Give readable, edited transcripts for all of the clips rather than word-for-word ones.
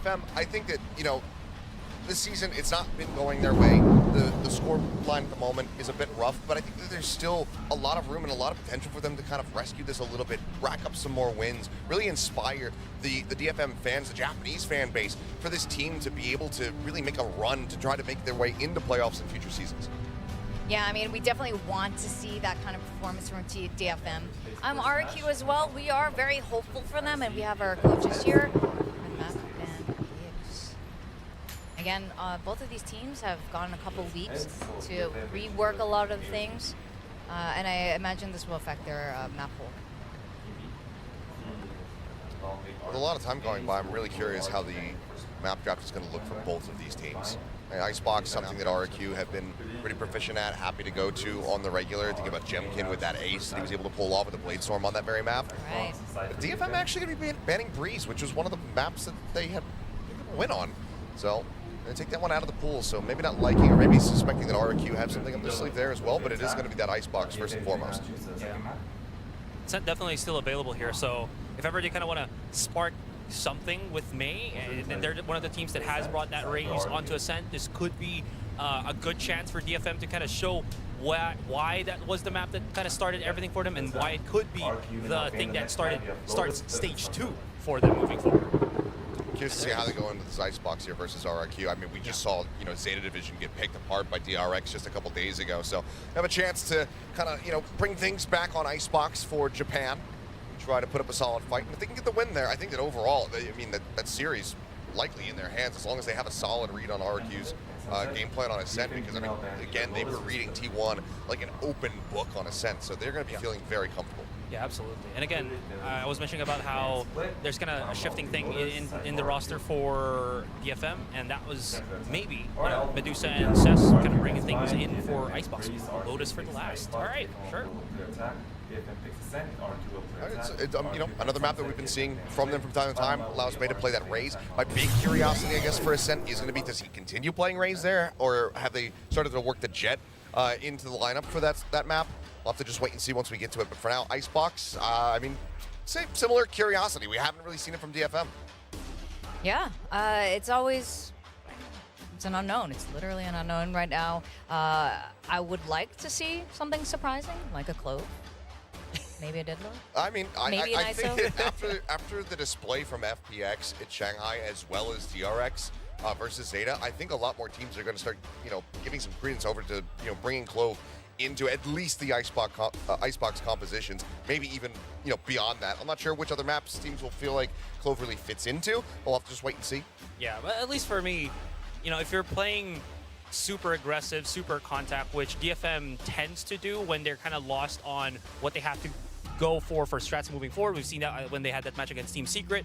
DFM, I think that, you know, this season, it's not been going their way. The score line at the moment is a bit rough, but I think that there's still a lot of room and a lot of potential for them to kind of rescue this a little bit, rack up some more wins, really inspire the DFM fans, the Japanese fan base, for this team to be able to really make a run to try to make their way into playoffs in future seasons. Yeah, I mean, we definitely want to see that kind of performance from DFM. RQ as well, we are very hopeful for them, and we have our coaches here. Again, both of these teams have gotten a couple weeks to rework a lot of things, and I imagine this will affect their map pool. With a lot of time going by, I'm really curious how the map draft is going to look for both of these teams. Icebox, something that RQ have been pretty proficient at, happy to go to on the regular. Think about Jemkin with that ace that he was able to pull off with the Bladestorm on that very map. Right. But DFM actually going to be banning Breeze, which was one of the maps that they had a win on. So, going to take that one out of the pool, so maybe not liking or maybe suspecting that RQ have something up their sleeve there as well, but it is going to be that Icebox first and foremost. Ascent definitely still available here, so if ever they kind of want to spark something with May, and they're one of the teams that has brought that raise onto Ascent, this could be a good chance for DFM to kind of show why that was the map that kind of started everything for them, and why it could be the thing that starts stage 2 for them moving forward. Curious to see how they go into this Icebox here versus RQ. I mean, we just saw, you know, Zeta Division get picked apart by DRX just a couple days ago, so have a chance to kind of, you know, bring things back on Icebox for Japan, try to put up a solid fight. And if they can get the win there, I think that overall, I mean, that series likely in their hands as long as they have a solid read on RQ's game plan on Ascent, because, I mean, again, they were reading T1 like an open book on Ascent, so they're going to be feeling very comfortable. Yeah, absolutely. And again, I was mentioning about how there's kind of a shifting thing in the roster for DFM, and that was maybe Medusa and Cess kind of bringing things in for Icebox. Lotus for the last. All right, sure. It's you know, another map that we've been seeing from them from time to time allows May to play that Raze. My big curiosity, I guess, for Ascent is going to be, does he continue playing Raze there, or have they started to work the Jet into the lineup for that map? We'll have to just wait and see once we get to it. But for now, Icebox, I mean, similar curiosity. We haven't really seen it from DFM. Yeah, it's an unknown. It's literally an unknown right now. I would like to see something surprising, like a Clove. Maybe a Diddler. I mean, I think ISO. that after the display from FPX at Shanghai as well as DRX versus Zeta, I think a lot more teams are going to start, you know, giving some credence over to, you know, bringing Clove into at least the Icebox compositions, maybe even, you know, beyond that. I'm not sure which other maps teams will feel like Clove really fits into. We'll have to just wait and see. Yeah, but at least for me, you know, if you're playing super aggressive, super contact, which DFM tends to do when they're kind of lost on what they have to go for strats moving forward. We've seen that when they had that match against Team Secret.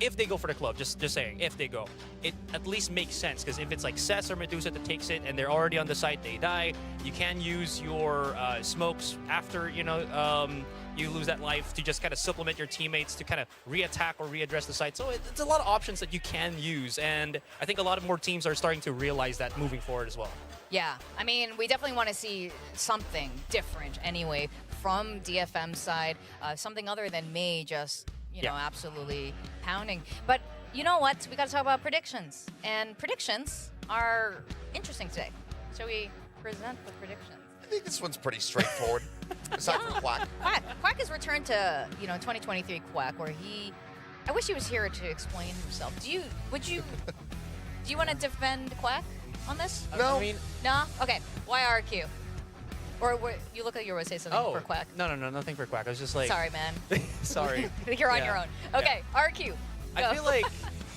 If they go for the club, just saying, if they go, it at least makes sense, because if it's like Cess or Medusa that takes it and they're already on the site, they die, you can use your smokes after, you know, you lose that life to just kind of supplement your teammates to kind of re-attack or readdress the site. So it's a lot of options that you can use, and I think a lot of more teams are starting to realize that moving forward as well. Yeah, I mean, we definitely want to see something different anyway from DFM side, something other than May just, you know, absolutely pounding. But you know what? We got to talk about predictions, and predictions are interesting today. Shall we present the predictions? I think this one's pretty straightforward. Aside from Quack. Quack has returned to, you know, 2023 Quack, where I wish he was here to explain himself. Do you want to defend Quack on this? No. I mean, No? Okay. Why RQ? Or you look like you were going to say something for Quack. No, nothing for Quack. I was just like... Sorry, man. Sorry. You're on your own. Okay, RQ. I feel like...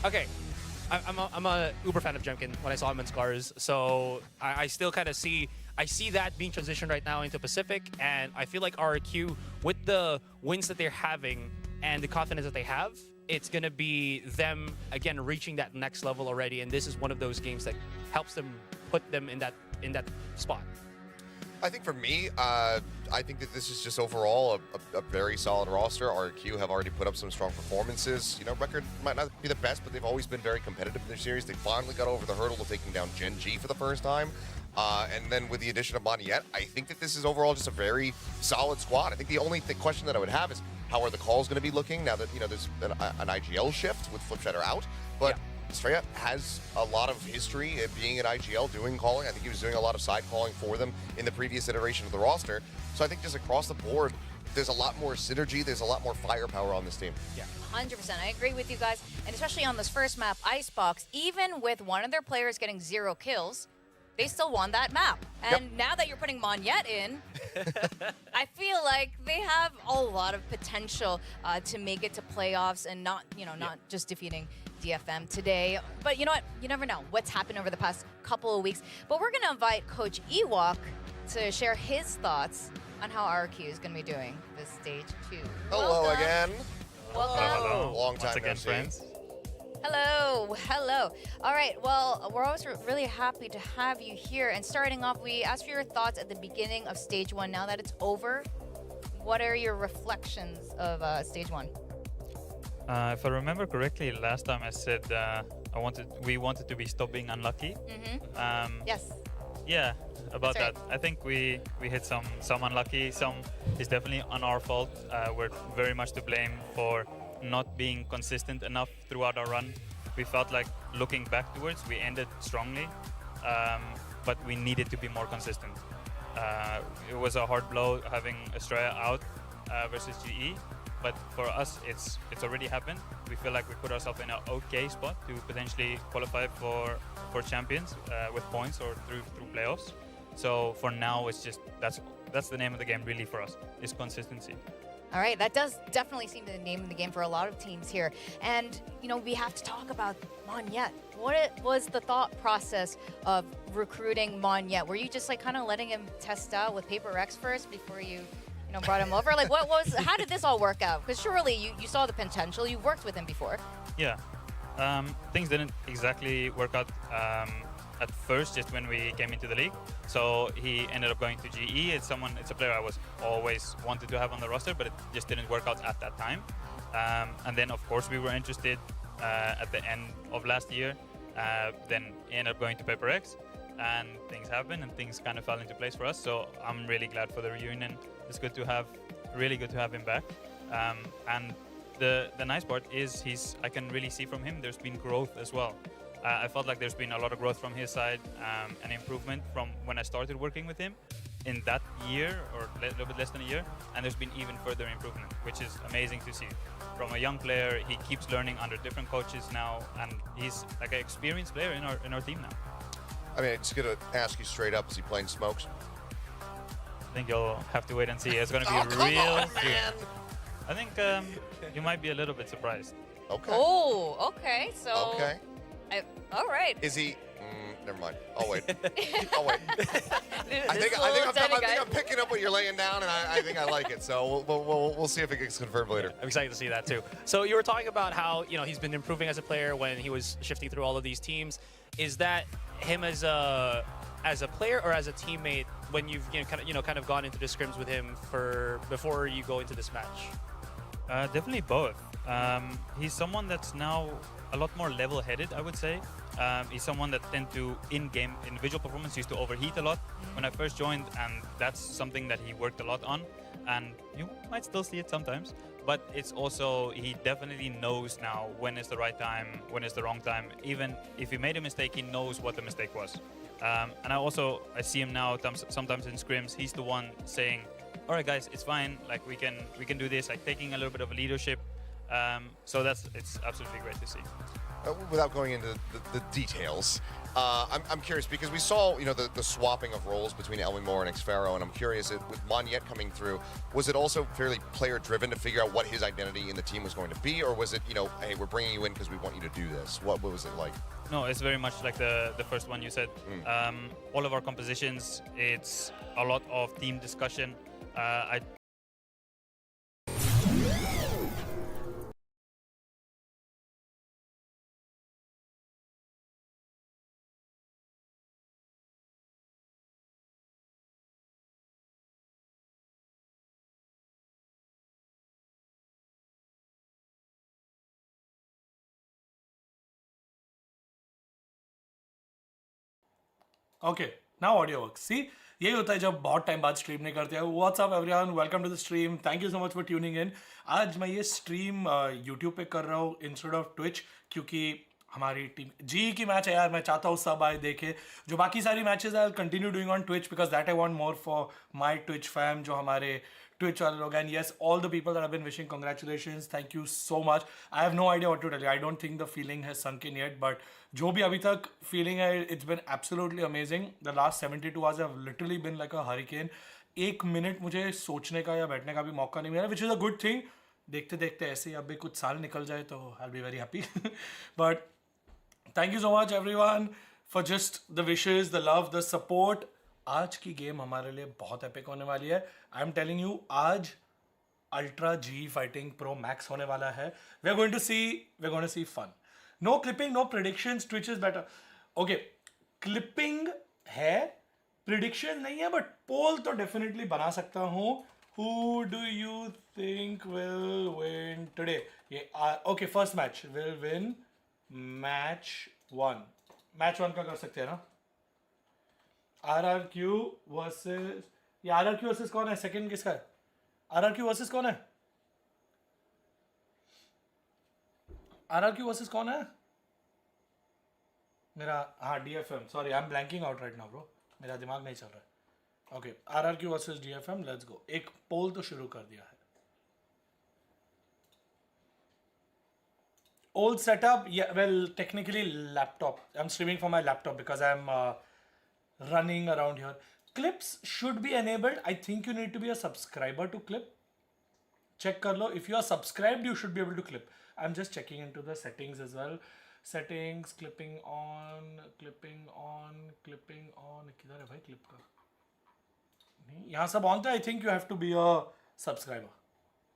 Okay. I'm a uber fan of Jemkin when I saw him in Scars, so I still kind of see... I see that being transitioned right now into Pacific, and I feel like RQ, with the wins that they're having and the confidence that they have, it's going to be them, again, reaching that next level already, and this is one of those games that helps them put them in that spot. I think for me, I think that this is just overall a very solid roster. RQ have already put up some strong performances. You know, record might not be the best, but they've always been very competitive in their series. They finally got over the hurdle of taking down Gen G for the first time. And then with the addition of Moniette, I think that this is overall just a very solid squad. I think the only question that I would have is how are the calls going to be looking now that, you know, there's an IGL shift with Flipshatter out. but Estrella has a lot of history at being at IGL, doing calling. I think he was doing a lot of side calling for them in the previous iteration of the roster. So I think just across the board, there's a lot more synergy, there's a lot more firepower on this team. Yeah, 100%. I agree with you guys. And especially on this first map, Icebox, even with one of their players getting 0 kills, they still won that map. And now that you're putting Monyet in, I feel like they have a lot of potential to make it to playoffs and not, not just defeating DFM today. But you know what? You never know what's happened over the past couple of weeks. But we're going to invite Coach Ewok to share his thoughts on how RQ is going to be doing this stage 2. Hello Welcome. again. Welcome. Hello. Long time Once again, no see. friends. Hello, hello. All right, well, we're always really happy to have you here. And starting off, we asked for your thoughts at the beginning of stage 1. Now that it's over, what are your reflections of stage 1? If I remember correctly, last time I said we wanted to be stop being unlucky. Yes. Yeah, about That's that. I think we hit some unlucky. Some is definitely on our fault. We're very much to blame for not being consistent enough throughout our run. We felt like looking back towards, we ended strongly, but we needed to be more consistent. It was a hard blow having Estrella out versus GE, but for us, it's already happened. We feel like we put ourselves in an okay spot to potentially qualify for champions with points or through playoffs. So for now, it's just that's the name of the game really for us, is consistency. All right, that does definitely seem to be the name of the game for a lot of teams here. And, we have to talk about Monyet. What was the thought process of recruiting Monyet? Were you just kind of letting him test out with Paper X first before you, brought him over? How did this all work out? Because surely you saw the potential. You worked with him before. Yeah, things didn't exactly work out at first, just when we came into the league. So he ended up going to GE. It's a player I was always wanted to have on the roster, but it just didn't work out at that time. And then, of course, we were interested at the end of last year. Then he ended up going to Paper X, and things happened, and things kind of fell into place for us. So I'm really glad for the reunion. It's really good to have him back. And the nice part is I can really see from him there's been growth as well. I felt like there's been a lot of growth from his side, and improvement from when I started working with him in that year, or a little bit less than a year, and there's been even further improvement, which is amazing to see. From a young player, he keeps learning under different coaches now, and he's like an experienced player in our team now. I mean, I'm just going to ask you straight up, is he playing smokes? I think you'll have to wait and see. It's going to be real soon. I think you might be a little bit surprised. Okay. Oh, okay. So. Okay. All right. Is he? Never mind. I'll wait. I'll wait. I This think is a little I'm guys. picking up what you're laying down, and I think I like it. So we'll see if it gets confirmed later. I'm excited to see that too. So you were talking about how he's been improving as a player when he was shifting through all of these teams. Is that him as a player or as a teammate when you've kind of gone into the scrims with him before you go into this match? Definitely both. He's someone that's now a lot more level-headed, I would say. He's someone that tend to, in-game individual performance, used to overheat a lot when I first joined, and that's something that he worked a lot on, and you might still see it sometimes. But it's also, he definitely knows now when is the right time, when is the wrong time. Even if he made a mistake, he knows what the mistake was. And I see him now sometimes in scrims, he's the one saying, all right, guys, it's fine. Like we can do this. Like taking a little bit of a leadership. So it's absolutely great to see. Without going into the details, I'm curious because we saw the swapping of roles between Elmingmore and Xfaro, and I'm curious with Monyet coming through, was it also fairly player driven to figure out what his identity in the team was going to be, or was it hey, we're bringing you in because we want you to do this? What was it like? No, it's very much like the first one you said. All of our compositions, it's a lot of team discussion. Okay now audio work सी यही होता है जब बहुत time बाद stream नहीं करते हैं. What's up everyone, welcome to the stream. Thank you so much for tuning in. आज मैं ये स्ट्रीम यूट्यूब पे कर रहा हूँ इंस्टेड ऑफ ट्विच, क्योंकि हमारी टीम जी की मैच है यार, मैं चाहता हूँ सब आए देखे. जो बाकी सारी matches I will continue doing on Twitch because that I want more for my Twitch fam, जो हमारे ट्विच वाले लोग. And yes, all the people that have been wishing congratulations, thank you so much. I have no idea what to tell you. I don't think the feeling has sunk in yet, but जो भी अभी तक feeling है, it's been absolutely amazing. The last 72 hours have literally been like a hurricane. 1 minute मुझे सोचने का या बैठने का भी मौका नहीं मिला, which is a good thing. देखते देखते ऐसे ही अभी कुछ साल निकल जाए तो I will be very happy. But thank you so much everyone for just the wishes, the love, the support. आज की गेम हमारे लिए बहुत एपिक होने वाली है. आई एम टेलिंग यू, आज ultra G fighting pro max होने वाला है. We are going to see fun. No clipping, no predictions, Twitch is better. Okay, clipping है, प्रिडिक्शन नहीं है, बट पोल तो डेफिनेटली बना सकता हूँ. Who do you think will win today? Okay, first match will win match 1. Match 1 का कर सकते हैं ना? RRQ versus, ये RRQ versus कौन है? सेकंड किसका है? RRQ versus कौन है? RRQ versus कौन है? मेरा, हाँ, DFM. Sorry, I'm blanking out right now, bro. मेरा दिमाग नहीं चल रहा है. Okay, RRQ versus DFM, let's go. एक पोल तो शुरू कर दिया है. Old setup, well technically laptop. I am streaming from my laptop because I am running around here. Clips should be enabled. I think you need to be a subscriber to clip. Check कर लो. If you are subscribed you should be able to clip. I am just checking into the settings as well. Settings, clipping on. किधर है भाई clip का? यहाँ सब on था. I think you have to be a subscriber.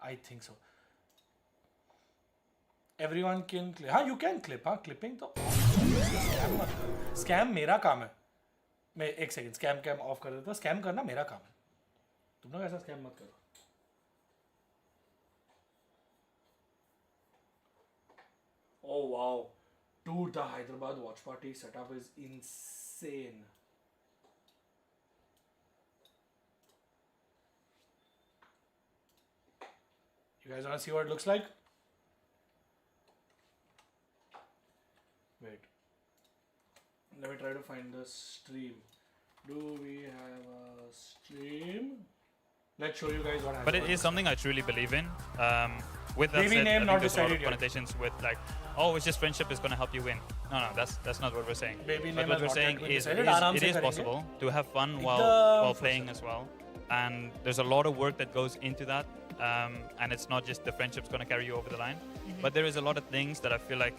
I think so. Everyone can clip. हाँ, you can clip. हाँ, clipping तो स्कैम मत करो. स्कैम मेरा काम है. मैं एक सेकंड स्कैम कैम ऑफ कर देता हूँ. स्कैम करना मेरा काम है. तुम लोग ऐसा स्कैम मत करो. Oh wow, dude, the Hyderabad watch party setup is insane. You guys wanna see what it looks like? Wait. Let me try to find the stream. Do we have a stream? Let's show you guys what happens. But it is something I truly believe in. With that Baby said, name I not think there's a lot decided of yet. connotations with like, oh, it's just friendship is going to help you win. No, that's not what we're saying. Baby But name what has we're not saying yet been is decided. it आराम से is करेंगे. possible to have fun while एकदम playing as well. And there's a lot of work that goes into that. And it's not just the friendship's going to carry you over the line. But there is a lot of things that I feel like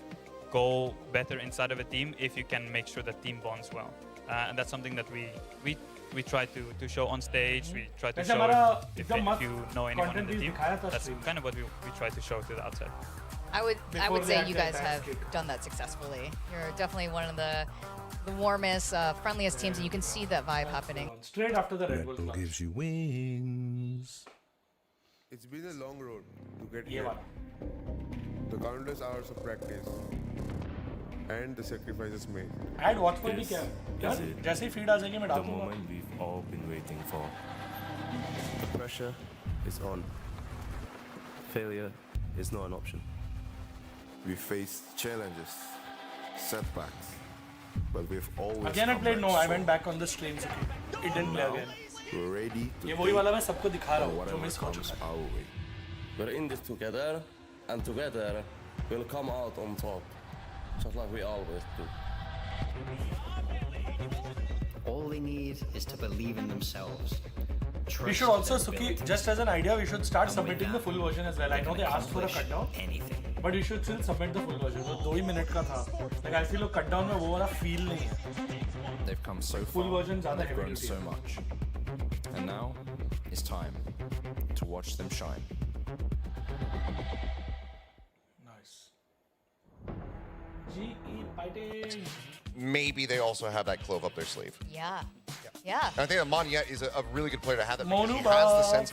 go better inside of a team if you can make sure the team bonds well. And that's something that we try to show on stage. We try to वैसे show हमारा if एकदम मस्त you know anyone in content the भी team. दिखाया था That's stream. kind of what we try to show to the outside. I would Before say the you guys actual have kick. done that successfully. You're definitely one of the warmest, friendliest teams, and you can see that vibe happening. Straight after the Red Red Bull Bull clutch. gives you wings. It's been a long road to get ये here. वाला. The countless hours of practice and the sacrifices made. Add watch party क्या है? यार जैसे ही feed आ जाएगी मैं डाल The दूंगा. moment we've all been waiting for. The pressure is on. Failure is not an option. We faced challenges, setbacks, but we've always Again I come played back no. I strong. went back on the stream. So it didn't play again. We're ready to ये take वही वाला मैं सबको दिखा रहा on हूँ जो whatever miss हो comes चुका है. our way. We're in this together, and together we'll come out on top. Just like we always do. All they need is to believe in themselves. We should also, Suki, just as an idea, we should start submitting the full version as well. I know they asked for a cut down, Anything. but we should still submit the full version. वो 2 ही minute का था. Like I feel cut down में वो वाला feel नहीं है. They've come so far, Full version and ज़्यादा they've heavy grown duty so है. much. And now, it's time to watch them shine. Nice. GE fighting. Maybe they also have that clove up their sleeve. Yeah. And I think that Monyet is a really good player to have that because Monu he has the buff. sense.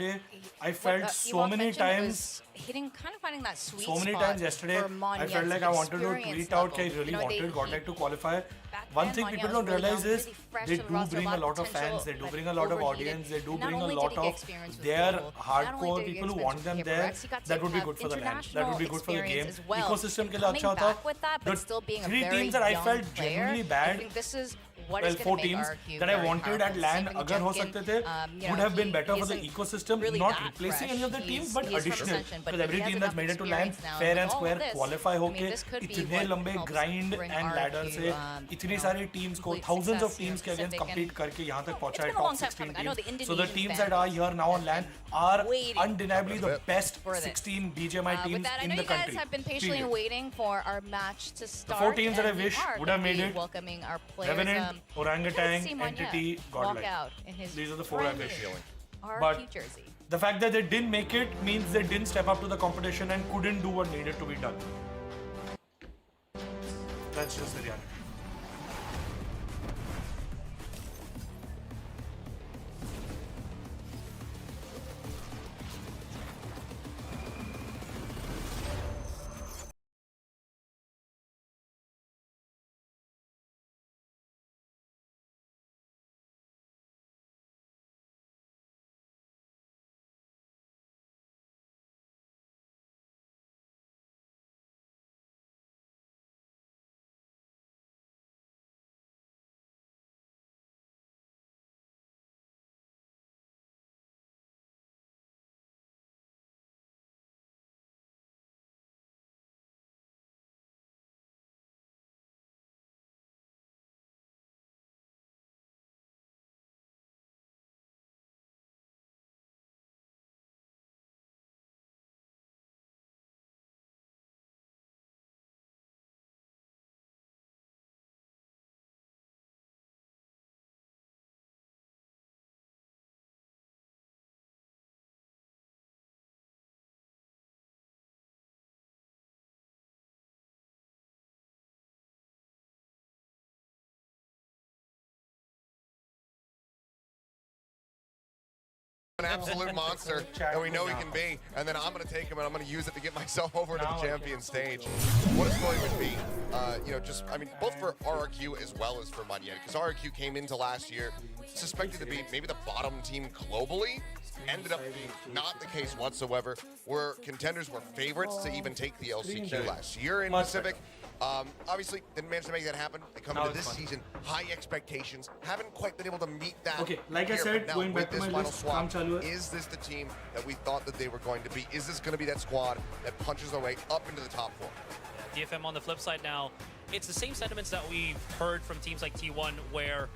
today, I felt so Ewok many mentioned it times. was finding that sweet So many spot times yesterday, for I Monyet's felt like I wanted to experience tweet out level. I really You know, wanted Godlike to qualify. back One then, thing Monyet people was don't really realize young, is really fresh they to the do roster, bring a lot of potential, fans, they do but bring a lot of overheated. audience, they do Not bring a only lot did he get of experience with their Global, not only hardcore did he get people who experience want with them Paper there. Rex, he got to That would be have good for the land. That would be good for the game. international experience as well. Ecosystem के लिए Coming अच्छा था. back with that, but The still being a three very teams that I young felt player, genuinely I bad. think this is what Well, is 4 going to make teams RQ that I very wanted at powerful. LAN Steven अगर हो Jenkins, सकते थे you know, would have been he better for the isn't ecosystem, really not that replacing fresh. any of the teams, but He is from additional. Ascension, but Because every he has team that's enough made it to LAN experience now. fair With and all square of this, qualify I mean, होके this could be इतने what लंबे helps grind bring and ladder RQ, से you इतनी know, सारी teams को complete thousands of success teams के here. against Pacific compete करके यहाँ तक पहुँचा है been a long top time 16 coming. I know the teams. So the Indonesian teams fan that are here now on LAN are waiting undeniably the best for this. 16 BGMI With teams that, I in know the you guys country. have been patiently Period. waiting for our match to start. 4 teams that I and we wish are would have gonna made be it. welcoming our players. Revenant, Orangutan, see Monyet Entity, walk Godlike. out in his These are the 4 I brand wish. new RQ But jersey. the fact that they didn't make it means they didn't step up to the competition and couldn't do what needed to be done. That's just the reality. An absolute monster that we know he can be, and then I'm going to take him and I'm going to use it to get myself over to the champion stage. What a story would be, you know, just, I mean, both for RRQ as well as for Monyet, because RRQ came into last year suspected to be maybe the bottom team globally, ended up being not the case whatsoever, where contenders were favorites to even take the LCQ last year in Pacific. Obviously, didn't manage to make that happen. They come into this season, high expectations, haven't quite been able to meet that. Okay, like I here. said, But now going back with to this my final list, swap, kaam chalu hai. is this the team that we thought that they were going to be? Is this going to be that squad that punches their way up into the top 4? DFM on the flip side now, it's the same sentiments that we've heard from teams like T1, where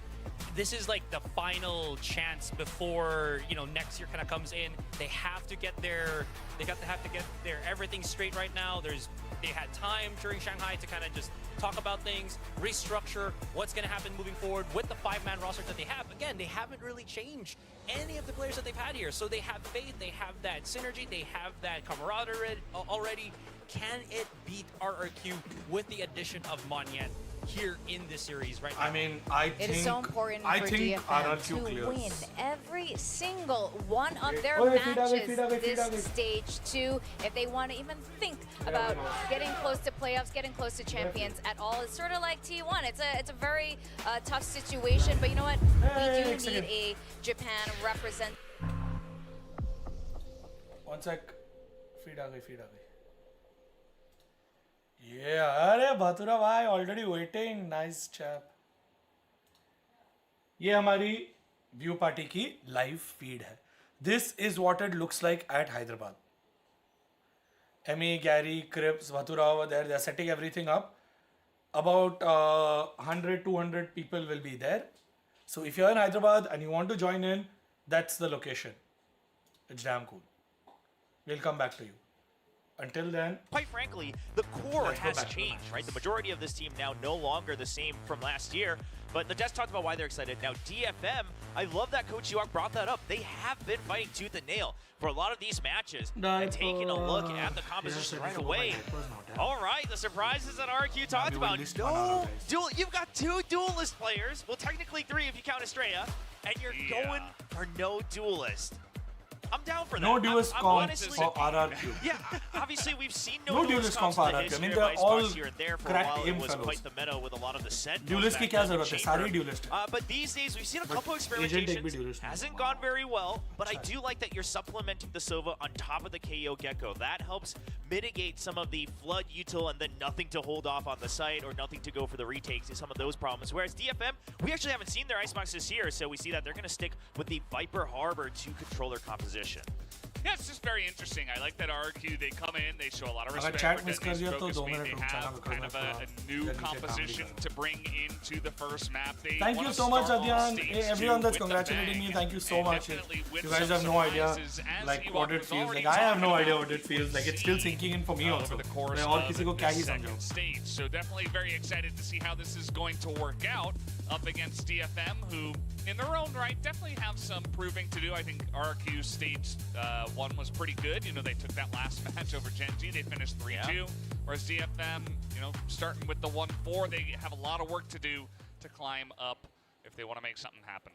this is like the final chance before, you know, next year kind of comes in. They have to get their, have to get their everything straight right now. They had time during Shanghai to kind of just talk about things, restructure what's going to happen moving forward with the 5-man roster that they have. Again, they haven't really changed any of the players that they've had here. So they have faith, they have that synergy, they have that camaraderie already. Can it beat RRQ with the addition of Monyet here in this series right now? I mean, I think It is so important for RRQ DFM to clears. win every single one of their Oh, matches feed away. this stage 2 if they want to even think about getting close to playoffs, getting close to champions at all. It's sort of like T1. It's a very tough situation, but you know what? We do need a Japan represent. One sec. Feed आ गई. Yeah, अरे भातुरा भाई already waiting. Nice chap. ये हमारी view party की live feed है. This is what it looks like at Hyderabad. Emmy, Gary, Crips, Bhatura over there. They're setting everything up. About 100, 200 people will be there. So if you're in Hyderabad and you want to join in, that's the location. It's damn cool. We'll come back to you. Until then, quite frankly, the core Let's go has back to changed, right? The majority of this team now no longer the same from last year. But the Desk talked about why they're excited. Now, DFM, I love that Coach Ewok brought that up. They have been fighting tooth and nail for a lot of these matches. And taking a look at the composition right away. All right, the surprises that RQ talked about. No dual. You've got 2 duelist players. Well, technically 3 if you count Estrella. And you're going for no duelist. I'm down for that. No duelist I'm comp honestly, for RRQ. yeah, obviously we've seen No duelist duelist comps comp in the for RRQ. I history mean, of they're all Icebox here and there. For a cracked while, aim it was fellows. quite the meta with a lot of the Ascent. Duelist की क्या जरूरत है? सारे duelist हैं. But these days, we've seen a couple Agent एक भी experimentations. duelist नहीं. Hasn't gone very well, but I do like that you're supplementing the Sova on top of the KO Gecko. That helps mitigate some of the flood util and then nothing to hold off on the site or nothing to go for the retakes and some of those problems. Whereas DFM, we actually haven't seen their Icebox this year, so we see that they're going to stick with the Viper Harbor 2 controller composition. Yeah, it's just very interesting. I like that RRQ, they come in, they show a lot of अगर respect chat for miss कर Detonate's दिया तो focus 2 speed. Minute They रुक जाना have because kind of मैं a new नीचे काम भी composition करूँ. to bring into the first map. They Thank you wanna so much, start on Adyan. stage Hey, 2 everyone that's with the congratulating me, bang thank you so and much. definitely with You some guys have no idea surprises, as like Ewok what it was feels already like. I have no talking idea about what it feels like. It's still sinking in for me also. over the course मैं और किसी को of क्या the he second समझाऊं. stage. So definitely very excited to see how this is going to work out up against DFM, who in their own right definitely have some proving to do. I think RRQ stage 1 was pretty good. You know, they took that last match over Gen G. They finished 3-2. Whereas DFM, you know, starting with the 1-4, they have a lot of work to do to climb up if they want to make something happen.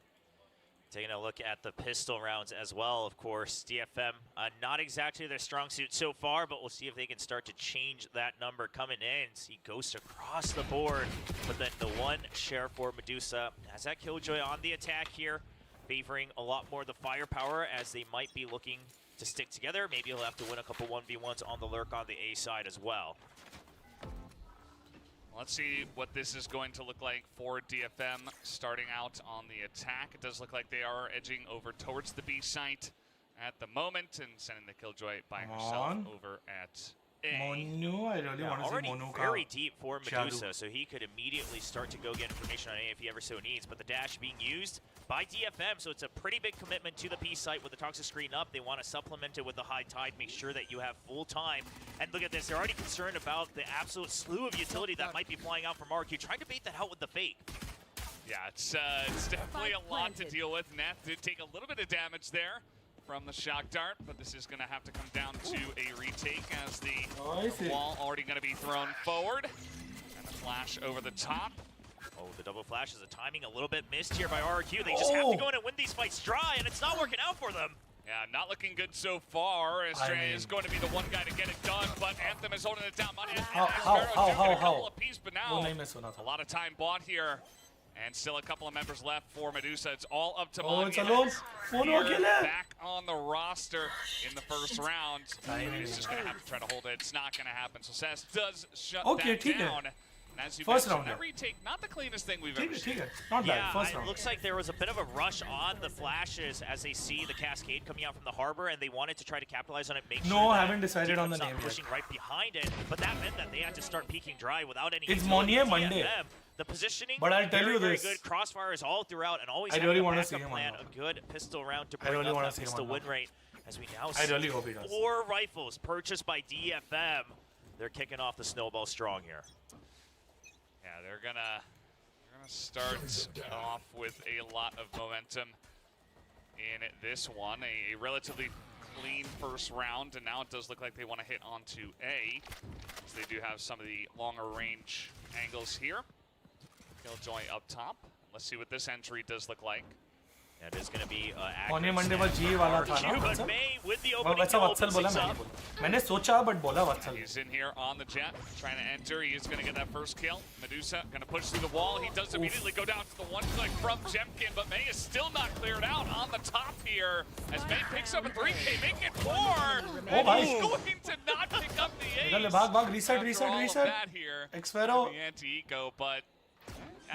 Taking a look at the pistol rounds as well, of course. DFM, not exactly their strong suit so far, but we'll see if they can start to change that number coming in. See Ghost across the board, but then the one share for Medusa. Has that Killjoy on the attack here, favoring a lot more the firepower as they might be looking to stick together. Maybe he'll have to win a couple 1v1s on the lurk on the A side as well. Let's see what this is going to look like for DFM starting out on the attack. It does look like they are edging over towards the B site at the moment and sending the Killjoy by herself over at A. Monu, I really want to see Already Monu very deep for Shadow. Medusa, so he could immediately start to go get information on A if he ever so needs. But the dash being used by DFM, so it's a pretty big commitment to the P site with the toxic screen up. They want to supplement it with the high tide, make sure that you have full time. And look at this, they're already concerned about the absolute slew of utility that might be flying out from RQ, trying to bait that out with the fake. Yeah, it's definitely a lot to deal with. Nat did take a little bit of damage there from the shock dart, but this is going to have to come down to a retake as the wall already going to be thrown forward. And a flash over the top. Oh, the double flash is the timing a little bit missed here by RQ. They just have to go in and win these fights dry, and it's not working out for them. Yeah, not looking good so far. Estrella is going to be the one guy to get it done, but Anthem is holding it down. How? Apiece, but now a lot of time bought here. And still a couple of members left for Medusa. It's all up to Oh, it's Manya. alone. Back on the roster in the first round. He's just going to have to try to hold it. It's not going to happen. So Sass does shut that down. And as you mentioned, that retake, not the cleanest thing we've ever seen. Not bad. Yeah, First it round. looks like there was a bit of a rush on the flashes as they see the cascade coming out from the harbor, and they wanted to try to capitalize on it, make sure that haven't decided on the DFM's not name yet. pushing right behind it, but that meant that they had to start peeking dry without any It's utility Monier from Monday. DFM. The positioning, But I'll tell very, you very this. good. Crossfires all throughout, and always I having really a wanna see backup him plan, unlock. a good pistol round to I bring really up wanna that see him pistol win unlock. rate. As we now I see really hope he does. 4 rifles purchased by DFM. They're kicking off the snowball strong here. Yeah, they're gonna start off with a lot of momentum in this one. A relatively clean first round, and now it does look like they want to hit onto A, as they do have some of the longer range angles here. Killjoy up top. Let's see what this entry does look like. That is going to be Monday Monday was G वाला था ना but May with the opening वैसा kill वत्सल opens बोला things मैंने up. बोला मैंने सोचा but बोला वत्सल He's in here on the jet, trying to enter. He is going to get that first kill. Medusa going to push through the wall. He does immediately go down to the one click from Jemkin, but May is still not cleared out on the top here. As May picks up a 3K, making it 4. And he's going to not pick up the ace. निकल भाग reset After all of reset that here, Xfero the anti-eco, but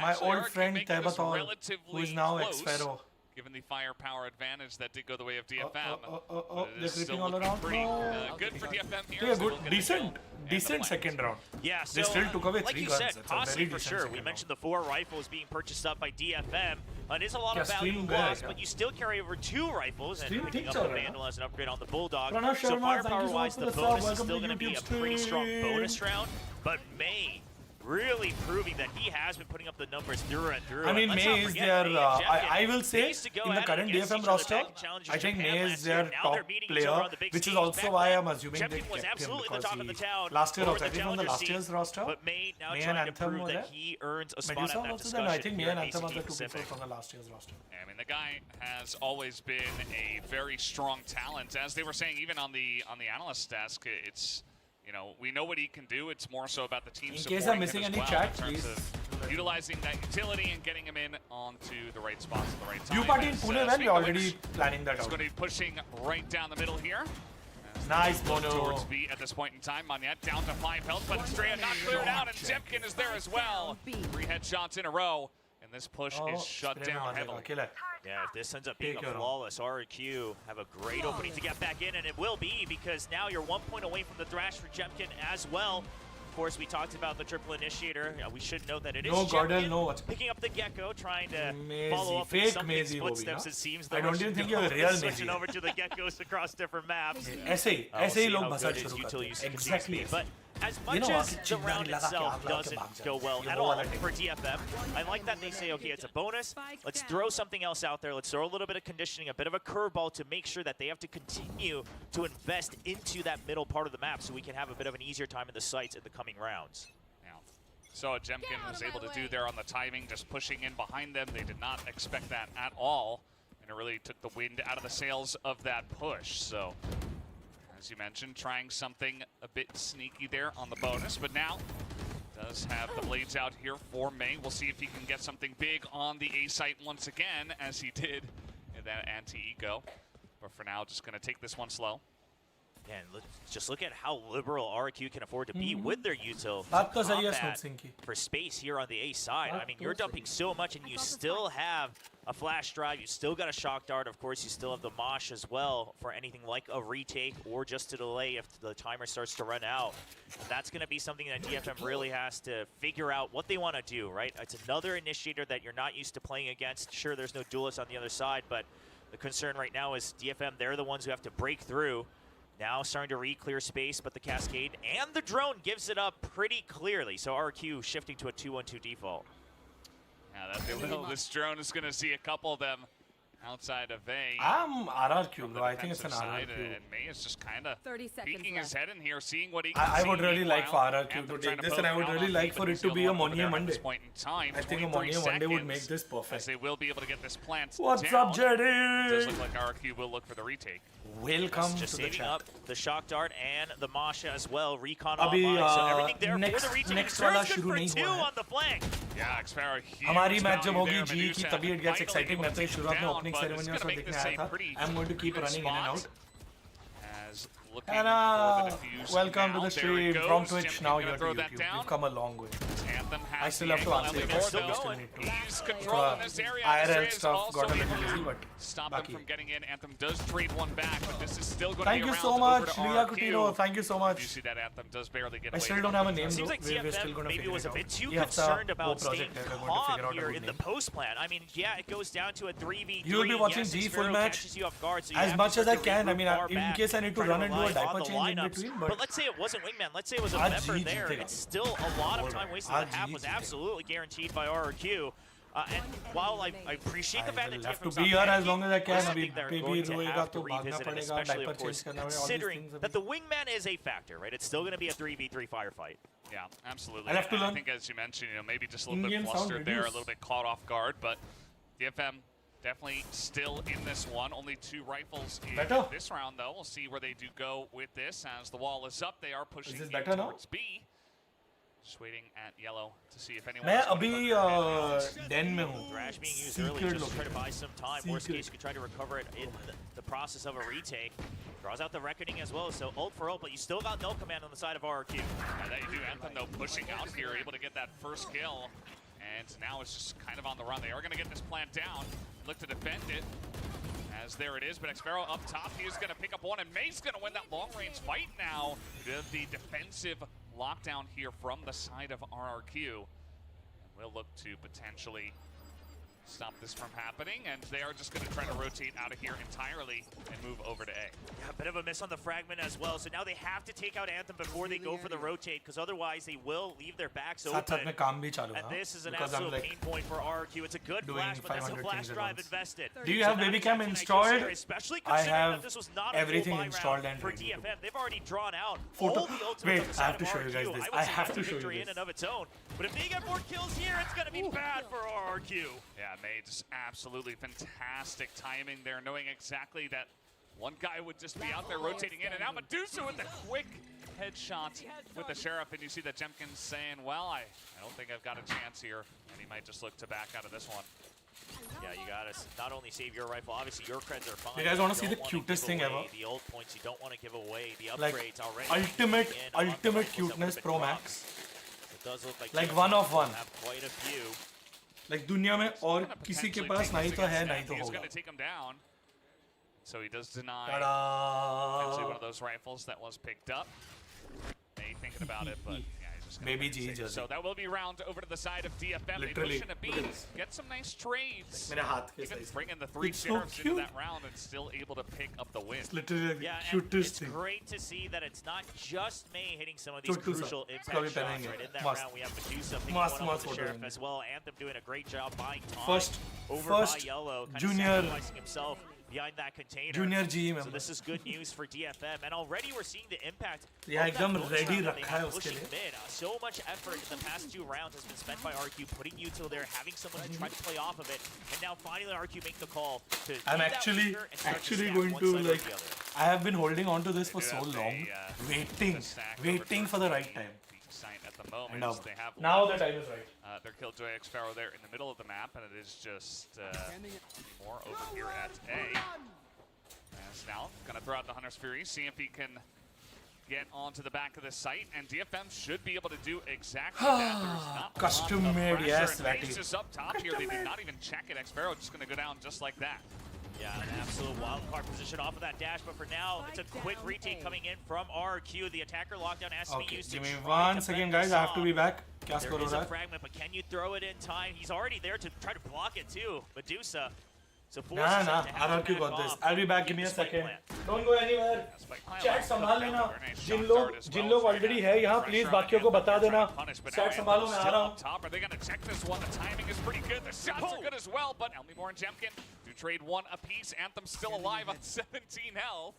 my actually, old Arky friend making this Tebathol, who relatively is now close, Xfero. given the firepower advantage that did go the way of DFM. They're It is still creeping all looking around. pretty No. good for DFM here. Yeah, as they will good, get a decent, kill and the decent plant. second round. Yeah, They so still took away like 3 you guns. said, It's a very costly for decent sure. second We round. mentioned the 4 rifles being purchased up by DFM. It is a lot of Yeah, value stream lost, gaya but you still carry over 2 rifles and Stream picking ठीक up चल the रहा है Vandal as an upgrade on the Bulldog. Pranav So Sharma, thank you so firepower-wise, much for the the sub. bonus is Welcome still to going to be a YouTube pretty strong stream. bonus round, but May really proving that he has been putting up the numbers through and through. I mean, Let's May not is forget, their, May and Jemkin I will say, used to go in the at it current against DFM each other roster, back in Challengers I think Japan May is last year. their Now top they're meeting each player, other on the big which is stage also back why then. I'm assuming they Jemkin was kept him absolutely the because top of the he, town last year over also, I the think from the Challengers last scene. year's roster, But May now May trying and to Anthem prove were that there. he earns a spot Medusa at that also then, I discussion think May here and at Anthem are VCT the two people Pacific. from the last year's roster. I mean, the guy has always been a very strong talent. As they were saying, even on the analyst desk, it's, you know, we know what he can do. It's more so about the team In supporting case I'm him missing as any well chat, in terms please. of utilizing that utility and getting him in onto the right spots at the right time. You party in As, Pune when speaking we're of already which, planning that he's out. going to be pushing right down the middle here. Nice, Look Bono. towards B at this point in time. Monette down to 5 health, but Estrella not cleared out, and Jemkin is there as well. 3 headshots in a row, and this push is shut down heavily. Yeah, if this ends up being Take a it on. flawless, RQ have a great opening to get back in, and it will be because now you're 1 point away from the thrash for Jemkin as well. Of course, we talked about the triple initiator. We should know that it is No, Gordon, Jemkin no. What's picking up the Gecko, trying to Maisie, follow up fake in some Maisie will be, footsteps. na? It seems I don't even think you're a real Maisie. switching over to the Geckos across different maps. ऐसे ही We'll see लोग how भसड़ good his शुरू util करते use हैं. continues Exactly. to be. But as You much know, as आके the चिंगारी round लगा के itself आग लगा के doesn't भाग जाते go हैं. well ये at वो all वाला for DFM, I like that they say, okay, it's a bonus. Let's throw something else out there. Let's throw a little bit of conditioning, a bit of a curveball to make sure that they have to continue to invest into that middle part of the map so we can have a bit of an easier time in the sights in the coming rounds. So Jemkin was able to do there on the timing, just pushing in behind them. They did not expect that at all, and it really took the wind out of the sails of that push. So, as you mentioned, trying something a bit sneaky there on the bonus, but now does have the blades out here for May. We'll see if he can get something big on the A site once again, as he did in that anti-eco. But for now, just going to take this one slow. And just look at how liberal RQ can afford to be with their util बात तो to सही है combat snoop Singh की. for space here on the A side. I mean, बात you're तो dumping so much, and you still have a flash drive. You still got a shock dart. Of course, you still have the mosh as well for anything like a retake or just to delay if the timer starts to run out. And that's going to be something that DFM really has to figure out what they want to do, right? It's another initiator that you're not used to playing against. Sure, there's no duelist on the other side, but the concern right now is DFM, they're the ones who have to break through. Now starting to re-clear space, but the Cascade and the drone gives it up pretty clearly. So RQ shifting to a 2-1-2 default. Yeah, that they will. This drone is going to see a couple of them outside of A. I'm RRQ, on the bro. I think it's an defensive side, RRQ. And May is just kind of 30 seconds peeking his left. head in here, seeing what he can I see. would really like for Meanwhile, RRQ Anthem to trying take this, poke and I would out really on like B, for but it he's to the be a only one over Monia there at this Monday. point in time. I think a 23 Monia Monday would seconds make this As perfect. they will be able to get this plant What's down. up, It does Jerry? look like RQ will look for the retake. Welcome Just to the saving chat. up the shock dart and the Masha as well. Recon अभी, online, so everything there next- for the retake. next Turns वाला good शुरू for नहीं two हुआ है. on the flank. Yeah, Xpero, huge हमारी match जब value होगी there. जी की Medusa तभी it gets finally exciting. able मैं to तो take शुरुआत में down, opening but ceremony it's और gonna सब make देखने this आया a था. pretty I'm going to keep good running in and spot. out. As looking And for the defuse welcome now. to the There it stream goes. from Twitch. Jemkin Now gonna you're to throw that YouTube. down. We've come a long way. Anthem I has still the have to angle answer your element, questions. though. Still need to. He's controlling this area. IRL Australia is stuff also got a able little to busy, but stop them बाकी. from getting in. Anthem does trade one back, but this is still going to Thank be you around so over much, to Leah RQ. Coutinho. Thank you so You much. see that Anthem does barely get I away still with don't it. have a name Seems though. like We're still TFM going to maybe figure was it a out. bit too ये हफ्ता concerned वो about project staying है. We're going to calm figure out a here good in the name. post plan. I mean, yeah, it goes down to a 3v3. You'll be watching yes, G Sparrow full match catches you off guard, so you as have much to as I start to can. I regroup mean, far in back, case I need to try run and do a rely on diaper the change in lineups. between, But let's say it wasn't Wingman. Let's say it was a आज member G there. जीतेगा. It's still a lot of time wasted. आज The half G was जीतेगा. absolutely guaranteed by RRQ. And while I appreciate the fact that will have to TFM's be not here as panicking, long as I can. I अभी think they're baby going to रोएगा have to तो भागना revisit it, पड़ेगा, especially diaper of course change करना पड़ेगा, all these considering things that अभी. the Wingman is a factor, right? It's still going to be a 3v3 firefight. Yeah, absolutely. I'll have to I learn. think, as you mentioned, maybe just a little Indian bit sound flustered there, a reduce. little bit caught off guard, but DFM definitely still in this one. Only 2 rifles in Better. this round, though. We'll see where they do go with this. As the wall is up, they are pushing this in better now? towards B. Just waiting at yellow to see if anyone. मैं अभी den में हूँ. Thrash being used early Secret just to try to location. buy some time. Worst Secret. case, you could try to recover it in the process of a retake. Draws out the reckoning as well, so ult for ult, but you still got no command on the side of RRQ. Yeah, that you do. Anthem, though, pushing out here, able to get that first kill. And now it's just kind of on the run. They are going to get this plant down. Look to defend it. As there it is, but Xpero up top, he is going to pick up one, and May's going to win that long-range fight now. The defensive lockdown here from the side of RRQ. And we'll look to potentially stop this from happening, and they are just going to try to rotate out of here entirely and move over to A. Yeah, a bit of a miss on the fragment as well. So now they have to take out Anthem before they go for the rotate, because otherwise they will leave their backs open. And this is an absolute pain point for RRQ. It's a good flash, but that's a flash drive invested. Do you have baby cam installed? Especially I considering have that this was not everything a installed and for ready. DFM. They've already drawn out Photo. all the ultimates Wait, on the I side have to of show you guys RRQ. this. I I have would to say show you victory in this. and of its own. But if they get more kills here, it's going to be bad for RRQ. Yeah, May just absolutely fantastic timing there, knowing exactly that one guy would just be out there rotating in, and now Medusa with a quick headshot with the Sheriff, and you see that Jemkin's saying, well, I don't think I've got a chance here, and he might just look to back out of this one. Yeah, you gotta not only save your rifle, obviously your creds are fine. You guys want to see don't the wanna cutest give thing away ever? The old points, you don't want to give away the Like upgrades already. ultimate cuteness Pro Max. It does look like TFM one of one. have quite a few. Like दुनिया में और किसी के पास नहीं तो है नहीं तो He's होगा. going to take him down. So he does deny Ta-da! actually one of those rifles that was picked up. May thinking about it, but yeah, he's just going Maybe to G save. jersey. So that will be round over to the side of DFM. Literally, They push in a look at B, this. get some nice trades. मेरे हाथ के Even size. bringing the 3 It's so Sheriffs into cute. that round and still able to pick up the win. It's literally like Yeah, the and cutest it's thing. great to see that it's not just May hitting some of these Chutku crucial sa. impact Kabhi shots. pehenenge. Right in that Mast. round, we have Medusa picking Mast, one up with mast the Sheriff photo as well. Anthem doing a great job buying time First over by Yellow, kind junior- of sacrificing himself behind that container. Junior G So member. this is good news for DFM, and already we're seeing the impact. Yeah, of that एकदम bonus ready round that they रखा have है उसके pushing लिए. mid. So much effort in the past 2 rounds has been spent by RQ, putting you till there, having someone to try to play off of it, and now finally RQ make the call to I'm leave that actually weaker and start to actually stack going one to side or like. the other. I have been holding on to this for do so have long, the stack over waiting for the right 13 time. peak sight at the moment. And They have now one. the time is right. Their Killjoy X-Pharaoh there in the middle of the map, and it is just more over here at A. As now, gonna throw out the Hunter's Fury, see if he can get onto the back of the site, and DFM should be able to do exactly that. There's not Custom a lot of made, pressure, yes, and Ratty. Ace is up top here. They did not even check it. X-Pharaoh just gonna go down just like that. Yeah, an absolute wild card position off of that dash, but for now, it's a quick retake coming in from RQ. The attacker lockdown has to be Okay, used give to me try 1 to second, fend guys. this I have to off. be back. क्या There score हो is a रहा है? fragment, but can you throw it in time? He's already there to try to block it too, Medusa. So Nah, forces him nah. to have to RRQ back got this. off. I'll be back. Give me a second. Don't go anywhere. Chat संभाल लेना. जिन लोग already है यहाँ, please बाकियों को बता देना. Chat संभालो, मैं आ रहा हूँ. Top, are they gonna check this one? The timing is pretty good. The shots are good as well, but Elmimore and Jemkin do trade one apiece. Anthem still alive on 17 health.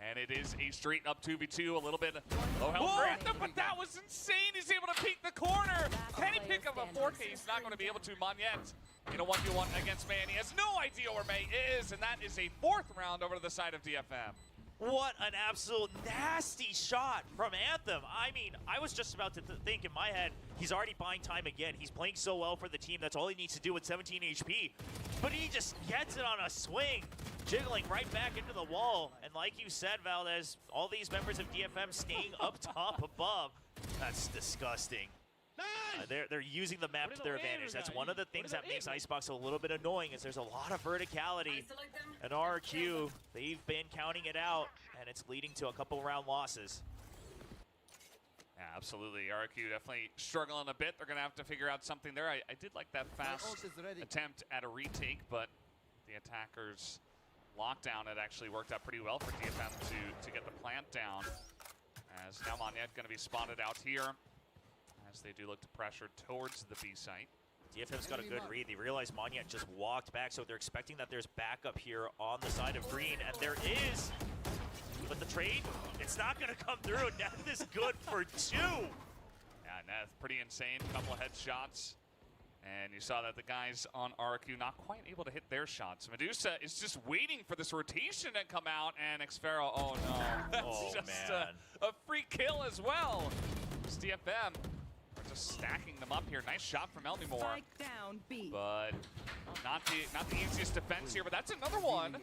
And it is a straight up 2v2, a little bit low health for Anthem, but that was insane. He's able to peek the corner. Can he pick up a 4K? He's not going to be able to. Monyet in a 1v1 against May, and he has no idea where May is, and that is a 4th round over to the side of DFM. What an absolute nasty shot from Anthem. I mean, I was just about to think in my head, he's already buying time again. He's playing so well for the team. That's all he needs to do with 17 HP. But he just gets it on a swing, jiggling right back into the wall. And like you said, Valdez, all these members of DFM staying up top above. That's disgusting. They're using the map to their advantage. That's one of the things that makes Icebox a little bit annoying is there's a lot of verticality. And RQ, they've been counting it out, and it's leading to a couple round losses. Yeah, absolutely. RQ definitely struggling a bit. They're going to have to figure out something there. I did like that fast attempt at a retake, but the attackers' lockdown had actually worked out pretty well for DFM to get the plant down. As now Monyet going to be spotted out here, as they do look to pressure towards the B site. DFM's got a good read. They realize Monyet just walked back, so they're expecting that there's backup here on the side of green, and there is. But the trade, it's not going to come through. Neth is good for 2. Yeah, Neth, pretty insane. Couple of headshots. And you saw that the guys on RQ not quite able to hit their shots. Medusa is just waiting for this rotation to come out, and X-Pharaoh, oh no. That's just a free kill as well. It's DFM. We're just stacking them up here. Nice shot from Elmimore. But not the easiest defense here, but that's another one.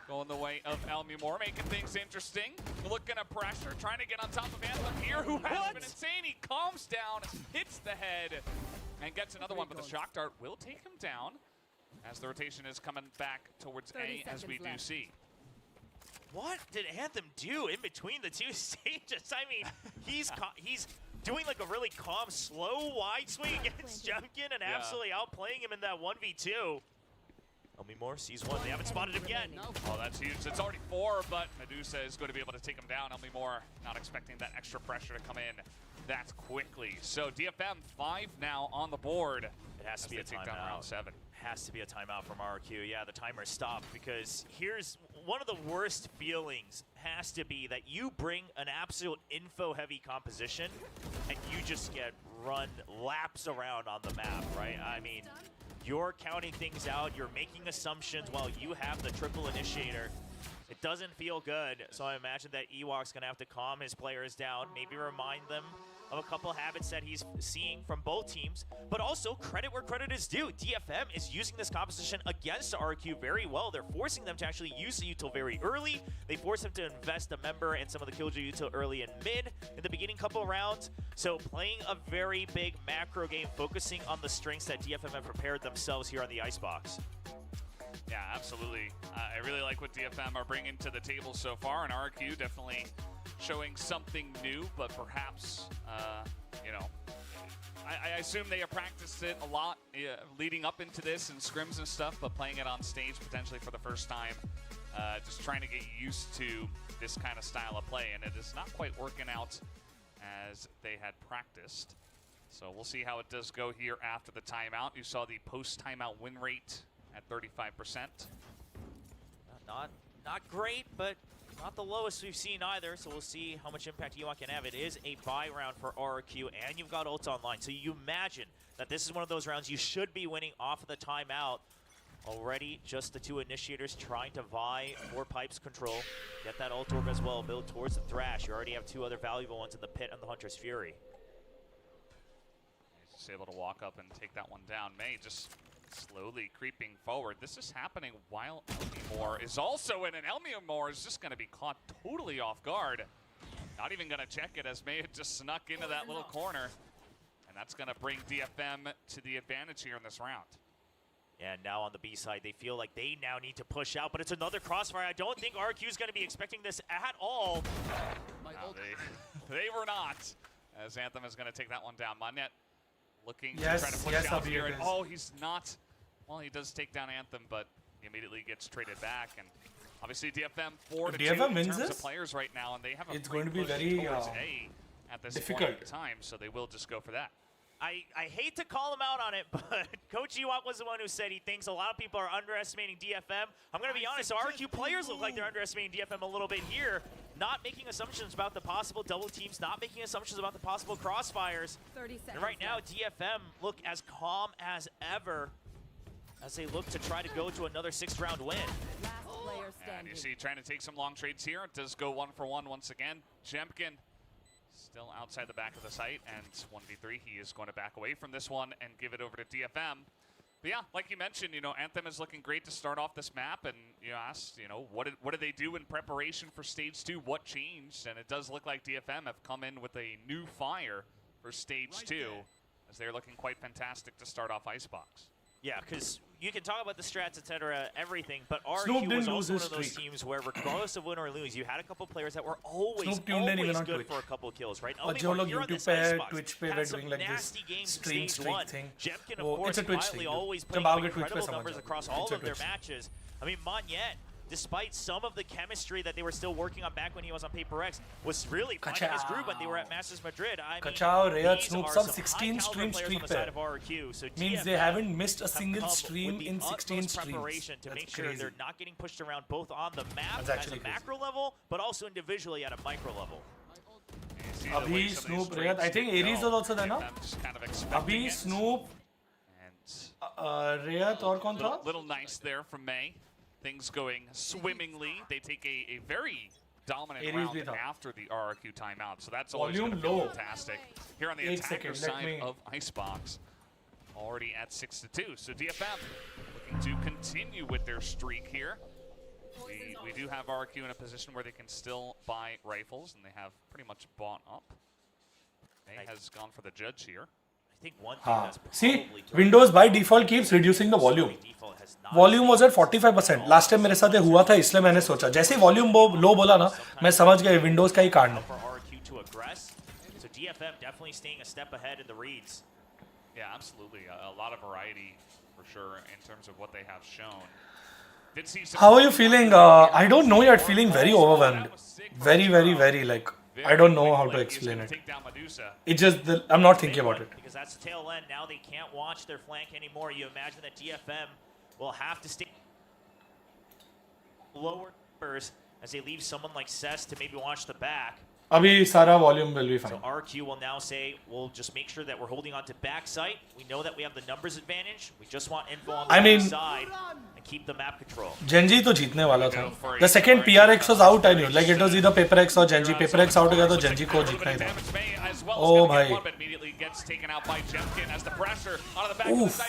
Going the way of Elmimore, making things interesting. Looking at pressure, trying to get on top of Anthem here, who has been insane. He calms down, hits the head, and gets another one, but the shock dart will take him down as the rotation is coming back towards A, as we do see. What did Anthem do in between the two stages? I mean, he's doing like a really calm, slow wide swing against Jemkin and absolutely outplaying him in that 1v2. Elmimore sees one. They haven't spotted him yet. Oh, that's huge. It's already 4, but Medusa is going to be able to take him down. Elmimore not expecting that extra pressure to come in that quickly. So DFM 5 now on the board. It has to be a take down round timeout. 7. Has to be a timeout from RQ. Yeah, the timer stopped because here's one of the worst feelings has to be that you bring an absolute info-heavy composition and you just get run laps around on the map, right? I mean, you're counting things out, you're making assumptions while you have the triple initiator. It doesn't feel good, so I imagine that Ewok's gonna have to calm his players down, maybe remind them of a couple habits that he's seeing from both teams, but also credit where credit is due. DFM is using this composition against RQ very well. They're forcing them to actually use the util very early. They force them to invest a member and some of the killjoy util early and mid in the beginning couple rounds. So playing a very big macro game, focusing on the strengths that DFM have prepared themselves here on the Icebox. Yeah, absolutely. I really like what DFM are bringing to the table so far, and RQ definitely showing something new, but perhaps, you know, I assume they have practiced it a lot leading up into this and scrims and stuff, but playing it on stage potentially for the first time, just trying to get used to this kind of style of play, and it is not quite working out as they had practiced. So we'll see how it does go here after the timeout. You saw the post-timeout win rate at 35%. Not great, but not the lowest we've seen either, so we'll see how much impact Ewok can have. It is a buy round for RQ, and you've got ults online, so you imagine that this is one of those rounds you should be winning off of the timeout. Already, just the 2 initiators trying to vie for Pipes control. Get that ult orb as well, build towards the Thrash. You already have 2 other valuable ones in the Pit and the Hunter's Fury. He's just able to walk up and take that one down. May just slowly creeping forward. This is happening while Elmimore is also in, and Elmimore is just going to be caught totally off guard. Not even going to check it as May had just snuck into that little corner. And that's going to bring DFM to the advantage here in this round. And now on the B side, they feel like they now need to push out, but it's another crossfire. I don't think RQ is going to be expecting this at all. No, they were not, as Anthem is going to take that one down. Monet looking to try to push out here. And, oh, he's not. Well, he does take down Anthem, but he immediately gets traded back. And obviously, DFM 4-2 in terms of players right now, and they have a it's going to be very A at this difficult point in time, so they will just go for that. I hate to call him out on it, but Coach Ewok was the one who said he thinks a lot of people are underestimating DFM. I'm going to be honest, RQ players look like they're underestimating DFM a little bit here. Not making assumptions about the possible double teams, not making assumptions about the possible crossfires. And right now, DFM look as calm as ever as they look to try to go to another 6th round win. And you see trying to take some long trades here. It does go 1-for-1 once again. Jemkin still outside the back of the site, and 1v3, he is going to back away from this one and give it over to DFM. But yeah, like you mentioned, you know, Anthem is looking great to start off this map, and you asked, you know, what did they do in preparation for Stage 2? What changed? And it does look like DFM have come in with a new fire for Stage 2, as they're looking quite fantastic to start off Icebox. Yeah, because you can talk about the strats, etc., everything, but RQ was also one of those teams where, regardless of win or lose, you had a couple players that were always good for a couple of kills, right? और जो लोग YouTube पे, Twitch पे we're doing like this stream thing. Jemkin, of course, quietly always playing incredible numbers across all of their matches. I mean, Monet, despite some of the chemistry that they were still working on back when he was on Paper X, was really finding his groove when they were at Masters Madrid. I mean, Rayat, Snoop, some 16 stream streak pe. So means they haven't missed a single stream in 16 streams. To make sure they're not getting pushed around both on the map at a macro level, but also individually at a micro level. Abhi, Snoop, Rayat. I think Aries was also there, no? Abhi, Snoop, Rayat, और कौन था? Little nice there from May. Things going swimmingly. They take a very dominant round after the RRQ timeout, so that's always going to be fantastic. Here on the attacker side of Icebox, already at 6-2. So DFM looking to continue with their streak here. We do have RRQ in a position where they can still buy rifles, and they have pretty much bought up. May has gone for the judge here. See, Windows by default keeps reducing the volume. Volume was at 45%. Last time मेरे साथ हुआ था, इसलिए मैंने सोचा जैसे ही volume low बोला ना, मैं समझ गया Windows का ही कांड है. DFM definitely staying a step ahead in the reads. Yeah, absolutely. A lot of variety for sure in terms of what they have shown. How are you feeling? I don't know yet. Feeling very overwhelmed. Very, very, very like. I don't know how to explain it. It's just I'm not thinking about it. Because that's the tail end. Now they can't watch their flank anymore. You imagine that DFM will have to stay lower as they leave someone like Cess to maybe watch the back. Abhi sara volume will be fine. So RQ will now say, we'll just make sure that we're holding on to backside. We know that we have the numbers advantage. We just want info on the side and keep the map control. Genji to jeetne wala tha. The second PRX was out, I knew. Like it was either PaperX or Genji. PaperX out gaya to Genji ko jeetna hi tha. Oh bhai. Oof.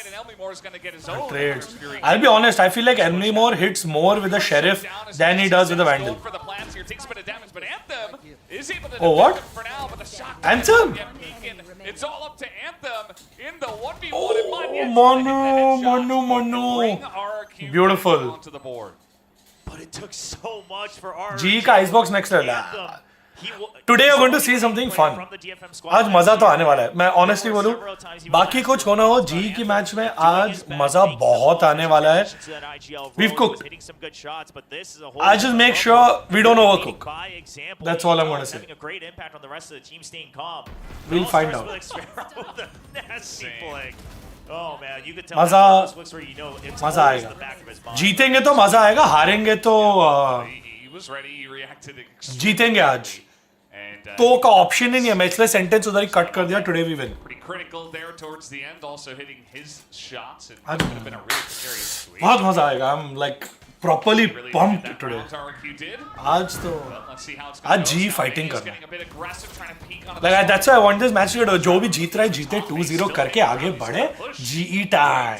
Trades. I'll be honest, I feel like Elmimore hits more with the Sheriff than he does with the Vandal. Oh, what? Anthem? It's all up to Anthem in the 1v1. Oh, Manu. Beautiful. But it took so much for our G ka Icebox next level. Today you're going to see something fun. आज मजा तो आने वाला है. मैं honestly बोलूं, बाकी कुछ होना हो जी की मैच में आज मजा बहुत आने वाला है. We've cooked. I just make sure we don't overcook. That's all I'm going to say. We'll find out. Oh man, you could tell मजा आएगा. जीतेंगे तो मजा आएगा, हारेंगे तो जीतेंगे आज. तो का ऑप्शन ही नहीं है. मैं इसलिए सेंटेंस उधर ही कट कर दिया. Today we win. बहुत मजा आएगा. I'm like properly pumped today. आज तो आज जी फाइटिंग करना. Like that's why I want this match to जो भी जीत रहा है जीते 2-0 करके आगे बढ़े. GE time.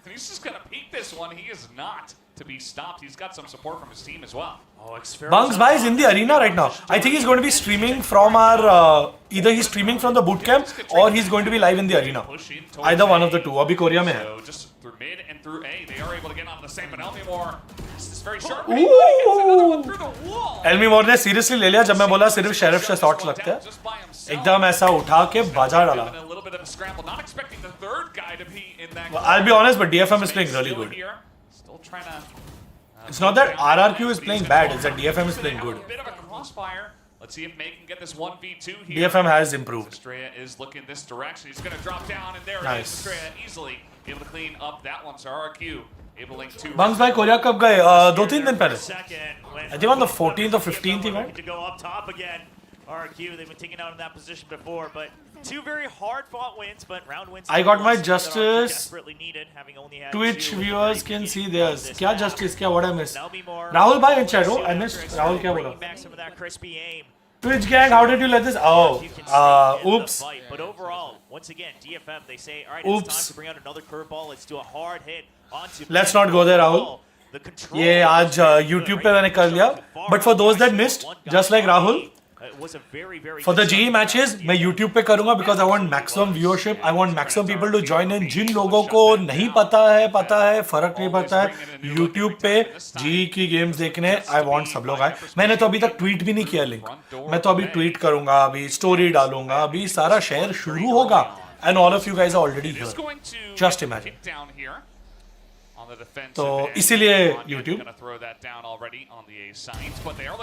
He's just gonna peek this one. He is not to be stopped. He's got some support from his team as well. Bunks bhai is in the arena right now. I think he's going to be streaming from our either he's streaming from the bootcamp or he's going to be live in the arena. Either one of the two. Abhi Korea mein hai. So just through mid and through A, they are able to get on the same. But Elmimore, this is very sharp. Elmimore ने seriously ले लिया जब मैं बोला सिर्फ sheriff से shots लगते हैं. एकदम ऐसा उठा के बजा डाला. I'll be honest, but DFM is playing really good. It's not that RRQ is playing bad, it's that DFM is playing good. Let's see if May can get this 1v2 here. DFM has improved. Estrella is looking this direction. He's going to drop down, and there nice. It is. Estrella easily able to clean up that one. So RRQ able to link two. Bunks bhai Korea कब गए? 2-3 दिन पहले. I think on the 14th or 15th he went. To go up top again. RRQ, they've been taken out in that position before, but two very hard-fought wins, but round wins. I got my justice. Desperately needed, having only had Twitch viewers can see theirs. क्या justice? क्या what I missed? Rahul bhai in chat. Oh, I missed. Rahul क्या बोला? Twitch gang, how did you let this? Oh, oops. But overall, once again, DFM, they say, all right, it's time to bring out another curveball. Let's do a hard hit onto. Let's not go there, Rahul. ये आज YouTube पे मैंने कर लिया. But for those that missed, just like Rahul, for the GE matches, मैं YouTube पे करूँगा because I want maximum viewership. I want maximum people to join in. जिन लोगों को नहीं पता है, फर्क नहीं पड़ता है. YouTube पे GE की games देखने, I want सब लोग आए. मैंने तो अभी तक tweet भी नहीं किया लिंक. मैं तो अभी tweet करूँगा, अभी story डालूँगा, अभी सारा share शुरू होगा. And all of you guys are already here. Just imagine. तो इसीलिए YouTube,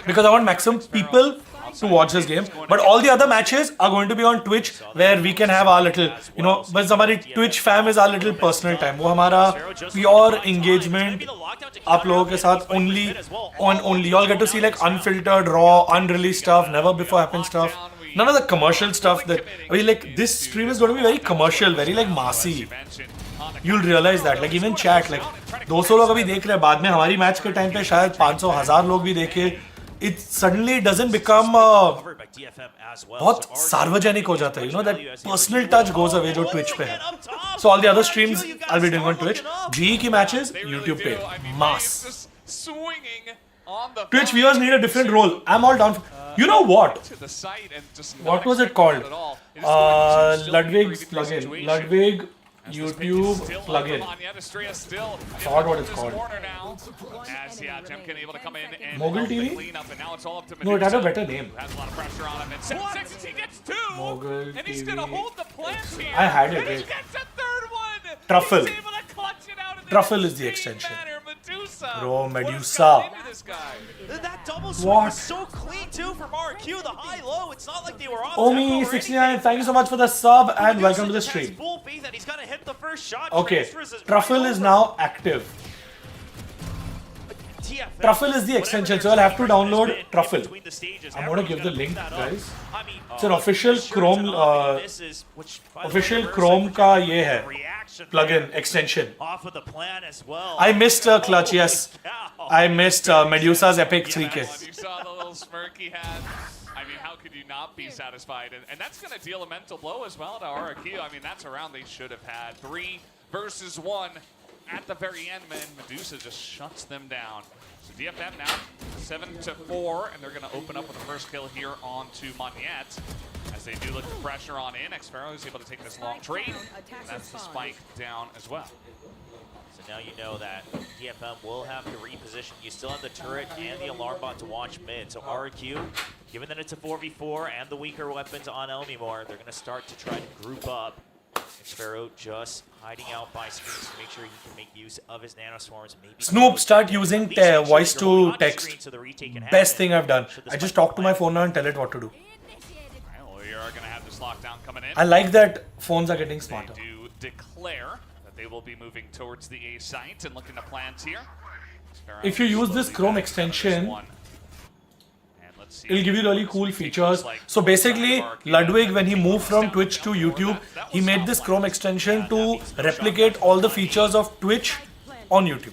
because I want maximum people to watch this game, but all the other matches are going to be on Twitch where we can have our little, you know, बस हमारी Twitch fam is our little personal time. वो हमारा pure engagement आप लोगों के साथ only y'all get to see like unfiltered, raw, unreleased stuff, never before happened stuff. None of the commercial stuff that I mean, like this stream is going to be very commercial, very like massy. You'll realize that, like even chat, like 200 लोग अभी देख रहे हैं, बाद में हमारी match के time पे शायद 500,000 लोग भी देखे. It suddenly doesn't become बहुत सार्वजनिक हो जाता है, you know, that personal touch goes away जो Twitch पे है. So all the other streams I'll be doing on Twitch. GE की matches YouTube पे, mass. Twitch viewers need a different role. I'm all down for, you know what? What was it called? Ludwig's plugin. Ludwig YouTube plugin. I forgot what it's called. As Temkin able to come in and Mogul TV? clean up, and now it's all up to No, it had a Medusa, better name. who has a lot of pressure on him. And 7-6, he gets 2, Mogul and he's TV. gonna hold the plant here. I had it, And he wait. gets a third one. Truffle. He's able to clutch it out in the Truffle is the insane extension. manner. Medusa. Bro, What has Medusa. gotten into this guy? That double swing What? was so clean too from RQ. The high-low, it's not like they were off Omi 69, thank you so much for the sub and welcome to the Medusa stream. has full faith that he's gonna hit the first shot. Okay, Transfers his Truffle right is over. now active. TFM, Truffle is the extension, so I'll have to download Truffle. between the stages, I'm gonna everyone's give the gotta link, pick that up. guys. I mean, It's an official sure Chrome, it's an off, misses, which, by the way, official reverse Chrome ka ye hai, reaction plugin there extension. off of the plan as well. I missed Clutch, yes. Cow. I missed Medusa's epic 3K. You saw the little smirk he had. I mean, how could you not be satisfied? And that's going to deal a mental blow as well to RRQ. I mean, that's a round they should have had. 3 versus 1 at the very end, and Medusa just shuts them down. So DFM now 7-4, and they're going to open up with the first kill here onto Monette. As they do look to pressure on in, Xpharaoh is able to take this long trade. And that's the spike down as well. So now you know that DFM will have to reposition. You still have the turret and the alarm bot to watch mid. So RQ, given that it's a 4v4 and the weaker weapons on Elmimore, they're going to start to try to group up. Xpharaoh just hiding out by screens to make sure he can make use of his nanoswarms. Maybe Snoop, start using voice to text. Best thing I've done. I just talk to my phone now and tell it what to do. Well, we are going to have this lockdown coming in. I like that phones are getting smarter. They do declare that they will be moving towards the A site and looking to plant here. If you use this Chrome extension, it'll give you really cool features. So basically, Ludwig, when he moved from Twitch to YouTube, he made this Chrome extension to replicate all the features of Twitch on YouTube.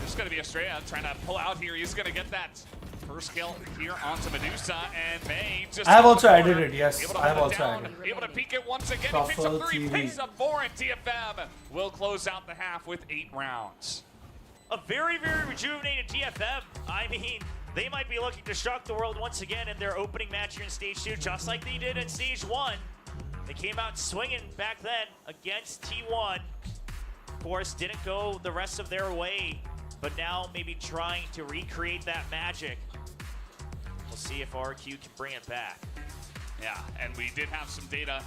There's going to be Estrella trying to pull out here. He's going to get that first kill here onto Medusa, and May just... I have also added it, yes. I have also added it. Able to peek it once again. Truffle He picks up 3, TV. picks up 4, and TFM will close out the half with 8 rounds. A very, very rejuvenated TFM. I mean, they might be looking to shock the world once again in their opening match here in Stage 2, just like they did in Stage 1. They came out swinging back then against T1. Of course, didn't go the rest of their way, but now maybe trying to recreate that magic. We'll see if RQ can bring it back. Yeah, and we did have some data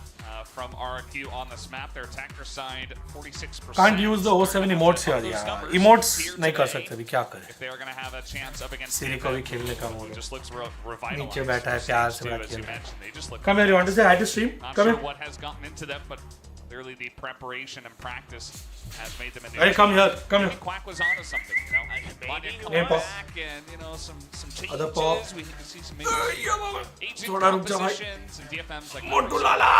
from RQ on this map. Their attacker side, 46%. Can't use the 07 emotes here, yeah. Emotes नहीं कर सकते अभी क्या करें? If they are going to have a chance up against Siri को भी खेलने का मोड he है. just looks revitalized. नीचे बैठा है प्यार से Too, बात as you खेल रहा mentioned, they just है. look Come here, you want to say hi to stream? not Come sure here. what has gotten into them, but clearly the preparation and practice has made them a new Hey, come team. here, come Maybe here. Quack was onto something, you know. Manya coming Hey, Paul. back and, you know, some changes. Other Paul. We can see some maybe agent थोड़ा रुक जा भाई. compositions and DFM's like... मोटू लाला.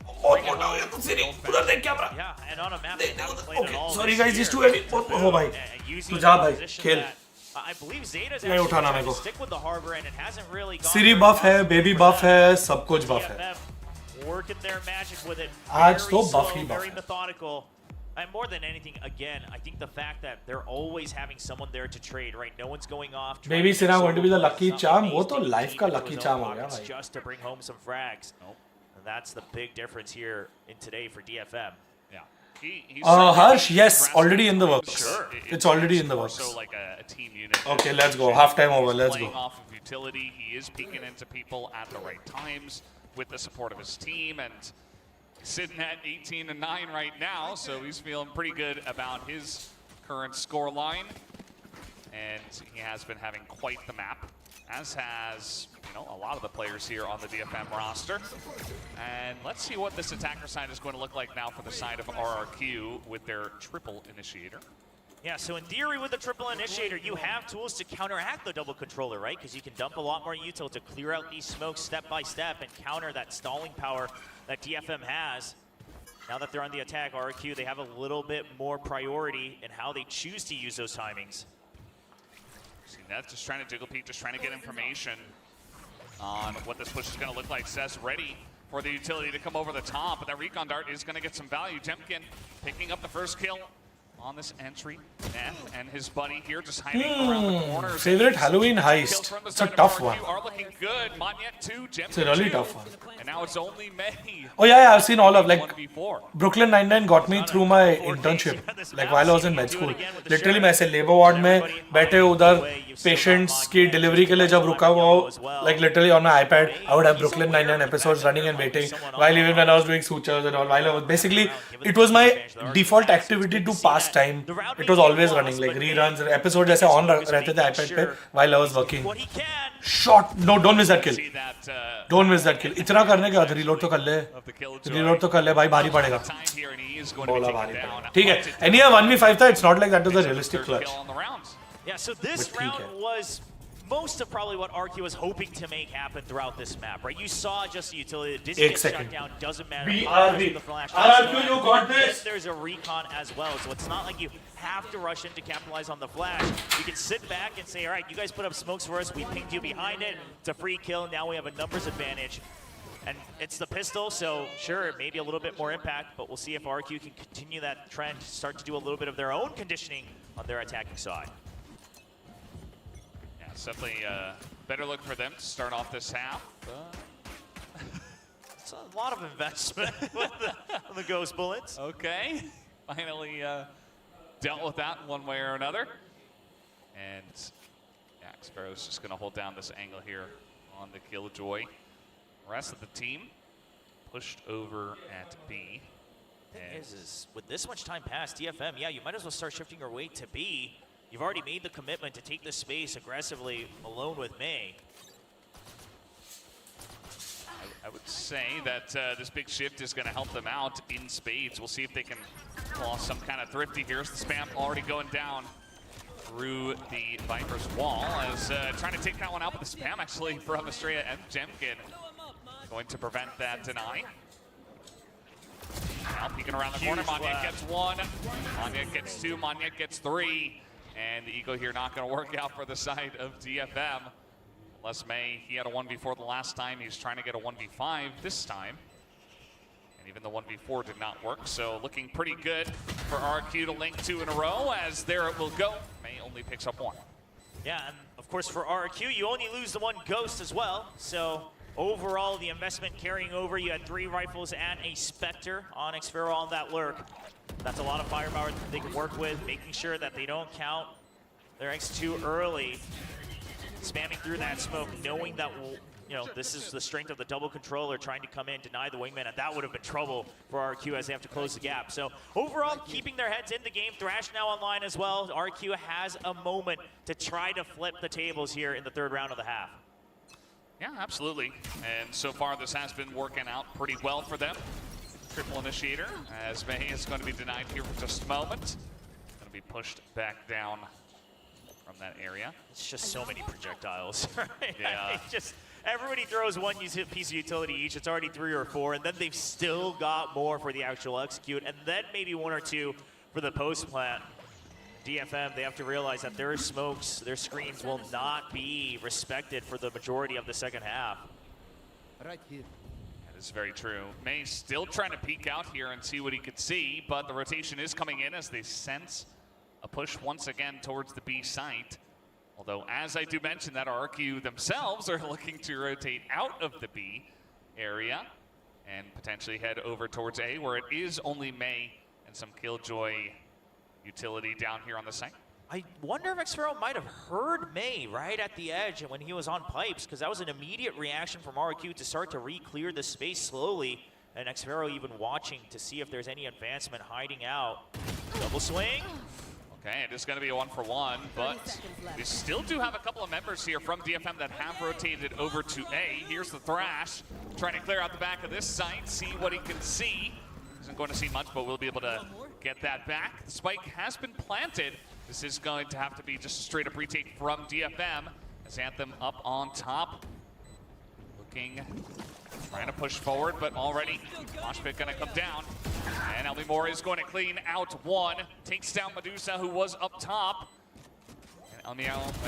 बहुत मोटा हो गया तू सिरी. उधर देख camera. Yeah, and on a map they haven't played at all. Sorry this guys, he's year. too heavy. Oh भाई. Using तू जा the भाई, position खेल. that, I believe Zeta's नहीं actually उठाना trying मेरे to को. stick with the harbor, and it hasn't really gone Siri very buff है, well baby for buff them. है, सब कुछ buff है. TFM working their magic with it. आज Very तो slow, buff ही buff very है. methodical. And more than anything, again, I think the fact that they're always having someone there to trade, right? No one's going off. trying Baby to Sina going to be the solo lucky some charm. वो amazing तो life deep का into lucky his charm own हो गया pockets भाई. just to bring home some frags. And that's the big difference here in today for DFM. Yeah. He's Harsh, yes, already in the works. Sure. It's already in the works. So like a team unit. Okay, let's go. Halftime over. Let's Playing go. off of utility, he is peeking into people at the right times with the support of his team, and sitting at 18-9 right now, so he's feeling pretty good about his current score line, and he has been having quite the map, as has, you know, a lot of the players here on the DFM roster. And let's see what this attacker side is going to look like now for the side of RRQ with their triple initiator. Yeah, so in theory with the triple initiator, you have tools to counteract the double controller, right? Because you can dump a lot more util to clear out these smokes step by step and counter that stalling power that DFM has. Now that they're on the attack, RQ, they have a little bit more priority in how they choose to use those timings. See that, just trying to jiggle peek, just trying to get information on what this push is going to look like. Says ready for the utility to come over the top, but that recon dart is going to get some value. Temkin picking up the first kill on this entry. And his buddy here just hiding around the corners. Favorite Halloween heist. It's a tough one. Are looking good. Monyet 2, Gem It's a really 2. tough one. And now it's only May. Oh yeah, I've seen all of like 1v4. Brooklyn Nine-Nine got me through my internship. Like while I was in med school. Literally मैं ऐसे labor ward में बैठे उधर patients की delivery के लिए जब रुका हुआ हो, like literally on my iPad, I would have Brooklyn Nine-Nine episodes running and waiting. While even when I was doing sutures and all, while I was basically, it was my default activity to pass time. It was always running like reruns, episodes ऐसे on रहते थे iPad पे while I was working. Shot, no, don't miss that kill. Don't miss that kill. इतना करने के बाद reload तो कर ले. Reload तो कर ले भाई, भारी पड़ेगा. बोला भारी पड़ेगा. ठीक है. And yeah, 1v5 था. It's not like that was a realistic clutch. Yeah, so this round was most of probably what RQ was hoping to make happen throughout this map, right? You saw just the utility that didn't get shut down, doesn't matter. RQ, you got this! There's a recon as well, so it's not like you have to rush in to capitalize on the flash. You can sit back and say, all right, you guys put up smokes for us, we pinged you behind it, it's a free kill, now we have a numbers advantage. And it's the pistol, so sure, maybe a little bit more impact, but we'll see if RQ can continue that trend, start to do a little bit of their own conditioning on their attacking side. It's definitely a better look for them to start off this half. It's a lot of investment with the ghost bullets. Okay, finally dealt with that one way or another. And yeah, Xfero's just going to hold down this angle here on the Killjoy. The rest of the team pushed over at B. Thing is with this much time past, DFM, yeah, you might as well start shifting your weight to B. You've already made the commitment to take this space aggressively alone with May. I would say that this big shift is going to help them out in spades. We'll see if they can pull off some kind of thrifty here. The spam already going down through the Viper's wall as trying to take that one out with the spam actually from Estrella and Jemkin. Going to prevent that deny. Now peeking around the corner, Monyet gets one, Monyet gets two, Monyet gets three. And the eco here not going to work out for the side of DFM. Les May, he had a 1v4 the last time. He's trying to get a 1v5 this time. And even the 1v4 did not work. So looking pretty good for RQ to link 2 in a row as there it will go. May only picks up 1. Yeah, and of course for RQ, you only lose the one ghost as well. So overall, the investment carrying over, you had 3 rifles and a Spectre on Xfero on that lurk. That's a lot of firepower that they can work with, making sure that they don't count their X too early. Spamming through that smoke, knowing that, you know, this is the strength of the double controller trying to come in, deny the wingman, and that would have been trouble for RQ as they have to close the gap. So overall, keeping their heads in the game. Thrash now online as well. RQ has a moment to try to flip the tables here in the 3rd round of the half. Yeah, absolutely. And so far, this has been working out pretty well for them. Triple initiator, as May is going to be denied here for just a moment. Going to be pushed back down from that area. It's just so many projectiles, right? Yeah. It's just, everybody throws one piece of utility each. It's already 3 or 4, and then they've still got more for the actual execute, and then maybe 1 or 2 for the post-plant. DFM, they have to realize that their smokes, their screens will not be respected for the majority of the second half. Right here. That is very true. May still trying to peek out here and see what he could see, but the rotation is coming in as they sense a push once again towards the B site. Although, as I do mention that RQ themselves are looking to rotate out of the B area and potentially head over towards A, where it is only May and some Killjoy utility down here on the site. I wonder if Xfero might have heard May right at the edge when he was on pipes, because that was an immediate reaction from RQ to start to re-clear the space slowly, and Xfero even watching to see if there's any advancement hiding out. Double swing. Okay, it is going to be a 1-for-1, but we still do have a couple of members here from DFM that have rotated over to A. Here's the Thrash, trying to clear out the back of this site, see what he can see. Isn't going to see much, but we'll be able to get that back. The spike has been planted. This is going to have to be just a straight up retake from DFM as Anthem up on top. Looking, trying to push forward, but already Moshpit going to come down. And Elmimore is going to clean out 1. Takes down Medusa, who was up top. And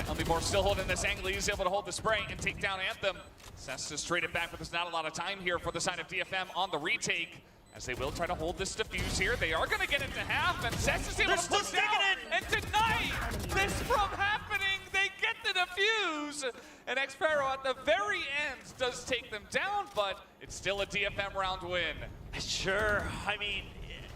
Elmimore still holding this angle. He's able to hold the spray and take down Anthem. Sets to straight it back, but there's not a lot of time here for the side of DFM on the retake. as they will try to hold this defuse here. They are going to get into half, and Cess is able to push down and deny this from happening. They get the defuse, and Xpero at the very end does take them down, but it's still a DFM round win. Sure. I mean,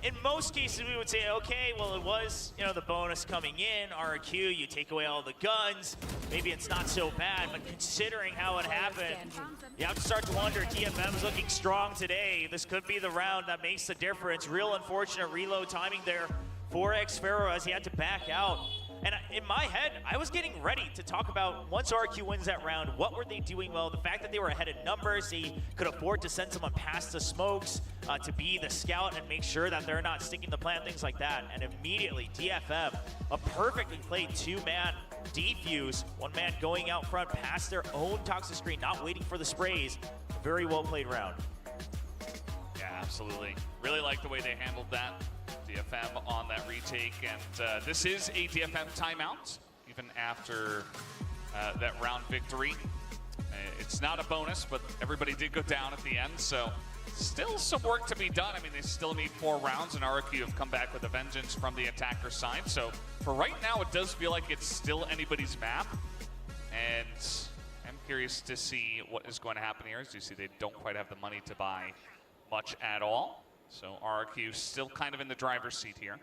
in most cases, we would say, okay, well, it was, you know, the bonus coming in, RQ, you take away all the guns, maybe it's not so bad, but considering how it happened, you have to start to wonder, DFM's looking strong today. This could be the round that makes the difference. Real unfortunate reload timing there for Xpero as he had to back out. And in my head, I was getting ready to talk about once RQ wins that round, what were they doing well? The fact that they were ahead in numbers, they could afford to send someone past the smokes to be the scout and make sure that they're not sticking the plant, things like that. And immediately, DFM, a perfectly played two-man defuse, one man going out front past their own toxic screen, not waiting for the sprays. Very well played round. Yeah, absolutely. Really like the way they handled that. DFM on that retake, and this is a DFM timeout, even after that round victory. It's not a bonus, but everybody did go down at the end, so still some work to be done. I mean, they still need 4 rounds, and RQ have come back with a vengeance from the attacker side. So for right now, it does feel like it's still anybody's map, and I'm curious to see what is going to happen here. As you see, they don't quite have the money to buy much at all. So RQ still kind of in the driver's seat here.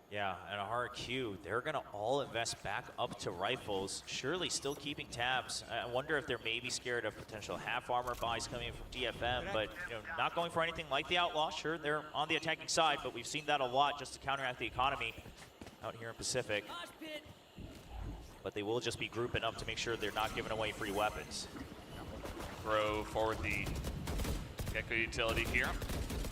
Yeah, and RQ, they're going to all invest back up to rifles, surely still keeping tabs. I wonder if they're maybe scared of potential half armor buys coming from DFM, but you know, not going for anything like the Outlaw. Sure, they're on the attacking side, but we've seen that a lot just to counteract the economy out here in Pacific. But they will just be grouping up to make sure they're not giving away free weapons. Throw forward the Gecko utility here.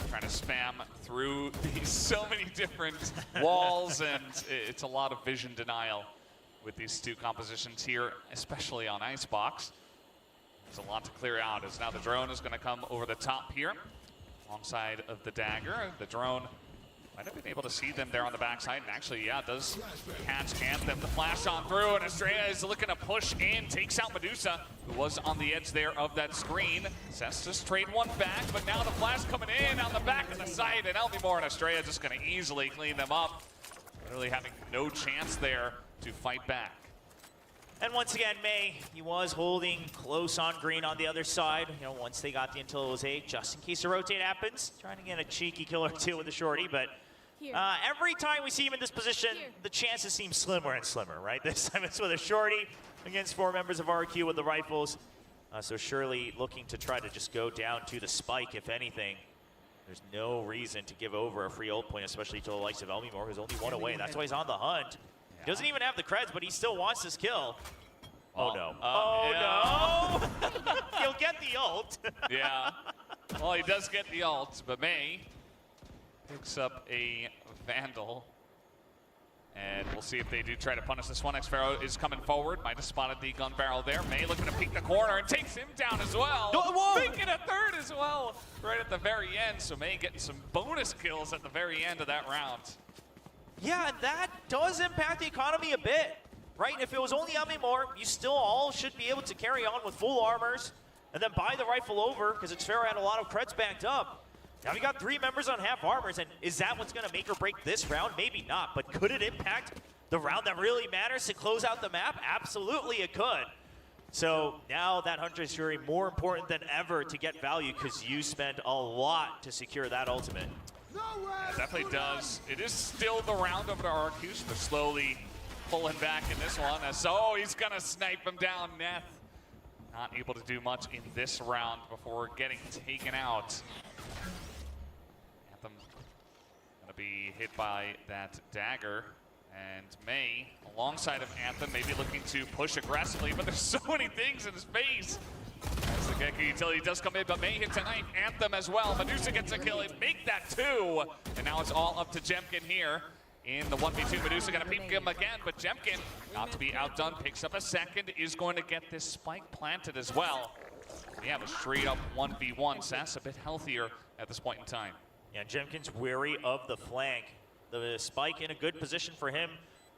Trying to spam through these so many different walls, and it's a lot of vision denial with these 2 compositions here, especially on Icebox. There's a lot to clear out, as now the drone is going to come over the top here alongside of the dagger. The drone might have been able to see them there on the backside, and actually, yeah, does catch Anthem. The flash on through, and Estrella is looking to push in, takes out Medusa, who was on the edge there of that screen. Cess just trade one back, but now the flash coming in on the back of the side, and Elmimore and Estrella just going to easily clean them up. Really having no chance there to fight back. And once again, May, he was holding close on green on the other side. You know, once they got the intel, it was A, just in case a rotate happens. Trying to get a cheeky kill or 2 with the shorty, but every time we see him in this position, the chances seem slimmer and slimmer, right? This time it's with a shorty against 4 members of RQ with the rifles. So surely looking to try to just go down to the spike, if anything. There's no reason to give over a free ult point, especially to the likes of Elmimore, who's only 1 away. That's why he's on the hunt. He doesn't even have the creds, but he still wants this kill. Oh no. No! He'll get the ult. Yeah. Well, he does get the ult, but May picks up a Vandal. And we'll see if they do try to punish this one. Xpero is coming forward. Might have spotted the gun barrel there. May looking to peek the corner and takes him down as well. Making a 3rd as well right at the very end. So May getting some bonus kills at the very end of that round. Yeah, that does impact the economy a bit, right? If it was only Elmimore, you still all should be able to carry on with full armors and then buy the rifle over, because Xpero had a lot of creds backed up. Now we got 3 members on half armors, and is that what's going to make or break this round? Maybe not, but could it impact the round that really matters to close out the map? Absolutely it could. So now that Hunter's Fury more important than ever to get value, because you spend a lot to secure that ultimate. Yeah, it definitely does. It is still the round over to RQ, so they're slowly pulling back in this one. So he's going to snipe him down. Neth not able to do much in this round before getting taken out. Anthem going to be hit by that dagger. And May, alongside of Anthem, maybe looking to push aggressively, but there's so many things in his face. As the Gecko utility does come in, but May hits a knife. Anthem as well. Medusa gets a kill and make that 2. And now it's all up to Jemkin here in the 1v2. Medusa gonna peep him again, but Jemkin, not to be outdone, picks up a 2nd, is going to get this spike planted as well. We have a straight up 1v1. Sass a bit healthier at this point in time. Yeah, Jemkin's wary of the flank. The spike in a good position for him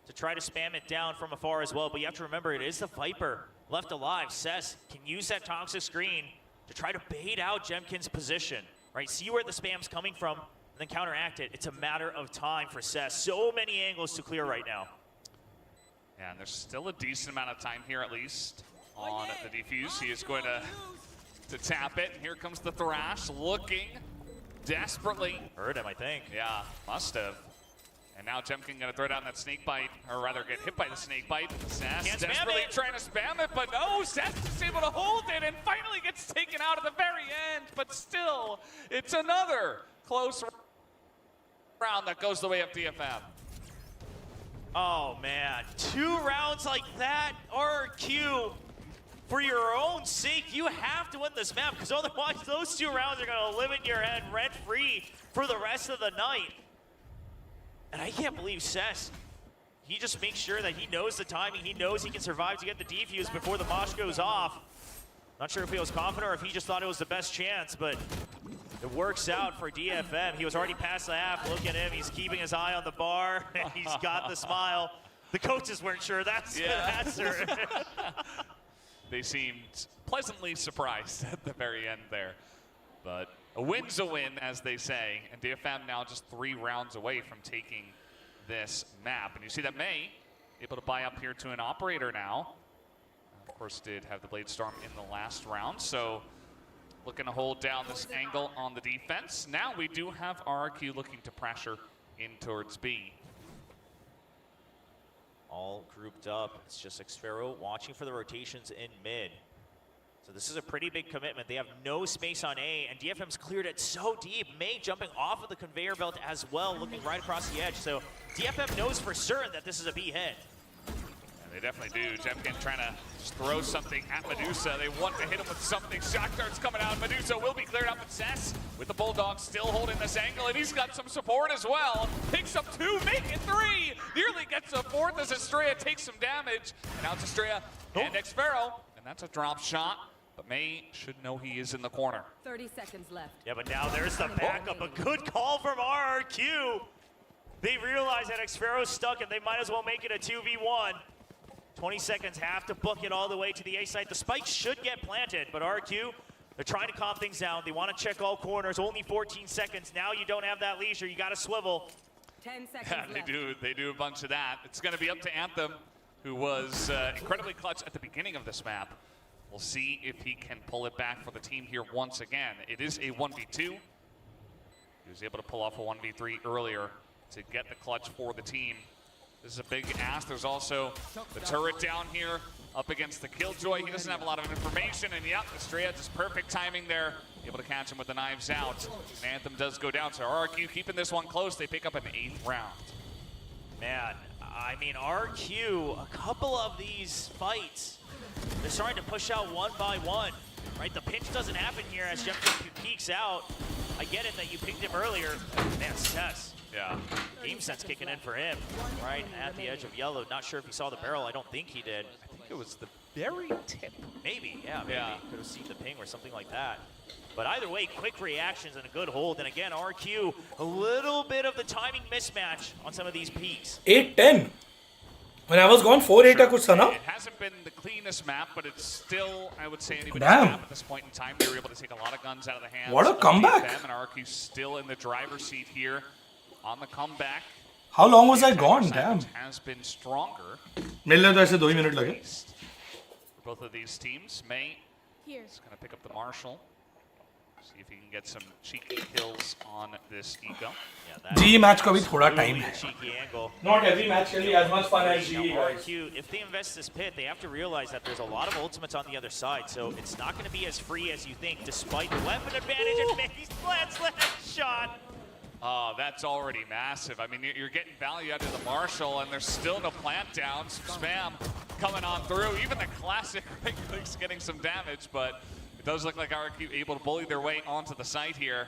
to try to spam it down from afar as well. But you have to remember, it is the Viper left alive. Cess can use that toxic screen to try to bait out Jemkin's position. right? See where the spam's coming from, and then counteract it. It's a matter of time for Cess. So many angles to clear right now. Yeah, and there's still a decent amount of time here, at least, on the defuse. He is going to tap it. And here comes the Thrash, looking desperately. Heard him, I think. Yeah, must have. And now Jemkin gonna throw down that snake bite, or rather get hit by the snake bite. Sass desperately trying to spam it, but no, Sass is able to hold it and finally gets taken out at the very end, but still, it's another close round that goes the way of DFM. Oh man, 2 rounds like that, RRQ, for your own sake, you have to win this map, because otherwise those 2 rounds are gonna live in your head rent-free for the rest of the night. And I can't believe Cess, he just makes sure that he knows the timing, he knows he can survive to get the defuse before the mosh goes off. Not sure if he was confident or if he just thought it was the best chance, but it works out for DFM. He was already past the half. Look at him, he's keeping his eye on the bar, and he's got the smile. The coaches weren't sure, that's the answer. They seemed pleasantly surprised at the very end there. But a win's a win, as they say, and DFM now just 3 rounds away from taking this map. And you see that May able to buy up here to an operator now. Of course, did have the Blade Storm in the last round, so looking to hold down this angle on the defense. Now we do have RRQ looking to pressure in towards B. All grouped up. It's just Xfero watching for the rotations in mid. So this is a pretty big commitment. They have no space on A, and DFM's cleared it so deep. May jumping off of the conveyor belt as well, looking right across the edge. So DFM knows for certain that this is a B hit. And they definitely do. Jemkin trying to just throw something at Medusa. They want to hit him with something. Shock darts coming out. Medusa will be cleared up, but Cess with the Bulldog still holding this angle, and he's got some support as well. Picks up 2, making 3. Nearly gets a 4th as Estrella takes some damage. And now it's Estrella and Xfero, and that's a drop shot. But May should know he is in the corner. 30 seconds left. Yeah, but now there's the backup. A good call from RRQ. They realize that Xfero's stuck and they might as well make it a 2v1. 20 seconds, have to book it all the way to the A site. The spike should get planted, but RRQ, they're trying to calm things down. They want to check all corners. Only 14 seconds. Now you don't have that leisure. You got to swivel. 10 seconds Yeah, left. they do a bunch of that. It's going to be up to Anthem, who was incredibly clutch at the beginning of this map. We'll see if he can pull it back for the team here once again. It is a 1v2. He was able to pull off a 1v3 earlier to get the clutch for the team. This is a big ask. There's also the turret down here up against the Killjoy. He doesn't have a lot of information, and yep, Estrella just perfect timing there. Able to catch him with the knives out. And Anthem does go down, so RRQ keeping this one close. They pick up an 8th round. Man, I mean, RQ, a couple of these fights, they're starting to push out one by one, right? The pinch doesn't happen here as Jemkin peeks out. I get it that you picked him earlier. Man, Cess. Yeah. Game sense kicking in for him, right at the edge of yellow. Not sure if he saw the barrel. I don't think he did. I think it was the very tip. Maybe, yeah, maybe. Could have seen the ping or something like that. But either way, quick reactions and a good hold. And again, RQ, a little bit of the timing mismatch on some of these peaks. 8-10. When I was gone, 4-8 Sure. kuch tha na? It hasn't been the cleanest map, but it's still, I would say, anybody's Damn. map at this point in time. They were able to take a lot of guns out of the hands. What a of comeback. DFM, and RQ still in the driver's seat here on the comeback. How long was I The gone? attack Damn. percentage has been stronger. मिलने तो ऐसे 2 ही minute लगे. For both of these teams, May Here. is going to pick up the Marshal. See if he can get some cheeky kills on this eco. GE match का भी थोड़ा time है. Cheeky angle. Not every match can be as much fun as GE, Now, guys. RQ, if they invest this pit, they have to realize that there's a lot of ultimates on the other side, so it's not going to be as free as you think, despite the weapon advantage and May's plants last shot. Oh, that's already massive. I mean, you're getting value out of the Marshal, and there's still no plant down. Some spam coming on through. Even the classic Ring Clicks getting some damage, but it does look like RQ able to bully their way onto the site here.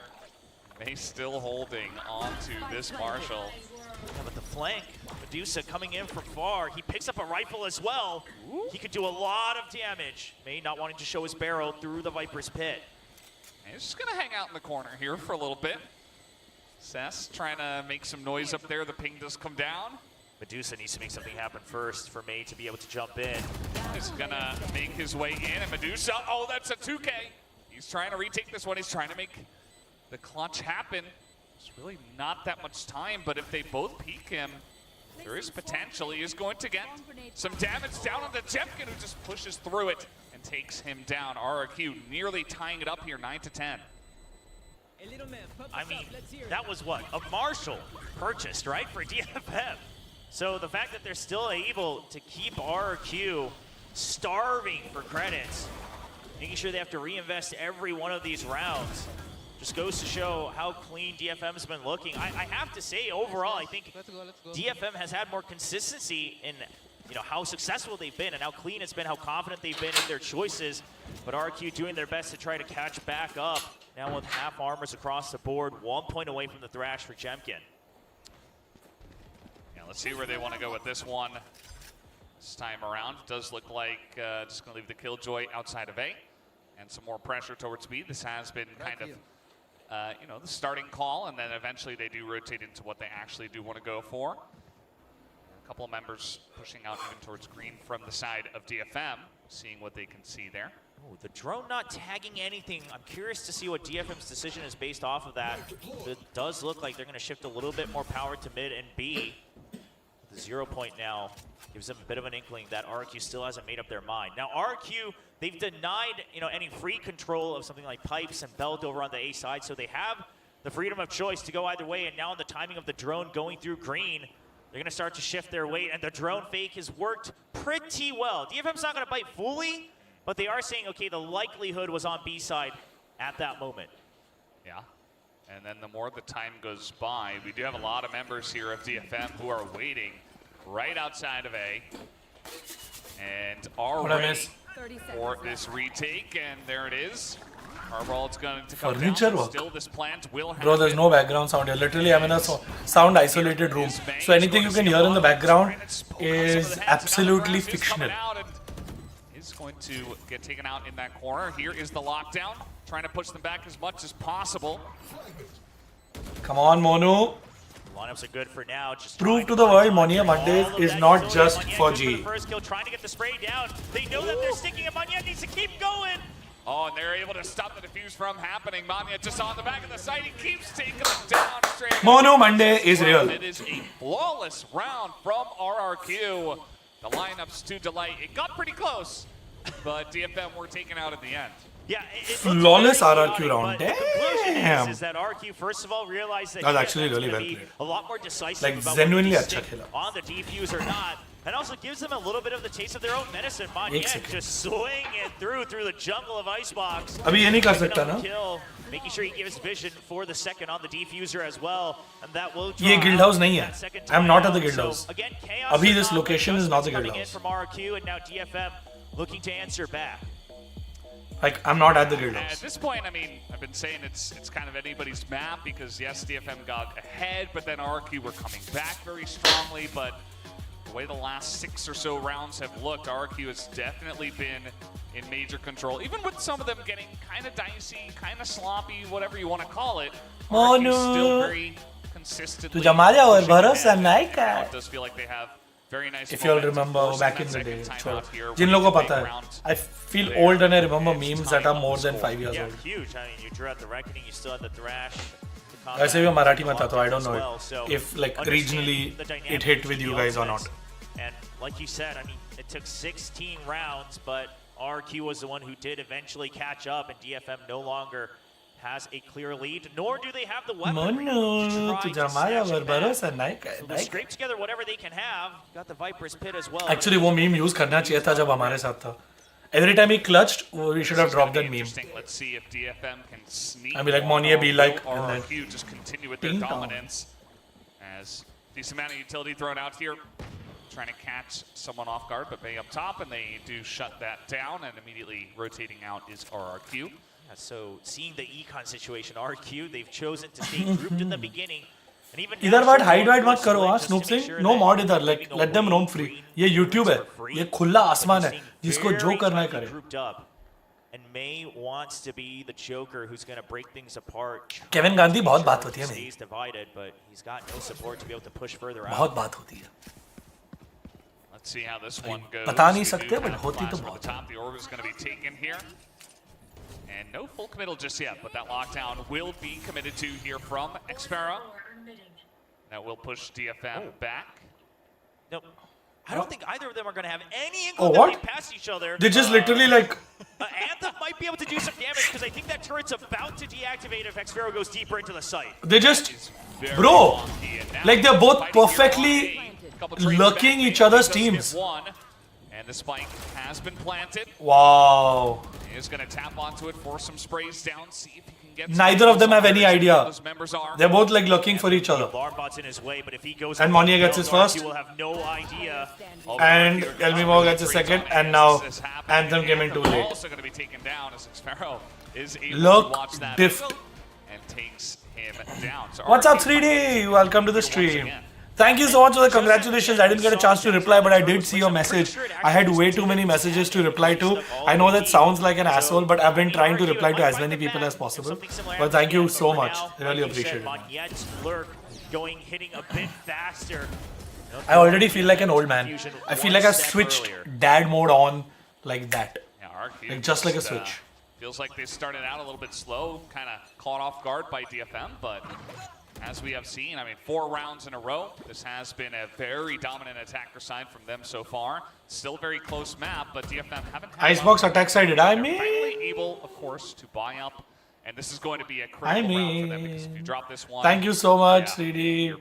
May still holding onto this Marshal. Yeah, but the flank, Medusa coming in from far. He picks up a rifle as well. He could do a lot of damage. May not wanting to show his barrel through the Viper's pit. And he's just going to hang out in the corner here for a little bit. Cess trying to make some noise up there. The ping does come down. Medusa needs to make something happen first for May to be able to jump in. He's going to make his way in, and Medusa, oh, that's a 2K. He's trying to retake this one. He's trying to make the clutch happen. There's really not that much time, but if they both peek him, there is potential. He is going to get some damage down on the Jemkin, who just pushes through it and takes him down. RRQ nearly tying it up here, 9-10. I mean, that was what? A Marshall purchased, right, for DFM. So the fact that they're still able to keep RRQ starving for credits, making sure they have to reinvest every one of these rounds, just goes to show how clean DFM's been looking. I have to say, overall, I think DFM has had more consistency in how successful they've been and how clean it's been, how confident they've been in their choices. But RQ doing their best to try to catch back up. Now with half armors across the board, 1 point away from the Thrash for Jemkin. Yeah, let's see where they want to go with this one. This time around, does look like just going to leave the Killjoy outside of A. And some more pressure towards B. This has been kind of the starting call, and then eventually they do rotate into what they actually do want to go for. A couple of members pushing out even towards green from the side of DFM, seeing what they can see there. Oh, the drone not tagging anything. I'm curious to see what DFM's decision is based off of that. It does look like they're going to shift a little bit more power to mid and B. The 0 point now gives them a bit of an inkling that RQ still hasn't made up their mind. Now RQ, they've denied any free control of something like pipes and belt over on the A side, so they have the freedom of choice to go either way. And now in the timing of the drone going through green, they're going to start to shift their weight, and the drone fake has worked pretty well. DFM's not going to bite fully, but they are saying, okay, the likelihood was on B side at that moment. Yeah. And then the more the time goes by, we do have a lot of members here of DFM who are waiting right outside of A and are ready for this retake, and there it is. Arball's going to come Furniture down. work. Still, this plant will have Bro, there's no background sound here. Literally, I'm in a sound isolated room. So anything you can hear in the background is absolutely fictional. Is going to get taken out in that corner. Here is the lockdown, trying to push them back as much as possible. Come on, Monu. Lineups are good for now. Just Prove to the world Monia Mondays is not just for G. First kill, trying to get the spray down. They know that they're sticking him. Manya needs to keep going. Oh, and they're able to stop the defuse from happening. Manya just on the back of the site. He keeps taking them down. Mono Monday is real. It is a flawless round from RRQ. The lineups to delight. It got pretty close, but DFM were taken out at the end. Yeah, flawless RRQ round. Damn. Is that RQ first of all realized that was actually really well played. A lot more decisive like about genuinely whether अच्छा to stick खेला. on the defuse or not, and also gives them a little bit of the taste of their own medicine. Manya just swinging through the jungle of Icebox. अभी ये नहीं कर सकता ना. Kill, making sure he gives vision for the second on the defuser as well, and that will draw ये guild house नहीं है. I'm not at the guild so, house. again, अभी this location is not the guild house. From RQ, and now DFM looking to answer back. Like, I'm not at the guild house. At this point, I mean, I've been saying it's kind of anybody's map because, yes, DFM got ahead, but then RQ were coming back very strongly. But the way the last 6 or so rounds have looked, RQ has definitely been in major control. Even with some of them getting kind of dicey, kind of sloppy, whatever you want to call it, RQ is still very consistently pushing ahead. It does feel like they have very nice. If you all remember back in the day, जिन लोगों को पता है, I feel old and I remember memes that are more than 5 years old. Huge. I mean, you drew out the reckoning, you still had the thrash. वैसे भी मराठी में था तो I don't know if like regionally it hit with you guys or not. And like you said, I mean, it took 16 rounds, but RQ was the one who did eventually catch up, and DFM no longer has a clear lead, nor do they have the weaponry to try to scrape together whatever they can have. Got the Viper's Pit as well. Actually, वो meme use करना चाहिए था जब हमारे साथ था. Every time he clutched, we should have dropped that meme. Let's see if DFM can sneak. I mean, like Monia be like, or RQ just continue with their dominance. As decent amount of utility thrown out here, trying to catch someone off guard, but Bay up top, and they do shut that down, and immediately rotating out is RRQ. Yeah, so seeing the econ situation, RQ, they've chosen to stay grouped in the beginning. And even इधर बात hide wide मत करो हाँ snoop Singh no mod इधर like let them रोम free ये YouTube है ये खुला आसमान है जिसको जो करना है करे And May wants to be the Joker who's going to break things apart. Kevin Gandhi बहुत बात होती है He's divided, but he's got no support to be able to push further out. बहुत बात होती है Let's see how this one goes. बता नहीं सकते बट होती तो बहुत The orb is going to be taken here. And no full committal just yet, but that lockdown will be committed to here from Xpero. That will push DFM back. Nope. I don't think either of them are going to have any inkling what? that they pass each other. They just literally like... Anthem might be able to do some damage because I think that turret's about to deactivate if Xpero goes deeper into the site. They just... Bro! Like they're both perfectly lurking each other's teams. And the spike has been planted. Wow. He is going to tap onto it, force some sprays down, see if he can get... Neither of them have any idea. They're both like looking for each other. And Monia gets his first. And Elmimo gets his second. And now Anthem came in too late. Also going to be taken down as Xpero is able Look, to watch that diffed. and takes him down. So What's up, 3D? Welcome to the stream. Thank you so much for the congratulations. I didn't get a chance to reply, but I did see your message. I had way too many messages to reply to. I know that sounds like an asshole, but I've been trying to reply to as many people as possible. But thank you so much. I really appreciate it. I already feel like an old man. I feel like I've switched dad mode on like that. Like just like a switch. Feels like they started out a little bit slow, kind of caught off guard by DFM, but as we have seen, I mean, 4 rounds in a row. This has been a very dominant attacker side from them so far. Still a very close map, but DFM haven't had Icebox attack side, did I mean? able, of course, to buy up, and this is going to be a critical round for them because if you drop this one, Thank you so much, 3D.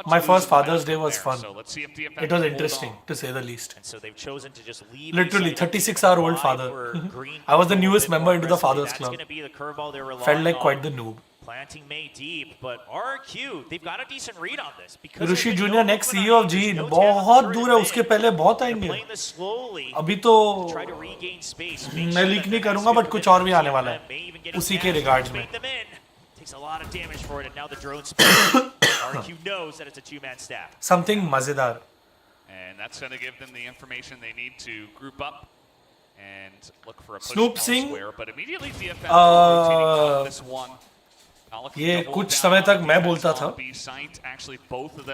My first Father's Day was fun. It was interesting, to say the least. So they've chosen to just leave Literally, 36-hour-old father. I was the newest member into the Father's Club. Felt like quite the noob. Planting May deep, but RQ, they've got a decent read on this. Rishi junior next CEO of Gene बहुत दूर है, उसके पहले बहुत आएंगे. अभी तो मैं लीक नहीं करूंगा, बट कुछ और भी आने वाला है उसी के रिगार्ड्स में. Takes a lot of damage for it, and now the drone RQ knows that it's a 2-man stack. Something मजेदार. And that's going to give them the information they need to group up and look for a push Snoop Singh, elsewhere. But immediately DFM rotating on this one. ये कुछ समय तक मैं बोलता था,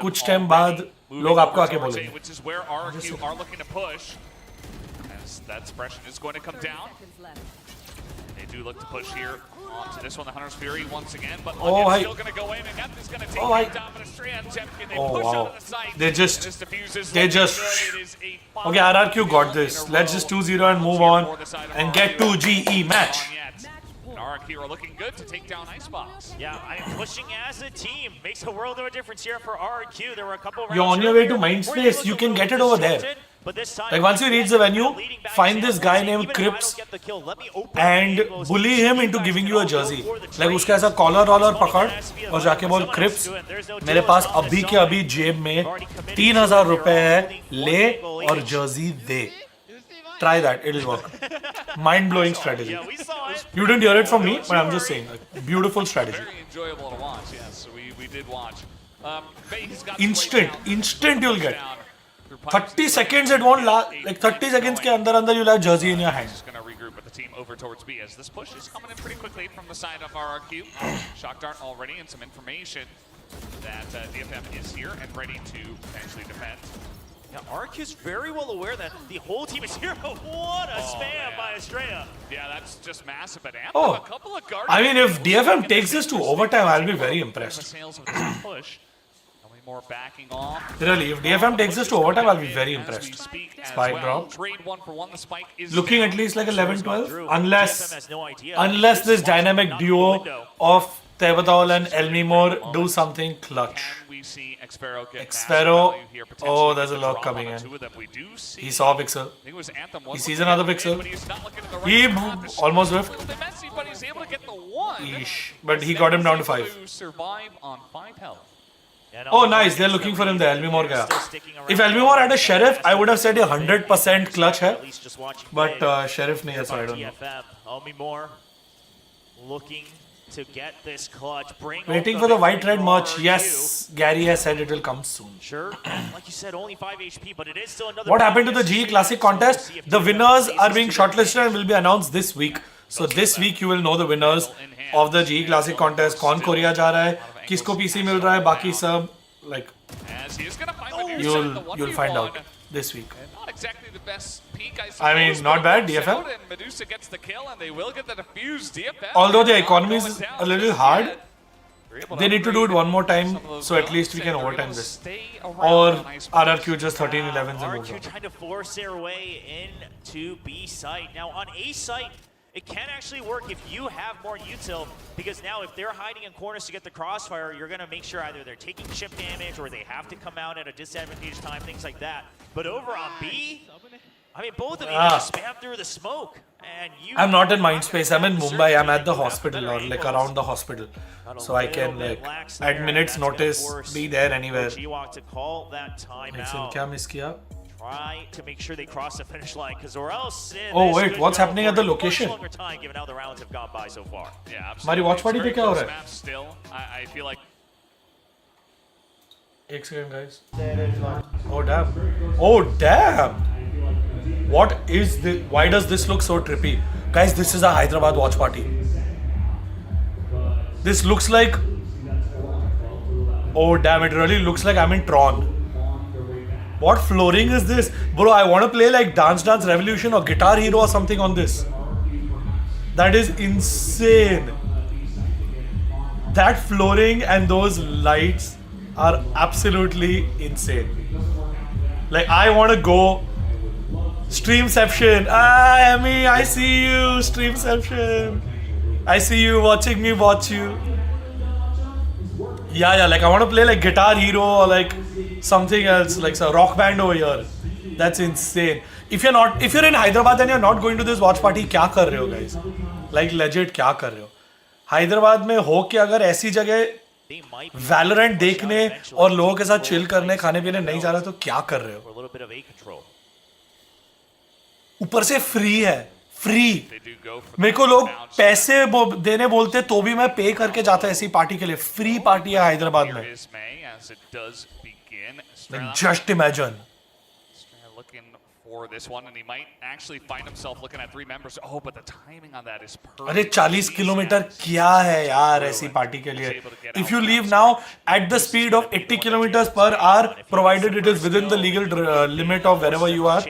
कुछ time बाद लोग आपको आके बोलेंगे. Which is where RQ are looking to push. As that suppression is going to come down. They do look to push here onto this one, the Hunter's Fury once again, but Onia's still going to go in, and Neth is going to take him down, but a strand champion, they push out of the site. They just, okay, RRQ got this. Let's just 2-0 and move on and get to GE match. RRQ are looking good to take down Icebox. Yeah, pushing as a team makes a world of a difference here for RRQ. There were a couple of You're on your way to Mindspace, you can get it over there. Like once you reach the venue, find this guy named Crips and bully him into giving you a jersey. Like उसका ऐसा collar Waller पकड़ और जाके बोल Crips, मेरे पास अभी के अभी जेब में 3,000 रुपए है, ले और jersey they. Try that, it'll work. Mind-blowing strategy. You didn't hear it from me, but I'm just saying, like, beautiful strategy. Very enjoyable to watch, yes, we did watch. Instant you'll get. 30 seconds it won't last, like 30 seconds के अंदर you'll have jersey in your hand. Just gonna regroup with the team over towards B as this push is coming in pretty quickly from the side of RRQ. Shock dart already and some information that DFM is here and ready to potentially defend. Yeah, RQ is very well aware that the whole team is here. What a spam by Estrella. Yeah, that's just massive. But Anthem, a couple of I mean, if DFM takes this to overtime, I'll be very impressed. Push. More backing off. Really, if DFM takes this to overtime, I'll be very impressed. Spike drop. Looking at least like 11-12, unless this dynamic duo of Tevatol and Elmimor do something clutch. Xpero, oh, there's a lock coming in. He saw a pixel. He sees another pixel. He almost whiffed. Eesh. But he got him down to 5. Oh, nice. They're looking for him there. Elmimor guy. If Elmimor had a Sheriff, I would have said 100% clutch hai. But Sheriff nahi hai, so I don't know. Elmimor looking to get this clutch. Waiting for the white-red merch. Yes, Gary has said it will come soon. Sure. Like you said, only 5 HP, but it is still another. What happened to the GE Classic contest? The winners are being shortlisted and will be announced this week. So this week you will know the winners of the GE Classic contest. कौन Korea जा रहा है? किसको PC मिल रहा है? बाकी सब like you'll find out. this week. Not exactly the best peak, I mean, suppose, not but it bad, works DFM. out, and Medusa gets the kill, and they will get the defuse. DFM, Although the not economy going is down a little just hard, yet. They're able they need to do it upgrade one more time, some of those so at guns, least we and can they're able overtime to this. stay around Or on Icebox. RRQ just 13-11s and moves RRQ on. trying to force their way into B site. Now on A site, it can actually work if you have more util, because now if they're hiding in corners to get the crossfire, you're going to make sure either they're taking chip damage or they have to come out at a disadvantageous time, things like that. But over on B, I mean, both of you just spam through the smoke. And I'm not in Mindspace, I'm in Mumbai, I'm at the hospital or like around the hospital. So I can like at minutes notice be there anywhere. Ewok to call that time out. क्या miss किया? Try to make sure they cross the finish line, because or else Oh wait, what's happening at the location? longer time given how the rounds have gone by so far. Yeah, हमारी watch party पे क्या हो रहा है? Map still, I feel like एक second guys. Oh damn. Oh damn. What is this? Why does this look so trippy? Guys, this is a Hyderabad watch party. This looks like... Oh damn, it really looks like I'm in Tron. What flooring is this? Bro, I want to play like Dance Dance Revolution or Guitar Hero or something on this. That is insane. That flooring and those lights are absolutely insane. Like, I want to go Streamception. Ah, Emmy, I see you. Streamception. I see you watching me watch you. Yeah, like I want to play like Guitar Hero or like something else, like a rock band over here. That's insane. If you're in Hyderabad and you're not going to this watch party, क्या कर रहे हो guys? Like legit क्या कर रहे हो? हैदराबाद में हो के अगर ऐसी जगह Valorant देखने और लोगों के साथ chill करने खाने पीने नहीं जा रहे तो क्या कर रहे हो? ऊपर से फ्री है, फ्री। मेरे को लोग पैसे देने बोलते तो भी मैं पे करके जाता ऐसी पार्टी के लिए। फ्री पार्टी है हैदराबाद में। Just imagine. Looking for this one, and he might actually find himself looking at 3 members. Oh, but the timing on that is perfect. अरे 40 किलोमीटर क्या है यार ऐसी पार्टी के लिए? If you leave now at the speed of 80 kilometers per hour, provided it is within the legal limit of wherever you are,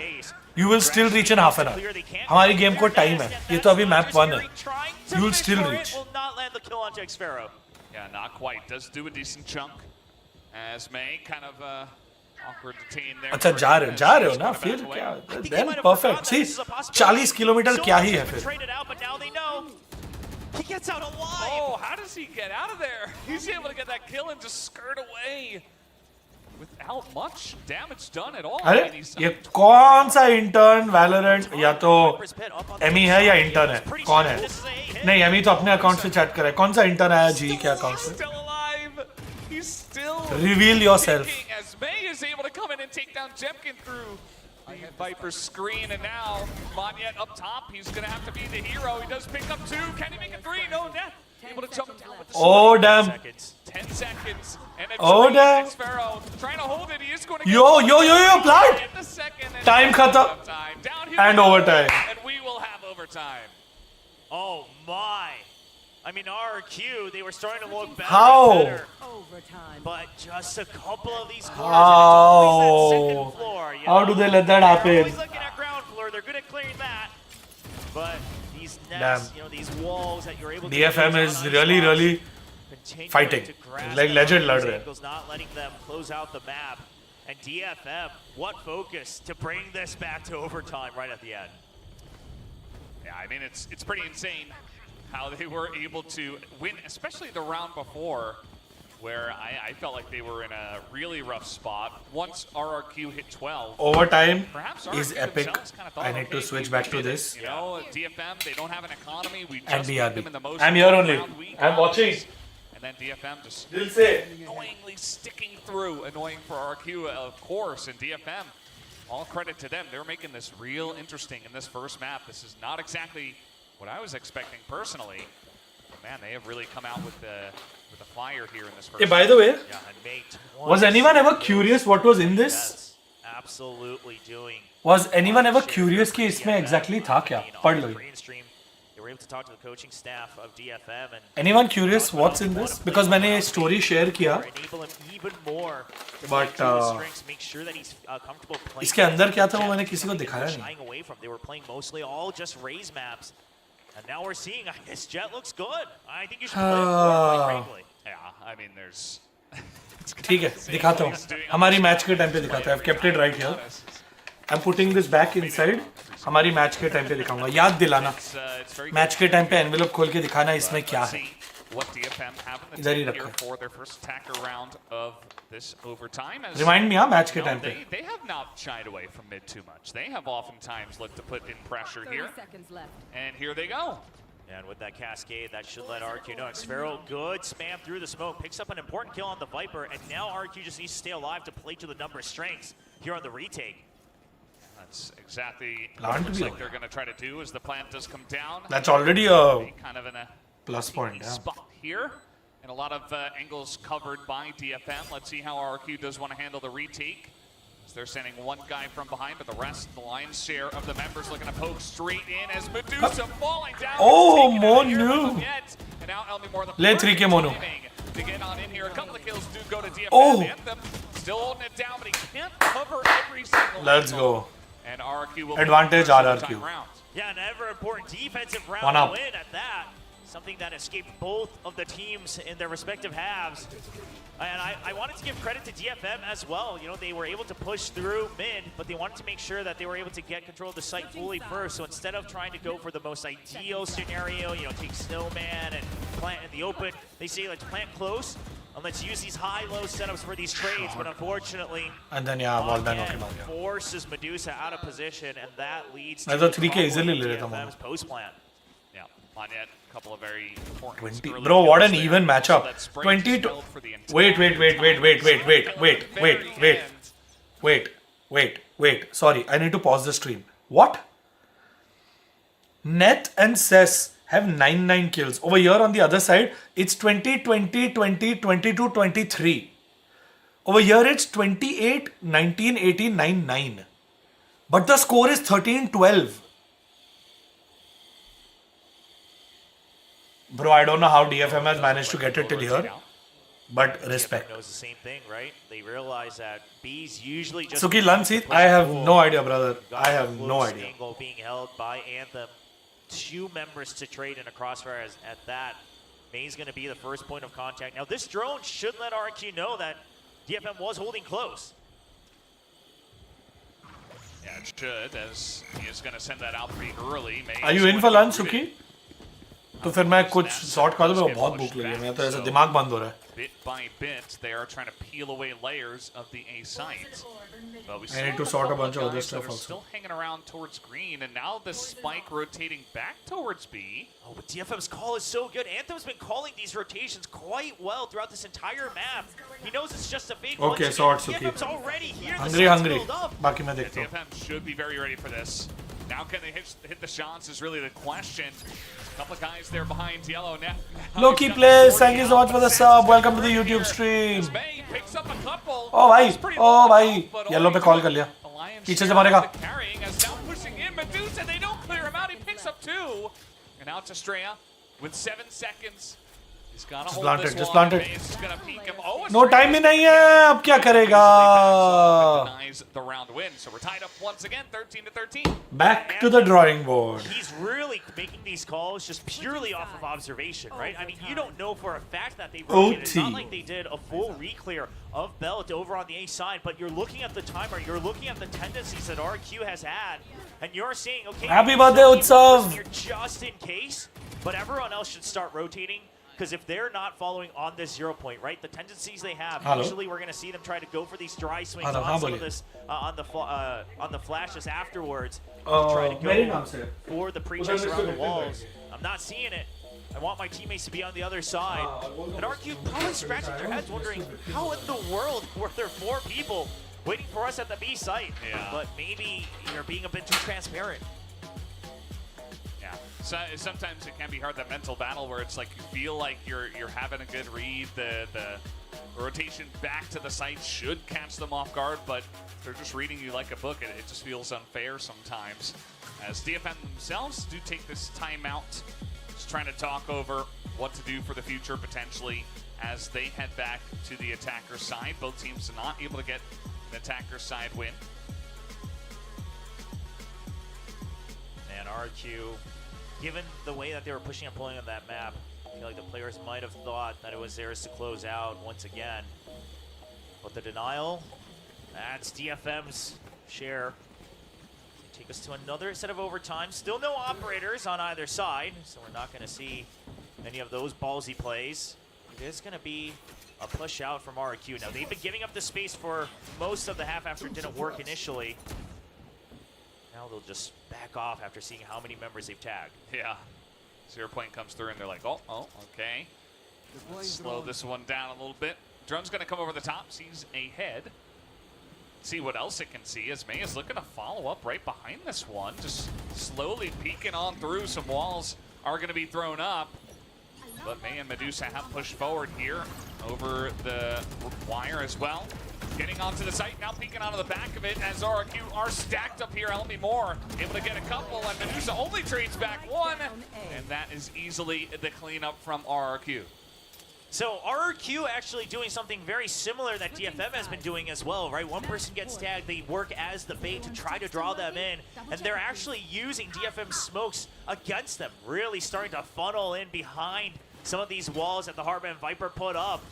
you will still reach in half an hour. हमारी game को time है, ये तो अभी map 1 है. You will still reach. Yeah, not quite. Does do a decent chunk. As May kind of awkward detain there. अच्छा जा रहे हो ना फिर क्या? Then perfect. See, 40 किलोमीटर क्या ही है फिर? He gets out alive. Oh, how does he get out of there? He's able to get that kill and just skirt away without much damage done at all. अरे ये कौन सा intern Valorant या तो Amy है या intern है? कौन है? नहीं, एमी तो अपने अकाउंट से चैट कर रहा है. कौन सा इंटर्न आया जी के अकाउंट से? He's still Reveal yourself. As May is able to come in and take down Jemkin through the Viper's screen, and now Monyet up top. He's gonna have to be the hero. He does pick up 2. Can he make a 3? No, death. Able to jump down with the Oh damn. 10 seconds. And it's Oh damn. Sparrow trying to hold it. He is going to Yo, plant. Time khatam. And overtime. And we will have overtime. Oh my. I mean, RRQ, they were starting to look better. How? And better. But just a couple of these cores, and it's always that second floor. How do they let that happen? They're always looking at ground floor. They're good at clearing that. But these nests, these walls that you're able to DFM is really fighting. Like legend लड़ रहे हैं. Not letting them close out the map. And DFM, what focus to bring this back to overtime right at the end. Yeah, I mean, it's pretty insane how they were able to win, especially the round before, where I felt like they were in a really rough spot. Once RRQ hit 12, Overtime perhaps is RRQ epic. themselves kind of thought, I need to okay, switch we back to did it. this. You know, DFM, they don't have an economy. We And just beat them in the most I'm here only. round we I'm got. watching. And then DFM just Dil se. annoyingly sticking through. Annoying for RRQ, of course, and DFM. All credit to them. They're making this real interesting in this first map. This is not exactly what I was expecting personally. But man, they have really come out with the fire here in this first. Hey, by the way, Yeah, was anyone ever curious what was in this? Absolutely doing. Was anyone ever curious कि इसमें exactly था क्या? पढ़ लो. were able to talk to the coaching staff of DFM and Anyone curious what's in this? Because मैंने story share किया. enable him even more to But, play to his strengths, make sure that he's comfortable playing. इसके अंदर क्या था वो मैंने किसी को दिखाया नहीं. Shying away from. They were playing mostly all just raise maps. And now we're seeing his Jet looks good. I think you should play it more, quite frankly. Yeah, I mean, there's. ठीक है, दिखाता हूँ. हमारी match के time पे दिखाता है. I've kept it right here. I'm putting this back inside. हमारी मैच के टाइम पे दिखाऊंगा. याद दिलाना. मैच के टाइम पे एनवेलप खोल के दिखाना इसमें क्या है. इधर ही रखा. Remind me, हाँ मैच के टाइम पे. They have not shied away from mid too much. They have oftentimes looked to put in pressure here. And here they go. And with that cascade, that should let RQ know. Xfero, good spam through the smoke, picks up an important kill on the Viper, and now RQ just needs to stay alive to play to the number of strengths here on the retake. That's exactly what it looks like they're going to try to do as the plant does come down. That's already a kind of in a plus point. Yeah. Spot here, and a lot of angles covered by DFM. Let's see how RQ does want to handle the retake. They're sending one guy from behind, but the rest, the lion's share of the members looking to poke straight in as Medusa falling down. Oh, Monu. And now only more than Let 3K Monu. To get on in here. A couple of kills do go to DFM. Oh. Anthem still holding it down, but he can't cover every single Let's angle. go. And RQ will Advantage RRQ. Yeah, an ever important defensive One round up. win at that. Something that escaped both of the teams in their respective halves. And I wanted to give credit to DFM as well. You know, they were able to push through mid, but they wanted to make sure that they were able to get control of the site fully first. So instead of trying to go for the most ideal scenario, you know, take Snowman and plant in the open, they say let's plant close and let's use these high-low setups for these trades. But unfortunately, and then yeah, wall ban okay, forces Medusa out of position, and that leads to 3K easily DFM's post-plant. Yeah, Monyet, a couple of very important 20. Bro, what an even matchup. 22. Wait. Sorry, I need to pause the stream. What? Net and Cess have 9 kills. Over here on the other side, it's 20, 20, 20, 22, 23. Over here, it's 28, 19, 18, 9, 9. But the score is 13, 12. Bro, I don't know how DFM has managed to get it till here, but respect. Knows the same thing, right? They realize that B's usually just Suki Lansit, I have no idea, brother. I have no idea. Angle being held by Anthem. 2 members to trade in a crossfire at that. May's going to be the first point of contact. Now, this drone should let RQ know that DFM was holding close. Yeah, it should, as he is going to send that out pretty early. Are you in for lunch, Suki? तो फिर मैं कुछ shot खा लूँ, बहुत भूख लगी है, मैं तो ऐसा दिमाग बंद हो रहा है. Bit by bit, they are trying to peel away layers of the A site. But we I need to sort a bunch of other stuff also. Still hanging around towards green, and now the spike rotating back towards B. Oh, but DFM's call is so good. Anthem's been calling these rotations quite well throughout this entire map. He knows it's just a fake. Okay, sort Suki. DFM's already here. Hungry. बाकी मैं देखता हूँ. DFM should be very ready for this. Now can they hit the shots is really the question. A couple of guys there behind yellow now. Loki plays, thank you so much for the sub. Welcome to the YouTube stream. Oh भाई, yellow पे call कर लिया. पीछे से मारेगा. Medusa, they don't clear him out. He picks up 2. And out to Straya with 7 seconds. He's got to hold this just one. plant it. He's gonna peek him. Oh, No time ही नहीं है. अब क्या करेगा? Denies the round win. So we're tied up once again, 13 to 13. Back to the drawing board. He's really making these calls just purely off of observation, right? I mean, you don't know for a fact that they rotated. It's not like they did a full reclear of Belt over on the A side, but you're looking at the timer, you're looking at the tendencies that RQ has had, and you're saying, okay, Happy birthday, Utsav! Just in case, but everyone else should start rotating. Because if they're not following on this 0 point, right, the tendencies they have, usually we're going to see them try to go for these dry swings on some of this, on the flashes afterwards, to try to go for the pre-checks around the walls. I'm not seeing it. I want my teammates to be on the other side. And RQ probably scratching their heads wondering, how in the world were there 4 people waiting for us at the B site? Yeah. But maybe you're being a bit too transparent. So sometimes it can be hard, that mental battle where it's like you feel like you're having a good read, the rotation back to the site should catch them off guard, but they're just reading you like a book, and it just feels unfair sometimes. As DFM themselves do take this timeout, just trying to talk over what to do for the future potentially as they head back to the attacker side. Both teams are not able to get an attacker side win. And RQ, given the way that they were pushing and pulling on that map, I feel like the players might have thought that it was theirs to close out once again. But the denial, that's DFM's share. They take us to another set of overtime. Still no operators on either side, so we're not going to see any of those ballsy plays. It is going to be a push out from RQ. Now, they've been giving up the space for most of the half after it didn't work initially. Now they'll just back off after seeing how many members they've tagged. Yeah. 0 point comes through and they're like, oh, okay. Let's slow this one down a little bit. Drone's going to come over the top, sees a head. See what else it can see as May is looking to follow up right behind this one. Just slowly peeking on through. Some walls are going to be thrown up. But May and Medusa have pushed forward here over the wire as well. Getting onto the site, now peeking onto the back of it as RRQ are stacked up here. Elmi Moore able to get a couple, and Medusa only trades back one. And that is easily the cleanup from RRQ. So RRQ actually doing something very similar that DFM has been doing as well, right? One person gets tagged, they work as the bait to try to draw them in, and they're actually using DFM smokes against them, really starting to funnel in behind some of these walls that the Heartman Viper put up.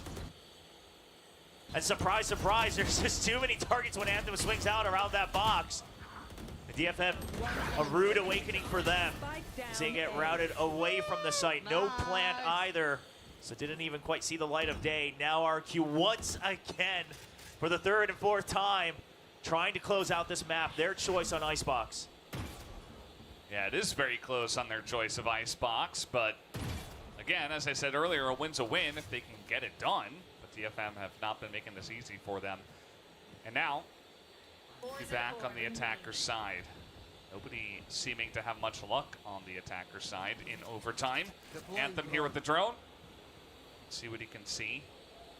And surprise, surprise, there's just too many targets when Anthem swings out around that box. The DFM, a rude awakening for them as they get routed away from the site. No plant either, so didn't even quite see the light of day. Now RQ once again, for the third and fourth time, trying to close out this map. Their choice on Icebox. Yeah, it is very close on their choice of Icebox, but again, as I said earlier, a win's a win if they can get it done. DFM have not been making this easy for them. And now, be back on the attacker side. Nobody seeming to have much luck on the attacker side in overtime. Anthem here with the drone. Let's see what he can see.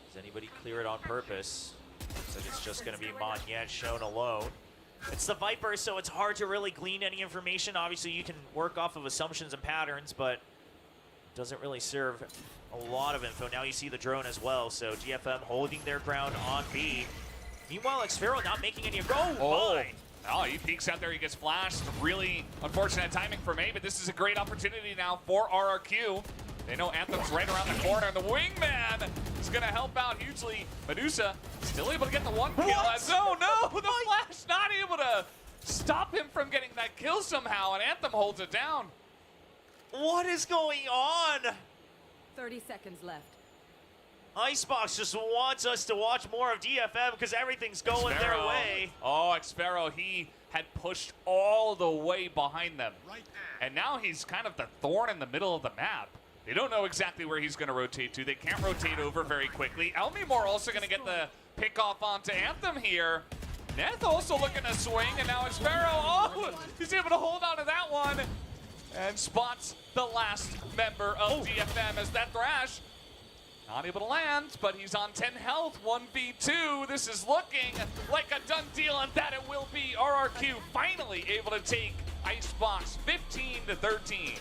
Does anybody clear it on purpose? Looks like it's just going to be Monyet shown alone. It's the Viper, so it's hard to really glean any information. Obviously, you can work off of assumptions and patterns, but doesn't really serve a lot of info. Now you see the drone as well, so DFM holding their ground on B. Meanwhile, Xfero not making any... Oh, he peeks out there, he gets flashed. Really unfortunate timing for May, but this is a great opportunity now for RRQ. They know Anthem's right around the corner, and the wingman is going to help out hugely. Medusa still able to get the one kill. Oh no, the flash not able to stop him from getting that kill somehow, and Anthem holds it down. What is going on? 30 seconds left. Icebox just wants us to watch more of DFM because everything's going their way. Oh, Xfero, he had pushed all the way behind them. And now he's kind of the thorn in the middle of the map. They don't know exactly where he's going to rotate to. They can't rotate over very quickly. Elmi Moore also going to get the pick off onto Anthem here. Neth also looking to swing, and now Xfero, oh, he's able to hold on to that one. And spots the last member of DFM as that Thrash not able to land, but he's on 10 health, 1v2. This is looking like a done deal, and that it will be. RRQ finally able to take Icebox 15-13.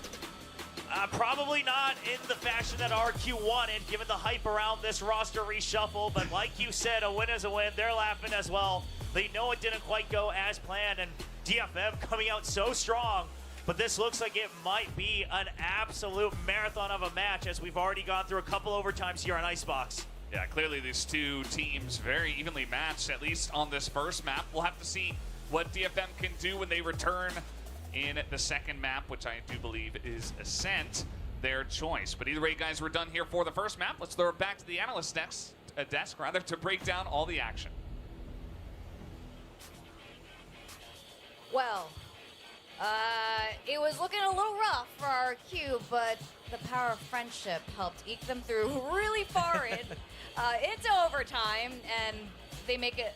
Probably not in the fashion that RQ wanted, given the hype around this roster reshuffle, but like you said, a win is a win. They're laughing as well. They know it didn't quite go as planned, and DFM coming out so strong. But this looks like it might be an absolute marathon of a match, as we've already gone through a couple overtimes here on Icebox. Yeah, clearly these two teams very evenly matched, at least on this first map. We'll have to see what DFM can do when they return in the second map, which I do believe is Ascent, their choice. But either way, guys, we're done here for the first map. Let's throw it back to the analyst desk to break down all the action. Well, it was looking a little rough for RQ, but the power of friendship helped eke them through really far in. It's overtime, and they make it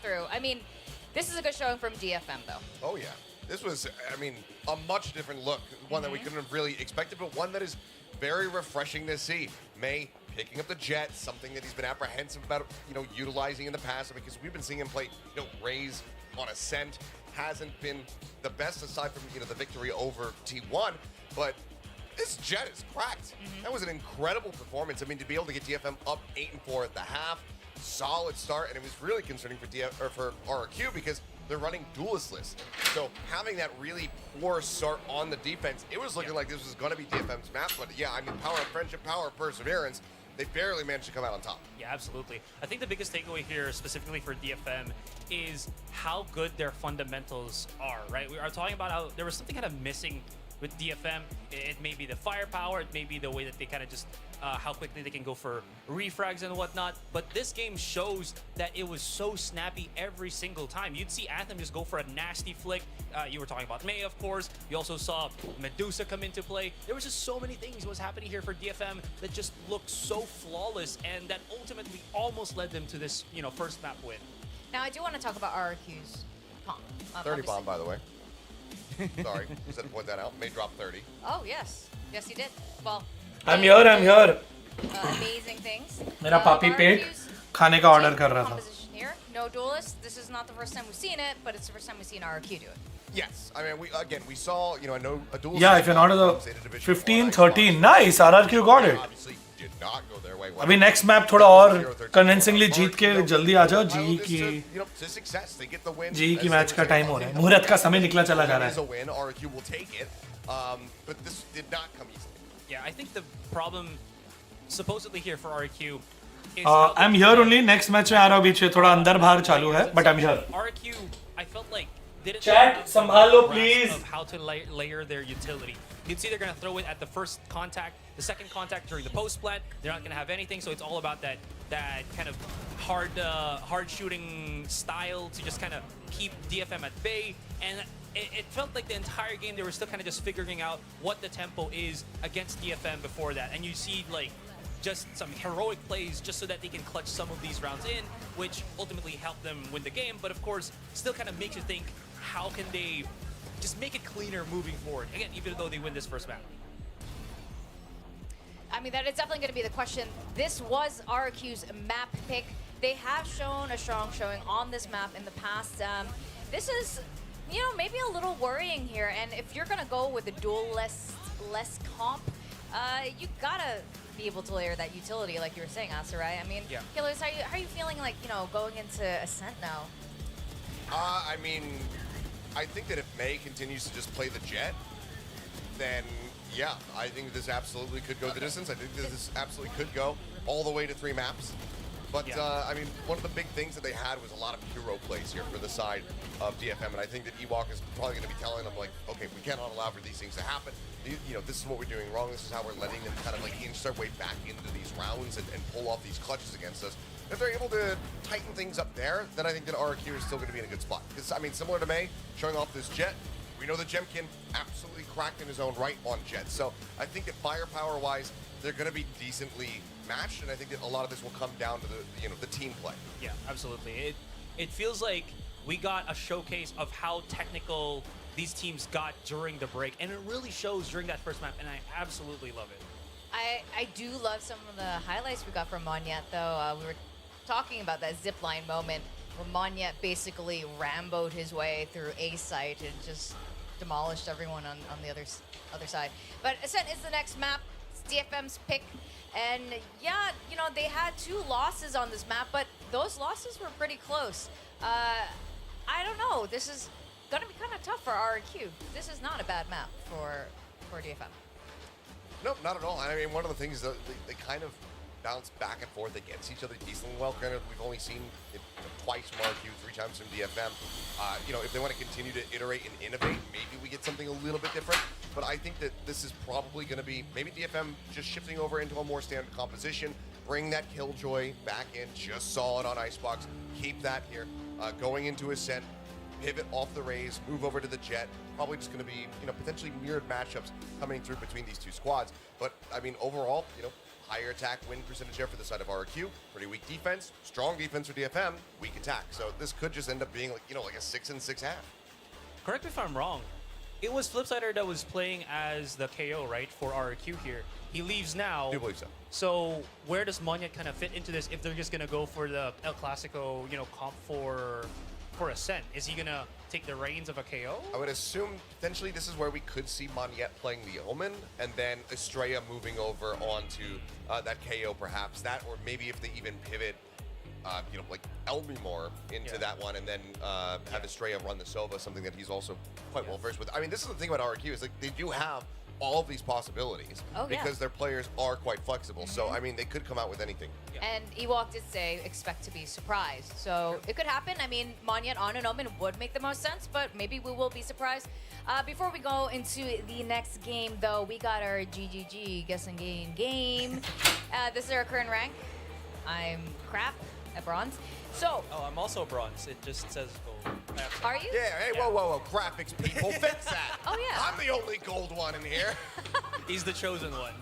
through. I mean, this is a good showing from DFM, though. Oh, yeah. This was, I mean, a much different look. One that we couldn't have really expected, but one that is very refreshing to see. May picking up the jet, something that he's been apprehensive about, utilizing in the past, because we've been seeing him play, Raze on Ascent. Hasn't been the best aside from, the victory over T1, but this jet is cracked. That was an incredible performance. I mean, to be able to get DFM up 8-4 at the half, solid start, and it was really concerning for RRQ because they're running duelistless. So having that really poor start on the defense, it was looking like this was going to be DFM's map. But yeah, I mean, power of friendship, power of perseverance. They barely managed to come out on top. Yeah, absolutely. I think the biggest takeaway here, specifically for DFM, is how good their fundamentals are, right? We are talking about how there was something kind of missing with DFM. It may be the firepower, it may be the way that they kind of just, how quickly they can go for refrags and whatnot. But this game shows that it was so snappy every single time. You'd see Anthem just go for a nasty flick. You were talking about May, of course. You also saw Medusa come into play. There was just so many things was happening here for DFM that just looked so flawless, and that ultimately almost led them to this, first map win. Now, I do want to talk about RRQ's bomb. 30 bomb, by the way. Sorry, just had to point that out. May drop 30. Oh, yes. Yes, he did. Well, I'm here. Amazing things. मेरा पापी पेट खाने का order कर रहा था. Composition here. No duelist. This is not the first time we've seen it, but it's the first time we've seen RRQ do it. Yes, I mean, we saw, a duelist. Yeah, if you're not at the 15, 13, nice. RRQ got it. Obviously did not go their way. अभी next map थोड़ा और convincingly जीत के जल्दी आ जाओ. GE की match का time हो रहा है. मुहूर्त का समय निकला चला जा रहा है. RRQ will take it, but this did not come easily. Yeah, I think the problem supposedly here for RRQ is I'm here only. Next match में आ रहा हूँ बीच में थोड़ा अंदर बाहर चालू है, but I'm here. RRQ, I felt like didn't Chat, संभालो please. of how to layer their utility. You'd see they're going to throw it at the first contact, the second contact during the post plant. They're not going to have anything, so it's all about that kind of hard shooting style to just kind of keep DFM at bay. And it felt like the entire game they were still kind of just figuring out what the tempo is against DFM before that. And you see like just some heroic plays just so that they can clutch some of these rounds in, which ultimately helped them win the game. But of course, still kind of makes you think, how can they just make it cleaner moving forward? Again, even though they win this first map. I mean, that is definitely going to be the question. This was RRQ's map pick. They have shown a strong showing on this map in the past. This is, maybe a little worrying here. And if you're going to go with a duel-less comp, you got to be able to layer that utility, like you were saying, Asa, right? I mean, yeah. Killers, how are you feeling like, going into Ascent now? I mean, I think that if May continues to just play the jet, then yeah, I think this absolutely could go the distance. I think this absolutely could go all the way to 3 maps. But I mean, one of the big things that they had was a lot of hero plays here for the side of DFM, and I think that Ewok is probably going to be telling them, like, okay, we cannot allow for these things to happen. This is what we're doing wrong. This is how we're letting them kind of like inch their way back into these rounds and pull off these clutches against us. If they're able to tighten things up there, then I think that RRQ is still going to be in a good spot. Because, I mean, similar to May, showing off this jet, we know that Jemkin absolutely cracked in his own right on jet. So I think that firepower-wise, they're going to be decently matched, and I think that a lot of this will come down to the team play. Yeah, absolutely. It feels like we got a showcase of how technical these teams got during the break, and it really shows during that first map, and I absolutely love it. I do love some of the highlights we got from Monyet, though. We were talking about that zipline moment where Monyet basically Rambo'd his way through A site and just demolished everyone on the other side. But Ascent is the next map. It's DFM's pick. And yeah, they had 2 losses on this map, but those losses were pretty close. I don't know. This is going to be kind of tough for RRQ. This is not a bad map for DFM. Nope, not at all. I mean, one of the things that they kind of bounce back and forth against each other decently well. Granted, we've only seen it twice from RRQ, 3 times from DFM. If they want to continue to iterate and innovate, maybe we get something a little bit different. But I think that this is probably going to be maybe DFM just shifting over into a more standard composition, bring that Killjoy back in, just saw it on Icebox, keep that here, going into Ascent, pivot off the Raze, move over to the Jet. Probably just going to be, potentially mirrored matchups coming through between these 2 squads. But, I mean, overall, higher attack win percentage here for the side of RRQ. Pretty weak defense, strong defense for DFM, weak attack. So this could just end up being like, like a 6-6 half. Correct me if I'm wrong. It was Flipsider that was playing as the KO, right, for RRQ here. He leaves now. I do believe so. So where does Monyet kind of fit into this if they're just going to go for the El Clasico, comp for Ascent? Is he going to take the reins of a KO? I would assume potentially this is where we could see Monyet playing the Omen, and then Estrella moving over onto that KO perhaps. That, or maybe if they even pivot, like Elmimore into that one, and then have Estrella run the Sova, something that he's also quite well versed with. I mean, this is the thing about RRQ, is like they do have all of these possibilities because their players are quite flexible. So, I mean, they could come out with anything. And Ewok did say expect to be surprised. So it could happen. I mean, Monyet on an Omen would make the most sense, but maybe we will be surprised. Before we go into the next game, though, we got our GGG guessing game. This is our current rank. I'm crap at bronze. So. Oh, I'm also bronze. It just says gold. Are you? Yeah, hey, whoa. Graphics people, fix that. Oh, yeah. I'm the only gold one in here. He's the chosen one.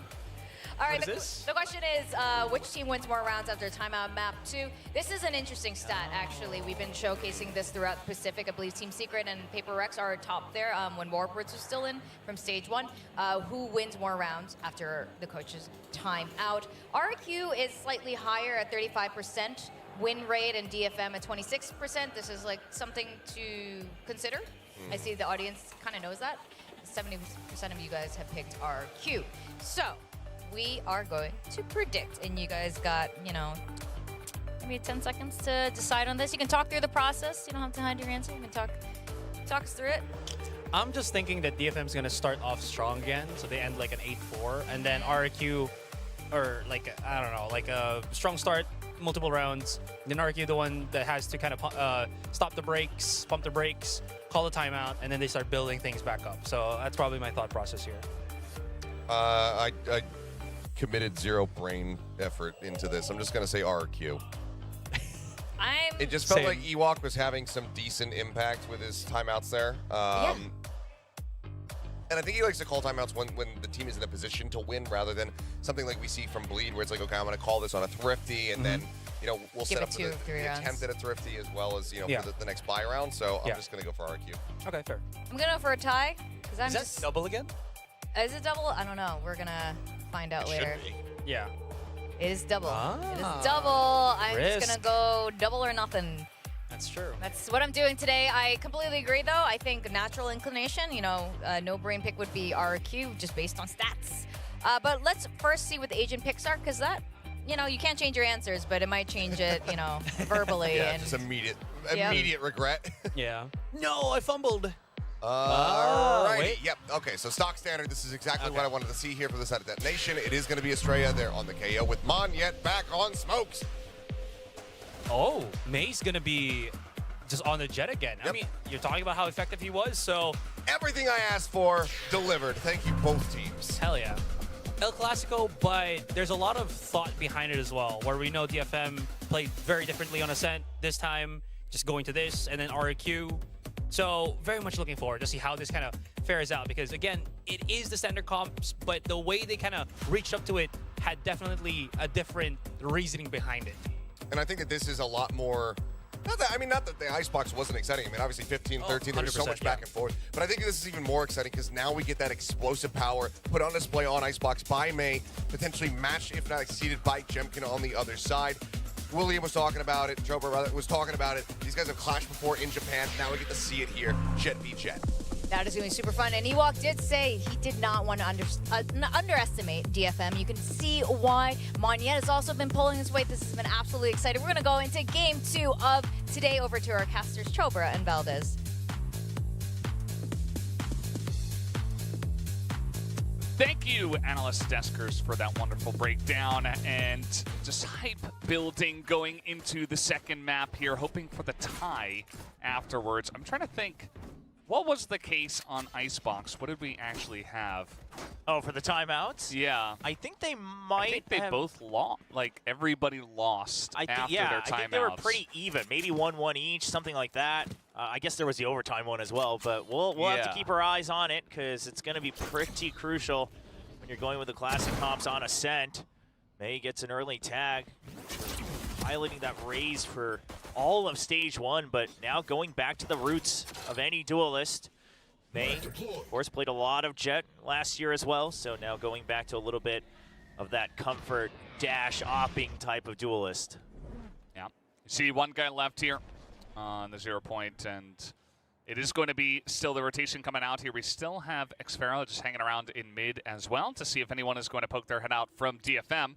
All right, What is this? the question is, which team wins more rounds after timeout map 2? This is an interesting stat, actually. We've been showcasing this throughout the Pacific. I believe Team Secret and Paper Rex are top there when Warports was still in from stage 1. Who wins more rounds after the coach's timeout? RQ is slightly higher at 35%. Win rate and DFM at 26%. This is like something to consider. I see the audience kind of knows that. 70% of you guys have picked RQ. So we are going to predict, and you guys got, maybe 10 seconds to decide on this. You can talk through the process. You don't have to hide your answer. You can talk us through it. I'm just thinking that DFM's going to start off strong again, so they end like an 8-4, and then RQ, or like, I don't know, like a strong start, multiple rounds, then RQ the one that has to kind of stop the brakes, pump the brakes, call a timeout, and then they start building things back up. So that's probably my thought process here. I committed zero brain effort into this. I'm just going to say RQ. It just felt like Ewok was having some decent impact with his timeouts there. And I think he likes to call timeouts when the team is in a position to win, rather than something like we see from Bleed, where it's like, okay, I'm going to call this on a Thrifty, and then we'll set up the attempt at a Thrifty as well as for the next buy round. So I'm just going to go for RQ. Okay, fair. I'm going to go for a tie. Is that double again? Is it double? I don't know. We're going to find out later. Yeah. It is double. It is double. I'm just going to go double or nothing. That's true. That's what I'm doing today. I completely agree, though. I think natural inclination, no brain pick would be RQ, just based on stats. But let's first see what the agent picks are, because that, you can't change your answers, but it might change it, verbally. Yeah, just immediate regret. Yeah. No, I fumbled. Alrighty. Yep. Okay, so stock standard. This is exactly what I wanted to see here for the side of detonation. It is going to be Estrella there on the KO with Monyet back on smokes. Oh, May's going to be just on the jet again. I mean, you're talking about how effective he was, so... Everything I asked for, delivered. Thank you, both teams. Hell yeah. El Clasico, but there's a lot of thought behind it as well, where we know DFM played very differently on Ascent this time, just going to this, and then RQ. So very much looking forward to see how this kind of fares out, because again, it is the standard comps, but the way they kind of reached up to it had definitely a different reasoning behind it. And I think that this is a lot more... Not that the Icebox wasn't exciting. I mean, obviously 15-13, there's so much back and forth. But I think this is even more exciting because now we get that explosive power put on display on Icebox by May, potentially matched, if not exceeded, by Jemkin on the other side. William was talking about it. Joba was talking about it. These guys have clashed before in Japan. Now we get to see it here. Jet v Jet. That is going to be super fun. And Ewok did say he did not want to underestimate DFM. You can see why. Monyet has also been pulling his weight. This has been absolutely exciting. We're going to go into game 2 of today. Over to our casters, Chobra and Valdez. Thank you, Analyst Deskers, for that wonderful breakdown and just hype building going into the second map here, hoping for the tie afterwards. I'm trying to think, what was the case on Icebox? What did we actually have? Oh, for the timeouts? Yeah. I think they might I think they both lost. Like, everybody lost after their timeouts. I think they were pretty even. Maybe 1-1 each, something like that. I guess there was the overtime one as well, but we'll have to keep our eyes on it because it's going to be pretty crucial when you're going with the classic comps on Ascent. May gets an early tag, piloting that raise for all of stage 1, but now going back to the roots of any duelist. May, of course, played a lot of Jet last year as well, so now going back to a little bit of that comfort dash opping type of duelist. Yeah. You see one guy left here on the 0 point, and it is going to be still the rotation coming out here. We still have Xfero just hanging around in mid as well to see if anyone is going to poke their head out from DFM.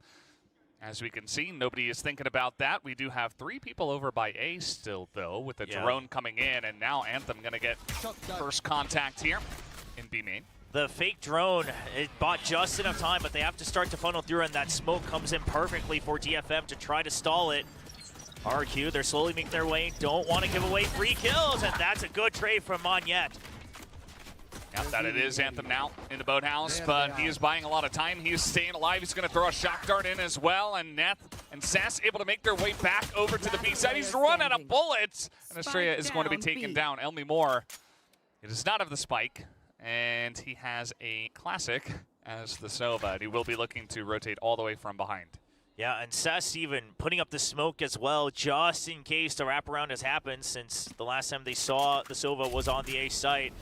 As we can see, nobody is thinking about that. We do have 3 people over by A still, though, with the drone coming in, and now Anthem going to get first contact here in B main. The fake drone, it bought just enough time, but they have to start to funnel through, and that smoke comes in perfectly for DFM to try to stall it. RQ, they're slowly making their way, don't want to give away free kills, and that's a good trade from Monyet. Yep, that it is Anthem now in the boathouse, but he is buying a lot of time. He is staying alive. He's going to throw a shock dart in as well, and Neth and Sass able to make their way back over to the B side. He's run out of bullets, and Estrella is going to be taken down. Elmi Moore, he does not have the spike, and he has a classic as the Sova, and he will be looking to rotate all the way from behind. Yeah, and Sass even putting up the smoke as well, just in case the wraparound has happened, since the last time they saw the Sova was on the A site.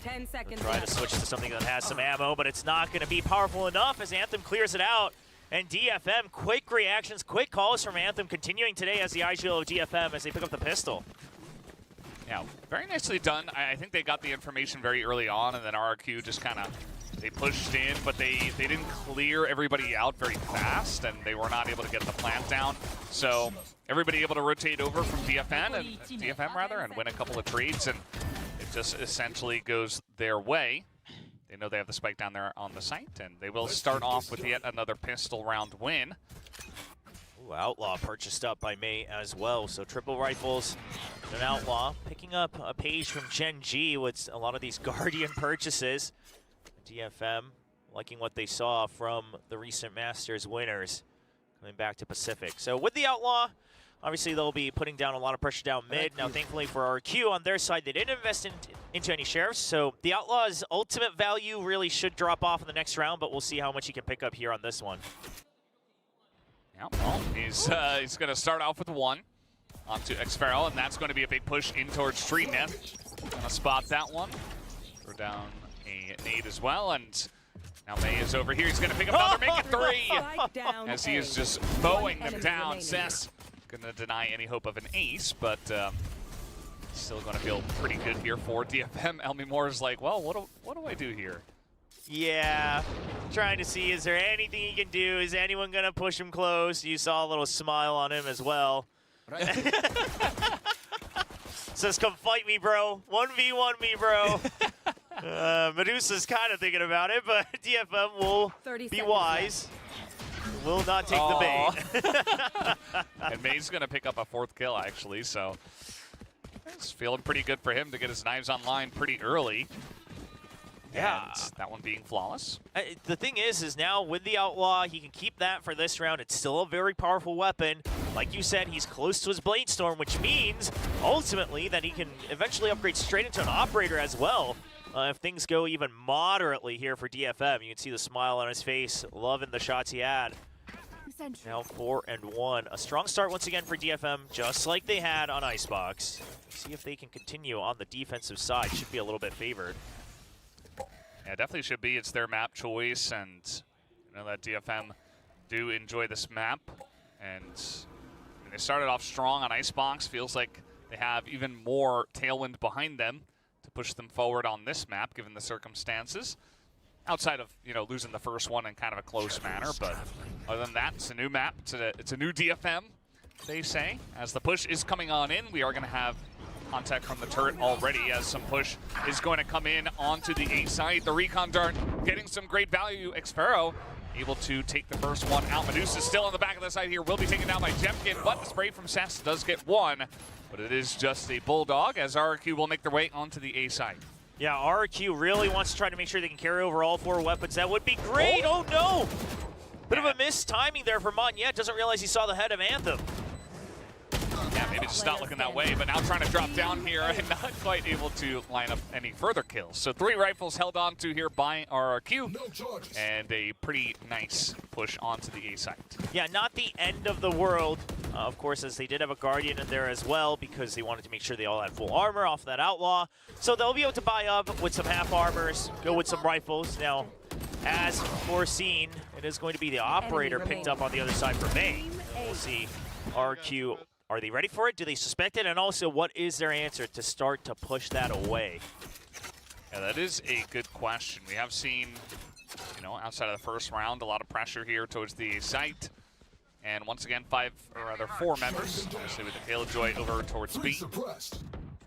10 seconds Try to switch to something that has some ammo, but it's not going to be powerful enough as Anthem clears it out. And DFM, quick reactions, quick calls from Anthem, continuing today as the IGL of DFM as they pick up the pistol. Yeah, very nicely done. I think they got the information very early on, and then RRQ just kind of, they pushed in, but they didn't clear everybody out very fast, and they were not able to get the plant down. So everybody able to rotate over from DFM and win a couple of trades, and it just essentially goes their way. They know they have the spike down there on the site, and they will start off with yet another pistol round win. Ooh, Outlaw purchased up by May as well, so triple rifles and an Outlaw. Picking up a page from Gen G with a lot of these Guardian purchases. DFM liking what they saw from the recent Masters winners coming back to Pacific. So with the Outlaw, obviously they'll be putting down a lot of pressure down mid. Now thankfully for RQ on their side, they didn't invest into any sheriffs, so the Outlaw's ultimate value really should drop off in the next round, but we'll see how much he can pick up here on this one. Yeah, well, he's going to start off with 1 onto Xfero, and that's going to be a big push in towards Street Net. Gonna spot that one. Throw down a nade as well, and now May is over here. He's going to pick up another, make it 3! As he is just mowing them down. Sess going to deny any hope of an ace, but still going to feel pretty good here for DFM. Elmi Moore is like, well, what do I do here? Yeah, trying to see, is there anything he can do? Is anyone going to push him close? You saw a little smile on him as well. Says, come fight me, bro. 1v1 me, bro. Medusa's kind of thinking about it, but DFM will be wise. Will not take the bait. And May's going to pick up a 4th kill, actually, so it's feeling pretty good for him to get his knives online pretty early. Yeah. And that one being flawless. The thing is now with the Outlaw, he can keep that for this round. It's still a very powerful weapon. Like you said, he's close to his Blade Storm, which means ultimately that he can eventually upgrade straight into an Operator as well. If things go even moderately here for DFM, you can see the smile on his face, loving the shots he had. Now 4-1. A strong start once again for DFM, just like they had on Icebox. See if they can continue on the defensive side. Should be a little bit favored. Yeah, definitely should be. It's their map choice, and you know that DFM do enjoy this map. And they started off strong on Icebox. Feels like they have even more tailwind behind them to push them forward on this map, given the circumstances. Outside of, you know, losing the first one in kind of a close manner, but other than that, it's a new map. It's a new DFM, they say. As the push is coming on in, we are going to have contact from the turret already as some push is going to come in onto the A side. The recon dart getting some great value. Xfero able to take the first one out. Medusa still on the back of the side here, will be taken down by Jemkin, but the spray from Sess does get 1. But it is just a Bulldog as RRQ will make their way onto the A side. Yeah, RRQ really wants to try to make sure they can carry over all 4 weapons. That would be great. Oh no! Bit of a missed timing there for Monyet. Doesn't realize he saw the head of Anthem. Yeah, maybe just not looking that way, but now trying to drop down here and not quite able to line up any further kills. So 3 rifles held on to here by RRQ, and a pretty nice push onto the A site. Yeah, not the end of the world, of course, as they did have a Guardian in there as well, because they wanted to make sure they all had full armor off that Outlaw. So they'll be able to buy up with some half armors, go with some rifles. Now, as foreseen, it is going to be the operator picked up on the other side for May. We'll see RQ. Are they ready for it? Do they suspect it? And also, what is their answer to start to push that away? Yeah, that is a good question. We have seen, you know, outside of the first round, a lot of pressure here towards the site. And once again, 4 members, obviously with the Killjoy over towards B.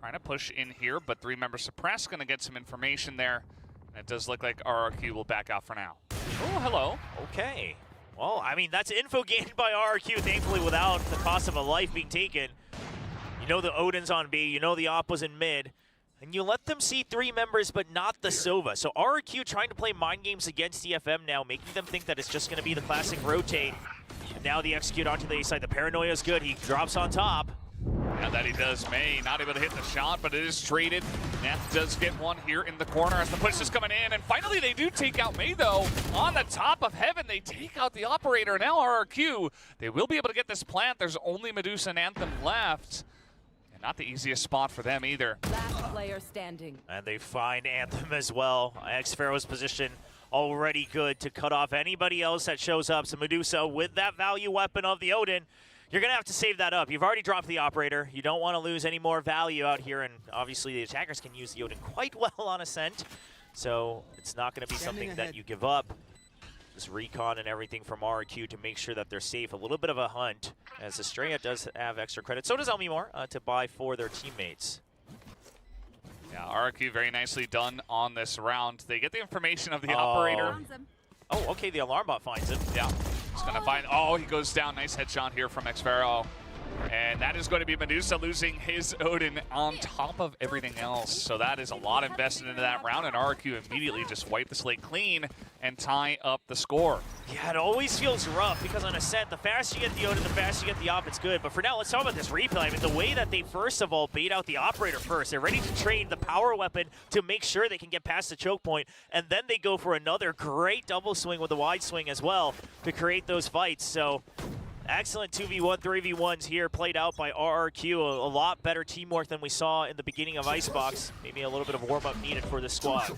Trying to push in here, but 3 members suppressed. Going to get some information there. And it does look like RRQ will back out for now. Oh, hello. Okay. Well, I mean, that's info gained by RRQ, thankfully, without the cost of a life being taken. You know the Odin's on B, you know the Op was in mid, and you let them see 3 members, but not the Sova. So RRQ trying to play mind games against DFM now, making them think that it's just going to be the classic rotate. And now the execute onto the A side. The Paranoia is good. He drops on top. Now that he does, May not able to hit the shot, but it is traded. Neth does get one here in the corner as the push is coming in, and finally they do take out May, though. On the top of heaven, they take out the operator. Now RRQ, they will be able to get this plant. There's only Medusa and Anthem left, and not the easiest spot for them either. Last player standing. And they find Anthem as well. X-Pharaoh's position already good to cut off anybody else that shows up. So Medusa with that value weapon of the Odin, you're going to have to save that up. You've already dropped the operator. You don't want to lose any more value out here, and obviously the attackers can use the Odin quite well on Ascent, so it's not going to be something that you give up. Just recon and everything from RRQ to make sure that they're safe. A little bit of a hunt, as Estrella does have extra credit. So does Elmimor to buy for their teammates. Yeah, RRQ very nicely done on this round. They get the information of the operator. Oh, okay, the alarm bot finds him. Yeah. He's gonna find, he goes down. Nice headshot here from X-Pharaoh. And that is going to be Medusa losing his Odin on top of everything else. So that is a lot invested into that round, and RRQ immediately just wipe the slate clean and tie up the score. Yeah, it always feels rough because on Ascent, the faster you get the Odin, the faster you get the op, it's good. But for now, let's talk about this replay. I mean, the way that they first of all bait out the operator first. They're ready to trade the power weapon to make sure they can get past the choke point, and then they go for another great double swing with the wide swing as well to create those fights. So excellent 2v1, 3v1s here played out by RRQ. A lot better teamwork than we saw in the beginning of Icebox. Maybe a little bit of warm-up needed for the squad.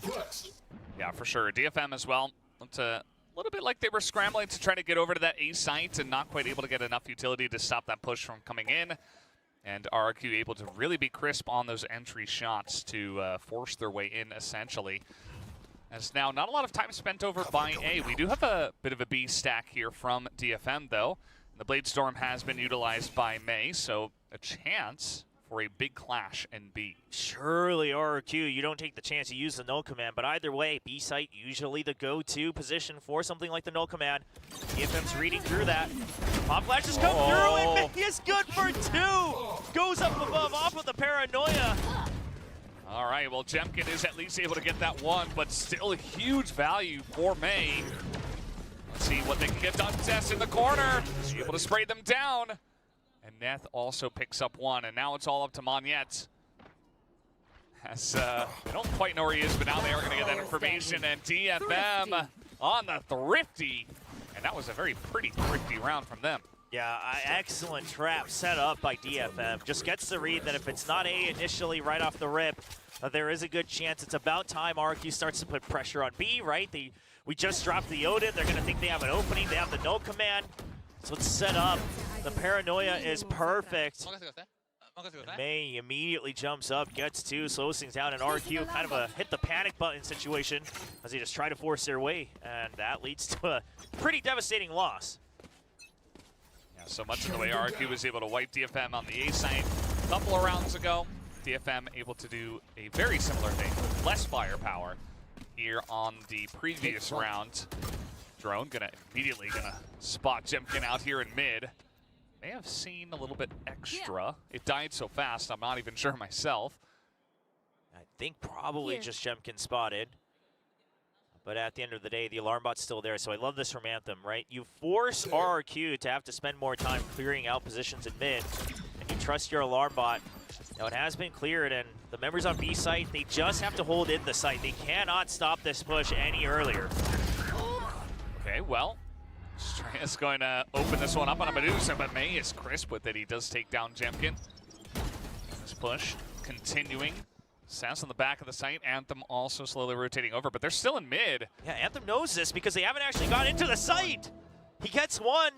Yeah, for sure. DFM as well. Looked a little bit like they were scrambling to try to get over to that A site and not quite able to get enough utility to stop that push from coming in. And RRQ able to really be crisp on those entry shots to force their way in, essentially. As now, not a lot of time spent over by A. We do have a bit of a B stack here from DFM, though. The Blade Storm has been utilized by May, so a chance for a big clash in B. Surely RRQ, you don't take the chance, you use the null command, but either way, B site usually the go-to position for something like the null command. DFM's reading through that. Pop flashes come through, and May is good for 2! Goes up above off of the Paranoia. All right, well, Jemkin is at least able to get that one, but still a huge value for May. Let's see what they can get done. Tess in the corner, able to spray them down. And Neth also picks up one, and now it's all up to Monyet. As they don't quite know where he is, but now they are going to get that information. And DFM on the Thrifty. And that was a very pretty thrifty round from them. Yeah, excellent trap set up by DFM. Just gets the read that if it's not A initially right off the rip, there is a good chance. It's about time RQ starts to put pressure on B, right? We just dropped the Odin. They're going to think they have an opening. They have the null command. So it's set up. The Paranoia is perfect. And May immediately jumps up, gets 2, slows things down, and RQ kind of a hit the panic button situation as they just try to force their way. And that leads to a pretty devastating loss. Yeah, so much of the way RQ was able to wipe DFM on the A site a couple of rounds ago. DFM able to do a very similar thing with less firepower here on the previous round. Drone immediately gonna spot Jemkin out here in mid. May have seen a little bit extra. It died so fast, I'm not even sure myself. I think probably just Jemkin spotted. But at the end of the day, the alarm bot's still there, so I love this from Anthem, right? You force RRQ to have to spend more time clearing out positions in mid, and You trust your alarm bot. Now it has been cleared, and the members on B site, they just have to hold in the site. They cannot stop this push any earlier. Okay, well, Strea's going to open this one up on a Medusa, but May is crisp with it. He does take down Jemkin. This push continuing. Sass on the back of the site. Anthem also slowly rotating over, but they're still in mid. Yeah, Anthem knows this because they haven't actually got into the site. He gets one.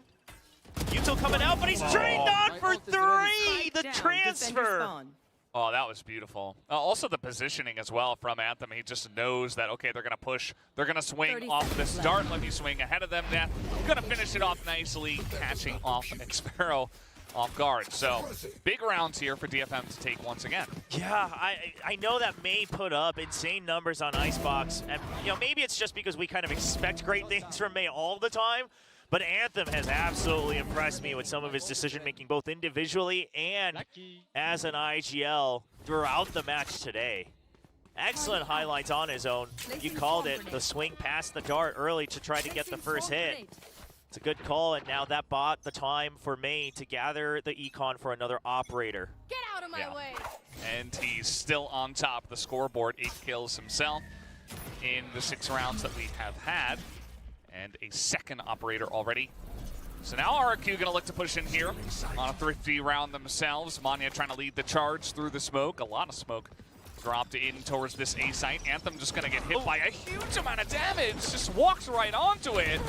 Yuto coming out, but he's trained on for 3! The transfer! Oh, that was beautiful. Also the positioning as well from Anthem. He just knows that, okay, they're going to push. They're going to swing off the start. Let me swing ahead of them. They're going to finish it off nicely, catching off Xpero off guard. So big rounds here for DFM to take once again. Yeah, I know that May put up insane numbers on Icebox. And, maybe it's just because we kind of expect great things from May all the time. But Anthem has absolutely impressed me with some of his decision-making, both individually and as an IGL throughout the match today. Excellent highlights on his own. You called it, the swing past the dart early to try to get the first hit. It's a good call, and now that bought the time for May to gather the econ for another operator. Get out of my way! And he's still on top of the scoreboard, 8 kills himself in the 6 rounds that we have had. And a second operator already. So now RRQ going to look to push in here on a thrifty round themselves. Manya trying to lead the charge through the smoke. A lot of smoke dropped in towards this A site. Anthem just going to get hit by a huge amount of damage. Just walks right onto it.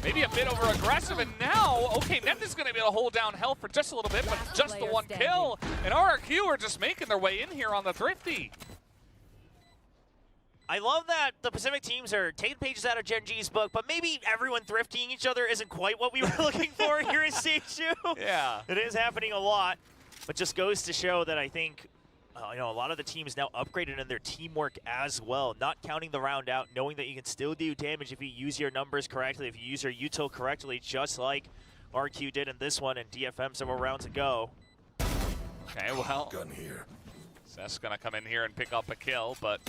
Maybe a bit over aggressive, and now, okay, Net is going to be able to hold down health for just a little bit, but just the one kill. And RRQ are just making their way in here on the thrifty. I love that the Pacific teams are taking pages out of Gen G's book, but maybe everyone thrifting each other isn't quite what we were looking for here in Stage 2. Yeah. It is happening a lot, but just goes to show that I think a lot of the teams now upgraded in their teamwork as well, not counting the round out, knowing that you can still do damage if you use your numbers correctly, if you use your util correctly, just like RQ did in this one and DFM several rounds ago. Okay, well, Seth's gonna come in here and pick up a kill, but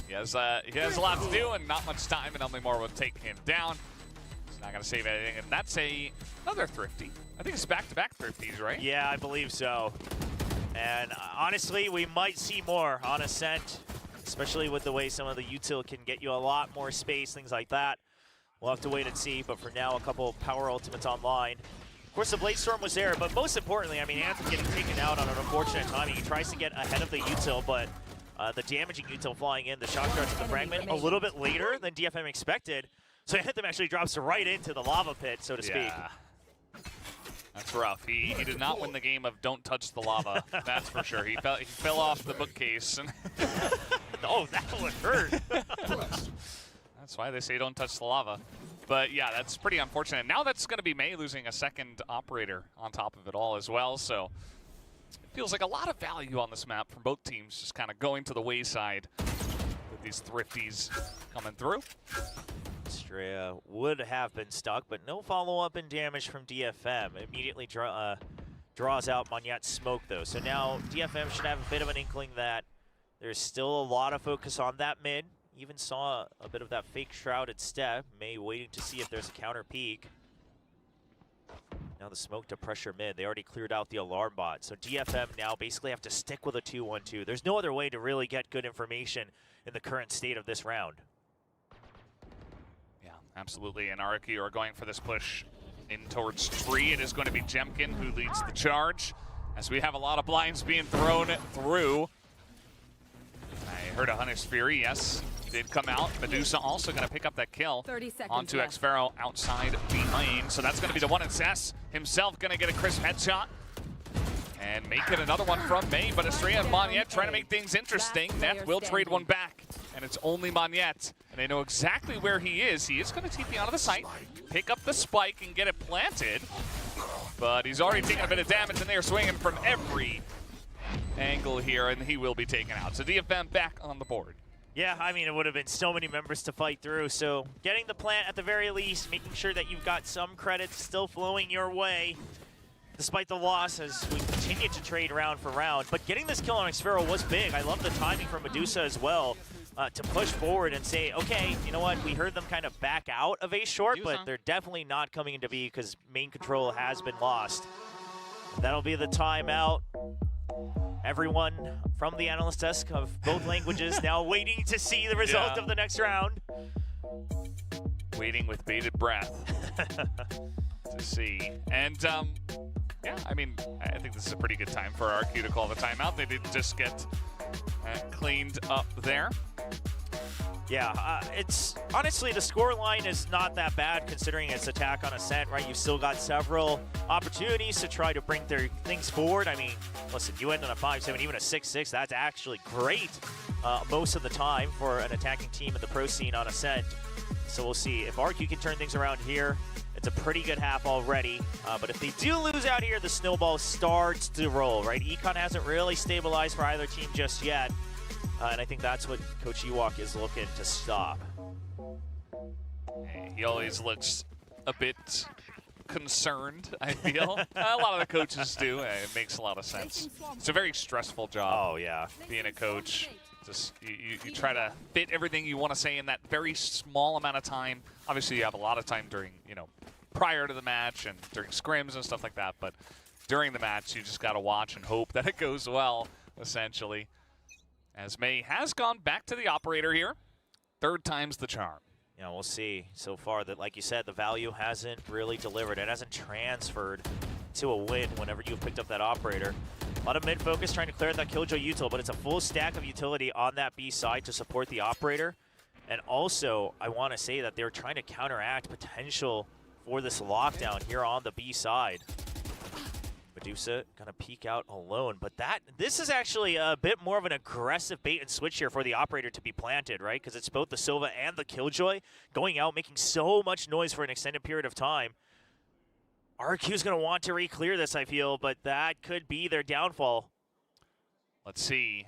he has a lot to do and not much time, and Elmimore will take him down. He's not gonna save anything, and that's another thrifty. I think it's back-to-back thrifties, right? Yeah, I believe so. And honestly, we might see more on Ascent, especially with the way some of the util can get you a lot more space, things like that. We'll have to wait and see, but for now, a couple power ultimates online. Of course, the Blade Storm was there, but most importantly, I mean, Anthem getting taken out on an unfortunate timing. He tries to get ahead of the util, but the damaging util flying in, the shock darts and the fragment a little bit later than DFM expected. So Anthem actually drops right into the lava pit, so to speak. That's rough. He did not win the game of don't touch the lava, that's for sure. He fell off the bookcase. And oh, that would hurt. That's why they say don't touch the lava. But yeah, that's pretty unfortunate. Now that's going to be May losing a second operator on top of it all as well. So it feels like a lot of value on this map from both teams, just kind of going to the wayside with these thrifties coming through. Strea would have been stuck, but no follow-up in damage from DFM. Immediately draws out Monyet's smoke, though. So now DFM should have a bit of an inkling that there's still a lot of focus on that mid. Even saw a bit of that fake shrouded step. May waiting to see if there's a counter peek. Now the smoke to pressure mid. They already cleared out the alarm bot. So DFM now basically have to stick with a 2-1-2. There's no other way to really get good information in the current state of this round. Yeah, absolutely. And RQ are going for this push in towards tree. It is going to be Jemkin who leads the charge, as we have a lot of blinds being thrown through. I heard a Hunter's Fury, yes. Did come out. Medusa also going to pick up that kill onto Xfero outside behind. So that's going to be the one, and Sess himself going to get a crisp headshot and make it another one from May. But Estrella and Monyet trying to make things interesting. Neth will trade one back, and it's only Monyet. And they know exactly where he is. He is going to TP out of the site, pick up the spike, and get it planted. But he's already taken a bit of damage, and they are swinging from every angle here, and he will be taken out. So DFM back on the board. Yeah, I mean, it would have been so many members to fight through. So getting the plant at the very least, making sure that you've got some credits still flowing your way, despite the loss as we continue to trade round for round. But getting this kill on Xfero was big. I love the timing from Medusa as well to push forward and say, okay, you know what, we heard them kind of back out of A short, but they're definitely not coming into B because main control has been lost. That'll be the timeout. Everyone from the analyst desk of both languages now waiting to see the result of the next round. Waiting with bated breath to see. And yeah, I mean, I think this is a pretty good time for RQ to call the timeout. They did just get cleaned up there. Yeah, it's honestly, the score line is not that bad considering its attack on Ascent, right? You've still got several opportunities to try to bring their things forward. I mean, listen, you end on a 5-7, even a 6-6, that's actually great most of the time for an attacking team in the pro scene on Ascent. So we'll see if RQ can turn things around here. It's a pretty good half already, but if they do lose out here, the snowball starts to roll, right? Econ hasn't really stabilized for either team just yet. And I think that's what Coach Ewok is looking to stop. He always looks a bit concerned, I feel. A lot of the coaches do. It makes a lot of sense. It's a very stressful job. Oh, yeah. Being a coach. Just you try to fit everything you want to say in that very small amount of time. Obviously, you have a lot of time during, prior to the match and during scrims and stuff like that. But during the match, you just got to watch and hope that it goes well, essentially. As May has gone back to the operator here. Third time's the charm. Yeah, we'll see. So far, that, like you said, the value hasn't really delivered. It hasn't transferred to a win whenever you've picked up that operator. A lot of mid-focus trying to clear that Killjoy util, but it's a full stack of utility on that B side to support the operator. And also, I want to say that they're trying to counteract potential for this lockdown here on the B side. Medusa gonna peek out alone, but this is actually a bit more of an aggressive bait and switch here for the operator to be planted, right? Because it's both the Sova and the Killjoy going out, making so much noise for an extended period of time. RQ's gonna want to re-clear this, I feel, but that could be their downfall. Let's see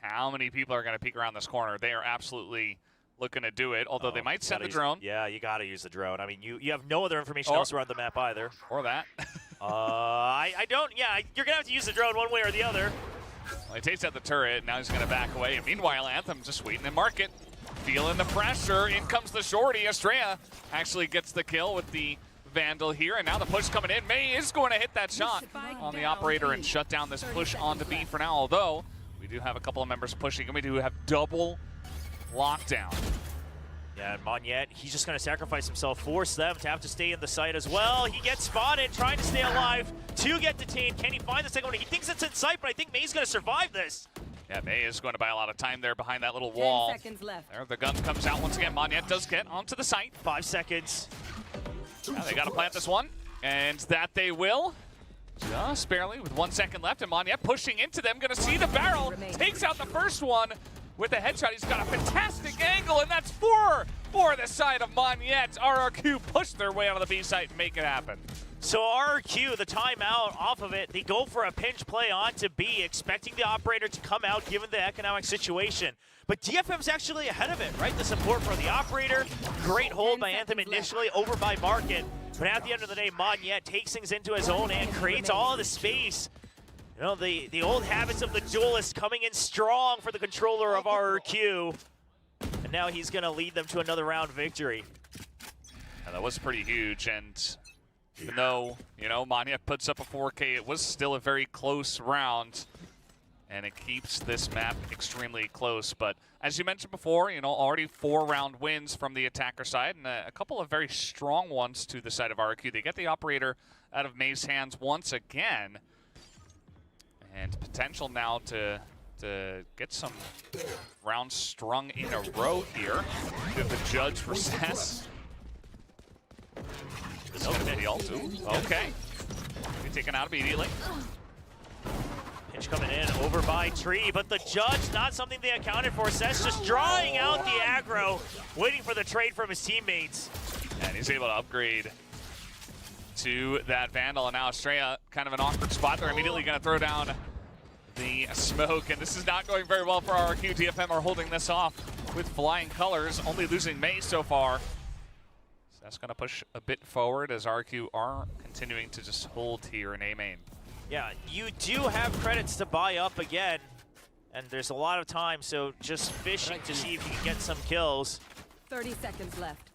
how many people are gonna peek around this corner. They are absolutely looking to do it, although they might send the drone. Yeah, you gotta use the drone. I mean, you have no other information else around the map either. Or that. I don't, you're gonna have to use the drone one way or the other. Well, he takes out the turret, now he's gonna back away. And meanwhile, Anthem just waiting in market, feeling the pressure. In comes the shorty. Estrella actually gets the kill with the Vandal here, and now the push coming in. May is going to hit that shot on the operator and shut down this push onto B for now, although we do have a couple of members pushing, and we do have double lockdown. Yeah, and Monyet, he's just going to sacrifice himself, force them to have to stay in the site as well. He gets spotted, trying to stay alive to get detained. Can he find the second one? He thinks it's in sight, but I think May's going to survive this. Yeah, May is going to buy a lot of time there behind that little wall. 10 seconds left. There, the gun comes out once again. Monyet does get onto the site. 5 seconds. Yeah, they got to plant this one, and that they will. Just barely, with 1 second left, and Monyet pushing into them. Going to see the barrel, takes out the first one. With a headshot, he's got a fantastic angle, and that's four for the side of Monyet. RRQ push their way onto the B site and make it happen. So RRQ, the timeout off of it, they go for a pinch play onto B, expecting the operator to come out given the economic situation. But DFM's actually ahead of it, right? The support for the operator, great hold by Anthem initially, over by Market. But at the end of the day, Monyet takes things into his own and creates all the space. You know, the old habits of the duelist coming in strong for the controller of RRQ. And now he's going to lead them to another round victory. Yeah, that was pretty huge, and even though, Monyet puts up a 4K, it was still a very close round, and it keeps this map extremely close. But as you mentioned before, already 4-round wins from the attacker side, and a couple of very strong ones to the side of RRQ. They get the operator out of May's hands once again. And potential now to get some rounds strung in a row here. We have the judge for Cess. This is going to be Altu. Okay. Be taken out immediately. Pinch coming in, over by Tree, but the judge, not something they accounted for. Cess just drawing out the aggro, waiting for the trade from his teammates. And he's able to upgrade to that Vandal, and now Estrella, kind of an awkward spot. They're immediately going to throw down the smoke, and this is not going very well for RRQ. DFM are holding this off with flying colors, only losing May so far. So that's going to push a bit forward as RRQ are continuing to just hold here in A main. Yeah, you do have credits to buy up again, and there's a lot of time, so just fishing to see if you can get some kills. 30 seconds left.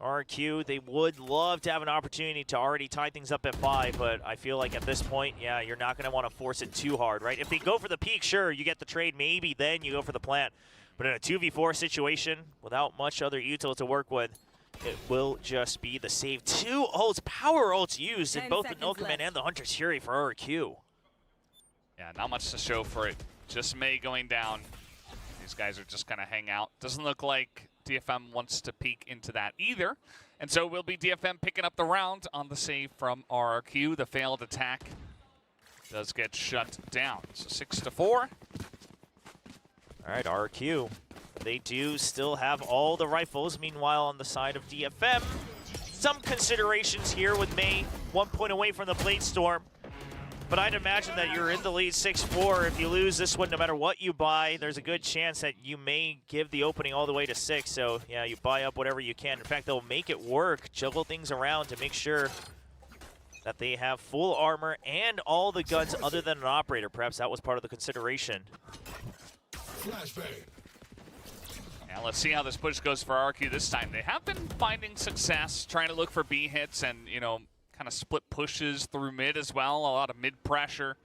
RQ, they would love to have an opportunity to already tie things up at 5, but I feel like at this point, yeah, you're not going to want to force it too hard, right? If they go for the peak, sure, you get the trade, maybe then you go for the plant. But in a 2v4 situation, without much other util to work with, it will just be the save. 2 ults, power ults used in both the Milkman and the Hunter's Fury for RQ. Yeah, not much to show for it. Just May going down. These guys are just going to hang out. Doesn't look like DFM wants to peek into that either. And so will be DFM picking up the round on the save from RRQ. The failed attack does get shut down. So 6-4. All right, RRQ. They do still have all the rifles. Meanwhile, on the side of DFM, some considerations here with May 1 point away from the Blade Storm. But I'd imagine that you're in the lead 6-4. If you lose this one, no matter what you buy, there's a good chance that you may give the opening all the way to 6. So, yeah, you buy up whatever you can. In fact, they'll make it work, juggle things around to make sure that they have full armor and all the guns other than an operator. Perhaps that was part of the consideration. Yeah, let's see how this push goes for RQ this time. They have been finding success trying to look for B hits and, you know, kind of split pushes through mid as well. A lot of mid pressure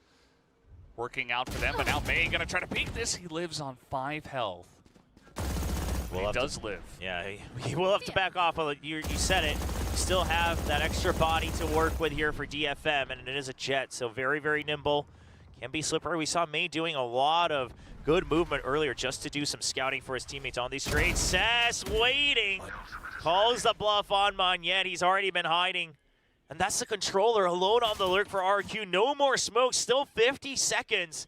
working out for them. But now May going to try to peek this. He lives on 5 health. He does live. Yeah, he will have to back off. You said it. You still have that extra body to work with here for DFM, and it is a jet, so very, very nimble. Can be slippery. We saw May doing a lot of good movement earlier just to do some scouting for his teammates on these trades. Sass waiting. Calls the bluff on Magnet. He's already been hiding. And that's the controller alone on the lurk for RQ. No more smoke, still 50 seconds.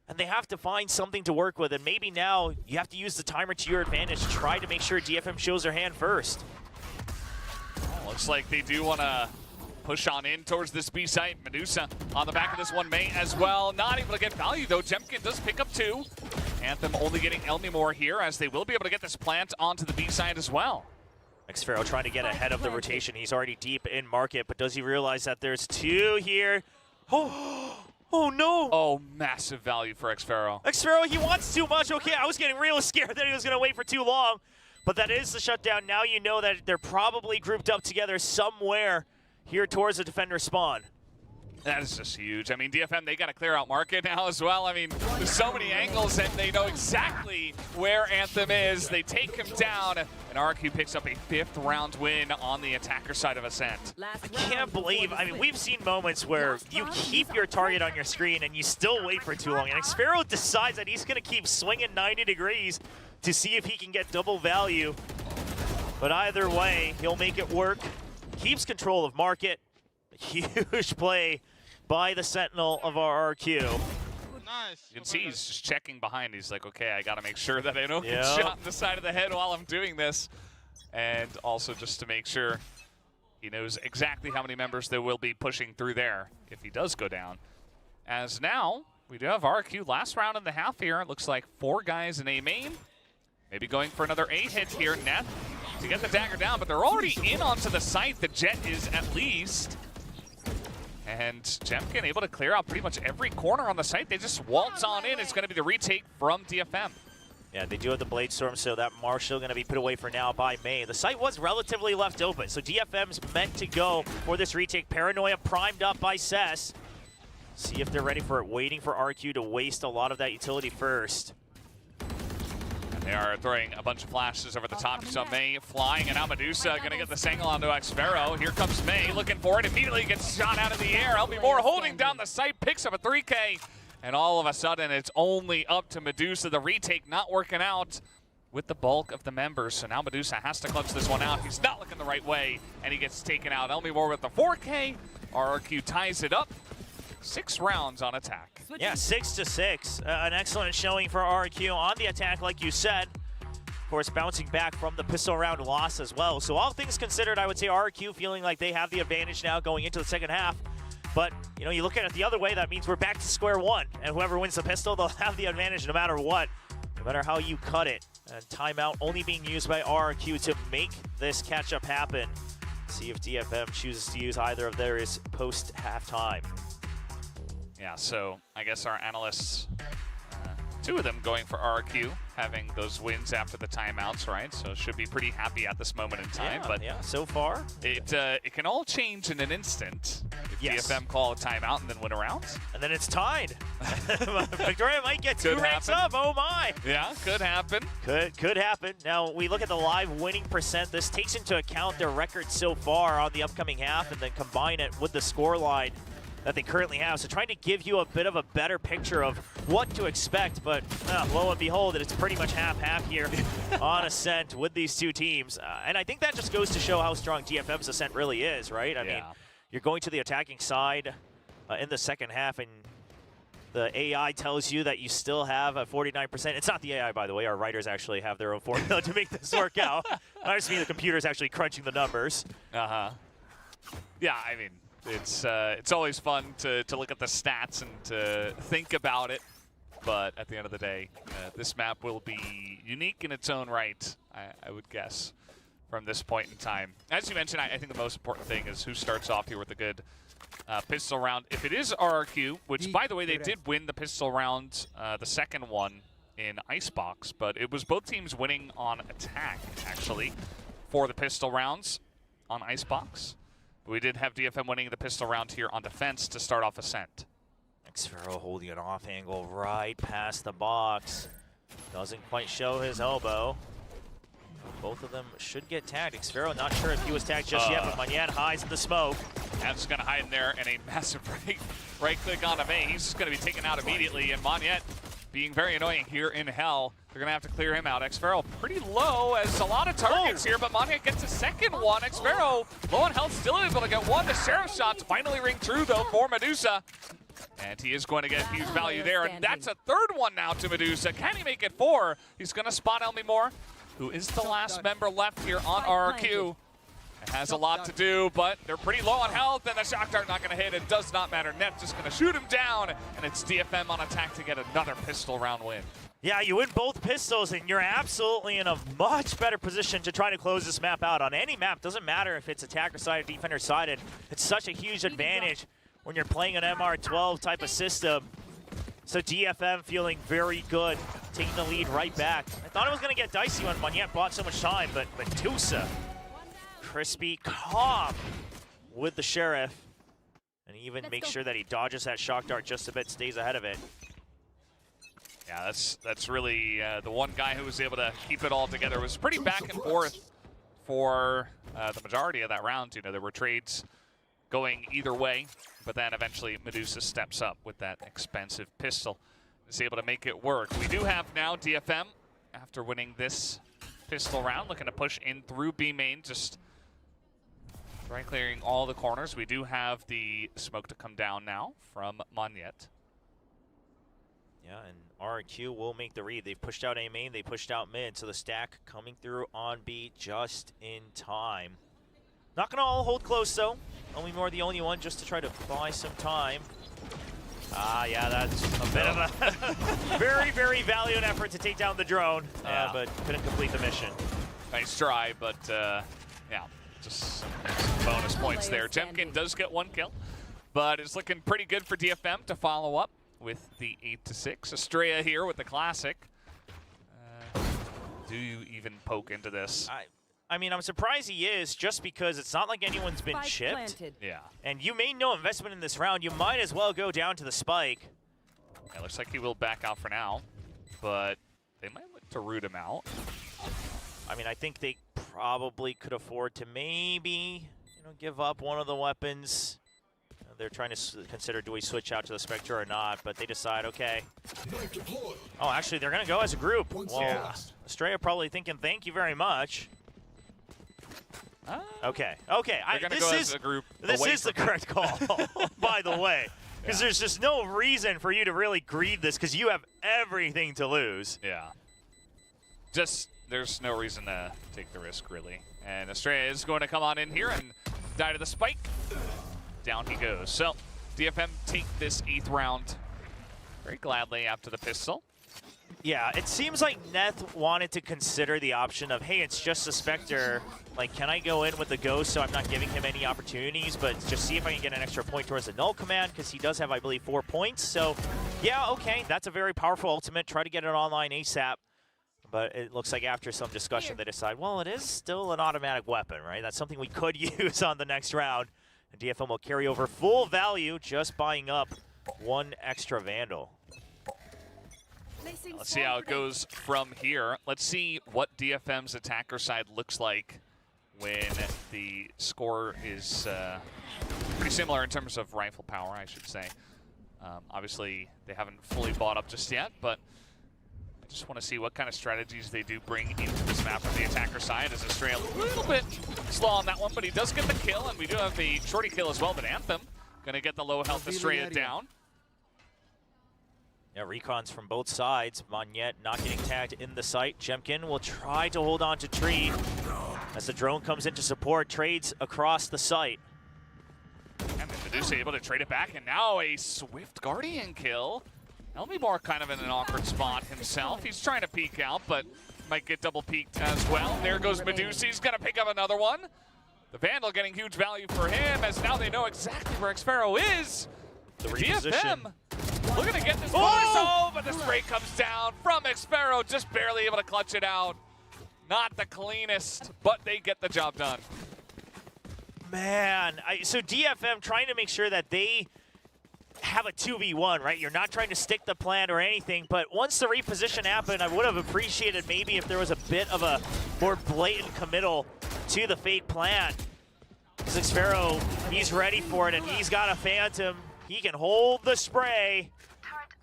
And they have to find something to work with. And maybe now you have to use the timer to your advantage. Try to make sure DFM shows their hand first. Looks like they do want to push on in towards this B site. Medusa on the back of this one, May as well. Not able to get value though. Jemkin does pick up 2. Anthem only getting Elmimore here as they will be able to get this plant onto the B side as well. Xpharaoh trying to get ahead of the rotation. He's already deep in market, but does he realize that there's 2 here? Oh no! Oh, massive value for Xpharaoh. Xpharaoh, he wants too much. Okay, I was getting real scared that he was going to wait for too long, but that is the shutdown. Now you know that they're probably grouped up together somewhere here towards the defender spawn. That is just huge. I mean, DFM, they got to clear out market now as well. I mean, there's so many angles, and they know exactly where Anthem is. They take him down, and RQ picks up a 5th round win on the attacker side of Ascent. I can't believe, I mean, we've seen moments where you keep your target on your screen and you still wait for too long, and Xpharaoh decides that he's going to keep swinging 90 degrees to see if he can get double value. But either way, he'll make it work. Keeps control of market. Huge play by the Sentinel of our RQ. Nice. You can see he's just checking behind. He's like, okay, I got to make sure that I don't get shot in the side of the head while I'm doing this. And also just to make sure he knows exactly how many members there will be pushing through there if he does go down. As now, we do have RQ last round in the half here. It looks like 4 guys in A main. Maybe going for another 8 hit here. Neth to get the dagger down, but they're already in onto the site. The jet is at least. And Jemkin able to clear out pretty much every corner on the site. They just waltz on in. It's going to be the retake from DFM. Yeah, they do have the Blade Storm, so that Marshal going to be put away for now by May. The site was relatively left open, so DFM's meant to go for this retake. Paranoia primed up by Cess. See if they're ready for it, waiting for RQ to waste a lot of that utility first. They are throwing a bunch of flashes over the top. So May flying, and now Medusa going to get the angle onto Xpharaoh. Here comes May looking for it. Immediately gets shot out of the air. Elmimore holding down the site, picks up a 3K. And all of a sudden, it's only up to Medusa. The retake not working out with the bulk of the members. So now Medusa has to clutch this one out. He's not looking the right way, and he gets taken out. Elmimore with the 4K. RRQ ties it up. 6 rounds on attack. Yeah, 6-6. An excellent showing for RQ on the attack, like you said. Of course, bouncing back from the pistol round loss as well. So all things considered, I would say RQ feeling like they have the advantage now going into the second half. But, you know, you look at it the other way, that means we're back to square one. And whoever wins the pistol, they'll have the advantage no matter what, no matter how you cut it. And timeout only being used by RQ to make this catch-up happen. See if DFM chooses to use either of theirs post-halftime. Yeah, so I guess our analysts, 2 of them going for RRQ, having those wins after the timeouts, right? So should be pretty happy at this moment in time. But yeah, so far. It can all change in an instant if DFM call a timeout and then win a round. And then it's tied. Victoria might get 2 ranks up, oh my! Yeah, could happen. Could happen. Now, we look at the live winning percent. This takes into account their record so far on the upcoming half and then combine it with the scoreline that they currently have. So trying to give you a bit of a better picture of what to expect, but lo and behold, it's pretty much half-half here on Ascent with these 2 teams. And I think that just goes to show how strong DFM's Ascent really is, right? I mean, you're going to the attacking side in the second half, and the AI tells you that you still have a 49%. It's not the AI, by the way. Our writers actually have their own formula to make this work out. I just mean the computer's actually crunching the numbers. Yeah, I mean, it's always fun to look at the stats and to think about it, but at the end of the day, this map will be unique in its own right, I would guess, from this point in time. As you mentioned, I think the most important thing is who starts off here with a good pistol round. If it is RRQ, which, by the way, they did win the pistol round, the second one in Icebox, but it was both teams winning on attack, actually, for the pistol rounds on Icebox. We did have DFM winning the pistol round here on defense to start off Ascent. Xfero holding an off angle right past the box. Doesn't quite show his elbow. Both of them should get tagged. Xfero not sure if he was tagged just yet, but Manyan hides in the smoke. That's going to hide in there, and a massive right click on him. He's just going to be taken out immediately, and Monyet being very annoying here in Hell. They're going to have to clear him out. Xfero pretty low as a lot of targets here, but Monyet gets a second one. Xfero low on health, still able to get one. The Sheriff shots finally ring true, though, for Medusa. And he is going to get huge value there, and that's a third one now to Medusa. Can he make it 4? He's going to spot Elmi Moore, who is the last member left here on RRQ. It has a lot to do, but they're pretty low on health, and the shock dart not going to hit. It does not matter. Net just going to shoot him down, and it's DFM on attack to get another pistol round win. Yeah, you win both pistols, and you're absolutely in a much better position to try to close this map out. On any map, doesn't matter if it's attacker side or defender side, and it's such a huge advantage when you're playing an MR12 type of system. So DFM feeling very good, taking the lead right back. I thought it was going to get dicey when Monyet bought so much time, but Medusa, crispy, calm with the Sheriff, and even make sure that he dodges that shock dart just a bit, stays ahead of it. Yeah, that's really the one guy who was able to keep it all together. It was pretty back and forth for the majority of that round. You know, there were trades going either way, but then eventually Medusa steps up with that expensive pistol, is able to make it work. We do have now DFM, after winning this pistol round, looking to push in through B main, just try clearing all the corners. We do have the smoke to come down now from Monyet. Yeah, and RQ will make the read. They've pushed out A main, they pushed out mid, so the stack coming through on B just in time. Not gonna all hold close though. Only more the only one just to try to buy some time. Yeah, that's a bit of a very, very valiant effort to take down the drone, but couldn't complete the mission. Nice try, but yeah, just some bonus points there. Jemkin does get 1 kill, but it's looking pretty good for DFM to follow up with the 8-6. Estrella here with the classic. Do you even poke into this? I mean, I'm surprised he is, just because it's not like anyone's been chipped. Planted. Yeah. And you made no investment in this round. You might as well go down to the spike. Yeah, looks like he will back out for now, but they might look to root him out. I mean, I think they probably could afford to maybe, give up one of the weapons. They're trying to consider, do we switch out to the Spectre or not, but they decide, okay. Oh, actually, they're going to go as a group. Well, Estrella probably thinking, thank you very much. Okay. This is the correct call, by the way. Because there's just no reason for you to really greed this, because you have everything to lose. Yeah. There's no reason to take the risk, really. And Estrella is going to come on in here and die to the spike. Down he goes. So, DFM take this 8th round very gladly after the pistol. Yeah, it seems like Neth wanted to consider the option of, hey, it's just a Spectre. Like, can I go in with the Ghost so I'm not giving him any opportunities, but just see if I can get an extra point towards the Null command, because he does have, I believe, 4 points. So Yeah, okay, that's a very powerful ultimate. Try to get it online ASAP. But it looks like after some discussion, they decide, well, it is still an automatic weapon, right? That's something we could use on the next round. And DFM will carry over full value, just buying up one extra Vandal. Let's see how it goes from here. Let's see what DFM's attacker side looks like when the score is pretty similar in terms of rifle power, I should say. Obviously, they haven't fully bought up just yet, but I just want to see what kind of strategies they do bring into this map from the attacker side. As Estrella a little bit slow on that one, but he does get the kill, and we do have the shorty kill as well, but Anthem going to get the low health Estrella down. Yeah, recons from both sides. Monette not getting tagged in the site. Jemkin will try to hold on to Tree as the drone comes in to support, trades across the site. And Medusa able to trade it back, and now a Swift Guardian kill. Elmibor kind of in an awkward spot himself. He's trying to peek out, but might get double peeked as well. There goes Medusa. He's going to pick up another one. The Vandal getting huge value for him, as now they know exactly where Xpharaoh is. The reposition. DFM looking to get this bonus. Oh, but the spray comes down from Xpharaoh, just barely able to clutch it out. Not the cleanest, but they get the job done. Man, so DFM trying to make sure that they have a 2v1, right? You're not trying to stick the plan or anything, but once the reposition happened, I would have appreciated maybe if there was a bit of a more blatant committal to the fake plan. Because Xpharaoh, he's ready for it, and he's got a Phantom. He can hold the spray.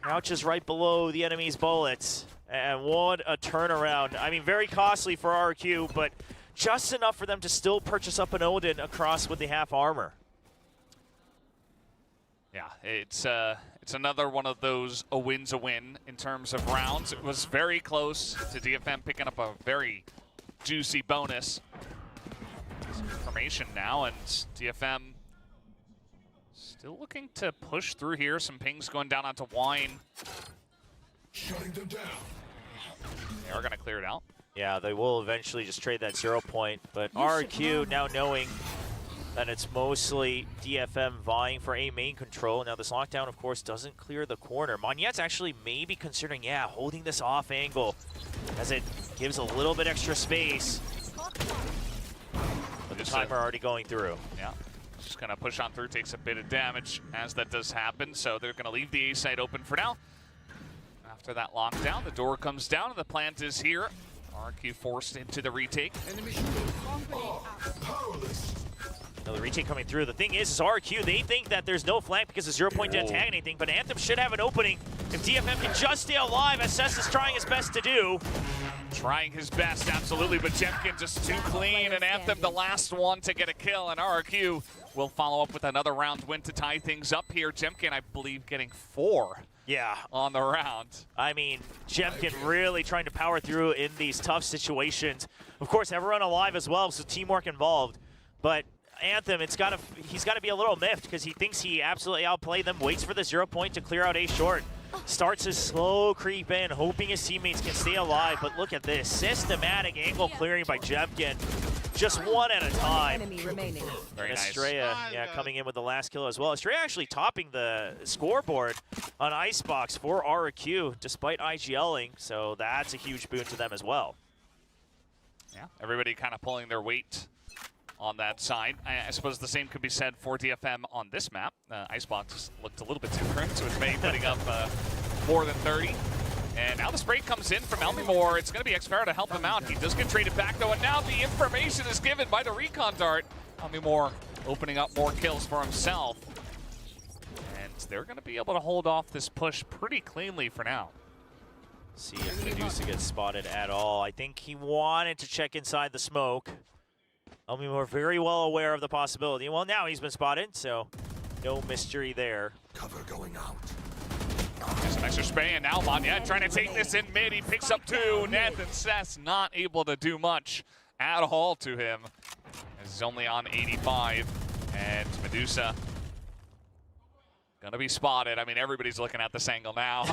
Crouches right below the enemy's bullets. And what a turnaround. I mean, very costly for RQ, but just enough for them to still purchase up an Odin across with the half armor. Yeah, it's another one of those a win's a win in terms of rounds. It was very close to DFM picking up a very juicy bonus. Some information now, and DFM still looking to push through here. Some pings going down onto Wine. Shutting them down. They are going to clear it out. Yeah, they will eventually just trade that 0 point, but RQ now knowing that it's mostly DFM vying for A main control. Now this lockdown, of course, doesn't clear the corner. Monette's actually maybe considering, holding this off angle as it gives a little bit extra space. But the timer already going through. Yeah, just going to push on through, takes a bit of damage as that does happen. So they're going to leave the A site open for now. After that lockdown, the door comes down and the plant is here. RQ forced into the retake. Now the retake coming through. The thing is RQ, they think that there's no flank because the 0 point didn't tag anything, but Anthem should have an opening if DFM can just stay alive, as Cess is trying his best to do. Trying his best, absolutely, but Jemkin just too clean, and Anthem the last one to get a kill, and RQ will follow up with another round win to tie things up here. Jemkin, I believe, getting 4. Yeah, on the round. I mean, Jemkin really trying to power through in these tough situations. Of course, everyone alive as well, so teamwork involved. But Anthem, he's got to be a little miffed because he thinks he absolutely outplayed them. Waits for the 0 point to clear out A short. Starts his slow creep in, hoping his teammates can stay alive. But look at this systematic angle clearing by Jemkin. Just one at a time. Very nice. Estrella, coming in with the last kill as well. Estrella actually topping the scoreboard on Icebox for RQ, despite IGLing, so that's a huge boon to them as well. Yeah, everybody kind of pulling their weight on that side. I suppose the same could be said for DFM on this map. Icebox looked a little bit different, so it's May putting up more than 30. And now the spray comes in from Elmibor. It's going to be Xpharaoh to help him out. He does get traded back, though, and now the information is given by the recon dart. Elmibor opening up more kills for himself. And they're going to be able to hold off this push pretty cleanly for now. See if Medusa gets spotted at all. I think he wanted to check inside the smoke. Elmibor very well aware of the possibility. Well, now he's been spotted, so no mystery there. Cover going out. Just an extra spray, and now Monette trying to take this in mid. He picks up 2. Nathan Cess not able to do much at all to him. He's only on 85. And Medusa gonna be spotted. I mean, everybody's looking at this angle now.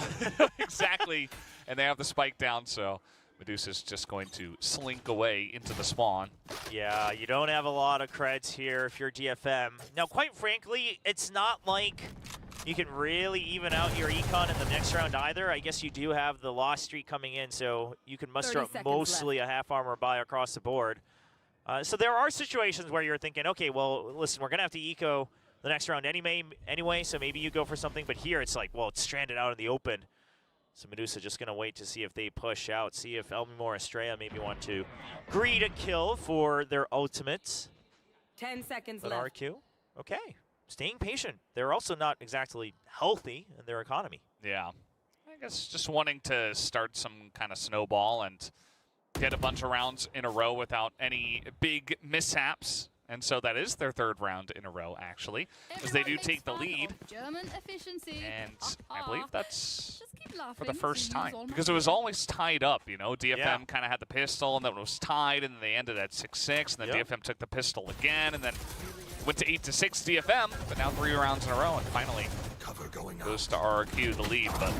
Exactly. And they have the spike down, so Medusa's just going to slink away into the spawn. Yeah, you don't have a lot of creds here if you're DFM. Now, quite frankly, it's not like you can really even out your econ in the next round either. I guess you do have the loss streak coming in, so you can muster up mostly a half armor buy across the board. So there are situations where you're thinking, okay, well, listen, we're going to have to eco the next round anyway, so maybe you go for something. But here it's like, well, it's stranded out in the open. So Medusa just going to wait to see if they push out, see if Elmimor Estrella maybe want to greed a kill for their ultimates. 10 seconds but left. RQ, okay, staying patient. They're also not exactly healthy in their economy. Yeah, I guess just wanting to start some kind of snowball and get a bunch of rounds in a row without any big mishaps. And so that is their third round in a row, actually, as they do take the lead. German efficiency. And I believe that's for the laughing, first so use time, all because my it was always tied up, you know. DFM Yeah. kind of had the pistol, and then it was tied, and then they ended at 6-6, and then Yep. DFM took the pistol again, and then went to 8-6 DFM, but now 3 rounds in a row, and finally goes to RRQ, the lead, but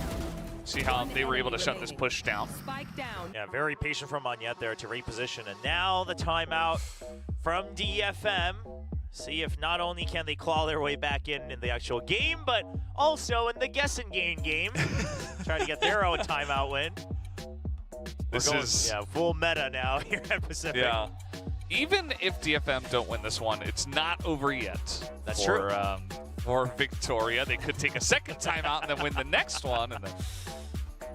see how they were able to shut this push down. Spike down. Yeah, very patient from Monyet there to reposition. And now the timeout from DFM. See if not only can they claw their way back in the actual game, but also in the guessing game. Try to get their own timeout win. This is full meta now here at Pacific. Yeah. Even if DFM don't win this one, it's not over yet. That's for, true. For Victoria, they could take a second timeout and then win the next one. And then,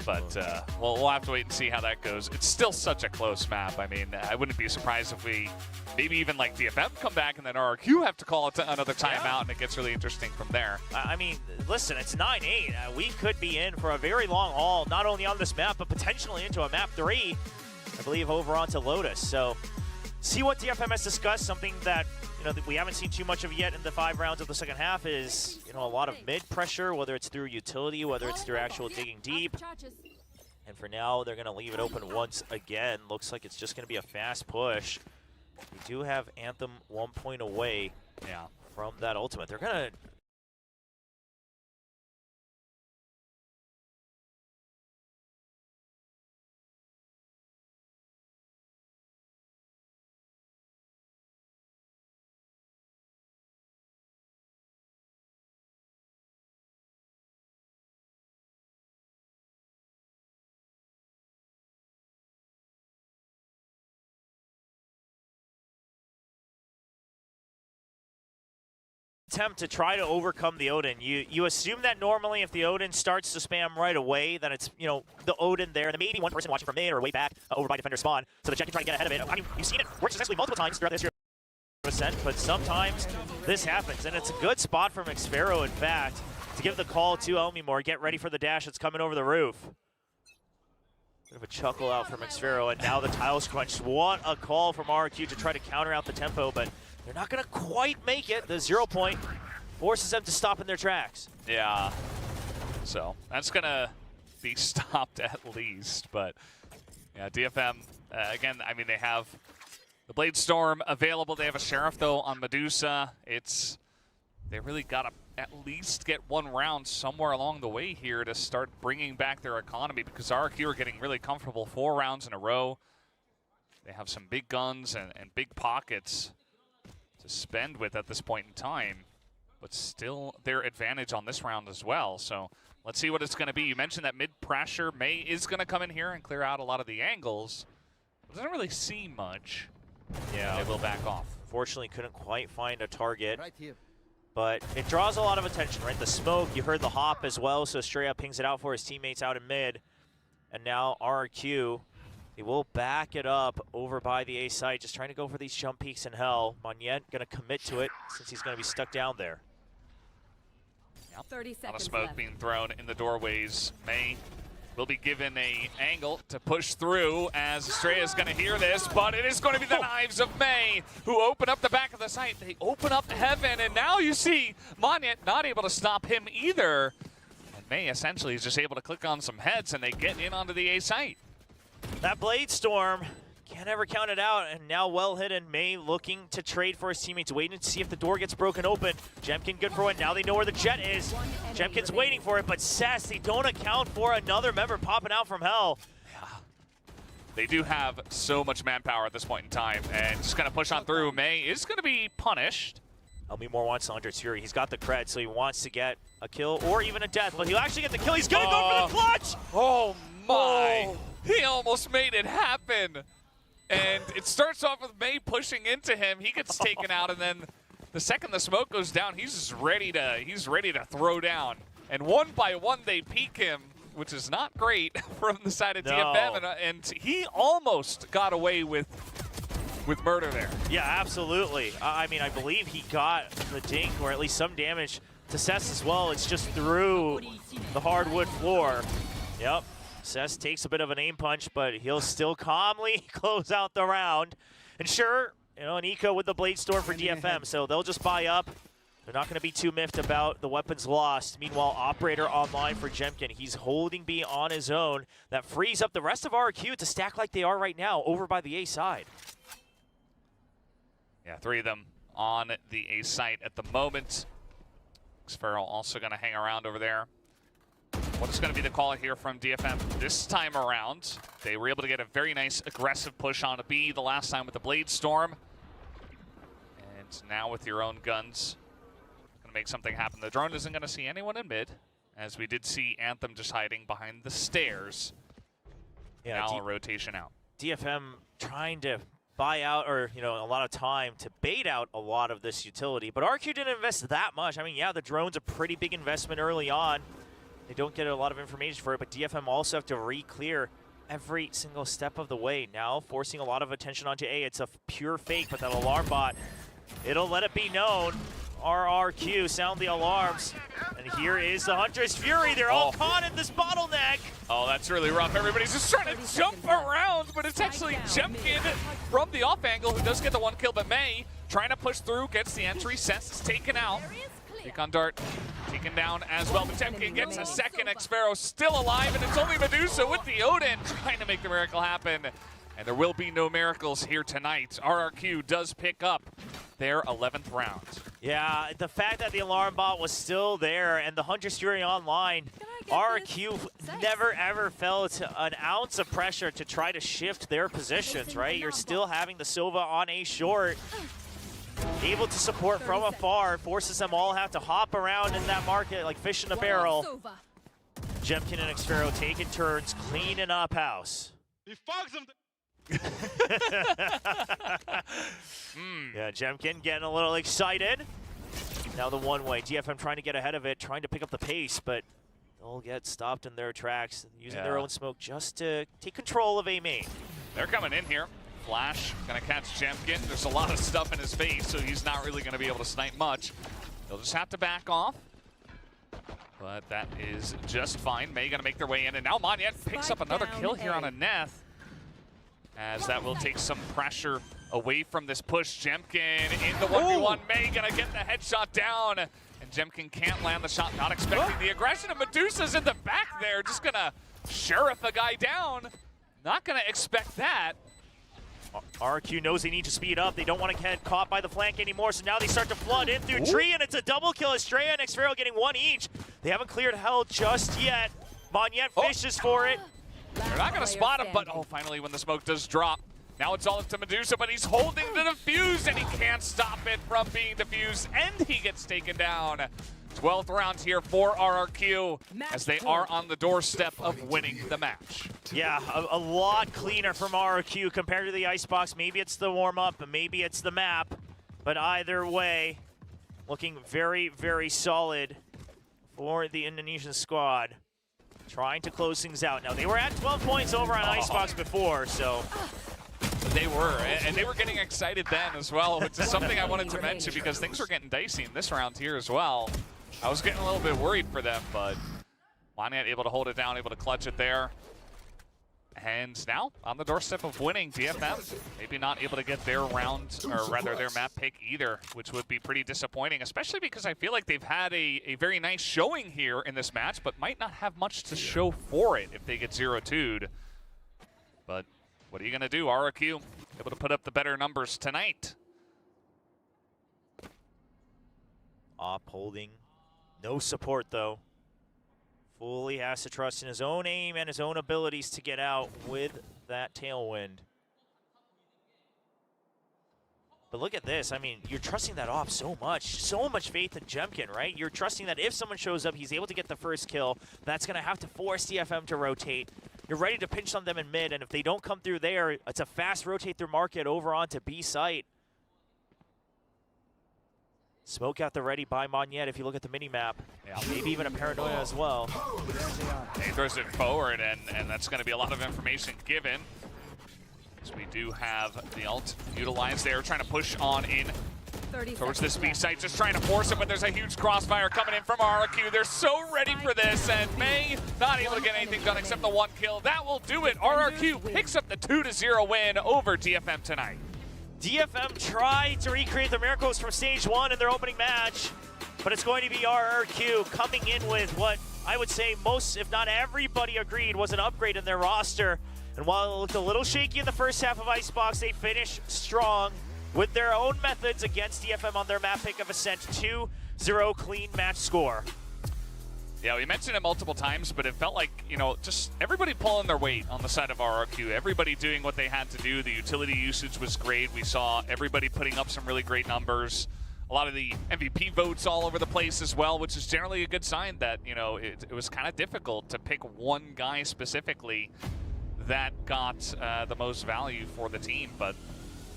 but we'll have to wait and see how that goes. It's still such a close map. I mean, I wouldn't be surprised if we maybe even like DFM come back and then RRQ have to call it to another timeout, and it gets really interesting from there. I mean, listen, it's 9-8. We could be in for a very long haul, not only on this map, but potentially into a map 3, I believe, over onto Lotus. So see what DFM has discussed. Something that, you know, that we haven't seen too much of yet in the 5 rounds of the second half is, you know, a lot of mid pressure, whether it's through utility, whether it's through actual digging deep. And for now, they're going to leave it open once again. Looks like it's just going to be a fast push. We do have Anthem 1 point away from that ultimate. They're going to... attempt to try to overcome the Odin. You assume that normally if the Odin starts to spam right away, then it's, you know, the Odin there, and then maybe one person watching from mid or way back over by defender spawn, so the Jet can try to get ahead of it. I mean, you've seen it work successfully multiple times throughout this year of Ascent, but sometimes this happens, and it's a good spot for McSparrow, in fact, to give the call to Elmimor. Get ready for the dash that's coming over the roof. Bit of a chuckle out from McSparrow, and now the tiles crunch. What a call from RQ to try to counter out the tempo, but they're not going to quite make it. The 0 point forces them to stop in their tracks. Yeah. So that's going to be stopped at least. But yeah, DFM, again, I mean, they have the Blade Storm available. They have a Sheriff, though, on Medusa. They really got to at least get 1 round somewhere along the way here to start bringing back their economy, because RQ are getting really comfortable 4 rounds in a row. They have some big guns and big pockets to spend with at this point in time, but still their advantage on this round as well. So let's see what it's going to be. You mentioned that mid pressure. May is going to come in here and clear out a lot of the angles. It doesn't really see much. Yeah, they will back off. Fortunately, couldn't quite find a target. Right here. But it draws a lot of attention, right? The smoke, you heard the hop as well, so Estrella pings it out for his teammates out in mid. And now RQ, he will back it up over by the A site, just trying to go for these jump peaks in hell. Monyet going to commit to it since he's going to be stuck down there. Yep. 30 seconds a lot of smoke left. being thrown in the doorways. May will be given a angle to push through, as Estrella is going to hear this, but it is going to be the Knives of May who open up the back of the site. They open up heaven, and now you see Monyet not able to stop him either. And May essentially is just able to click on some heads, and they get in onto the A site. That Blade Storm, can't ever count it out, and now well hidden. May looking to trade for his teammates, waiting to see if the door gets broken open. Jemkin good for one. Now they know where the Jet is. Jemkin's waiting for it, but Sass, they don't account for another member popping out from hell. Yeah. They do have so much manpower at this point in time, and just going to push on through. May is going to be punished. Elmore wants to Hunter's Fury. He's got the cred, so he wants to get a kill or even a death, but he'll actually get the kill. He's gonna go for the clutch! Oh my! He almost made it happen. And it starts off with May pushing into him. He gets taken out, and then the second the smoke goes down, he's just ready to throw down. And one by one, they peek him, which is not great from the side of DFM, and he almost got away with murder there. Yeah, absolutely. I mean, I believe he got the dink, or at least some damage to Cess as well. It's just through the hardwood floor. Yep. Cess takes a bit of an aim punch, but he'll still calmly close out the round. And sure, you know, an eco with the Blade Storm for DFM, so they'll just buy up. They're not going to be too miffed about the weapons lost. Meanwhile, Operator online for Jemkin. He's holding B on his own. That frees up the rest of RQ to stack like they are right now over by the A side. Yeah, 3 of them on the A site at the moment. Xferal also going to hang around over there. What is going to be the call here from DFM this time around? They were able to get a very nice aggressive push on a B the last time with the Blade Storm. And now with your own guns, going to make something happen. The drone isn't going to see anyone in mid, as we did see Anthem just hiding behind the stairs. Yeah, now a rotation out. DFM trying to buy out, or a lot of time to bait out a lot of this utility, but RQ didn't invest that much. I mean, yeah, the drone's a pretty big investment early on. They don't get a lot of information for it, but DFM also have to re-clear every single step of the way. Now forcing a lot of attention onto A. It's a pure fake, but that alarm bot, it'll let it be known. RRQ, sound the alarms. And here is the Hunter's Fury. They're all caught in this bottleneck. Oh, that's really rough. Everybody's just trying to jump around, but it's actually Jemkin from the off angle who does get the 1 kill, but May trying to push through, gets the entry. Cess is taken out. Recon Dart taken down as well, but Jemkin gets a second. Xferal still alive, and it's only Medusa with the Odin trying to make the miracle happen. And there will be no miracles here tonight. RRQ does pick up their 11th round. Yeah, the fact that the alarm bot was still there and the Hunter's Fury online, RRQ never ever felt an ounce of pressure to try to shift their positions, right? You're still having the Sova on A short, able to support from afar, forces them all have to hop around in that market like fish in a barrel. Jemkin and Xferal taking turns cleaning up house. He fogs them. Yeah, Jemkin getting a little excited. Now the one-way, DFM trying to get ahead of it, trying to pick up the pace, but they'll get stopped in their tracks, using their own smoke just to take control of A main. They're coming in here. Flash gonna catch Jemkin. There's a lot of stuff in his face, so he's not really gonna be able to snipe much. They'll just have to back off. But that is just fine. May gonna make their way in, and now Monyet picks up another kill here on a Neth, as that will take some pressure away from this push. Jemkin in the 1v1. May gonna get the headshot down, and Jemkin can't land the shot, not expecting the aggression, and Medusa's in the back there, just gonna sheriff a guy down. Not gonna expect that. RQ knows they need to speed up. They don't want to get caught by the flank anymore, so now they start to flood in through tree, and it's a double kill. Estrella and Xferal getting 1 each. They haven't cleared hell just yet. Monyet fishes for it. They're not going to spot him, but finally when the smoke does drop, now it's all up to Medusa, but he's holding the defuse, and he can't stop it from being defused, and he gets taken down. 12th round here for RRQ, as they are on the doorstep of winning the match. Yeah, a lot cleaner from RRQ compared to the Icebox. Maybe it's the warm-up, and maybe it's the map, but either way, looking very, very solid for the Indonesian squad. Trying to close things out. Now, they were at 12 points over on Icebox before, so... They were, and they were getting excited then as well, which is something I wanted to mention because things were getting dicey in this round here as well. I was getting a little bit worried for them, but Monyet able to hold it down, able to clutch it there. And now on the doorstep of winning, DFM maybe not able to get their round, or rather their map pick either, which would be pretty disappointing, especially because I feel like they've had a very nice showing here in this match, but might not have much to show for it if they get 0-2'd. But what are you going to do? RRQ able to put up the better numbers tonight. Op holding. No support, though. Fully has to trust in his own aim and his own abilities to get out with that tailwind. But look at this. I mean, you're trusting that off so much faith in Jemkin, right? You're trusting that if someone shows up, he's able to get the first kill. That's going to have to force DFM to rotate. You're ready to pinch on them in mid, and if they don't come through there, it's a fast rotate through market over onto B site. Smoke out the ready by Monyet if you look at the mini-map. Yeah. Maybe even a Paranoia as well. He throws it forward, and that's going to be a lot of information given. So we do have the ult utilized there, trying to push on in towards this B site, just trying to force it, but there's a huge crossfire coming in from RRQ. They're so ready for this, and May not able to get anything done except the 1 kill. That will do it. RRQ picks up the 2-0 win over DFM tonight. DFM tried to recreate the miracles from stage 1 in their opening match, but it's going to be RRQ coming in with what I would say most, if not everybody, agreed was an upgrade in their roster. And while it looked a little shaky in the first half of Icebox, they finished strong with their own methods against DFM on their map pick of Ascent. 2-0 clean match score. Yeah, we mentioned it multiple times, but it felt like, you know, just everybody pulling their weight on the side of RRQ. Everybody doing what they had to do. The utility usage was great. We saw everybody putting up some really great numbers. A lot of the MVP votes all over the place as well, which is generally a good sign that, you know, it was kind of difficult to pick one guy specifically that got the most value for the team. But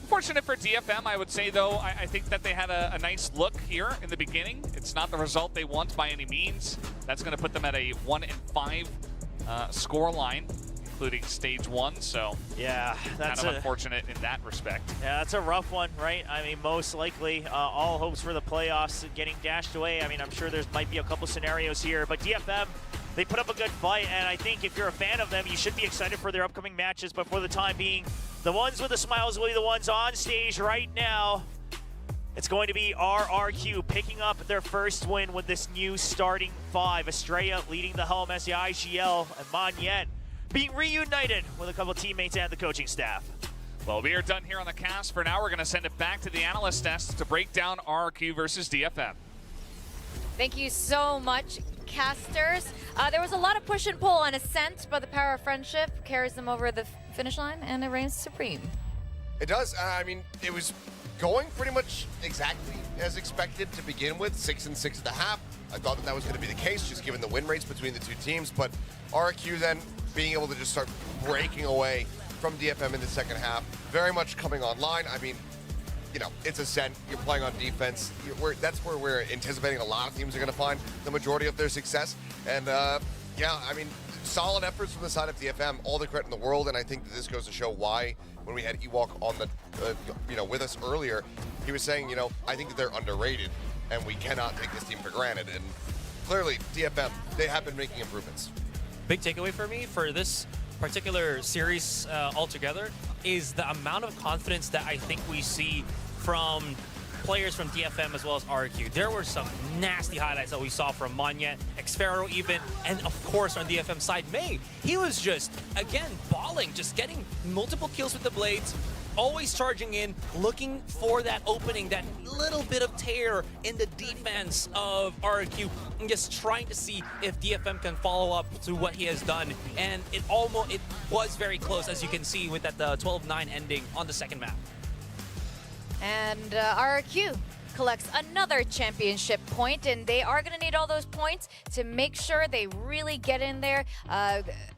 fortunate for DFM, I would say, though, I think that they had a nice look here in the beginning. It's not the result they want by any means. That's going to put them at a 1-5 score line, including stage 1. So yeah, that's kind of unfortunate in that respect. Yeah, that's a rough one, right? I mean, most likely all hopes for the playoffs getting dashed away. I mean, I'm sure there might be a couple scenarios here, but DFM, they put up a good fight, and I think if you're a fan of them, you should be excited for their upcoming matches. But for the time being, the ones with the smiles will be the ones on stage right now. It's going to be RRQ picking up their first win with this new starting 5. Estrella leading the helm as the IGL, and Monyet being reunited with a couple teammates and the coaching staff. Well, we are done here on the cast. For now, we're going to send it back to the analyst desk to break down RRQ versus DFM. Thank you so much, casters. There was a lot of push and pull on Ascent, but the power of friendship carries them over the finish line, and it reigns supreme. It does. I mean, it was going pretty much exactly as expected to begin with, 6 and 6.5. I thought that was going to be the case, just given the win rates between the two teams. But RRQ then being able to just start breaking away from DFM in the second half, very much coming online. I mean, you know, it's Ascent. You're playing on defense. That's where we're anticipating a lot of teams are going to find the majority of their success. And yeah, I mean, solid efforts from the side of DFM. All the credit in the world, and I think that this goes to show why. When we had Ewok on the, you know, with us earlier, he was saying, you know, I think that they're underrated, and we cannot take this team for granted. And clearly, DFM, they have been making improvements. Big takeaway for me for this particular series altogether is the amount of confidence that I think we see from players from DFM as well as RRQ. There were some nasty highlights that we saw from Monyet, Xfero even, and of course on DFM side, May. He was just, again, balling, just getting multiple kills with the blades, always charging in, looking for that opening, that little bit of tear in the defense of RRQ, and just trying to see if DFM can follow up to what he has done. And it was very close, as you can see, with that 12-9 ending on the second map. And RRQ collects another championship point, and they are going to need all those points to make sure they really get in there,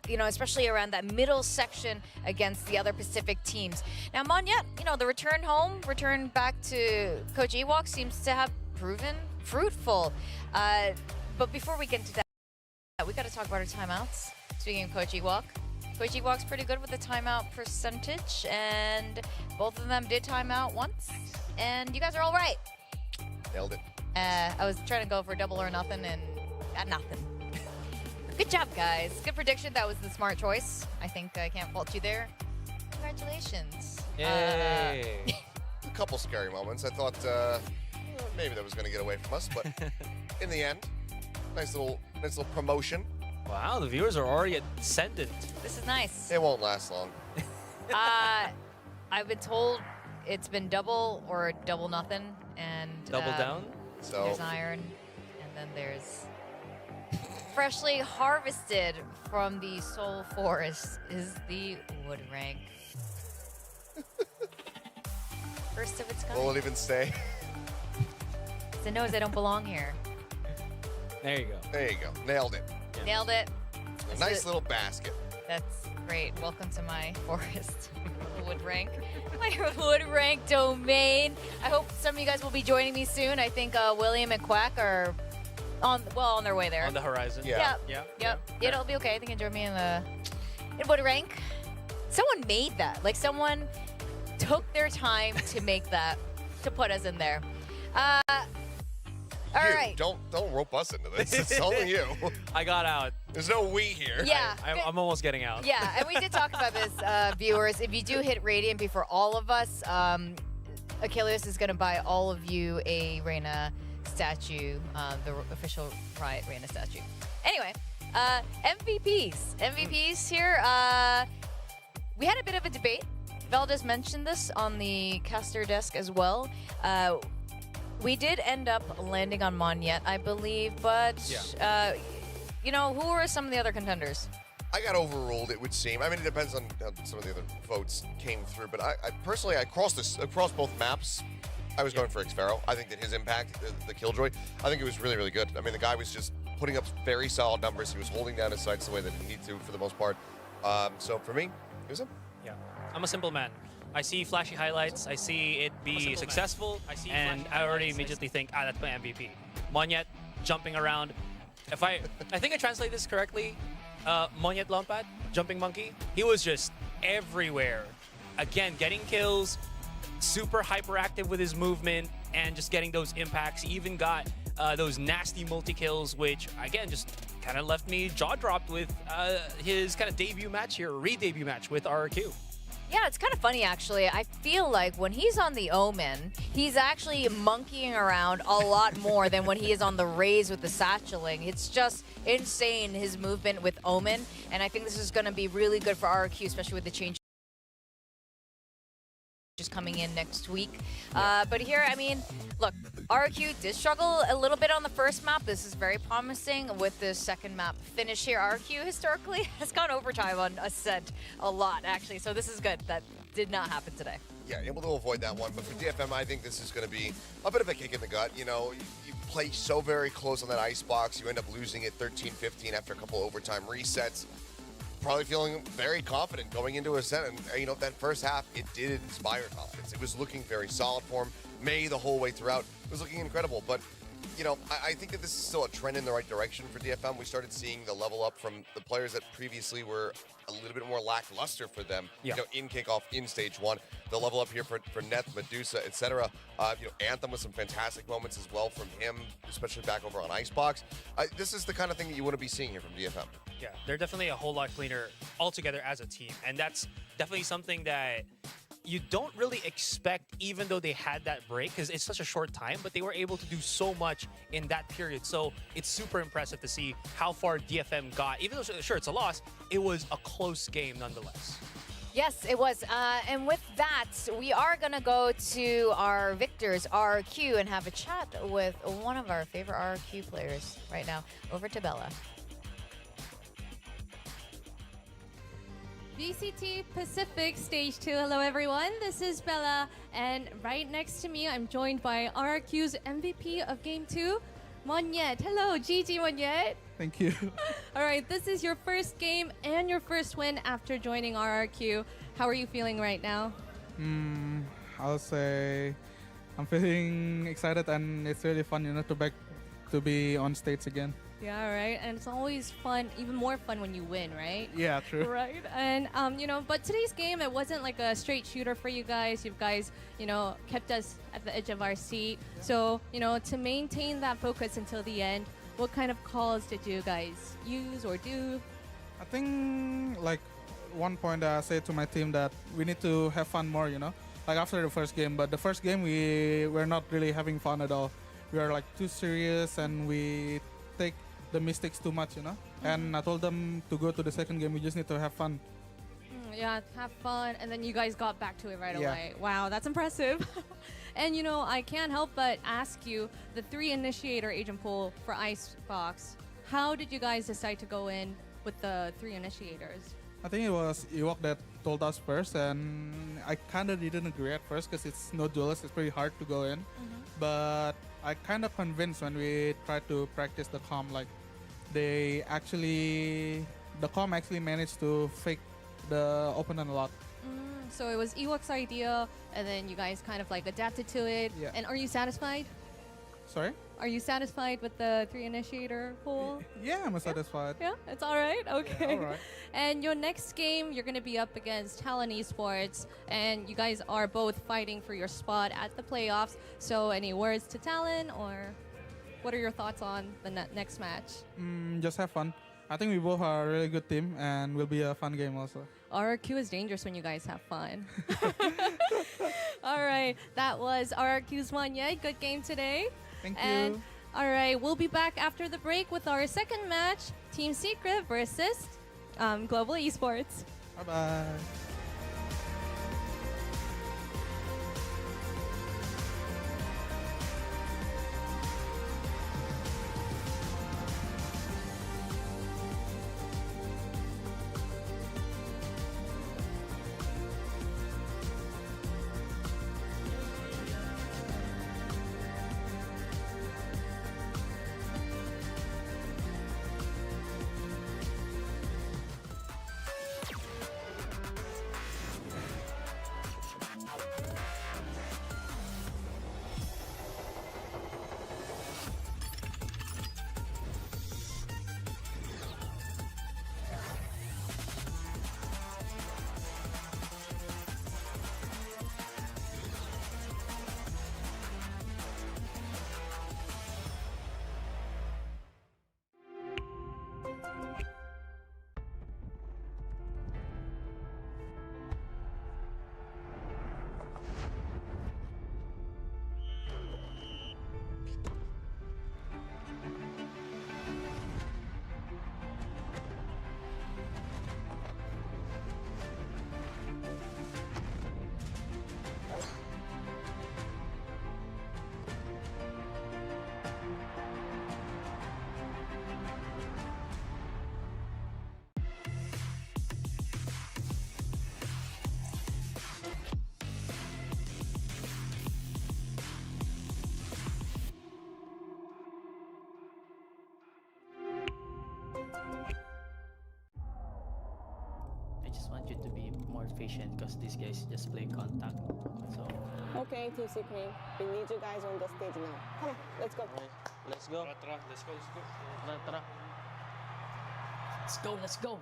you know, especially around that middle section against the other Pacific teams. Now, Monyet, you know, the return back to Coach Ewok seems to have proven fruitful. But before we get into that, we got to talk about our timeouts. Speaking of Coach Ewok, Coach Ewok's pretty good with the timeout percentage, and both of them did timeout once, and you guys are all right. Nailed it. I was trying to go for double or nothing, and got nothing. Good job, guys. Good prediction. That was the smart choice. I think I can't fault you there. Congratulations. Yay. A couple scary moments. I thought maybe that was going to get away from us, but in the end, nice little promotion. Wow, the viewers are already ascendant. This is nice. It won't last long. I've been told it's been double or double nothing, and double down. So there's iron, and then there's freshly harvested from the soul forest is the wood rank. First first of its kind. Will it even stay? It knows they don't belong here. There you go. There you go. Nailed it. Nailed it. A nice little basket. That's great. Welcome to my forest wood rank. My wood rank domain. I hope some of you guys will be joining me soon. I think William and Quack are on their way there. On the horizon. Yeah. Yep. It'll be okay. I think you can join me in wood rank. Someone made that. Like someone took their time to make that, to put us in there. All right. Don't rope us into this. It's only you. I got out. There's no we here. Yeah. I'm almost getting out. Yeah, and we did talk about this, viewers. If you do hit Radiant before all of us, Achilles is going to buy all of you a Reyna statue, the official Riot Reyna statue. Anyway, MVPs here. We had a bit of a debate. Val just mentioned this on the caster desk as well. We did end up landing on Monyet, I believe, but you know, who are some of the other contenders? I got overruled, it would seem. I mean, it depends on how some of the other votes came through, but I personally, across both maps, I was going for Xpharaoh. I think that his impact, the Killjoy, I think it was really, really good. I mean, the guy was just putting up very solid numbers. He was holding down his sights the way that he needed to for the most part. So for me, it was him. Yeah. I'm a simple man. I see flashy highlights, I see it be successful, and I already immediately think, that's my MVP. Monyet jumping around. I think I translate this correctly. Monyet Lompat, jumping monkey. He was just everywhere. Again, getting kills, super hyperactive with his movement, and just getting those impacts. He even got those nasty multi-kills, which, again, just kind of left me jaw-dropped with his kind of debut match here, re-debut match with RRQ. Yeah, it's kind of funny, actually. I feel like when he's on the Omen, he's actually monkeying around a lot more than when he is on the Raze with the Satcheling. It's just insane, his movement with Omen, and I think this is going to be really good for RRQ, especially with the change just coming in next week. But here, I mean, look, RRQ did struggle a little bit on the first map. This is very promising with the second map finish here. RRQ historically has gone overtime on Ascent a lot, actually. So this is good. That did not happen today. Yeah, able to avoid that one. But for DFM, I think this is going to be a bit of a kick in the gut. You know, you play so very close on that Icebox. You end up losing it 13-15 after a couple overtime resets. Probably feeling very confident going into Ascent, and you know, that first half, it did inspire confidence. It was looking very solid for him. May the whole way throughout, it was looking incredible. But you know, I think that this is still a trend in the right direction for DFM. We started seeing the level up from the players that previously were a little bit more lackluster for them. You know, in kickoff, in stage one, the level up here for Neth, Medusa, etc. You know, Anthem with some fantastic moments as well from him, especially back over on Icebox. This is the kind of thing that you want to be seeing here from DFM. Yeah, they're definitely a whole lot cleaner altogether as a team, and that's definitely something that you don't really expect, even though they had that break, because it's such a short time, but they were able to do so much in that period. So it's super impressive to see how far DFM got. Even though, sure, it's a loss, it was a close game nonetheless. Yes, it was. And with that, we are going to go to our victors, RRQ, and have a chat with one of our favorite RRQ players right now. Over to Bella. VCT Pacific Stage 2. Hello everyone, this is Bella, and right next to me I'm joined by RRQ's MVP of Game 2, Monyet. Hello, GG Monyet. Thank you. Alright, this is your first game and your first win after joining RRQ. How are you feeling right now? I'll say I'm feeling excited, and it's really fun, you know, to be on stage again. Yeah, right. And it's always fun, even more fun when you win, right? Yeah, true. Right. And, you know, but today's game, it wasn't like a straight shooter for you guys. You guys, you know, kept us at the edge of our seat. So, you know, to maintain that focus until the end, what kind of calls did you guys use or do? I think, like, one point I said to my team that we need to have fun more, you know, like after the first game. But the first game, we were not really having fun at all. We were, like, too serious, and we take the mistakes too much, you know. And I told them to go to the second game. We just need to have fun. Yeah, have fun, and then you guys got back to it right away. Wow, that's impressive. And you know, I can't help but ask you, the 3 initiator agent pool for Icebox, how did you guys decide to go in with the 3 initiators? I think it was Ewok that told us first, and I kind of didn't agree at first because it's no duelist. It's pretty hard to go in. But I kind of convinced when we tried to practice the comm, like the comm actually managed to fake the opponent a lot. So it was Ewok's idea, and then you guys kind of like adapted to it. Yeah. And are you satisfied? Sorry? Are you satisfied with the 3 initiator pool? Yeah, I'm satisfied. Yeah, it's all right. Okay. all right. And your next game, you're going to be up against Talon Esports, and you guys are both fighting for your spot at the playoffs. So, any words to Talon, or what are your thoughts on the next match? Just have fun. I think we both are a really good team, and will be a fun game also. RRQ is dangerous when you guys have fun. All right, that was RRQ's Manye. Good game today. Thank and you. All right, we'll be back after the break with our second match, Team Secret versus Global Esports. Bye-bye. I just want you to be more patient because these guys just play contact. So. Okay, Team Secret. We need you guys on the stage now. Come on, let's go. Let's go. Let's go. Let's go. Let's go.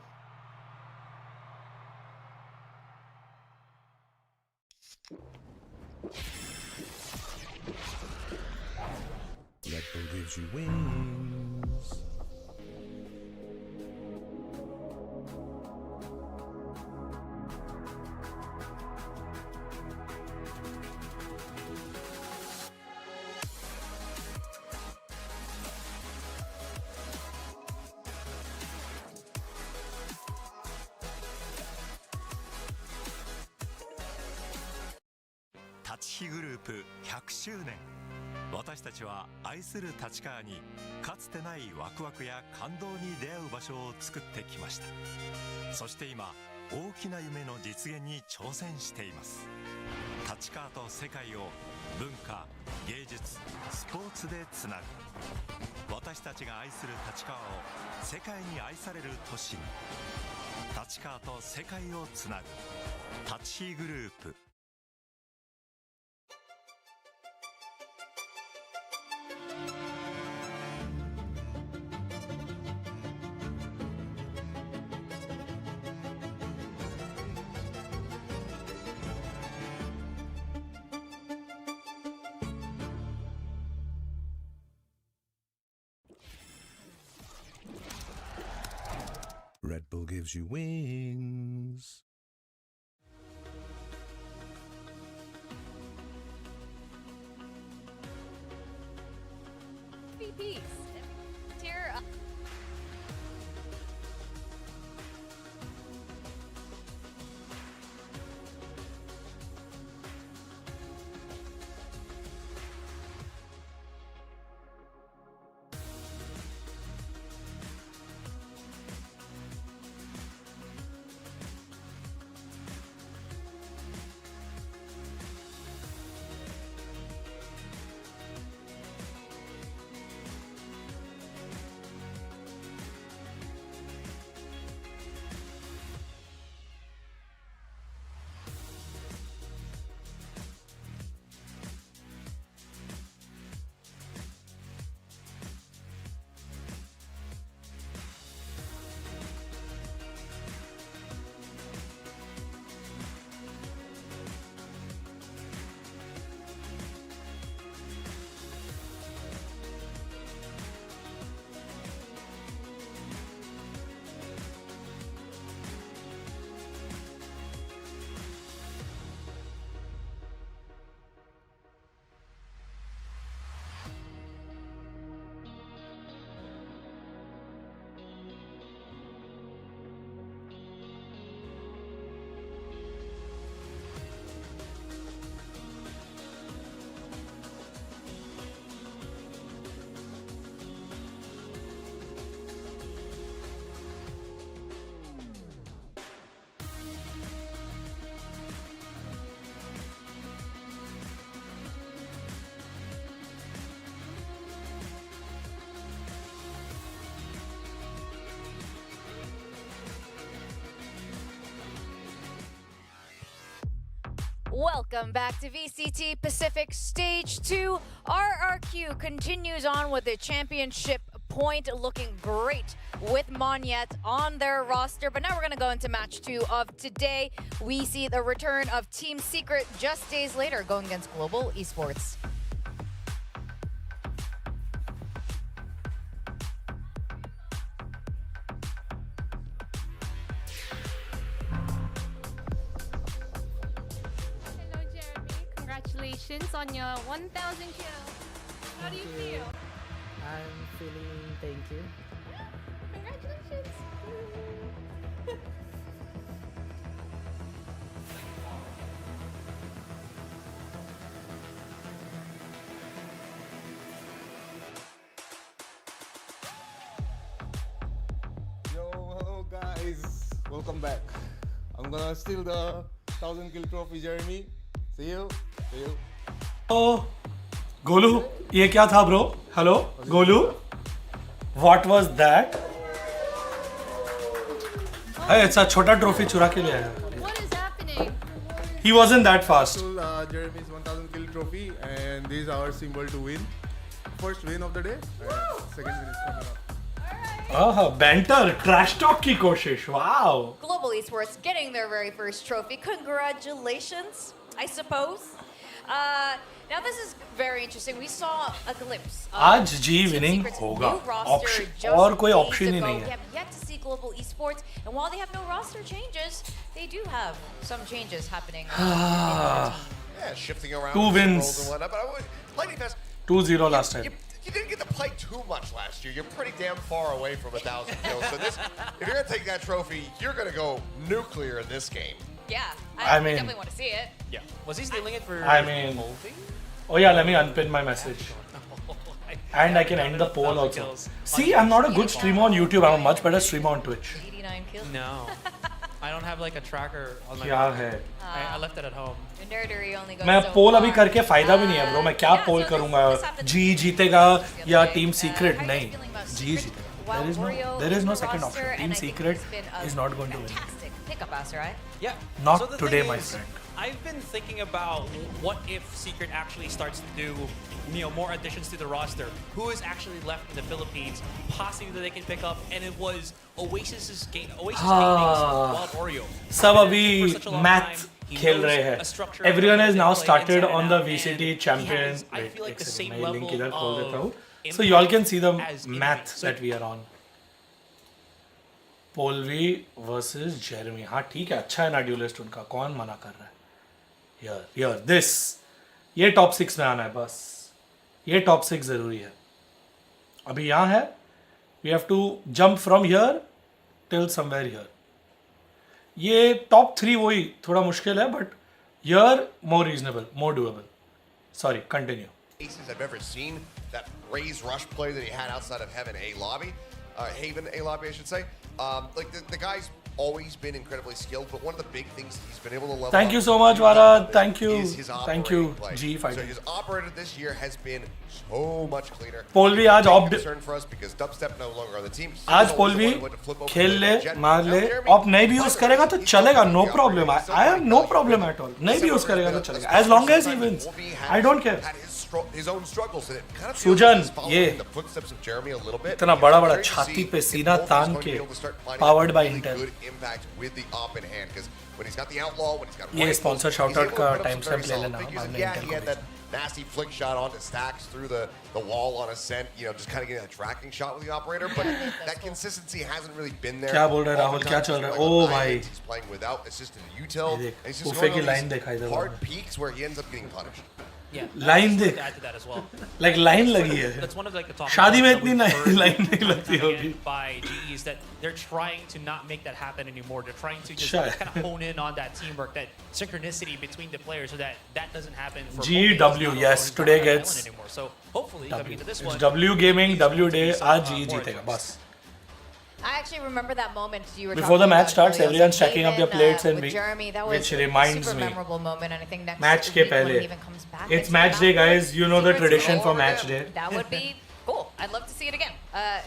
Red Bull gives you wings.立ち日グループ100周年。私たちは愛する立川にかつてないワクワクや感動に出会う場所を作ってきました。そして今大きな夢の実現に挑戦しています。立川と世界を文化、芸術、スポーツでつなぐ。私たちが愛する立川を世界に愛される都市に。立川と世界をつなぐ立ち日グループ。Red Bull gives you wings. VPs. Tier Welcome back to VCT Pacific Stage 2. RRQ continues on with the championship point, looking great with Monyet on their roster. But now we're going to go into match 2 of today. We see the return of Team Secret just days later, going against Global Esports. Congratulations on your 1,000 kills. How do you feel? I'm feeling thank you. Congratulations. Yo, hello guys. Welcome back. I'm gonna steal the 1,000 kill trophy, Jeremy. See you. See you. Oh, Golu, ये क्या था bro? Hello, Golu. What was that? Hey, it's a छोटा trophy चुरा के ले आया. What is happening? He wasn't that fast. Stole Jeremy's 1,000 kill trophy, and this is our symbol to win. First win of the day. Second win is coming up. Banter, trash talk की कोशिश. Wow. Global Esports getting their very first trophy. Congratulations, I suppose. Now this is very interesting. We saw a glimpse. आज G winning होगा. और कोई option ही नहीं है. We have yet to see Global Esports, and while they have no roster changes, they do have some changes happening. Yeah, shifting around. 2 wins. And whatnot, but I would, Lightning Fest, 2-0 last time. you didn't get to play too much last year. You're pretty damn far away from 1,000 kills. So this, if you're gonna take that trophy, you're gonna go nuclear in this game. Yeah, I mean, definitely want to see it. Yeah. Was he stealing it for? I mean, oh yeah, let me unpin my message. And I can end the poll also. See, I'm not a good streamer on YouTube. I'm a much better streamer on Twitch. 89 kills. No. I don't have like a tracker on my क्या है? I left it at home. मैं पोल अभी करके फायदा भी नहीं है bro. मैं क्या पोल करूंगा? जी जीतेगा या टीम सीक्रेट? नहीं, जी जीतेगा. There is no second option. Team Secret is not going to win. Pick up us, right? Yeah. Not so the today, thing my is, friend. I've been thinking about what if Secret actually starts to do, more additions to the roster. Who is actually left in the Philippines, possibly that they can pick up? And it was Oasis's game. Oasis Gaming's Wild Oreo. सब अभी math खेल रहे हैं. Everyone has now started on the VCT champion. Wait, एक second, मैं link इधर खोल देता हूँ. So you all can see the math that we are on. पोलवी वर्सेस जेरेमी. हाँ ठीक है, अच्छा है ना ड्यूलिस्ट उनका. कौन मना कर रहा है? Here, this. ये टॉप 6 में आना है बस. ये टॉप 6 जरूरी है. अभी यहाँ है. We have to jump from here till somewhere here. ये टॉप 3 वही थोड़ा मुश्किल है, but here more reasonable, more doable. Sorry, continue. Aces I've ever seen. That raise rush play that he had outside of Haven A lobby, I should say. Like the guy's always been incredibly skilled, but one of the big things he's been able to level. Thank up you so much, Vara. Thank you. Is his Thank you, play. G fighting. So his operator this year has been so much cleaner. पोलवी आज op concern for us because dubstep no longer on the team. आज पोलवी खेल ले, मार ले. Op नहीं भी use करेगा तो चलेगा. No problem. I have no problem at all. नहीं भी यूज करेगा तो चलेगा. As long as he wins, I don't care. His own struggles and it kind of सुजन ये the footsteps of Jeremy a little bit. इतना बड़ा छाती पे सीना तान के powered by Intel. Good impact with the op in hand because when he's got the outlaw, when he's got ये sponsor shout out का time stamp ले लेना. Yeah, he had that nasty flick shot onto stacks through the wall on Ascent, just kind of getting a tracking shot with the operator, but that consistency hasn't really been there. क्या बोल रहा है राहुल? क्या चल रहा है? Oh भाई. He's playing without assisted util. He's just उफे की going लाइन on देखा these इधर. hard peaks where he ends up getting punished. Yeah, line देख. add to that as well. Like line लगी है. That's one of like the top. शादी में इतनी line नहीं लगती होगी. By GEs that they're trying to not make that happen anymore. They're trying to just kind of hone in on that teamwork, that synchronicity between the players, so that doesn't happen. For GW, yes, today gets anymore. So hopefully coming into this it's one, W Gaming, W Day. आज GE जीतेगा बस. I actually remember that moment you were Before the match starts, earlier. everyone's stacking up their plates and with Jeremy, that was which reminds super me. memorable moment, and I think next Match week के when he पहले. even comes back, It's match day, guys. You know the tradition for match day. That would be cool. I'd love to see it again,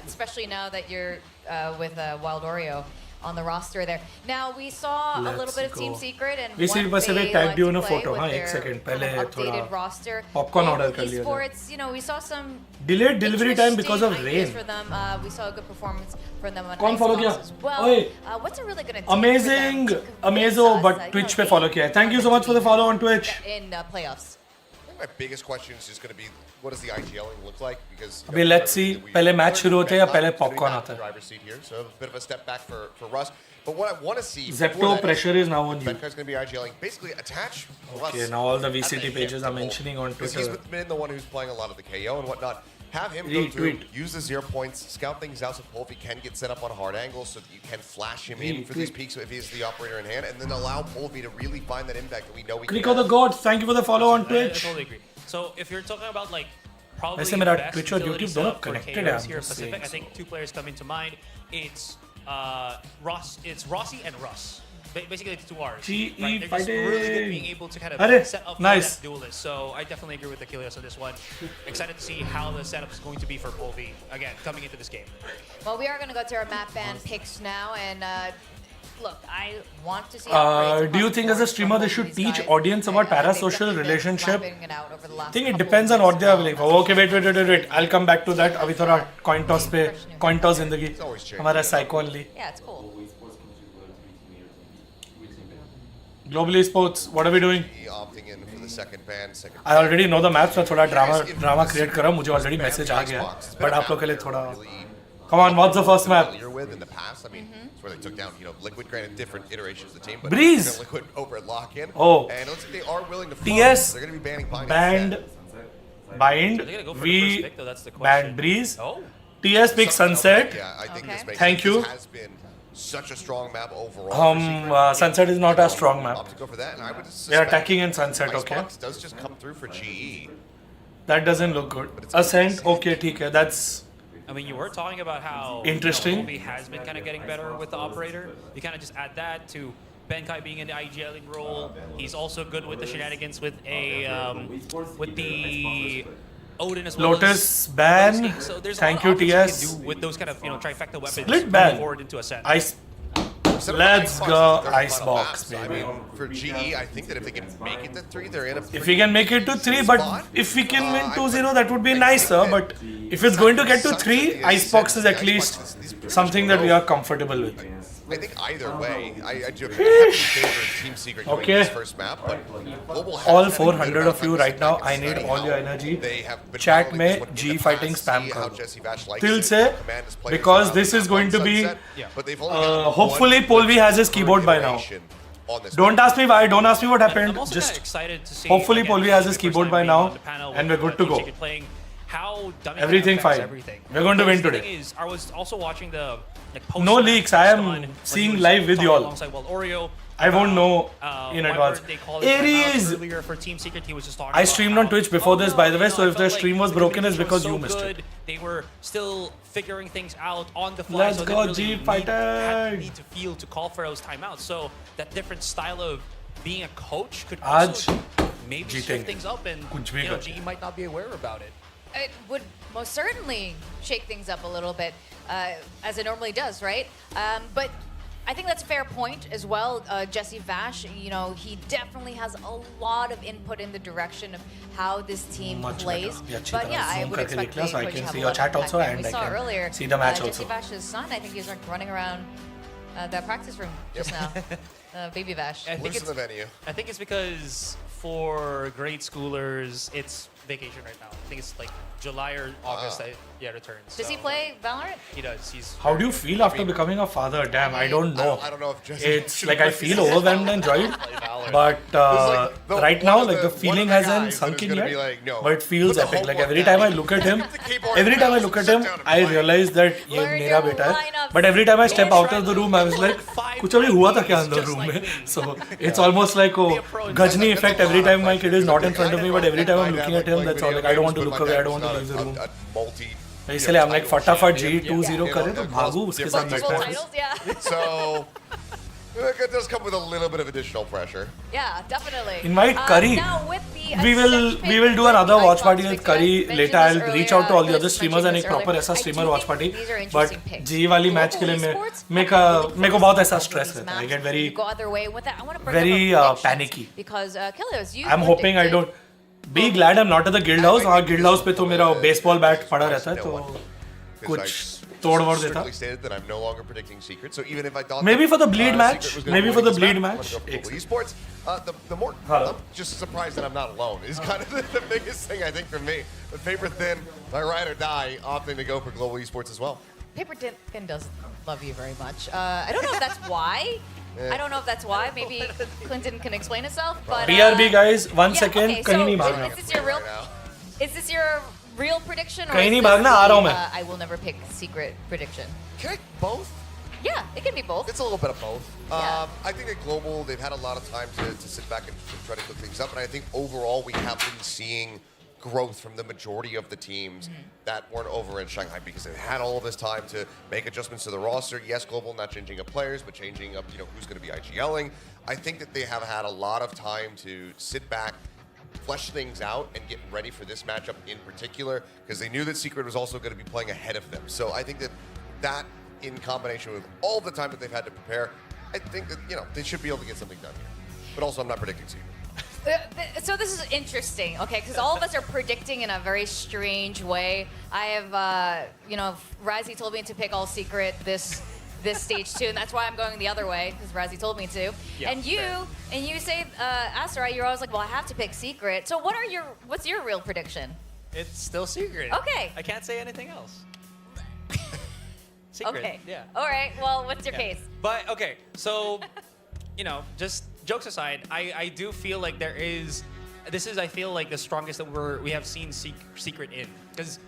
especially now that you're with Wild Oreo on the roster there. Now we saw a little bit of Team Secret and VCT what बस they एक tag like दियो to ना play photo with हाँ their एक second kind पहले of updated थोड़ा roster. popcorn Global order कर लिया था. Esports, you know, we saw some Delayed delivery time because of interesting ideas rain. for them. We saw a good performance from them on कौन follow Icebox किया? as well. ओए, What's it really going to take Amazing, for them to Amazo, convince us but that, Twitch you know, पे follow किया है. Thank you so much for the follow on Twitch. in playoffs? My biggest question is just going to be, what does the IGLing look like? Because अभी let's see पहले match शुरू होते हैं या पहले popcorn आता है. driver's seat here, so a bit of a step back for Russ. But what I want to see, Zepto pressure is now on you. Benkar's going to be IGLing. Basically, attach Russ. Okay, now all the at VCT hip pages to are hold. mentioning on Because Twitter. he's been the one who's playing a lot of the KO and whatnot. Have him go through, use the 0 points, scout things out so Polvi can get set up on hard angles so that you can flash him in for these peaks if he's the operator in hand, and then allow Polvi to really find that impact that we know we Click can. on the gods. Thank you for the follow on I Twitch. totally agree. So if you're talking about like probably वैसे the मेरा best Twitch और utility YouTube दोनों setup for connected है, KOs I'm here in just Pacific, saying, I think two players come into mind. It's it's Rossi and Russ. Basically, it's two R's. GE Right? They're just really good fighting. being able to kind Arre, of set up nice. that duelist. So I definitely agree with Achilles on this one. Excited to see how the setup is going to be for Polvi again coming into this game. Well, we are going to go to our map ban picks now, and look, I want to see. Do you think as a streamer they should teach audience about parasocial relationship? I think it depends on what they are willing for. Okay, wait. I'll come back to that. अभी थोड़ा coin toss पे coin toss जिंदगी हमारा psycho only. Yeah, it's cool. Global Esports, what are we doing? Opting in for the second ban, second. I already know the maps. मैं थोड़ा drama create कर रहा हूँ. मुझे already message आ गया. But आप लोग के लिए थोड़ा. Come on, what's the first map? With in the past, I mean, it's where they took down, Liquid, granted different iterations of the team, but Breeze! Liquid over at lock-in. Oh. And it looks like they are willing to TS They're going to be banning Bind. banned Bind. Are they gonna go for the We first pick, though? That's the banned question. Breeze. Oh. TS pick Sunset. Yeah, I think this makes Thank sense. you. This has been such a strong map overall. Sunset is not a strong map. Opt to go for that, and I would They're suspect attacking in Sunset, Icebox okay? does just come through for GE. That doesn't look good. Ascent, okay, ठीक है. That's I mean, you were talking about how Interesting. Polvi has been kind of getting better with the operator. You kind of just add that to Benkai being in the IGLing role. He's also good with the shenanigans with with the Odin as well. Lotus ban. So there's Thank a lot you, of options TS. you can do with those kind of trifecta weapons Split moving ban. forward into Ascent. Let's go Icebox, I baby. mean, for GE, I think that if they can make it to 3, they're in a If we can make it to 3, but if we can win 2-0, that would be nicer. But if it's going to get to 3, Icebox is at least something that we are comfortable with. I think either way, I do have a favorite Team Secret going Okay. this first map, but Global has All been 400 of good you about right now, this I need study all how your energy. they have been Chat following में this one in G the fighting past, spam see how करो. Jesse Vash likes Till to से, command his players because around this is on going to be, Sunset, but they've only got hopefully one Polvi has his keyboard by now. iteration on this Don't ask me why, don't ask me what happened. I'm also Just kinda excited to see, hopefully again, Polvi has his first keyboard time by being now on the panel and with, we're good to Team go. Secret playing, how dummy Everything affects fine. everything. We're going to win Because the today. thing is, I was also watching the No leaks, I am seeing live with you all. alongside Oreo. I won't know in why advance. weren't they calling timeouts Aries! earlier for Team Secret? He was just talking I about streamed how, on Twitch before this, by the way, so I if the felt like stream was the broken, it's communication was because you so missed good. it. They were still figuring things out on the fly. Let's so go, they G didn't fighter! need to feel to call for those timeouts. So that different style of being a coach could आज also maybe जीतेंगे. shift things up, and कुछ भी कर. GE might not be aware about it. It would most certainly shake things up a little bit, as it normally does, right? But I think that's a fair point as well. Jesse Vash, he definitely has a lot of input in the direction of how this team plays. But yeah, I would expect the so I coach to can have see a your lot of chat impact also there. and We I saw can earlier see the match Jesse also. Vash's son, I think he was running around that practice room just now. Baby Vash. I think it's because for grade schoolers, it's vacation right now. I think it's like July or August that returns. Does he play Valorant? He does. He's How do you feel after becoming a father? Damn, I don't know. I don't know if Jesse It's should like I play feel this. overwhelmed and enjoyed, but right now, like the feeling hasn't sunk in yet. But it feels epic. Like every time I look at him, I realize that ये मेरा बेटा है. But every time I step out of the room, I was like, कुछ अभी हुआ था क्या अंदर room में? So it's almost like a Gajni effect. Every time my kid is not in front of me, but every time I'm looking at him, that's all. Like I don't want to look away. I don't want to leave the room. इसलिए I'm like फटाफट G 2-0 करे तो भागू उसके साथ बैठा है. So It does come with a little bit of additional pressure. Yeah, definitely. Invite Curry. Now with the We will do another watch party with Curry later. I'll reach out to all the other streamers and एक proper ऐसा streamer watch party. But GE वाली match के लिए मेरे को बहुत ऐसा stress रहता है. I get very panicky. Because Kilios, you. I'm hoping I don't. Be glad I'm not at the guild house. हाँ guild house पे तो मेरा baseball bat पड़ा रहता है तो कुछ तोड़-वोड़ देता. Strictly stated that I'm no longer predicting secret. So even if I thought maybe for the bleed match, maybe for the bleed match. Esports. The more I'm just surprised that I'm not alone is kind of the biggest thing I think for me. But paper thin, my ride or die, opting to go for global esports as well. Paper thin does love you very much. I don't know if that's why. I don't know if that's why. Maybe Clinton can explain himself. But BRB guys, 1 second. Okay, कहीं नहीं so भागना. is this your real prediction? Or कहीं नहीं is this भागना, आ रहा हूँ मैं. I will never pick secret prediction. Can I both? Yeah, it can be both. It's a little bit of both. I think at global they've had a lot of time to sit back and try to cook things up, and I think overall we have been seeing growth from the majority of the teams that weren't over in Shanghai because they've had all of this time to make adjustments to the roster. Yes, global not changing up players, but changing up who's going to be IGLing. I think that they have had a lot of time to sit back, flesh things out, and get ready for this matchup in particular because they knew that Secret was also going to be playing ahead of them. So I think that in combination with all the time that they've had to prepare, I think that they should be able to get something done here. But also, I'm not predicting Secret. So this is interesting, okay? Because all of us are predicting in a very strange way. I have, Razzie told me to pick all secret this stage 2, and that's why I'm going the other way because Razzie told me to. Yeah, and you say, Asteroid, you're always like, well, I have to pick secret. So what's your real prediction? It's still secret. Okay. I can't say anything else. Secret. Okay. Yeah. All right. Well, what's your case? But okay, so just jokes aside, I do feel like this is I feel like the strongest that we have seen Secret in, because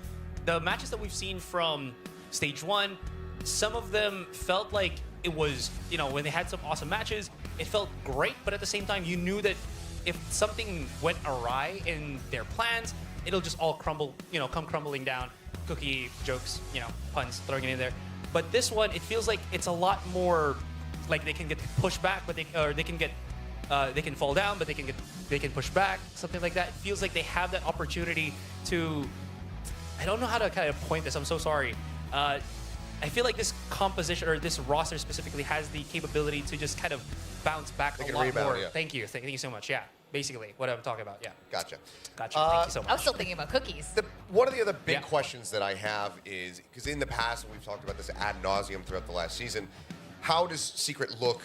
the matches that we've seen from stage 1, some of them felt like it was when they had some awesome matches, it felt great, but at the same time you knew that if something went awry in their plans, it'll just all crumble, come crumbling down. Cookie jokes, puns, throwing it in there. But this one, it feels like it's a lot more like they can get pushed back, but they can fall down, but they can push back, something like that. It feels like they have that opportunity to. I don't know how to kind of point this. I'm so sorry. I feel like this composition or this roster specifically has the capability to just kind of bounce back a lot more. Yeah. Thank you so much. Yeah, basically what I'm talking about. Yeah. Gotcha. Thank you so much. I was still thinking about cookies. One of the other big questions that I have is, because in the past, and we've talked about this ad nauseum throughout the last season, how does Secret look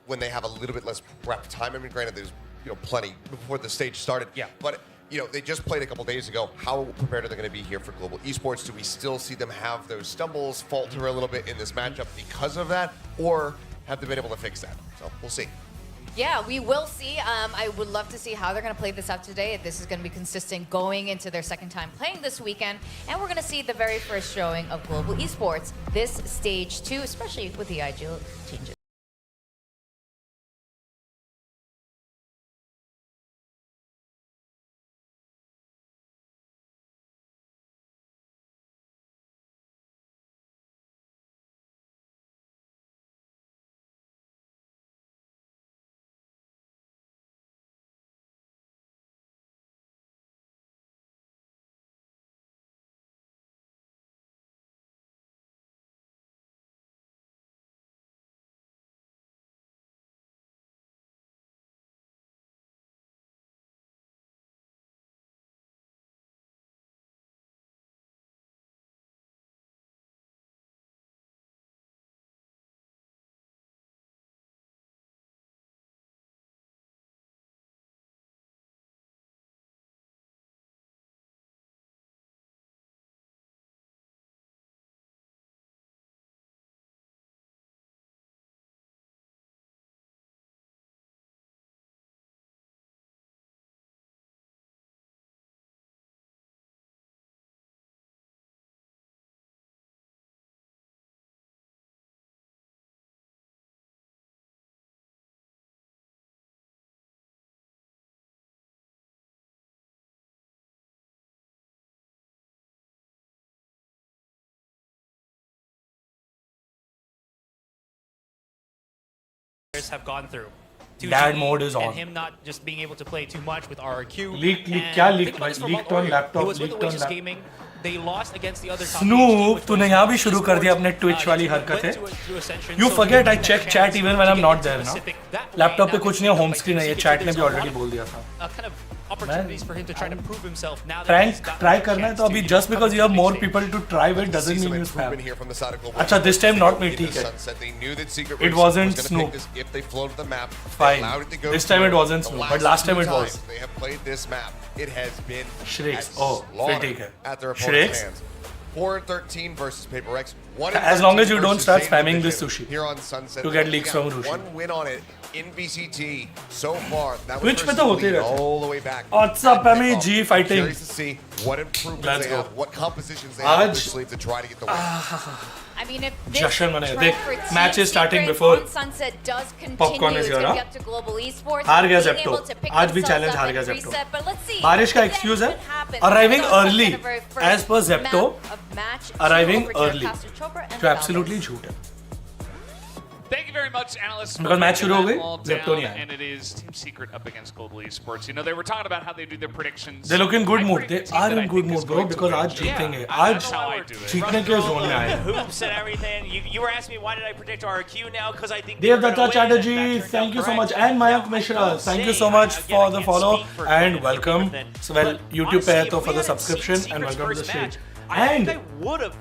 when they have a little bit less prep time? I mean, granted, there's plenty before the stage started. Yeah. But they just played a couple days ago. How prepared are they going to be here for global esports? Do we still see them have those stumbles, falter a little bit in this matchup because of that, or have they been able to fix that? So we'll see. Yeah, we will see. I would love to see how they're going to play this out today. If this is going to be consistent going into their second time playing this weekend. And we're going to see the very first showing of global esports, this stage 2, especially with the IGL changes. players have gone through. Dad mode is on. And him not just being able to play too much with RRQ. Leak, And क्या leak think about this for leak Mount on Oreo. laptop, It was with leak on Oasis laptop. Gaming. They lost against the other top Snoop, तूने यहाँ भी शुरू कर दिया अपने Twitch वाली हरकतें. You forget I check chat even when I'm not there now. Laptop पे कुछ नहीं है, home screen है, ये chat ने भी already बोल दिया था. Kind of opportunities for him to try to prove himself now that Prank he's got try the करना है chance तो अभी to, just because you have more people to try with doesn't mean you spam. अच्छा this time not me ठीक है. It wasn't Snoop. Fine. This time it wasn't Snoop, but last time it was. They have played this map. It has been Shrakes. Oh, फिर ठीक है. at their opponent's Shrakes. hands. 4-13 versus Paper X. As long as you don't start spamming this sushi here on Sunset, to get leaks from Rushi. One win on it in VCT so far. That was Twitch पे तो होते lead रहते all the way back. What's up, Amy G fighting? Curious to see what improvements Let's they go. have, what compositions they have up their sleeve to try to get the win. I mean, if this Jashn मनाया. trend देख, for Team match is starting Secret before on Sunset does popcorn continue is to here, get to global esports, हार गया being Zepto. able to pick आज भी themselves challenge up हार and गया Zepto. reset, but let's see बारिश का if excuse है. anything happens. Arriving We saw early, Sunset in a very first as per Zepto. map of match Arriving over to early. Pastor Chopra and जो absolutely झूठ है. Thank you very much, Alice. Because match शुरू हो गई, all Zepto down, नहीं आया. and it is Team Secret up against Global Esports. You know, they were talking about how they do their predictions. They look in good I mood. predict They a team are that in I good think is mood, bro, going to because win. आज जीतेंगे. Yeah, आज that's how I do it. जीतने के zone में आए. Hoops and everything. You were asking me why did I predict RQ now? Because I think Dev Datta Chatterjee, thank you so much, and Mayank Mishra, thank you so much for the follow and welcome. So well, YouTube पे है तो for the subscription and welcome to the stream. And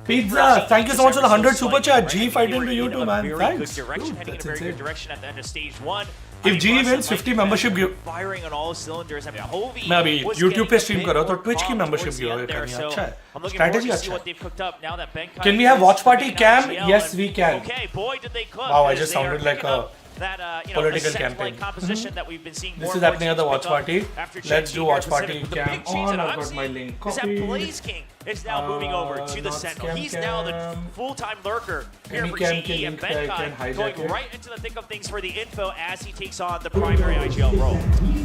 Pizza, thank you so much for the 100 super chat. G fighting to you too, man. Thanks. Dude, that's insane. direction at the end of stage 1. If G wins 50 membership give. Firing on all cylinders. I mean, Hovey मैं अभी was YouTube पे getting a stream bit कर रहा हूँ तो more Twitch की calm membership towards the give end away there, करनी है. so अच्छा है. I'm looking Strategy forward to see अच्छा what है. they've cooked up now that Benkai Can we have is watch party moving out cam? GL, Yes, and we can. Okay, boy, did they cook. Wow, I as just they are sounded like picking a up that, political Ascent-like campaign. composition that we've been seeing This more is and more happening at the teams watch pick up party. after Let's Gen do T watch Pacific. party But the cam big change on. that I've I'm got my seeing link is that copied. Blaze King is now moving over to the not Sentinel. cam He's now the cam. full-time lurker here Any for cam GE, के and link पे I can Benkai hijack going it. right into the thick of things for the info as he takes on the primary IGL role.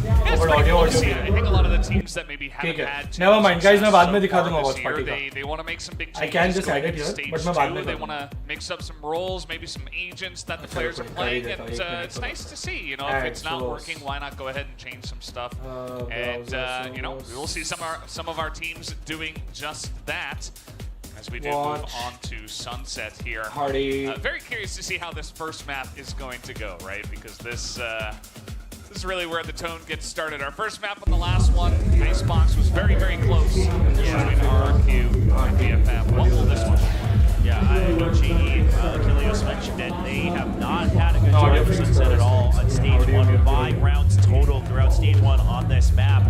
Yeah, it's But pretty audio cool to see. भी I think a lot of the teams that maybe haven't ठीक है. had too Never much mind, guys. मैं बाद में success दिखा so दूँगा far watch this party year, का. they want to make some big I changes can just going add it into here, stage but मैं बाद 2. में They कर want to mix up some roles, maybe some agents that the players are रुको, playing, कर ही and देता हूँ, एक it's minute nice to see. You know, Add if it's not source. working, why not go ahead and change some stuff? And browser you know, source. we'll see some of our teams doing just that. As we do Watch. move on to Sunset here. Party. Very curious to see how this first map is going to go, right? Because this is really where the tone gets started. Our first map on the last one, Icebox, was very, very close between RRQ and DFM. What will this one? Yeah, I know GE, Achilles mentioned it. They have not had a good time for Sunset at all on stage 1. 5 rounds total throughout stage 1 on this map.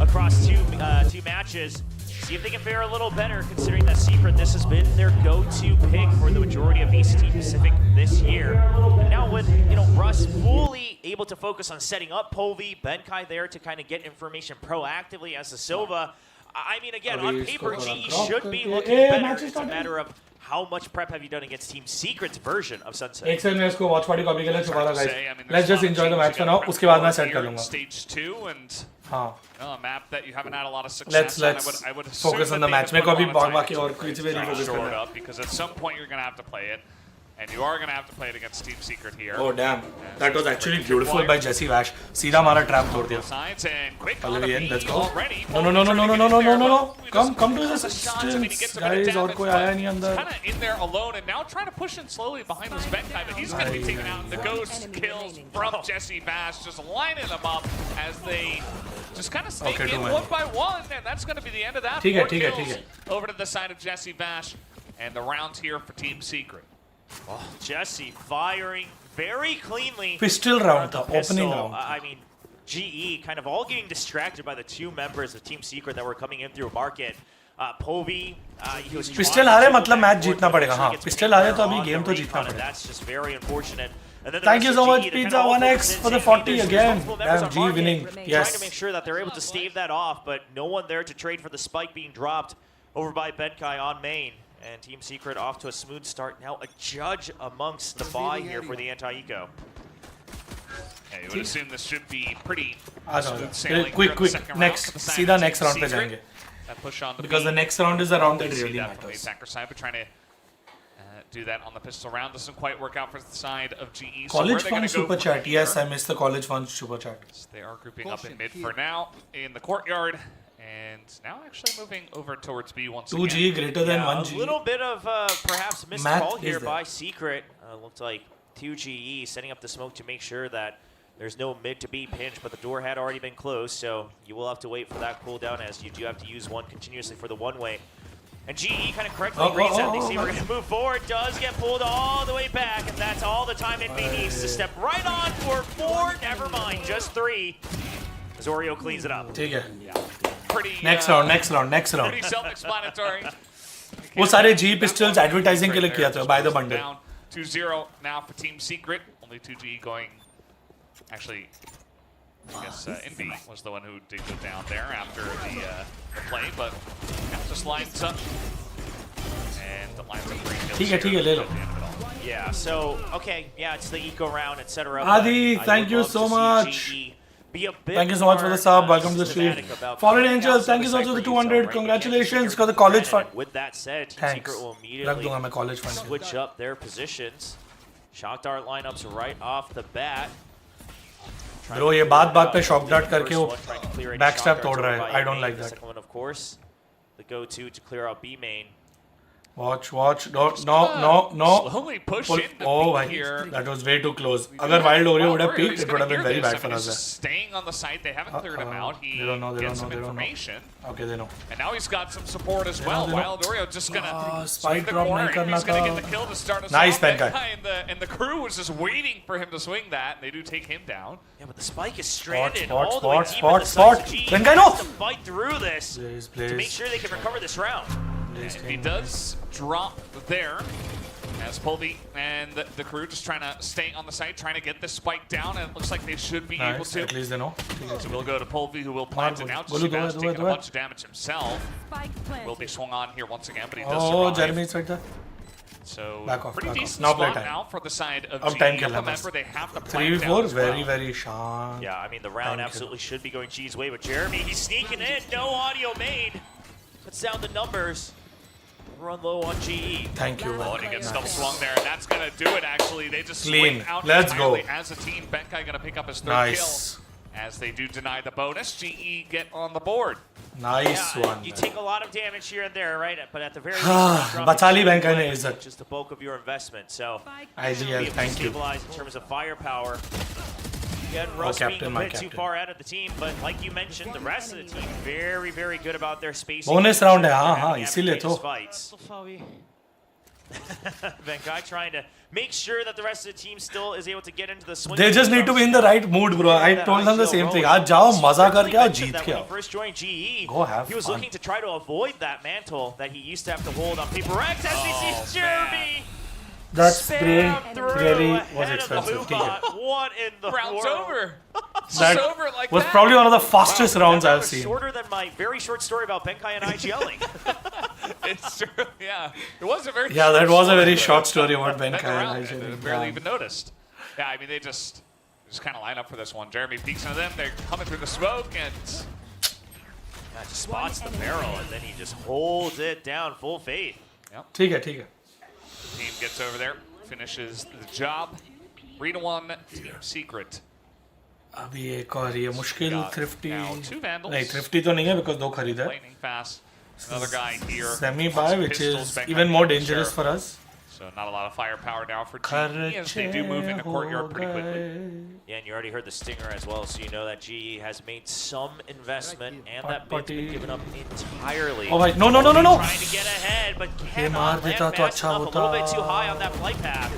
Across two matches, see if they can fare a little better considering that Secret, this has been their go-to pick for the majority of VCT Pacific this year. And now with, Russ fully able to focus on setting up Polvi, Benkai there to kind of get information proactively as the Silva. I mean, again, on paper, GE should be looking better. It's a matter of how much prep have you done against Team Secret's version of Sunset? एक second मैं इसको watch party copy के लिए छुपा रहा guys. Let's just enjoy the match for now. उसके बाद मैं set कर लूँगा. Stage 2 and हाँ. a map that you haven't had a lot of success Let's on. I would focus on the match. मेरे को अभी बाकी और कुछ भी नहीं focus करना है. Because at some point you're going to have to play it. And you are going to have to play it against Team Secret here. Oh damn, that was actually beautiful by Jesse Vash. सीधा हमारा trap तोड़ दिया. Let's go. No. Come to the distance, guys. और कोई आया नहीं अंदर. Kind of in there alone and now trying to push in slowly behind this Benkai, but he's going to be taken out. The ghost kills from Jesse Vash, just lining them up as they just kind of sneak in one by one, and that's going to be the end of that. ठीक है, 4 ठीक है, kills ठीक है. over to the side of Jesse Vash, and the round here for Team Secret. Oh, Jesse firing very cleanly. Pistol round था, Pistol. opening round. I mean, GE kind of all getting distracted by the two members of Team Secret that were coming in through market. Povey, he was Pistol हारे मतलब match जीतना पड़ेगा. हाँ, pistol हारे तो अभी game तो जीतना पड़ेगा. That's just very unfortunate. Thank you so much, Pizza 1x, for the 40 again. Damn, G winning. Yes. Trying to make sure that they're able to stave that off, but no one there to trade for the spike being dropped over by Benkai on main. And Team Secret off to a smooth start. Now a judge amongst the buy here for the anti-eco. Yeah, you would assume this should be pretty smooth uh sailing. quick. Next, सीधा next round पे जाएंगे. That push on Because the next round is the round that really matters. matters. Attacker side, but trying to do that on the pistol round. Doesn't quite work out for the side of GE. College so Fund Super Chat. Yes, I missed the College Fund Super Chat. They are grouping up in mid for now in the courtyard. And now actually moving over towards B once 2G again. greater than 1G. A little bit of perhaps missed Math call is here there. by Secret. Looked like 2GE setting up the smoke to make sure that there's no mid to B pinch, but the door had already been closed, so you will have to wait for that cooldown as you do have to use one continuously for the one-way. And GE kind of correctly reads that. They say we're going to move forward. Does get pulled all the way back, and that's all the time it needs to step right on for 4. Never mind, just 3. As Oreo cleans it up. ठीक है. Pretty, Next round. Pretty self-explanatory. वो सारे G pistols advertising के लिए किया था by the bundle. Down 2-0 now for Team Secret. Only 2G going. Actually, I guess Envy was the one who did go down there after the play, but yeah, just lines up. And the lines up pretty ठीक है ले लो. Yeah, so, okay, yeah, it's the eco round, etc. Adi, thank you so much. Thank you so much for the sub. Welcome to the stream. Fallen Angel, thank you so much for the 200. Congratulations for the college fund. With that said, Team Thanks. Secret will रख immediately दूंगा मैं college fund. switch up their positions. Shock dart lineups right off the bat. Bro, ये बात पे shock dart करके वो backstab तोड़ रहा है. I don't like that. Second one, of course, the go-to to clear out B main. Watch. No. Slowly push into oh, B bhai. here. That was way too close. अगर Wild Oreo would have peeked, it would have been very bad for us. Staying on the site, they haven't cleared him out. He They don't know. gets some information. Okay, they know. And now he's got some support as well. Wild Oreo just gonna spike the drop corner. नहीं करना He's gonna था. get the kill to start us Nice, off. Benkai. And the crew was just waiting for him to swing that. They do take him down. Yeah, but the spike is stranded Spot. all the way deep in the Spot. sides of G. Benkai, no! Has to fight through this to make sure they can recover this round. And he does drop there as Pulvy and the crew just trying to stay on the site, trying to get this spike down, and it looks like they should be able to. At least they know. So we'll go to Pulvy, who will plant it now. Just taking a bunch of damage himself. Will be swung on here once again, but he does survive. Jeremy's right there. So back off. decent Now play spot time. now for the side of अब GE. time kill Remember, they have to plant 3v4 down as well. very sharp. Yeah, I mean, the round absolutely should be going G's way, but Jeremy, he's sneaking in. No audio made. Let's down the numbers. Run low on GE. Thank you. Oh, and he gets double swung there, and that's going to do it, actually. They just Clean. swing out Let's go. entirely as a team. Benkai going to pick up his third Nice. kill. As they do deny the bonus, GE get on the board. Nice one. You take a lot of damage here and there, right? But at the very least, बचा ली Benkai ने इज्जत. just the bulk of your investment. So, IGL, thank you. stabilize in terms of firepower. Again, Russ being a bit too far out of the team, but like you mentioned, the rest of the team very good about their spacing. Bonus round है हाँ इसीलिए तो. Benkai trying to make sure that the rest of the team still is able to get into the swing. They just need to be in the right mood, bro. I told them the same thing. आज जाओ मजा करके आओ जीत के आओ. First joined GE, Go have he was fun. looking to try to avoid that mantle that he used to have to hold on Paper X as he sees Jeremy. That spray really was Ahead of the expensive. ठीक है. What in the Round's world? over. That over like was that. probably one of the fastest rounds That I've was seen. shorter than my very short story about Benkai and IGLing. It's true, yeah. It was a very Yeah, that was a very short story about Benkai Benkai and around, IGL. barely even noticed. Yeah, I mean, they just kind of line up for this one. Jeremy peeks into them. They're coming through the smoke, and Just spots the barrel, and then he just holds it down full faith. Yep. ठीक है. Team gets over there, finishes the job. 3-1 Team Secret. अभी एक और ये मुश्किल thrifty now two Vandals. नहीं thrifty तो नहीं है because दो खरीदे. Lightning fast. Another guy here. Semi buy, which is even more dangerous for us. So not a lot of firepower now for GE as they do move into courtyard pretty quickly. Yeah, and you already heard the stinger as well, so you know that GE has made some investment, and that bid's been given up entirely. Oh, wait, no. Trying to get ahead, but cannot land देता तो fast अच्छा enough, a little bit होता. too high on that flight path.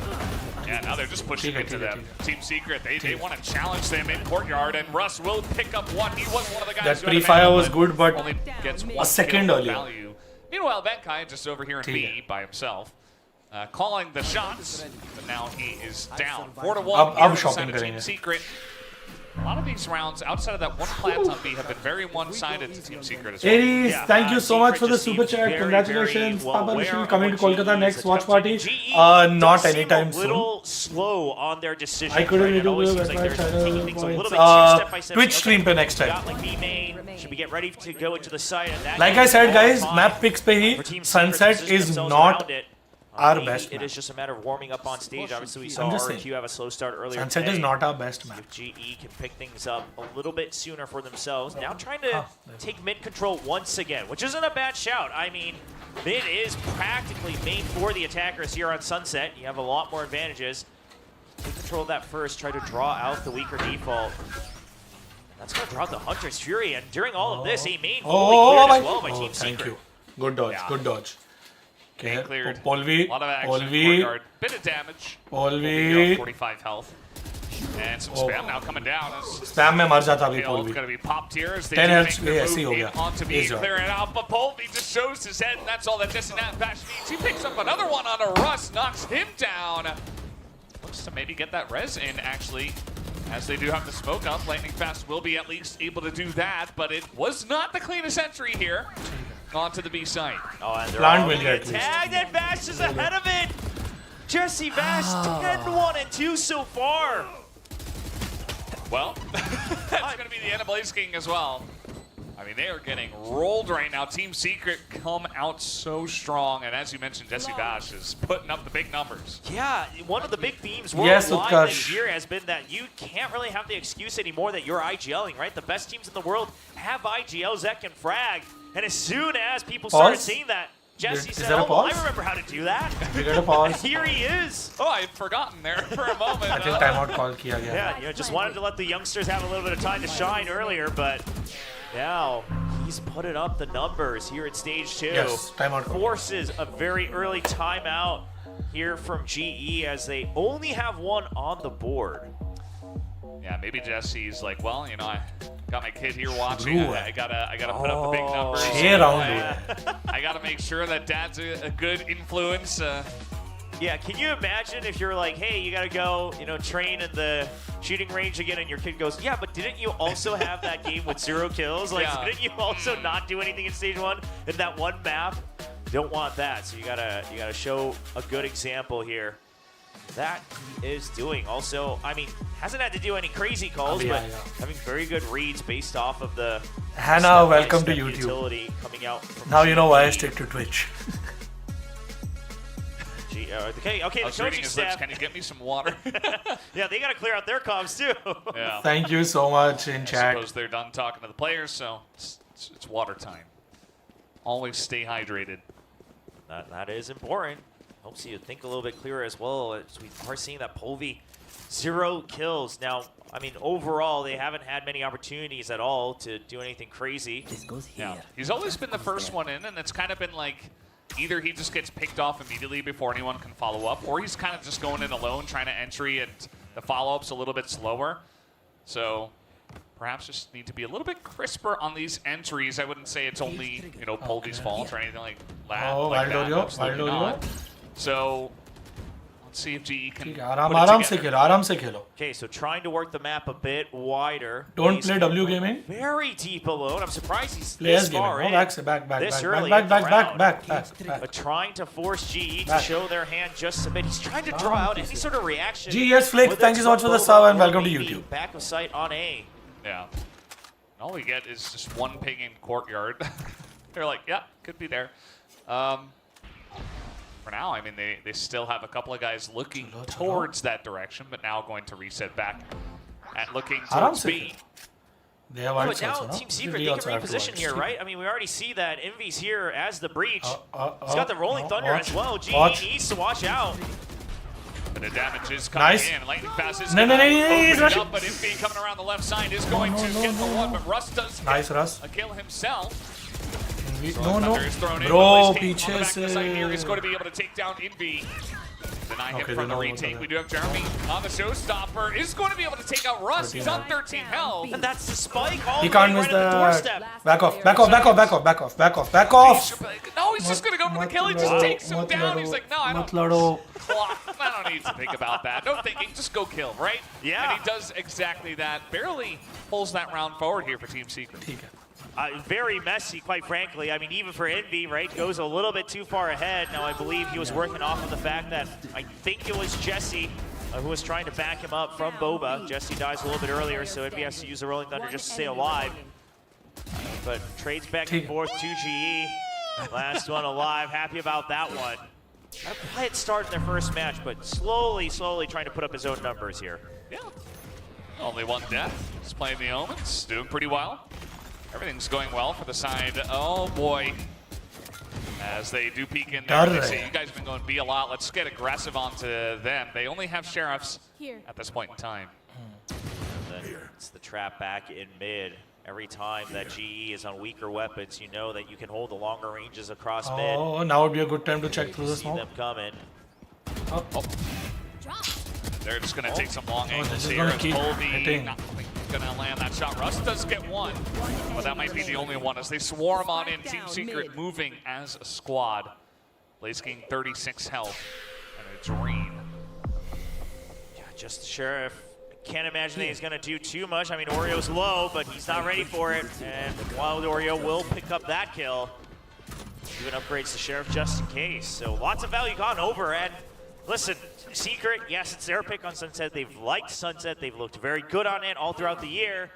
Yeah, now they're just pushing into them. Team Secret, they want to challenge them in courtyard, and Russ will pick up one. He was one of the guys That who had pre-fire advantage, was good, but only gets a one second kill earlier. value. Meanwhile, Benkai just over here in B by himself, calling the shots, but now he is down. 4-1 here on the side of Team Secret. A lot of these rounds outside of that one plant on B have been very one-sided to Team Secret as well. Aries, thank you so much for the super chat. Congratulations, Papa Rishi, coming to Kolkata next watch party. Not anytime soon. A little slow on their decision. I couldn't right? It do always it seems with like my they're channel taking things a little points. bit step by step. Twitch stream pe next time. Got like B main. Should we get ready to go into the site? And that Like I said, guys, map picks pe hi sunset is not our maybe best it map. is just a matter of warming up on stage. Obviously, we saw I'm just RQ saying. have a slow start earlier Sunset today. is not our best map. If GE can pick things up a little bit sooner for themselves. Now trying to take mid control once again, which isn't a bad shout. I mean, mid is practically made for the attackers here on Sunset. You have a lot more advantages. Take control of that first, try to draw out the weaker default. That's going to draw out the Hunter's Fury, and during all of this, a main fully cleared as well by Team thank Secret. you. Good dodge, Yeah. good dodge. Okay, Cleared. Polvi, A lot of action. Polvi, Courtyard. Bit of damage. Polvi. 45 health. And some spam now coming down. Spam में मर जाता अभी Kill Polvi. going to be popped here as they 10 do health make their ऐसे ही हो move गया. in onto B, Easy. clearing it out. But Polvi just shows his head, and that's all that Jesse Bash needs. He picks up another one on a Russ, knocks him down. Looks to maybe get that res in, actually, as they do have the smoke up. Lightning Fast will be at least able to do that, but it was not the cleanest entry here onto the B site. Oh, and they're Plant all will getting get at tagged, and Bash is ahead of it. Jesse Bash 10-1-2 so far. Well, that's going to be the end of Blaze King as well. I mean, they are getting rolled right now. Team Secret come out so strong, and as you mentioned, Jesse Bash is putting up the big numbers. Yeah, one of the big themes Yes, worldwide this Utkarsh. year has been that you can't really have the excuse anymore that you're IGLing, right? The best teams in the world have IGL, Zek, and Frag. And as soon as people started Pause? seeing that, Jesse Is said, there a oh, well, I pause? remember how to do that. We got a pause. Here he is. Oh, I had forgotten there for a moment. I think timeout call किया गया. Yeah, just wanted to let the youngsters have a little bit of time to shine earlier, but now he's putting up the numbers here at stage 2. Yes, timeout call. Forces a very early timeout here from GE as they only have one on the board. Yeah, maybe Jesse's like, well, you know, I got my kid here watching. I gotta put up the big numbers. I gotta make sure that dad's a good influence. Yeah, can you imagine if you're like, hey, you gotta go, train in the shooting range again, and your kid goes, yeah, but didn't you also have that game with 0 kills? Like, Yeah. didn't you also not do anything in stage 1 in that one map? Don't want that, so you gotta show a good example here. That he is doing. Also, I mean, hasn't had to do any crazy calls, but having very good reads based off of the Hannah, welcome to step-by-step YouTube. utility coming out from Now you know why I GE. stick to Twitch. Okay, I the was reading coaching his lips. staff. Can you get me some water? Yeah, they gotta clear out their comms too. Yeah. Thank you so much in I chat. suppose they're done talking to the players, so it's water time. Always stay hydrated. That is important. Helps you think a little bit clearer as well. As we are seeing that Polvi 0 kills. Now, I mean, overall, they haven't had many opportunities at all to do anything crazy. Yeah, he's always been the first one in, and it's kind of been like either he just gets picked off immediately before anyone can follow up, or he's kind of just going in alone, trying to entry, and the follow-up's a little bit slower. So perhaps just need to be a little bit crisper on these entries. I wouldn't say it's only, Polvi's fault or anything like that. Oh, like wild that. Oreo, Absolutely wild not. So let's see if GE can ठीक है, आराम put it आराम से together. खेलो, आराम से खेलो. Okay, so trying to work the map a bit wider. Don't He's play W gaming. very deep alone. I'm surprised he's Players this gaming. far Oh, in. back, back, this back, early back, in back, the back, round. back, back. But trying to force GE to Back. show their hand just a bit. He's trying to draw out any sort of reaction. GES Flick, whether thank you so much it's for the from sub Boba and or welcome to maybe YouTube. Back of sight on A. Yeah. All we get is just one ping in courtyard. They're like, yeah, could be there. For now, I mean, they still have a couple of guys looking towards that direction, but now going to reset back and looking towards B. They have But ults now also, no? Team Secret, We they also can have reposition ults. here, right? I mean, we already see that Envy's here as the breach. He's got the Rolling Thunder watch, as well. GE watch. needs to watch out. But the damage is coming Nice. in. Lightning Fast is No, no, gonna no, no, open he's it rushing. up, but Envy coming around the left side is going to get the one, but Russ does Nice, get Russ. a kill himself. So No, no. Thunder is thrown in, Bro, but Blaze King पीछे on the back of the side here is से. going to be able to take down Envy. Deny him Okay, from the then retake. We do have Jeremy on the showstopper. Is going to be able to take out Russ. He's on 13 health. And that's the spike all He the can't way miss right at the doorstep. the... Back off, back off, back off, back off, back off, back off, back off! No, he's just going to go for the kill. He just takes him down. He's like, no, I don't. लड़ो. I don't need to think about that. No thinking, just go kill, right? Yeah. And he does exactly that. Barely pulls that round forward here for Team Secret. Very messy, quite frankly. I mean, even for Envy, right, goes a little bit too far ahead. Now, I believe he was working off of the fact that I think it was Jesse who was trying to back him up from Boba. Jesse dies a little bit earlier, so Envy has to use the Rolling Thunder just to stay alive. But trades back and forth to GE. Last one alive. Happy about that one. Had a quiet start in their first match, but slowly trying to put up his own numbers here. Yeah. Only one death. He's playing the Omens, doing pretty well. Everything's going well for the side. Oh boy. As they do peek in there, they say, you guys have been going B a lot. Let's get aggressive onto them. They only have Sheriffs at this point in time. And then it's the trap back in mid. Every time that GE is on weaker weapons, you know that you can hold the longer ranges across mid. Oh, now would be a good time to check through the smoke. See them coming. Oh. They're just going to take some long angles this is here. gonna As keep Colby hitting. not going to land that shot. Russ does get one, but that might be the only one as they swarm on in. Team Secret moving as a squad. Blaze King 36 health and a Dream. Yeah, just Sheriff. Can't imagine that he's going to do too much. I mean, Oreo's low, but he's not ready for it. And Wild Oreo will pick up that kill. Even upgrades to Sheriff just in case. So lots of value gone over. And listen, Secret, yes, it's their pick on Sunset. They've liked Sunset. They've looked very good on it all throughout the year.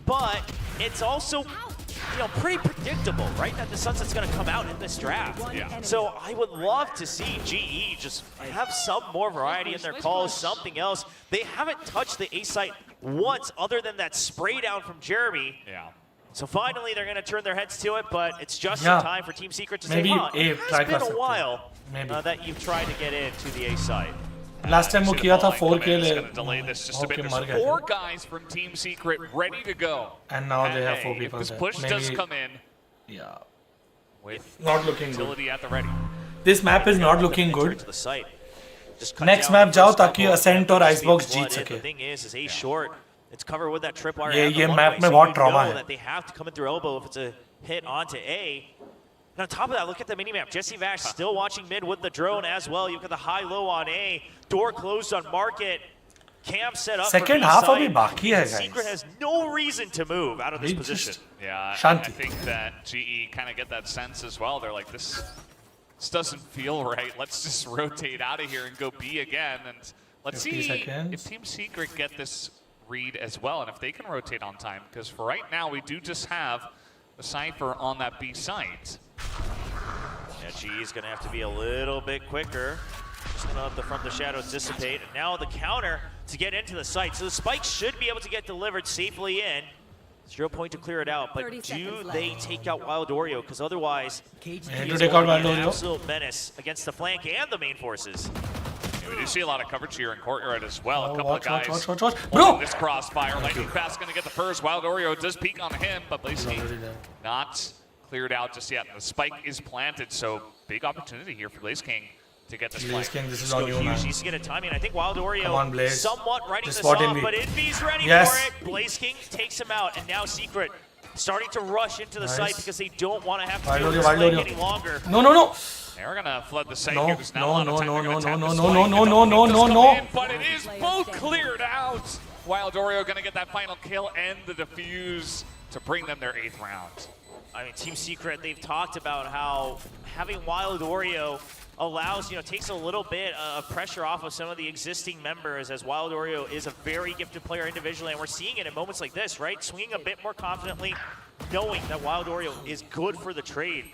But it's also, you know, pretty predictable, right? That the Sunset's going to come out in this draft. Yeah. So I would love to see GE just have some more variety in their calls, something else. They haven't touched the A site once other than that spray down from Jeremy. Yeah. So finally they're going to turn their heads to it, but it's just in time for Team Secret to say, huh, it has been a while that you've tried to get into the A site. Last time वो किया था 4K ले. Delay this just a bit. There's 4 guys from Team Secret ready to go. And now they have 4 people. If this push does come in, yeah, with not looking good. utility at the ready. This map is not looking good. Next map जाओ ताकि Ascent और Icebox Jeet The सके. thing is A short. It's covered with that tripwire. ये map में बहुत trauma है. That they have to come in through elbow if it's a hit onto A. And on top of that, look at the minimap. Jesse Vash still watching mid with the drone as well. You've got the high-low on A. Door closed on Market. Cam set up Second for half B-side. अभी बाकी है, guys. Secret has no reason to move out of this position. Yeah, I Shanti. think that GE kind of get that sense as well. They're like, this doesn't feel right. Let's just rotate out of here and go B again. And let's see if Team Secret get this read as well, and if they can rotate on time. Because for right now, we do just have the Cypher on that B site. Yeah, GE is going to have to be a little bit quicker. Just going to let the From the Shadows dissipate. And now the counter to get into the site. So the spike should be able to get delivered safely in. 0 point to clear it out, but do they take out Wild Oreo? Because otherwise, he is going to be an absolute menace against the flank and the main forces. Yeah, we do see a lot of coverage here in Courtyard as well. A couple of guys Bro! holding this crossfire. Lightning Fast going to get the first. Wild Oreo does peek on him, but Blazy not cleared out just yet. The spike is planted, so big opportunity here for Blaze King to get this Blaze flank. King, this is on you, man. Needs to get a timing. I think Wild Oreo Come on, Blaze. somewhat writing Just this spot off, Envy. but Envy's ready Yes. for it. Blaze King takes him out, and now Secret starting to rush into the site because they don't want to have to deal with this flank any longer. No. They're gonna flood the site. No, There's not a lot of time. They're gonna tap this flank. no. But it is both cleared out. Wild Oreo gonna get that final kill and the defuse to bring them their 8th round. I mean, Team Secret, they've talked about how having Wild Oreo allows, takes a little bit of pressure off of some of the existing members, as Wild Oreo is a very gifted player individually, and we're seeing it in moments like this, right? Swinging a bit more confidently, knowing that Wild Oreo is good for the trade.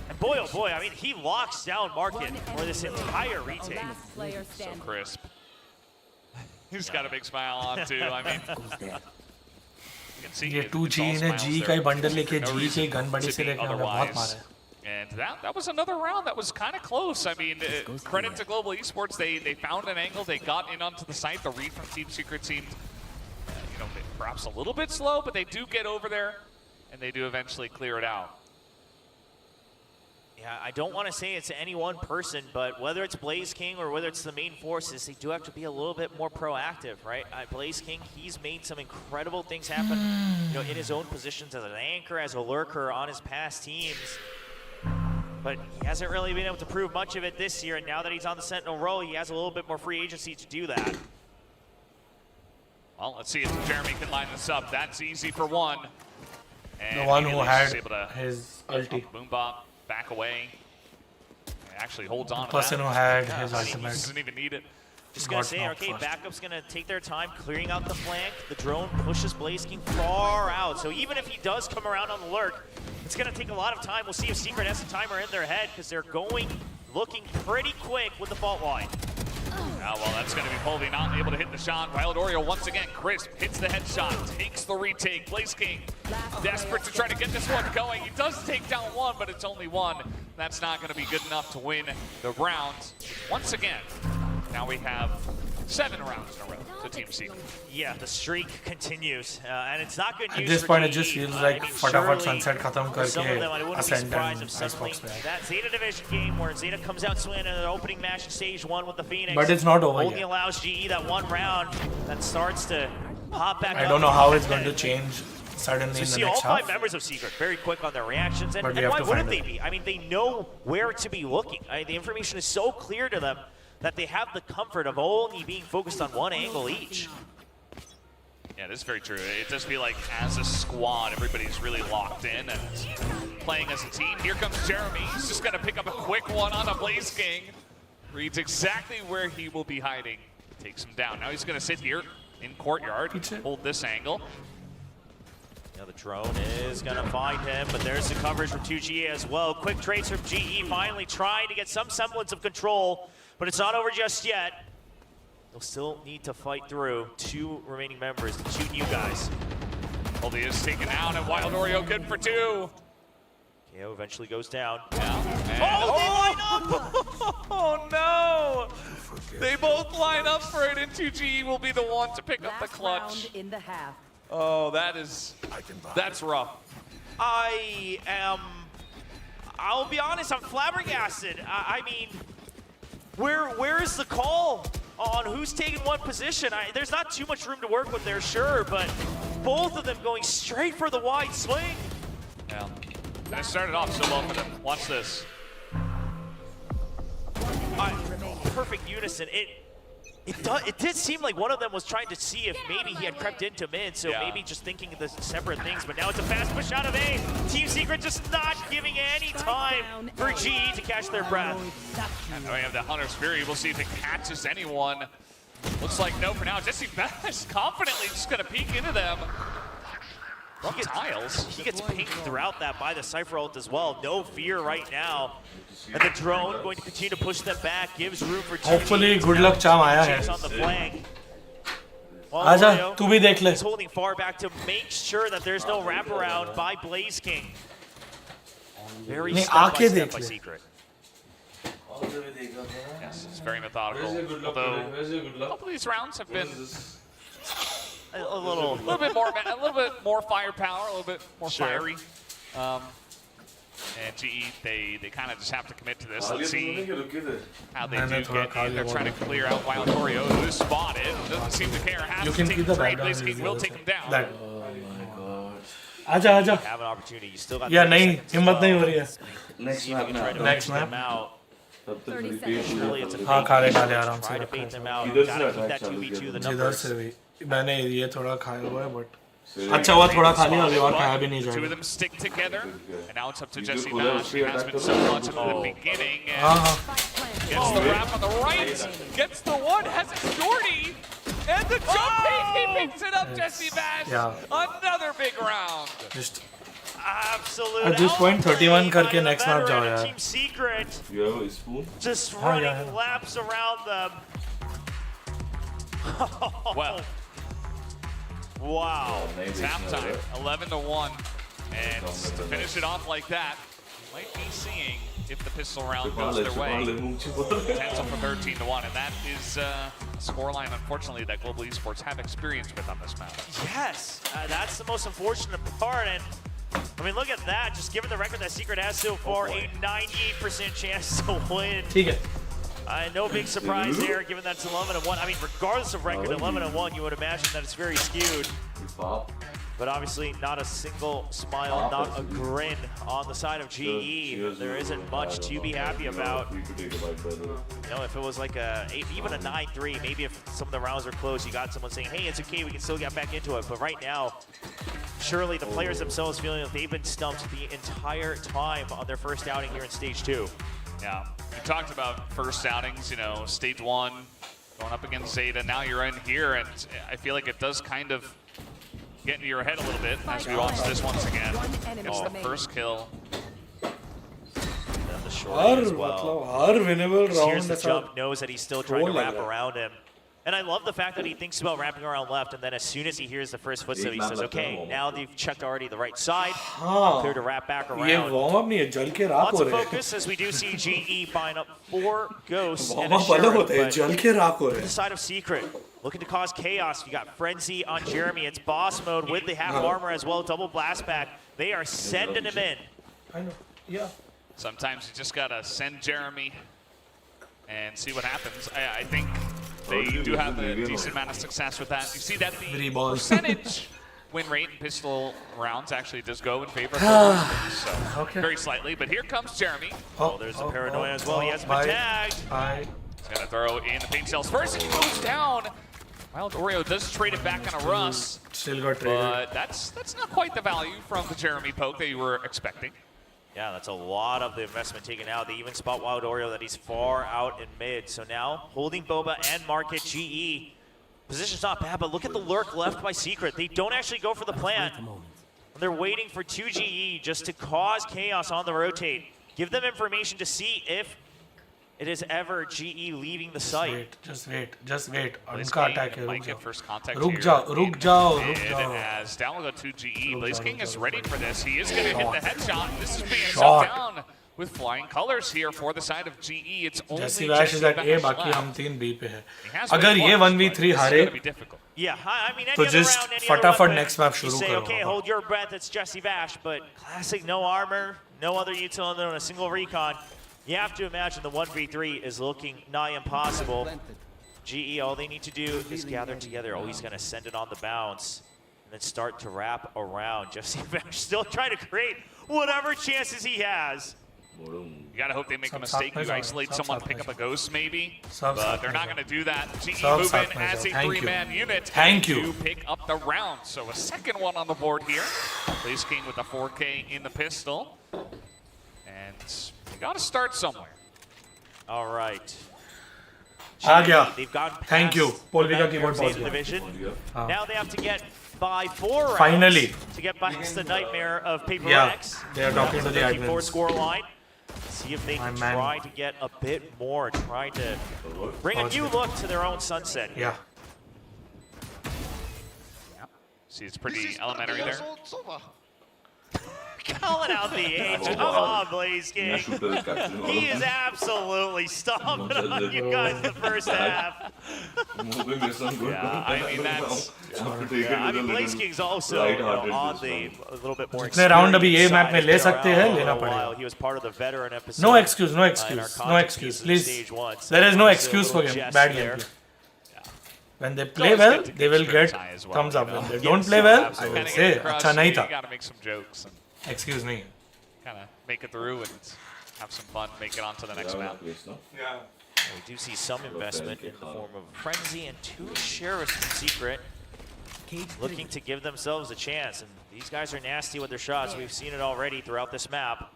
And boy, oh boy, I mean, he locks down Market for this entire retake. So crisp. He's got a big smile on too. I mean, you can see ये it, 2G it's all ने smiles G there. का ही bundle लेके No G reason के gun बड़ी to से be लेके हमने बहुत otherwise. मारे. And that was another round that was kind of close. I mean, credit to Global Esports. They found an angle. They got in onto the site. The read from Team Secret seemed, perhaps a little bit slow, but they do get over there, and they do eventually clear it out. Yeah, I don't want to say it's any one person, but whether it's Blaze King or whether it's the main forces, they do have to be a little bit more proactive, right? Blaze King, he's made some incredible things happen, in his own positions as an anchor, as a lurker on his past teams. But he hasn't really been able to prove much of it this year, and now that he's on the Sentinel role, he has a little bit more free agency to do that. Well, let's see if Jeremy can line this up. That's easy for one. And The one who had able to his ulti. Boom bop, back away. It actually holds on The to person that. who had Yeah, his he ultimate. doesn't even need it. Just gonna say, okay, backup's gonna take their time clearing out the flank. The drone pushes Blaze King far out. So even if he does come around on the lurk, it's gonna take a lot of time. We'll see if Secret has a timer in their head because they're going looking pretty quick with the fault line. Well, that's going to be Polvi not able to hit the shot. Wild Oreo once again, crisp, hits the headshot, takes the retake. Blaze King desperate to try to get this one going. He does take down one, but it's only one. That's not going to be good enough to win the round. Once again, now we have 7 rounds in a row to Team Secret. Yeah, the streak continues, and it's not good news. At this for point, it GE. just feels like Fatafat Sunset khatam Some of them, I karke wouldn't be Ascent surprised and if suddenly Icebox mein. that Zeta Division game where Zeta comes out swinging in their opening match in stage 1 with the Phoenix. But it's not over only yet. allows GE that one round that starts to pop back I up. don't know how it's going to change suddenly So in see the all next 5 half. members of Secret very quick on their reactions, and But we have why to wouldn't find they it. be? I mean, they know where to be looking. The information is so clear to them that they have the comfort of only being focused on one angle each. Yeah, this is very true. It does feel like as a squad, everybody's really locked in and playing as a team. Here comes Jeremy. He's just going to pick up a quick one on the Blaze King. Reads exactly where he will be hiding. Takes him down. Now he's going to sit here in courtyard, hold this angle. Now the drone is going to find him, but there's the coverage from 2GE as well. Quick trades from GE, finally trying to get some semblance of control, but it's not over just yet. They'll still need to fight through 2 remaining members, the 2 new guys. Polvi is taken out, and Wild Oreo good for 2. KO eventually goes down. Oh, they line up! Oh no! They both line up for it, and 2G will be the one to pick up the clutch. In the half. Oh, that's rough. I'll be honest, I'm flabbergasted. I mean, where is the call on who's taking what position? There's not too much room to work with there, sure, but both of them going straight for the wide swing. Yeah. And it started off so well for them. Watch this. Perfect unison. It did seem like one of them was trying to see if maybe he had crept into mid, so maybe just thinking of the separate things, but now it's a fast push out of A. Team Secret just not giving any time for GE to catch their breath. And now we have the Hunter's Fury. We'll see if it catches anyone. Looks like no for now. Jesse Bash confidently just going to peek into them. He gets pinged throughout that by the Cypher ult as well. No fear right now. And the drone going to continue to push them back, gives room for 2. Hopefully good luck charm आया है. On the flank. आजा तू भी देख ले. He's holding far back to make sure that there's no wraparound by Blaze King. Very step by Secret. Yes, it's very methodical. Although a couple of these rounds have been a little bit more firepower, a little bit more fiery. And GE, they kind of just have to commit to this. Let's see how they do get in. They're trying to clear out Wild Oreo, who's spotted. Doesn't seem to care. Has to take the trade. Blaze King will take him down. आजा आजा. Have an opportunity. You still got या नहीं हिम्मत नहीं हो रही है. Next map. हाँ खाले खाले आराम से. Try to bait them out. Gotta keep that 2v2 the जिधर numbers. से भी मैंने ये थोड़ा खाया हुआ है but अच्छा हुआ थोड़ा खा लिया अभी और खाया भी नहीं The 2 जाएगा. of them stick together, and now it's up to Jesse Bash. He has been so clutch in the beginning. And gets the wrap on the right, gets the one, has it Jordy, and the jump peek, he picks it up, Jesse Bash. Another big round. Just absolute. At this point 31 करके next map जाओ यार. Team Secret. You have a spoon? Just running laps around them. Well. Wow. It's halftime, 11-1, and to finish it off like that, you might be seeing if the pistol round goes their way. Potential for 13-1, and that is a scoreline, unfortunately, that Global Esports have experience with on this map. Yes, that's the most unfortunate part, and I mean, look at that. Just given the record that Secret has so far, a 98% chance to win. ठीक है. No big surprise there, given that it's 11-1. I mean, regardless of record, 11-1, you would imagine that it's very skewed. But obviously, not a single smile, not a grin on the side of GE. There isn't much to be happy about. You know, if it was like even a 9-3, maybe if some of the rounds are close, you got someone saying, hey, it's okay, we can still get back into it. But right now, surely the players themselves feeling that they've been stumped the entire time on their first outing here in Stage 2. Yeah, we talked about first outings, you know, Stage 1, going up against Zeta. Now you're in here, and I feel like it does kind of get into your head a little bit as we watch this once again. It's the first kill. And the short as well. Her winnable round Here's the ऐसा jump, knows that he's still trying to troll wrap लग रहा है. around him. And I love the fact that he thinks about wrapping around left, and then as soon as he hears the first footstep, he says, okay, now they've checked already the right side, clear to wrap back ये around. warm up नहीं है, जल के राख Lots हो of रहे हैं. focus as we do see GE buying up 4 ghosts and Warm a up अलग sheriff, होते हैं, but जल के राख हो रहे the हैं. side of Secret, looking to cause chaos. You got Frenzy on Jeremy. It's boss mode with the half armor as well, double blast back. They are sending him in. I know, yeah. Sometimes you just gotta send Jeremy and see what happens. I think they do have a decent amount of success with that. You see that the percentage win rate in pistol rounds actually does go in favor of those, so Okay. very slightly. But here comes Jeremy. Oh, there's the paranoia as well. He has been tagged. He's gonna throw in the paint cells first. He goes down. Wild Oreo does trade it back on a Russ. Still got traded. But that's not quite the value from the Jeremy poke that you were expecting. Yeah, that's a lot of the investment taken out. They even spot Wild Oreo that he's far out in mid. So now holding Boba and Market GE. Position's not bad, but look at the lurk left by Secret. They don't actually go for the plant. They're waiting for 2 GE just to cause chaos on the rotate. Give them information to see if it is ever GE leaving the site. Just wait. Blaze उनका King attack है, might रुक get जाओ. first contact रुक here. जाओ. And as down will go to GE, Blaze King is ready for this. He is going to hit the headshot. This is being Shot. shut down with flying colors here for the side of GE. It's only Jesse Vash is at A, Vash बाकी left. हम 3 B पे हैं. has अगर been ये once, 1v3 but this is हारे gonna be difficult. Yeah, I mean, any तो other just round, any other फटाफट weapon, next map you शुरू say, करो. okay, hold your breath, it's Jesse Vash, but classic no armor, no other util on a single recon. You have to imagine the 1v3 is looking nigh impossible. GE, all they need to do is gather together. Oh, he's going to send it on the bounce and then start to wrap around. Jesse Vash still trying to create whatever chances he has. You gotta hope they make a mistake. You isolate someone, pick up a ghost maybe, but they're not gonna do that. GE move in as a 3-man unit to pick up the round. So a second one on the board here. Blaze King with a 4K in the pistol. And you gotta start somewhere. All right. आ गया. They've gone Thank you. Polvi का keyboard pause the किया. division. Now they have to get by 4 rounds Finally. to get past the nightmare of Paper Yeah, X. they are talking to the admins. 54 score line. See if they can man. try to get a bit more, trying to bring a new look to their own sunset. Yeah. See, it's pretty elementary there. Calling out the age. Come on, Blaze King. He is absolutely stomping on you guys in the first half. Yeah, I mean, that's... I mean, Blaze King's also on the a little bit more जितने round अभी ये map में ले experienced सकते हैं, side. लेना For a while, पड़ेगा. He was part of the veteran episode. No excuse, no in our excuse, no content excuse, season, please. stage 1. So There is no it's a excuse for little game, jest bad there. gameplay. When they play well, they will get thumbs up. When they don't play well, I will say, अच्छा नहीं था. You gotta make some jokes and Excuse me. kind of make it through and have some fun, make it on to the next map. Yeah. We do see some investment in the form of Frenzy and 2 Sheriffs from Secret looking to give themselves a chance. And these guys are nasty with their shots. We've seen it already throughout this map.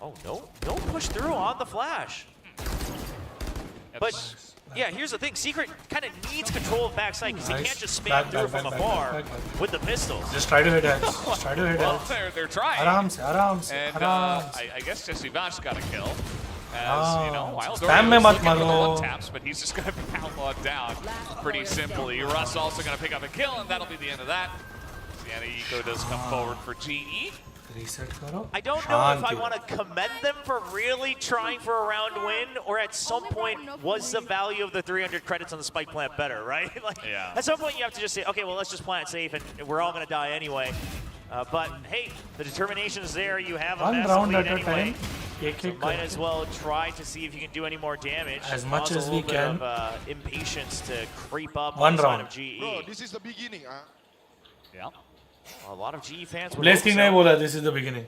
Oh, no push through on the flash. But yeah, here's the thing. Secret kind of needs control of backside because he can't just spam through from afar with the pistols. Just try to hit heads. Just try to hit Well, heads. they're trying. आराम से, आराम से, And आराम से. I guess Jesse Vash got a kill. As, you know, Wild spam में Orioles मत looking for the मारो. one taps, but he's just going to be outlawed down pretty simply. Russ also going to pick up a kill, and that'll be the end of that. Sienna Eco does come forward for GE. Reset करो. I don't know if I want to commend them for really trying for a round win, or at some point, was the value of the 300 credits on the spike plant better, right? Like, yeah. At some point, you have to just say, okay, well, let's just plant safe, and we're all going to die anyway. But hey, the determination is there. You have a One massive round lead at a anyway. time. So might as well try to see if you can do any more damage. As much Cause as a we little bit can. of impatience to creep up One on the side round. of GE. Bro, this is the beginning, huh? Yeah. A lot of GE fans were Blaze King hoping नहीं so. बोला, this is the beginning.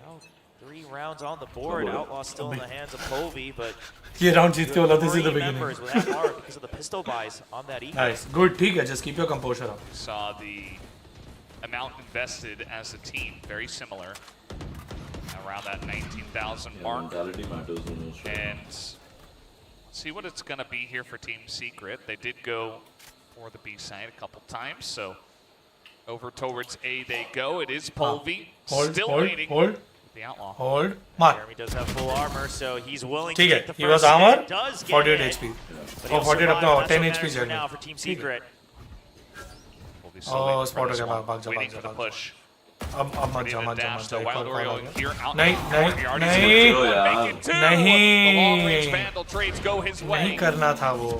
3 rounds on the board. Outlaw still in the hands of Povey, but ये round जीत के बोला, this is the 3 beginning. members with that mark because of the pistol buys on that eco. Nice, good, ठीक है, just keep your composure up. Saw the amount invested as a team, very similar. Around that 19,000 mark. And see what it's going to be here for Team Secret. They did go for the B side a couple times, so over towards A they go. It is Polvi, still waiting. Hold. the outlaw. Hold. Mark. Jeremy does have full armor, so he's willing to ठीक take the है. He was first armor. hit. Does get 48 hit, HP. but Oh, he'll 48 survive. no, That's 10 what HP matters for Jeremy. now for Team ठीक है. Secret. Oh, spot हो गया. भाग जा, Waiting भाग for जा, the भाग जा. push. अब मत जा, मत जा, मत जा. Wild Oreo here out. नहीं, नहीं, He already नहीं, scored two, make it two. The long range नहीं. vandal trades go his way. नहीं करना था वो.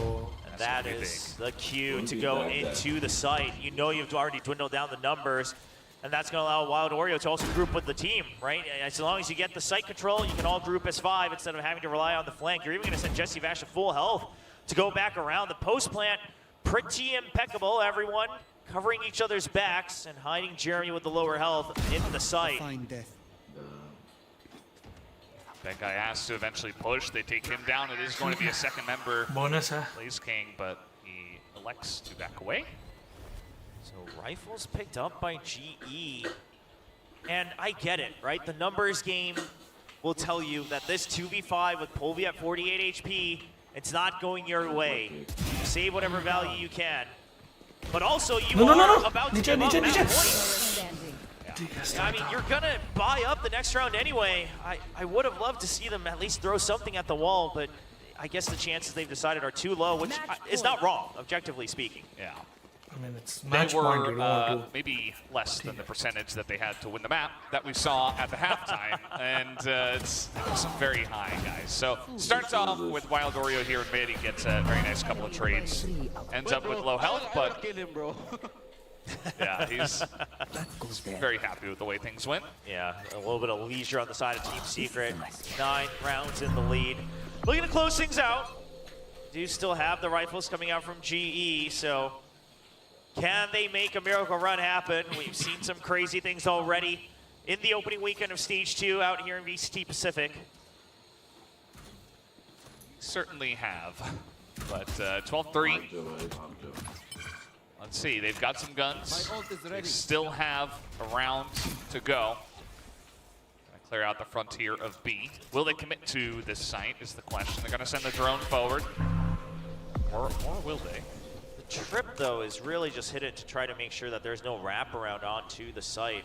That is the cue to go into the site. You know you've already dwindled down the numbers, and that's going to allow Wild Oreo to also group with the team, right? As long as you get the site control, you can all group as 5 instead of having to rely on the flank. You're even going to send Jesse Vash to full health to go back around. The post plant, pretty impeccable, everyone covering each other's backs and hiding Jeremy with the lower health into the site. That guy has to eventually push. They take him down. It is going to be a second member. Bonus है. Blaze King, but he elects to back away. So rifles picked up by GE. And I get it, right? The numbers game will tell you that this 2v5 with Polvi at 48 HP, it's not going your way. Save whatever value you can. But also you are about to give up match points. I mean, you're gonna buy up the next round anyway. I would have loved to see them at least throw something at the wall, but I guess the chances they've decided are too low, which is not wrong, objectively speaking. Yeah. I mean, it's They match point. You were don't want to. maybe less than the percentage that they had to win the map that we saw at the halftime, and it's very high, guys. So starts off with Wild Oreo here in mid. He gets a very nice couple of trades. Ends up with low health, but yeah, he's very happy with the way things went. Yeah, a little bit of leisure on the side of Team Secret. 9 rounds in the lead. Looking to close things out. Do still have the rifles coming out from GE, so can they make a miracle run happen? We've seen some crazy things already in the opening weekend of Stage 2 out here in VCT Pacific. Certainly have, but 12-3. Let's see, they've got some guns. They still have a round to go. Gonna clear out the frontier of B. Will they commit to this site is the question. They're gonna send the drone forward, or will they? The trip, though, is really just hit it to try to make sure that there's no wraparound onto the site.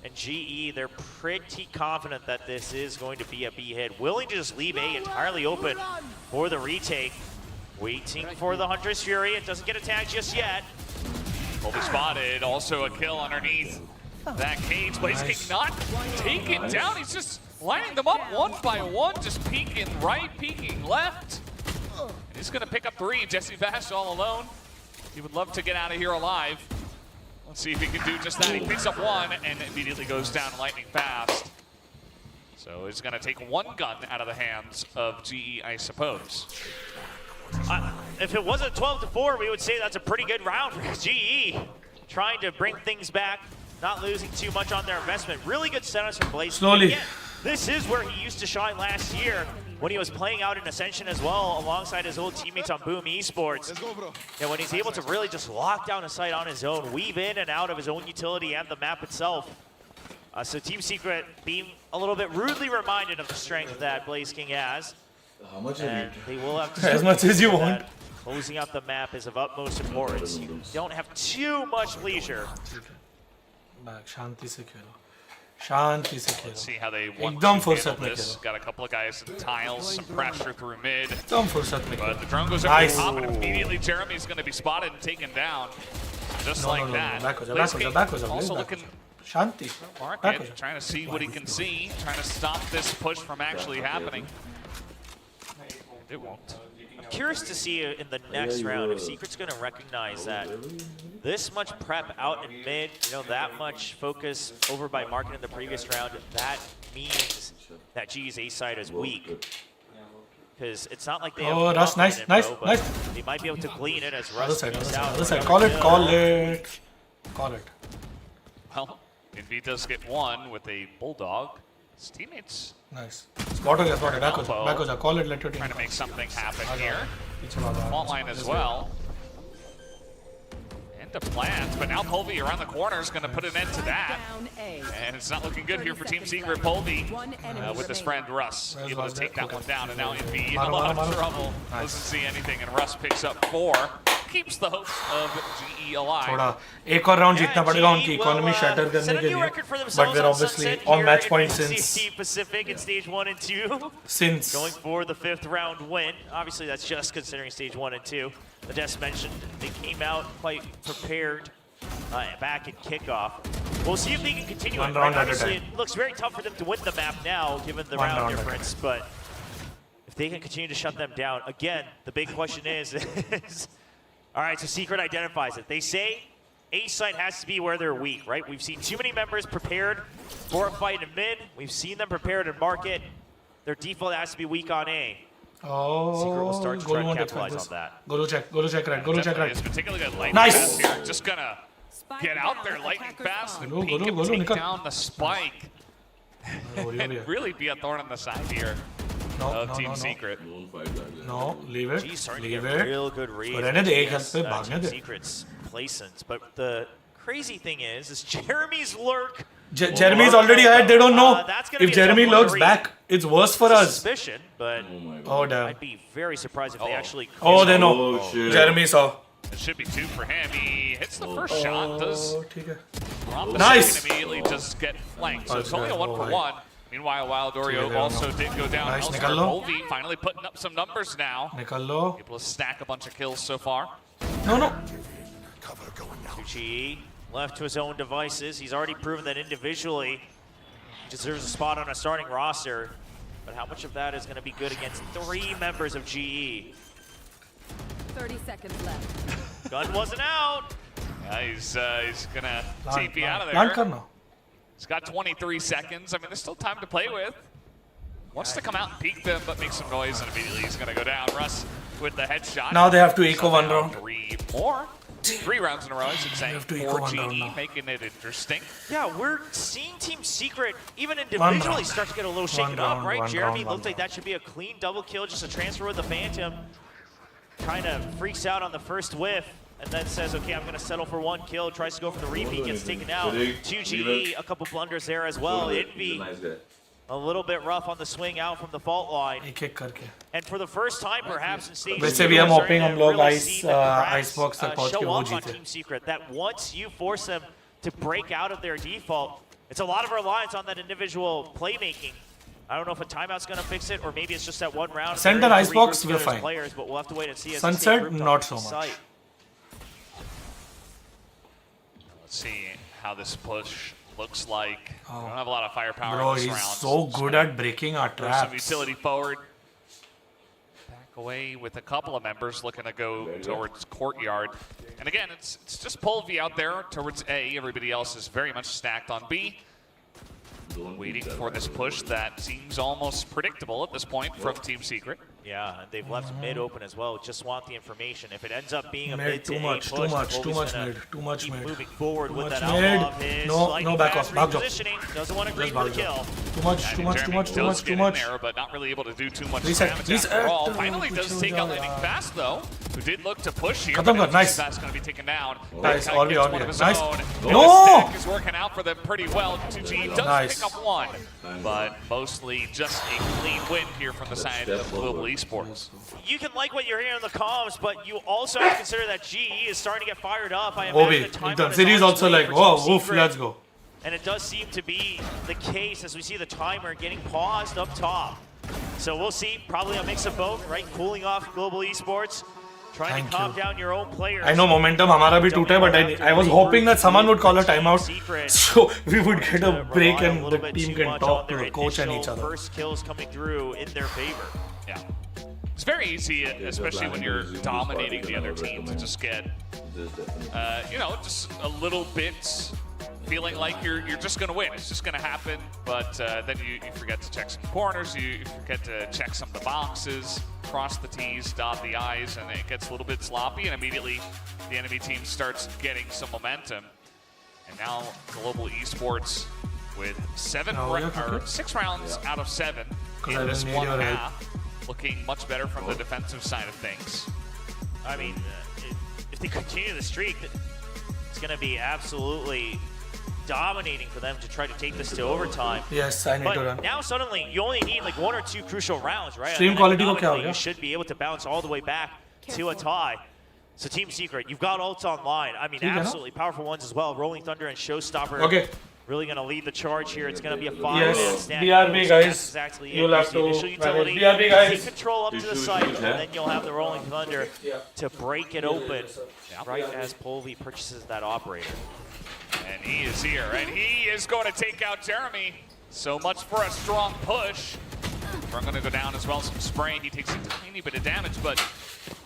And GE, they're pretty confident that this is going to be a B hit. Willing to just leave A entirely open for the retake. Waiting for the Hunter's Fury. It doesn't get attacked just yet. Will be spotted. Also a kill underneath that cage. Blaze King not taken down. He's just lining them up one by one. Just peeking right, peeking left. And he's going to pick up 3. Jesse Vash all alone. He would love to get out of here alive. Let's see if he can do just that. He picks up 1 and immediately goes down lightning fast. So he's going to take 1 gun out of the hands of GE, I suppose. If it wasn't 12-4, we would say that's a pretty good round for GE. Trying to bring things back, not losing too much on their investment. Really good setups from Blaze. Slowly. Again, this is where he used to shine last year when he was playing out in Ascension as well, alongside his old teammates on Boom Esports. And when he's able to really just lock down a site on his own, weave in and out of his own utility and the map itself. So Team Secret being a little bit rudely reminded of the strength that Blaze King has. How much and they will have to as much as you want. Closing out the map is of utmost importance. You don't have too much leisure. शांति से खेलो. शांति से खेलो. Let's see how they want एकदम to फुर्सत handle में this. Khelo. Got a couple of guys in tiles, some pressure through mid. एकदम फुर्सत में But Khelo. the drone goes over Nice. the top, and immediately Jeremy's going to be spotted and taken down. Just like that. Back हो जा, Blaze back हो जा, King back हो जा, also back हो looking जा. शांति. market, Back हो जा. trying to see what he can see, trying to stop this push from actually happening. It won't. I'm curious to see in the next round if Secret's going to recognize that this much prep out in mid, that much focus over by Market in the previous round, that means that GE's A side is weak. Because it's not like they have Russ, nice, info, nice, but nice. they might be able to glean it as Other Russ side, moves other out. side, other side. Call it, call it. Call it. Well, if he does get 1 with a Bulldog, his teammates Nice. Spot हो गया, spot है. Back हो जा, back हो जा. Call it, let your team. trying to make something happen आ जाओ. here. पीछे वाला. Fault line as well. Into plans, but now Polvi around the corner is going to put an end to that. And it's not looking good here for Team Secret. Polvi with his friend Russ able to take that one down, and now Envy in a lot of trouble. Doesn't see anything, and Russ picks up 4. keeps the hopes of GE alive. थोड़ा एक और round जीतना पड़ेगा उनकी economy shatter करने के लिए. But we're obviously on match point since Pacific in stage 1 and 2. Since going for the 5th round win. Obviously, that's just considering stage 1 and 2. The Des mentioned they came out quite prepared back at kickoff. We'll see if they can continue. One round at a Obviously, time. it looks very tough for them to win the map now, given the One round round at a difference. But if they can continue to shut them down, again, the big question is all right, so Secret identifies it. They say A site has to be where they're weak, right? We've seen too many members prepared for a fight in mid. We've seen them prepared in market. Their default has to be weak on A. Secret will start to try to capitalize on that. Go to check right. Go to check right. It's particularly good lightning Nice. fast here. Just gonna get out there lightning fast and peek and take down the spike. And really be a thorn in the side here of Team Secret. No, leave it. Leave it. Real good read. रहने दे, एक against, help पे भागने Team they. Secret's placements. But the crazy thing is Jeremy's lurk. Jeremy's already had. They don't know. That's gonna If be a Jeremy tough one to lurks read. back, it's worse for us. Suspicion, but Oh damn. I'd be very surprised if they actually. Oh, they know. Jeremy saw. It should be 2 for him. He hits the first shot, does ठीक है. drop the Nice. second, immediately just get flanked. So it's only a 1 for Oh, 1. Meanwhile, Wild Oreo also did go down. Nice, elsewhere. निकाल लो. Volvi finally putting up some numbers now. निकाल लो. Able to stack a bunch of kills so far. No. Tucci left to his own devices. He's already proven that individually he deserves a spot on a starting roster. But how much of that is going to be good against 3 members of GE? 30 seconds left. Gun wasn't out. Yeah, he's gonna TP out of Land there. करना. He's got 23 seconds. I mean, there's still time to play with. Wants to come out and peek them, but make some noise, and immediately he's gonna go down. Russ with the headshot. Now they have to eco one round. 3 more. 3 rounds in a row, I should say, have to for eco one round GE, now. making it interesting. Yeah, we're seeing Team Secret, even individually, round. start to get a little shaken One up, round, right? one Jeremy round, looks like that should be a clean double kill, just a transfer with the Phantom. Kind of freaks out on the first whiff, and then says, okay, I'm going to settle for 1 kill, tries to go for the repeat, gets taken out. 2 GE, a couple blunders there as well. Envy, a little bit rough on the swing out from the fault line. एक करके. And for the first time, perhaps in stage वैसे 2, भी हम we're hoping starting हम to लोग really ice see the cracks, Icebox तक पहुंच के show वो up on जीते. Team Secret. That once you force them to break out of their default, it's a lot of reliance on that individual playmaking. I don't know if a timeout's going to fix it, or maybe it's just that 1 round. Ascent They're and able to regroup Icebox, we're together as fine. Players, but we'll have to wait and see. As Sunset, they stay grouped not on so much. site. Let's see how this push looks like. We don't have a lot of firepower Bro, in this he's round. so good at breaking our Throw some traps. utility forward. Back away with a couple of members looking to go towards courtyard. And again, it's just Polvi out there towards A. Everybody else is very much stacked on B. Waiting for this push that seems almost predictable at this point from Team Secret. Yeah, and they've left mid open as well. Just want the information. If it ends up being a Mid, mid to too A much, push, too much Volvi's gonna mid, too much keep mid. moving forward Too with much that mid. outlaw of his. No, Lightning back fast off, back off. repositioning. Doesn't want to agree Just for the back kill. off. Too much, And too much, too Jeremy much, too does much, get too in much. there, but not really able to do too much Reset, damage reset. after all. Finally does take out Lightning Lightning Fast though, who did look to push here. Khatam but kar, nice. Fast going to be taken down. Nice, Kinda all be, gets all one be. of his Nice. own. No! The stack is working out for them pretty well. 2G does Nice. pick up 1, but mostly just a clean win here from the side of Global Esports. You can like what you're hearing in the comms, but you also have to consider that GE is starting to get fired up. I Obi, imagine the timeout the is series on its also way like, for whoa, Team woof, Secret. let's go. And it does seem to be the case as we see the timer getting paused up top. So we'll see, probably a mix of both, right? Cooling off Global Esports, trying Thank to calm you. down your own players. I know momentum हमारा भी टूटा है, but I was hoping that someone would call a timeout, so we would get a break and the team can talk to the coach and each other. First kills coming through in their favor. Yeah. It's very easy, especially when you're dominating the other team, to just get, just a little bit feeling like you're just going to win. It's just going to happen, but then you forget to check some corners, you forget to check some of the boxes, cross the T's, dot the I's, and it gets a little bit sloppy, and immediately the enemy team starts getting some momentum. And now Global Esports with 6 rounds out of 7 in this one half, looking much better from the defensive side of things. I mean, if they continue the streak, it's going to be absolutely dominating for them to try to take this to overtime. Yes, I need to run. But now suddenly, you only need like 1 or 2 crucial rounds, right? Stream And quality को क्या हो economically, गया? you should be able to bounce all the way back to a tie. So Team Secret, you've got ults online. I mean, absolutely powerful ones as well. Rolling Thunder and Showstopper. Okay. Really going to lead the charge here. It's going to be a 5-man Yes, stand. BRB guys, Exactly you'll have to initial utility, BRB guys. take control up to the site, and then you'll have the Rolling Thunder to break it open right as Polvi purchases that operator. And he is here, and he is going to take out Jeremy. So much for a strong push. We're going to go down as well. Some spraying. He takes a tiny bit of damage, but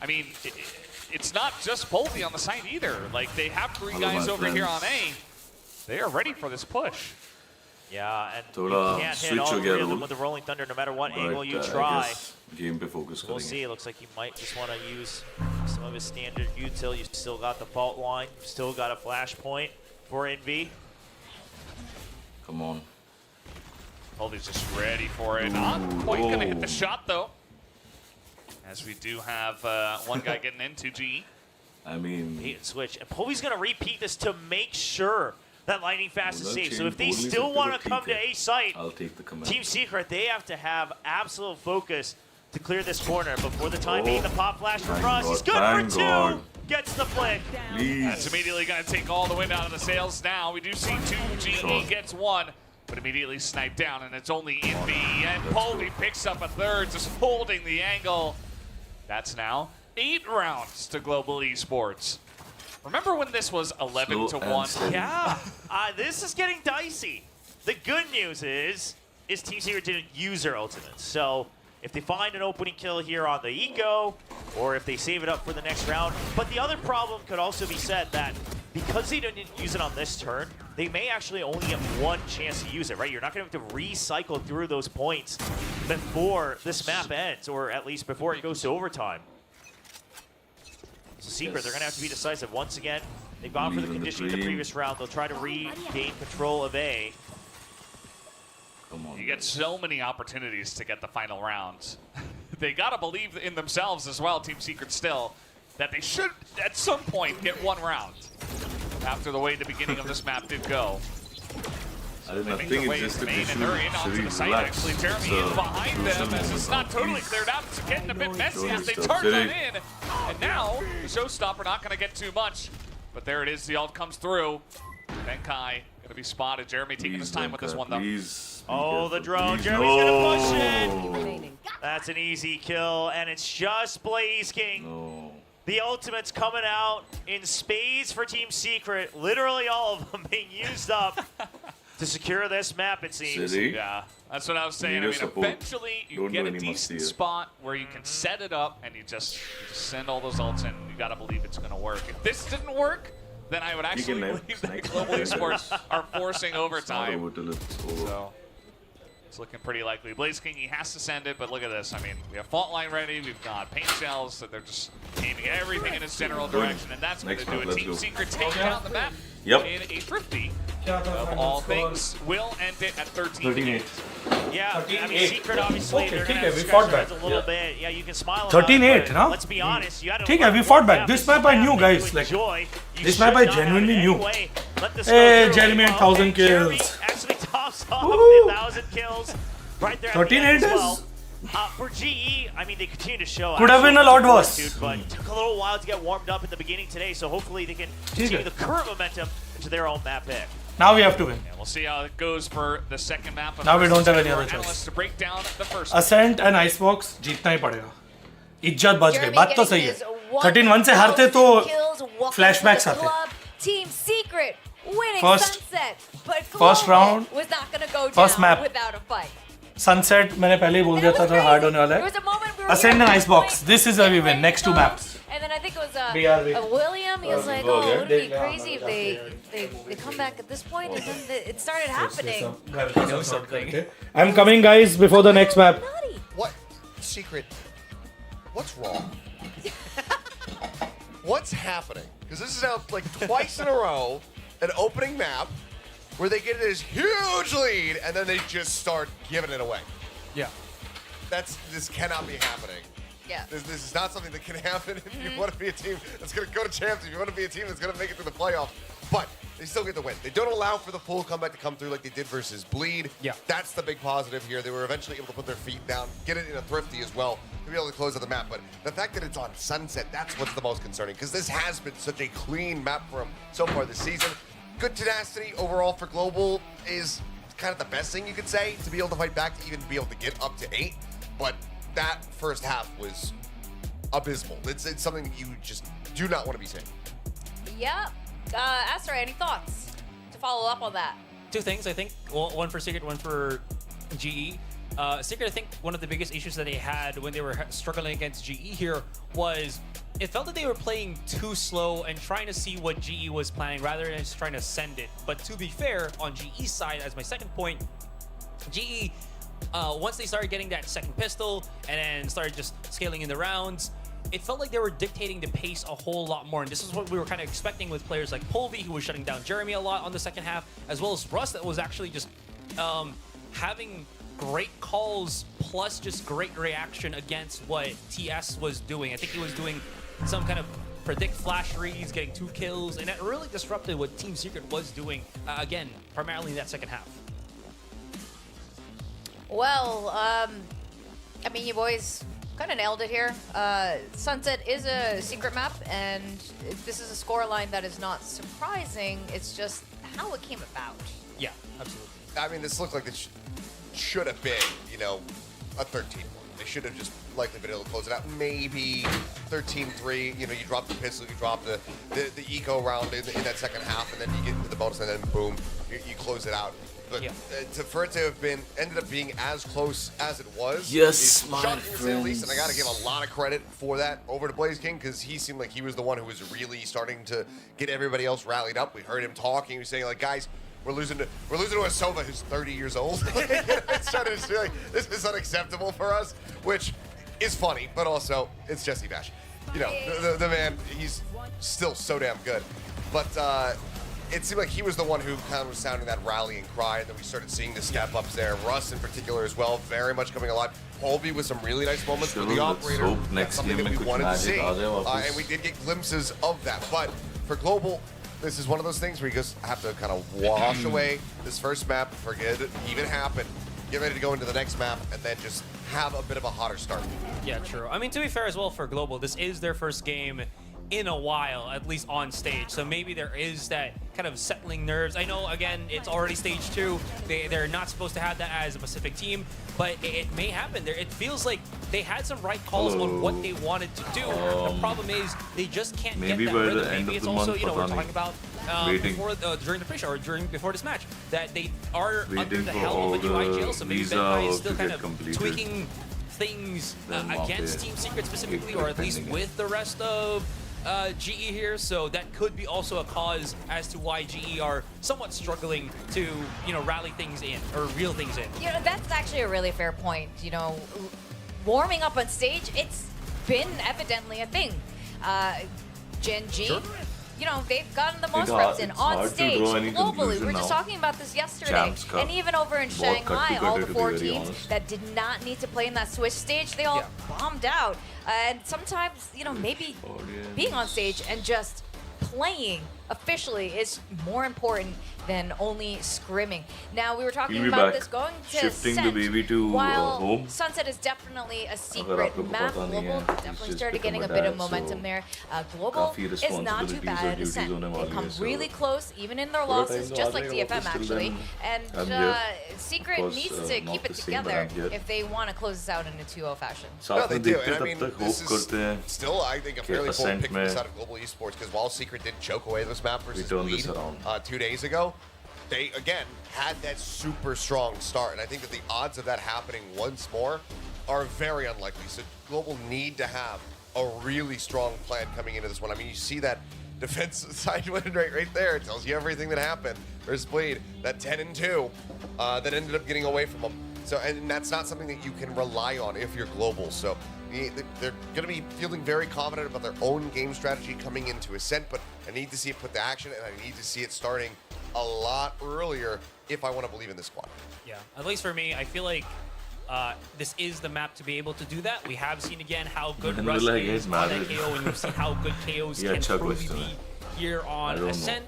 I mean, it's not just Polvi on the side either. Like, they have 3 guys over here on A. They are ready for this push. Yeah, and you can't hit all 3 of them with the Rolling Thunder no matter what angle you try. We'll see. It looks like you might just want to use some of his standard util. You still got the fault line. Still got a flashpoint for Envy. Come on. Polvi's just ready for it. Not quite going to hit the shot, though. As we do have one guy getting into G. I mean... Bait and switch. And Polvi's going to repeat this to make sure that Lightning Fast is safe. So if they still want to come to A site, I'll take the command. Team Secret, they have to have absolute focus to clear this corner. But for the time being, the pop flash from Frost, he's good for 2. Gets the flick. That's immediately going to take all the wind out of the sails now. We do see 2. GE gets 1, but immediately sniped down, and it's only Envy. And Polvi picks up a 3rd, just holding the angle. That's now 8 rounds to Global Esports. Remember when this was 11-1? Yeah, this is getting dicey. The good news is Team Secret didn't use their ultimates. So if they find an opening kill here on the eco, or if they save it up for the next round. But the other problem could also be said that because they didn't use it on this turn, they may actually only get 1 chance to use it, right? You're not going to have to recycle through those points before this map ends, or at least before it goes to overtime. So Secret, they're going to have to be decisive once again. They've gone for the conditioning in the previous round. They'll try to regain control of A. Come on, you get so many opportunities to get the final rounds. They got to believe in themselves as well, Team Secret still, that they should at some point get 1 round after the way the beginning of this map did go. I think it's just that they should relax. Actually, Jeremy is behind them as it's not totally cleared out. It's getting a bit messy as they turn that in. And now, the Showstopper not going to get too much. But there it is. The ult comes through. Benkai going to be spotted. Jeremy taking his time with this one, though. Oh, the drone. Jeremy's going to push it. That's an easy kill. And it's just Blaze King. The ultimate's coming out in spades for Team Secret. Literally all of them being used up. To secure this map, it seems. Yeah, that's what I was saying. I mean, eventually you get a decent spot where you can set it up and you just send all those ults in. You got to believe it's going to work. If this didn't work, then I would actually believe that Global Esports are forcing overtime. So it's looking pretty likely. Blaze King, he has to send it, but look at this. I mean, we have fault line ready. We've got paint shells, so they're just aiming everything in its general direction, and that's what they do. A Team Secret taking down the map in a thrifty. Of all things, will end it at 13-8. Yeah, I mean, Secret obviously, they're going to have to scratch their heads a little bit. Yeah, you can smile about 13-8, it, no? Let's be honest. You had we fought back. This map I knew, guys. Like, this map I genuinely knew. Hey, Jeremy, 1,000 kills. Actually tops off the 1,000 kills right there. 13-8 is... For GE, I mean, they continue to show. Could have been a lot worse. But it took a little while to get warmed up in the beginning today, so hopefully they can continue the current momentum into their own map pick. Now we have to win. And we'll see how it goes for the second map. Now we don't have any other choice. To break down the first Ascent and Icebox जीतना ही पड़ेगा. इज्जत बच गई. बात तो सही है. 13-1 से हारते तो flashbacks आते. Team Secret winning Sunset, but first round was not going to go first down map. without a fight. Sunset मैंने पहले ही बोल दिया था hard होने वाला है. Ascent and Icebox. This is where we win. Next 2 maps. And then I think it was William. He was like, "Oh, would it be crazy if they come back at this point?" And then it started happening. I'm coming, guys, before the next map. What? Secret? What's wrong? What's happening? Because this is now like twice in a row, an opening map where they get this huge lead and then they just start giving it away. Yeah. This cannot be happening. Yeah. This is not something that can happen if you want to be a team that's going to go to champs, if you want to be a team that's going to make it to the playoffs. But They still get the win. They don't allow for the full comeback to come through like they did versus Bleed. Yeah. That's the big positive here. They were eventually able to put their feet down, get it in a Thrifty as well, to be able to close out the map. But the fact that it's on Sunset, that's what's the most concerning, because this has been such a clean map for them so far this season. Good tenacity overall for Global is kind of the best thing you could say, to be able to fight back, to even be able to get up to 8. But that first half was abysmal. It's something that you just do not want to be saying. Yeah. Astra, any thoughts to follow up on that? Two things, I think. Well, one for Secret, one for GE. Secret, I think one of the biggest issues that they had when they were struggling against GE here was it felt that they were playing too slow and trying to see what GE was planning rather than just trying to send it. But to be fair, on GE's side, as my second point, GE, once they started getting that second pistol and then started just scaling in the rounds, it felt like they were dictating the pace a whole lot more. And this is what we were kind of expecting with players like Polvi, who was shutting down Jeremy a lot on the second half, as well as Russ, that was actually just having great calls plus just great reaction against what TS was doing. I think he was doing some kind of predict flash reads, getting 2 kills, and that really disrupted what Team Secret was doing, again, primarily in that second half. Well, I mean, you boys kind of nailed it here. Sunset is a secret map, and this is a scoreline that is not surprising. It's just how it came about. Yeah, absolutely. I mean, this looked like it should have been, you know, a 13-1. They should have just likely been able to close it out. Maybe 13-3. You know, you drop the pistol, you drop the eco round in that second half, and then you get into the bonus, and then boom, you close it out. But for it to have been ended up being as close as it was, Yes, my shocking to say the least, and I got to friends. give a lot of credit for that over to Blaze King, because he seemed like he was the one who was really starting to get everybody else rallied up. We heard him talking. He was saying, like, guys, we're losing to a Sova who's 30 years old. It's trying to say, like, this is unacceptable for us, which is funny, but also it's Jesse Bash. You know, the man, he's still so damn good. But it seemed like he was the one who kind of was sounding that rallying cry, and then we started seeing the step-ups there. Russ in particular as well, very much coming alive. Holby with some really nice moments with the operator. That's something that we wanted to see. And we did get glimpses of that. But for Global, this is one of those things where you just have to kind of wash away this first map, forget it even happened, get ready to go into the next map, and then just have a bit of a hotter start. Yeah, true. I mean, to be fair as well for Global, this is their first game in a while, at least on stage. So maybe there is that kind of settling nerves. I know, again, it's already stage 2. They're not supposed to have that as a Pacific team, but it may happen. It feels like they had some right calls on what they wanted to do. The problem is they just can't get that rhythm. Maybe it's also, you know, we're talking about before, during the pre-show or before this match, that they are under the helm of a new IGL, so maybe Ben is still kind of tweaking things against Team Secret specifically, or at least with the rest of GE here, so that could be also a cause as to why GE are somewhat struggling to, you know, rally things in or reel things in. You know, that's actually a really fair point. You know, warming up on stage, it's been evidently a thing. Gen G, you know, they've gotten the most reps in on stage globally. We were just talking about this yesterday. And even over in Shanghai, all the 4 teams that did not need to play in that Swiss stage, they all bombed out. And sometimes, you know, maybe being on stage and just playing officially is more important than only scrimming. Now, we were talking about this going to Ascent. While Sunset is definitely a secret map, Global definitely started getting a bit of momentum there. Global is not too bad at Ascent. They come really close, even in their losses, just like DFM actually. And Secret needs to keep it together if they want to close this out in a 2-0 fashion. No, they do. And I mean, this is still, I think, a fairly bold pick from out of Global Esports, because while Secret did choke away this map versus Bleed 2 days ago, they, again, had that super strong start. And I think that the odds of that happening once more are very unlikely. So Global need to have a really strong plan coming into this one. I mean, you see that defense side win rate right there. It tells you everything that happened versus Bleed. That 10-2 that ended up getting away from them. So, and that's not something that you can rely on if you're Global. So they're going to be feeling very confident about their own game strategy coming into Ascent, but I need to see it put to action, and I need to see it starting a lot earlier if I want to believe in this squad. Yeah, at least for me, I feel like this is the map to be able to do that. We have seen again how good Russ is on that KO, and we've seen how good KOs can truly be here on Ascent.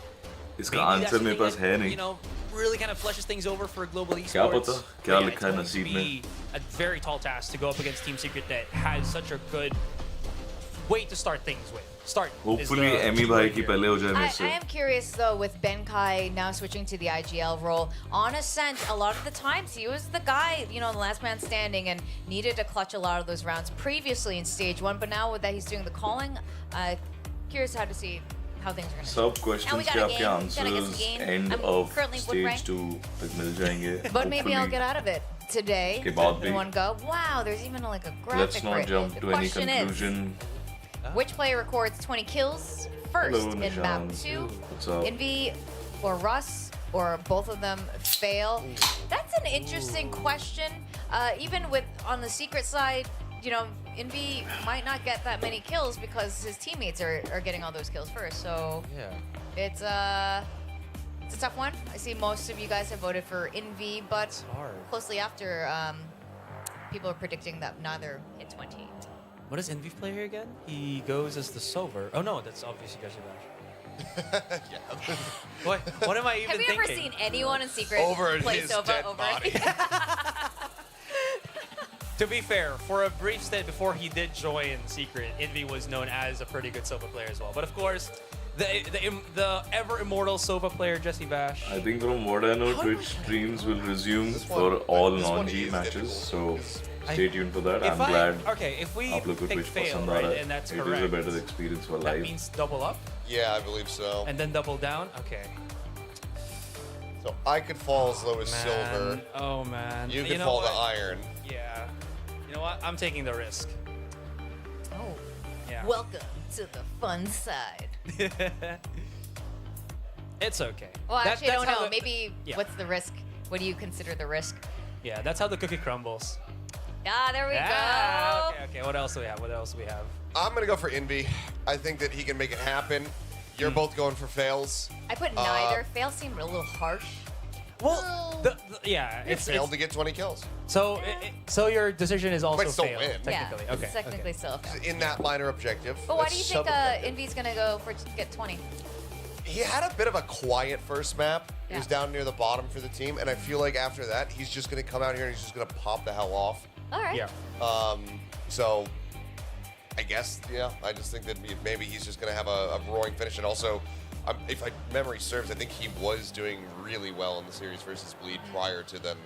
इसका maybe that's answer मेरे something pass that, है नहीं. you know, really kind of fleshes things over for global esports. क्या पता क्या But yeah, लिखा है it's going नसीब to में. be a very tall task to go up against Team Secret that has such a good way to start things with. Start. Hopefully Amy भाई की पहले हो जाए I मेरे से. am curious though with Benkai now switching to the IGL role on Ascent. A lot of the times he was the guy, you know, the last man standing and needed to clutch a lot of those rounds previously in stage 1. But now with that he's doing the calling, curious how to see how things are going to. सब questions के आपके answers end of stage 2 तक मिल जाएंगे. But maybe I'll get out of it today. के बाद भी. In one go. Wow, there's even like a graphic. Let's not for it. jump The to any question conclusion. Which player records 20 kills first Hello, in map Nishan. 2? What's up? Envy or Russ, or both of them fail? That's an interesting question. Even with on the secret side, you know, Envy might not get that many kills because his teammates are getting all those kills first. So yeah, it's a tough one. I see most of you guys have voted for Envy, but closely after, people are predicting that neither hit 20. What is Envy play here again? He goes as the Sover. Oh no, that's obviously Gashibash. Yeah. What am I even thinking? Have you ever seen anyone in secret Over play his Sova dead over? body. To be fair, for a brief stint before he did join Secret, Envy was known as a pretty good Sova player as well. But of course, the ever immortal Sova player Jesse Bash. I think from what I know, Twitch streams will resume for all non-G matches. So stay tuned for that. I'm glad. Okay, if we आप लोग को pick Twitch fail, पसंद आ right, रहा है. and that's It is correct. a better experience for That live. means double up. Yeah, I believe so. And then double down. Okay. So I could fall as low as silver. Oh man. You could know fall to what? iron. Yeah. You know what? I'm taking the risk. Oh. Yeah. Welcome to the fun side. It's okay. Well, actually, I that's don't how know. the- Maybe yeah. what's the risk? What do you consider the risk? Yeah, that's how the cookie crumbles. Ah, there we Yeah, go. Okay. What else do we have? What else do we have? I'm gonna go for Envy. I think that he can make it happen. You're both going for fails. I put neither. Fail seemed a little harsh. Well, yeah, It failed to get 20 kills. So, so your decision is also Might still fail, win. technically. Yeah, okay. it's technically still a fail. In that minor objective. But why that's do you think sub-objective. Envy's gonna go for get 20? He had a bit of a quiet first map. He was down near the bottom for the team, and I feel like after that, he's just gonna come out here and he's just gonna pop the hell off. All right. Yeah. So I guess, yeah, I just think that maybe he's just gonna have a roaring finish, and also, if my memory serves, I think he was doing really well in the series versus Bleed prior to them,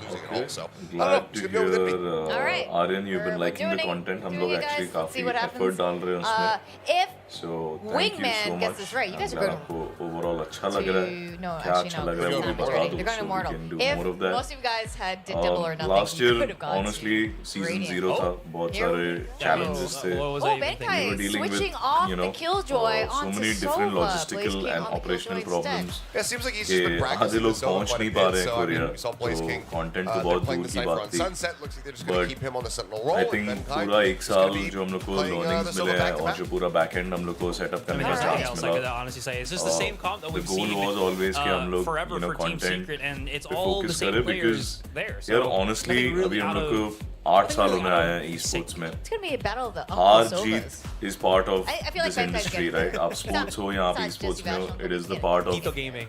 losing it all. So I don't know. Glad It's to gonna be over hear, Envy. All right. Aryan, you've been We're liking the doing it- content. हम doing लोग it, guys. actually Let's see काफी what effort happens. डाल रहे हैं उसमें. If So thank you Wingman so gets much. this right, you guys are अगर going आपको overall अच्छा लग रहा है, no, क्या actually अच्छा no. लग रहा है It's वो not बता returning. दो, They're going so to we Mortal. can do If more of that. most of you guys had did double or nothing, Last you year, could have gone honestly, season Radiant. 0 था. बहुत Here we सारे challenges थे. What was Oh, I even thinking? Benkai We were is dealing with, switching off you know, the Killjoy so onto many different Sova. logistical Blaze King and on the operational Killjoy problems. instead. Yeah, it seems like he's कि just been practicing आधे लोग with Sova पहुंच quite a नहीं पा bit, रहे हैं so, I mean, Korea. we saw Blaze तो King. content तो They're बहुत playing दूर the की Cypher बात on थी. Sunset. Looks like they're just going But to keep him on the Sentinel role. I and think Benkai पूरा एक is gonna साल be जो हम लोग को playing, learnings the मिले Sova हैं back-to-back. और जो पूरा backend हम लोग को setup I करने mean, का there's nothing chance else I could मिला. honestly say. It's just the same comp that The we've goal seen was always कि हम लोग, forever you know, for Team content Secret, and it's पे all the focus same करें players because there. So यार honestly nothing really अभी हम out लोग of- को 8 साल होने आए हैं esports में. It's going to be a battle of the हार Uncle Jeet Sovas. is part of I feel like this Benkai's industry, getting right? आप It's sports not- हो या आप it's not esports just में हो, Sebastian, it is the yeah. part of Tito Gaming.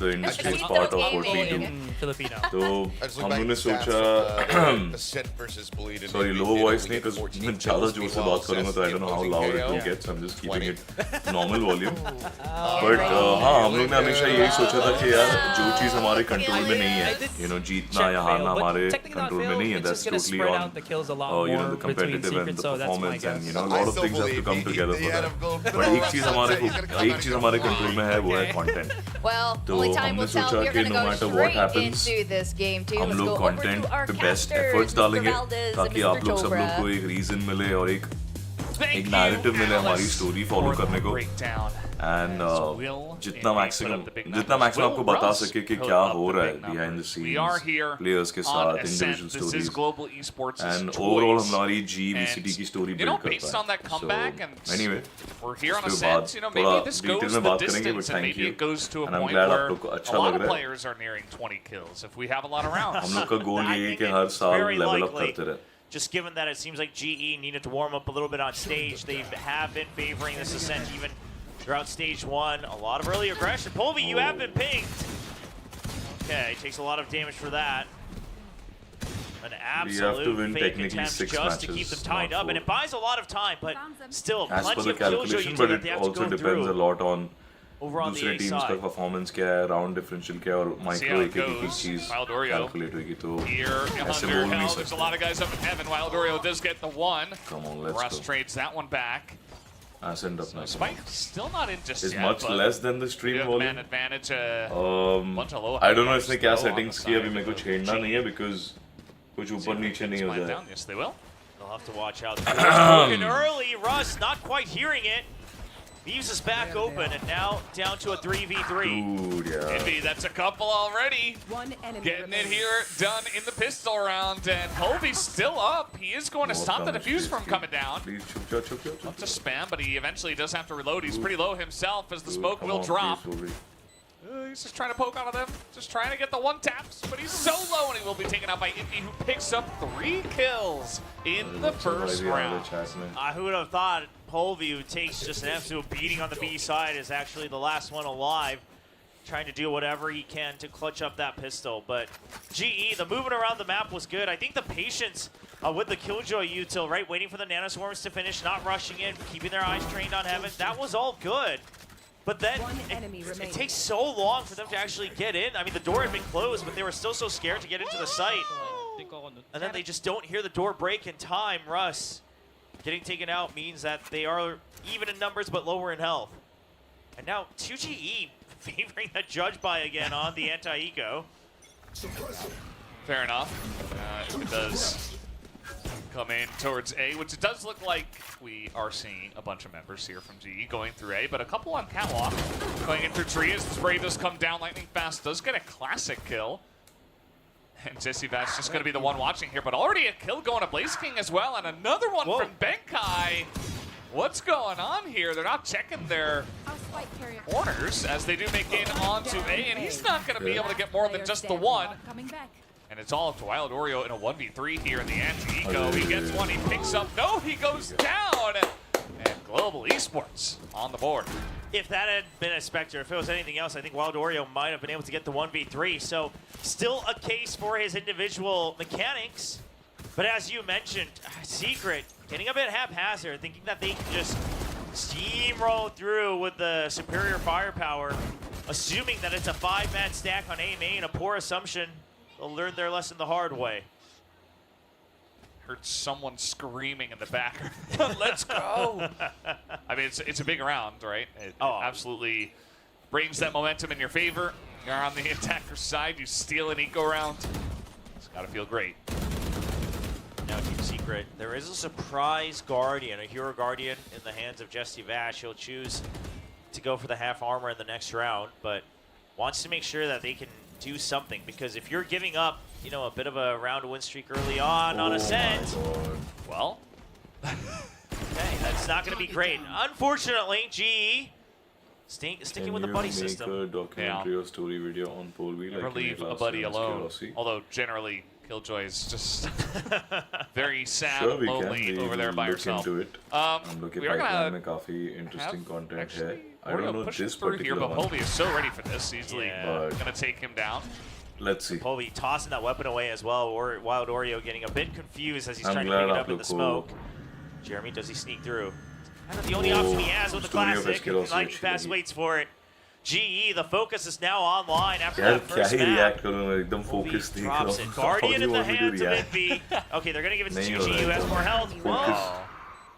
the industry, is Tito part of what we Gaming. do. in Filipino. तो I just हम look back लोगों ने at the stats सोचा from the Ascent versus Bleed. and sorry Envy low did voice only नहीं get because 14 मैं kills. ज़्यादा जोर से Meanwhile, बात करूँगा तो I don't know how opposing loud it KO. will get, so I'm just keeping 20. it normal volume. But हाँ हम लोग ने हमेशा यही सोचा था कि यार जो चीज़ हमारे कंट्रोल में नहीं है, you know, जीतना या हारना हमारे कंट्रोल में नहीं है, that's totally on you know, the competitive and the performance and you know, a lot of things have to come together for that. But एक चीज़ हमारे कंट्रोल में है वो है content. Well, तो only time हमने will tell. सोचा We're कि going to no go matter what straight happens, into this game too. हम Let's लोग go over content to our the best casters, efforts Mr. डालेंगे Valdez ताकि and आप Mr. लोग सब लोग Chobra. को एक रीजन मिले और एक narrative मिले हमारी स्टोरी फॉलो करने को एंड जितना मैक्सिमम आपको बता सके कि क्या हो रहा है बिहाइंड द सीन्स प्लेयर्स के साथ इंडिविजुअल स्टोरीज एंड ओवरऑल हमारी VCT की स्टोरी बिल्ड करता है सो एनीवे उसके बाद थोड़ा डिटेल में बात करेंगे but thank you and I am glad आप लोग को अच्छा लग रहा है हम लोग का गोल ये है कि हर साल लेवल अप करते रहे. Just given that it seems like GE needed to warm up a little bit on stage, they have been favoring this Ascent even throughout stage 1. A lot of early aggression. Polvi, you have been pinged. Okay, takes a lot of damage for that. An absolute fake attempt just to keep them tied up, and it buys a lot of time, but still as per plenty the of killjoy calculation, util but that they it have to also go depends a through. lot on Over on the दूसरे A teams का side. Performance क्या है, round differential क्या है और micro एक एक चीज Wild Oreo कैलकुलेट होगी तो here ऐसे under बोल नहीं hell. There's a सकते. lot of guys up in heaven. Wild Oreo does get the one. Come on, let's Russ go. trades that one back. Ascent up now. Spike still not in just It's yet. much but less than the stream you have volume. man advantage. Bunch of low I don't know highs इसने क्या still on settings the की side अभी मेरे को of छेड़ना G. नहीं है because कुछ ऊपर नीचे नहीं हो Split जाए. down. Yes, they will. They'll have to watch out. Broken early. Russ not quite hearing it. Leaves us back open, and now down to a 3v3. Dude, yeah. Indy, that's a couple already. One enemy Getting it here done in the pistol round, and Polvi's still up. He is going to stop the defuse from coming down. Please, chup. Not to spam, but he eventually does have to reload. He's pretty low himself as the smoke Come will on, drop. please, Polvi. He's just trying to poke onto them, just trying to get the one taps, but he's so low, and he will be taken out by Indy, who picks up 3 kills in the first round. Who would have thought Polvi, who takes just an absolute beating on the B side, is actually the last one alive, trying to do whatever he can to clutch up that pistol. But GE, the movement around the map was good. I think the patience with the Killjoy util, right, waiting for the nanoswarms to finish, not rushing in, keeping their eyes trained on Heaven, that was all good. But then it takes so long for them to actually get in. I mean, the door had been closed, but they were still so scared to get into the site. And then they just don't hear the door break in time. Russ getting taken out means that they are even in numbers but lower in health. And now 2GE favoring the judge buy again on the anti-eco. Fair enough. It does come in towards A, which it does look like we are seeing a bunch of members here from GE going through A, but a couple on catwalk going in through tree as the spray does come down lightning fast, does get a classic kill. And Jesse Vash just going to be the one watching here, but already a kill going to Blaze King as well, and another one from Benkai. What's going on here? They're not checking their corners as they do make in onto A, and he's not going to be able to get more than just the one. And it's all up to Wild Oreo in a 1v3 here in the anti-eco. He gets one, he picks up, no, he goes down! And Global Esports on the board. If that had been a Spectre, if it was anything else, I think Wild Oreo might have been able to get the 1v3. So still a case for his individual mechanics. But as you mentioned, Secret getting a bit haphazard, thinking that they can just steamroll through with the superior firepower, assuming that it's a 5-man stack on A main, a poor assumption. They'll learn their lesson the hard way. Heard someone screaming in the back. Let's go! I mean, it's a big round, right? It absolutely brings that momentum in your favor. You're on the attacker side. You steal an eco round. It's got to feel great. Now Team Secret, there is a surprise Guardian, a Hero Guardian in the hands of Jesse Vash. He'll choose to go for the half armor in the next round, but wants to make sure that they can do something, because if you're giving up, you know, a bit of a round win streak early on Ascent, well, okay, that's not going to be great. Unfortunately, GE sticking with the buddy system. Can you make a documentary or story video on Polvi? Never like leave in a buddy Last alone. Curiosity? Although generally, Killjoy is just very sad, Sure, we lonely can. over there by look herself. Into it. I'm looking we are pipeline gonna में काफी interesting content है. I Oreo don't know pushes this through here, particular but one. Polvi is so ready for this. Easily Yeah. gonna take him down. Let's see. Polvi tossing that weapon away as well, or Wild Oreo getting a bit confused as he's I'm trying to glad pick it up आप in लोग the को- smoke. Jeremy, does he sneak through? Kind of the only option he has with the story of classic. Escalation Lightning Fast waits for it. GE, the focus is now online after यार that क्या first ही map. react करूँ मैं एकदम focus देख रहा Drops हूँ. it. Guardian in the How do you want me hands to of react? Envy. Okay, they're going to give it to नहीं 2G, हो who रहा has है more health. Focus. Whoa.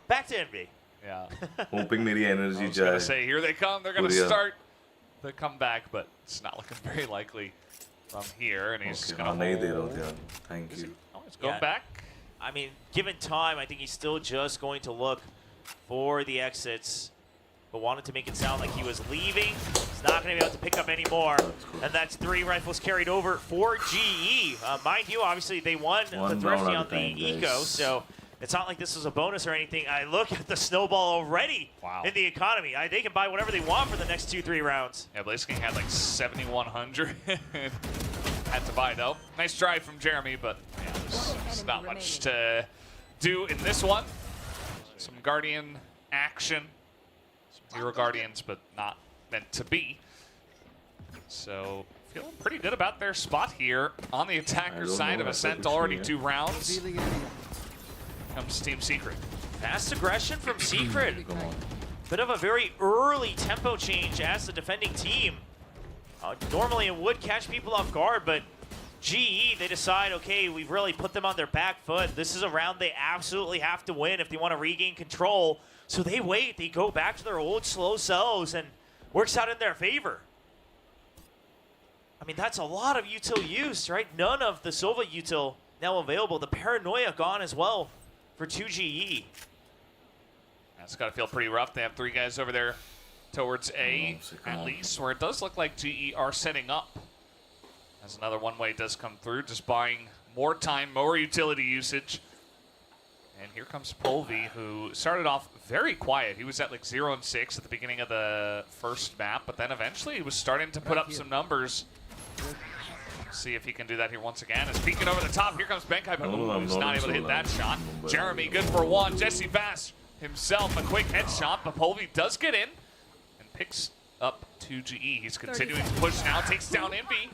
Back to Envy. Yeah. Hoping मेरी energy I was gonna जाए. say, here they come. They're gonna Korea. start the comeback, but it's not looking very likely from here. And he's Okay, gonna हाँ नहीं दे रहा hold. हूँ ध्यान. Thank you. Oh, it's going Yeah. back. I mean, given time, I think he's still just going to look for the exits, but wanted to make it sound like he was leaving. He's not going to be able to pick up any more. And that's 3 rifles carried over for GE. Mind you, obviously, they won the One thrifty round on at a the time, eco, guys. so it's not like this was a bonus or anything. I look at the snowball already in the economy. They can buy whatever they want for the next 2-3 rounds. Yeah, Blaze King had like 7,100. Had to buy though. Nice drive from Jeremy, but yeah, there's not much to do in this one. Some Guardian action. Some Hero Guardians, but not meant to be. So feeling pretty good about their spot here on the attacker side of Ascent. Already 2 rounds. Comes Team Secret. Fast aggression from Secret. Bit of a very early tempo change as the defending team. Normally it would catch people off guard, but GE, they decide, okay, we've really put them on their back foot. This is a round they absolutely have to win if they want to regain control. So they wait, they go back to their old slow selves, and works out in their favor. I mean, that's a lot of util use, right? None of the Sova util now available. The Paranoia gone as well for 2GE. That's got to feel pretty rough. They have 3 guys over there towards A, at least, where it does look like GE are setting up. As another one-way does come through, just buying more time, more utility usage. And here comes Polvi, who started off very quiet. He was at like 0 and 6 at the beginning of the first map, but then eventually he was starting to put up some numbers. See if he can do that here once again. As peeking over the top, here comes Benkai, but who's not able to hit that shot. Jeremy, good for 1. Jesse Bass himself, a quick headshot, but Polvi does get in and picks up 2GE. He's continuing to push now, takes down Envy.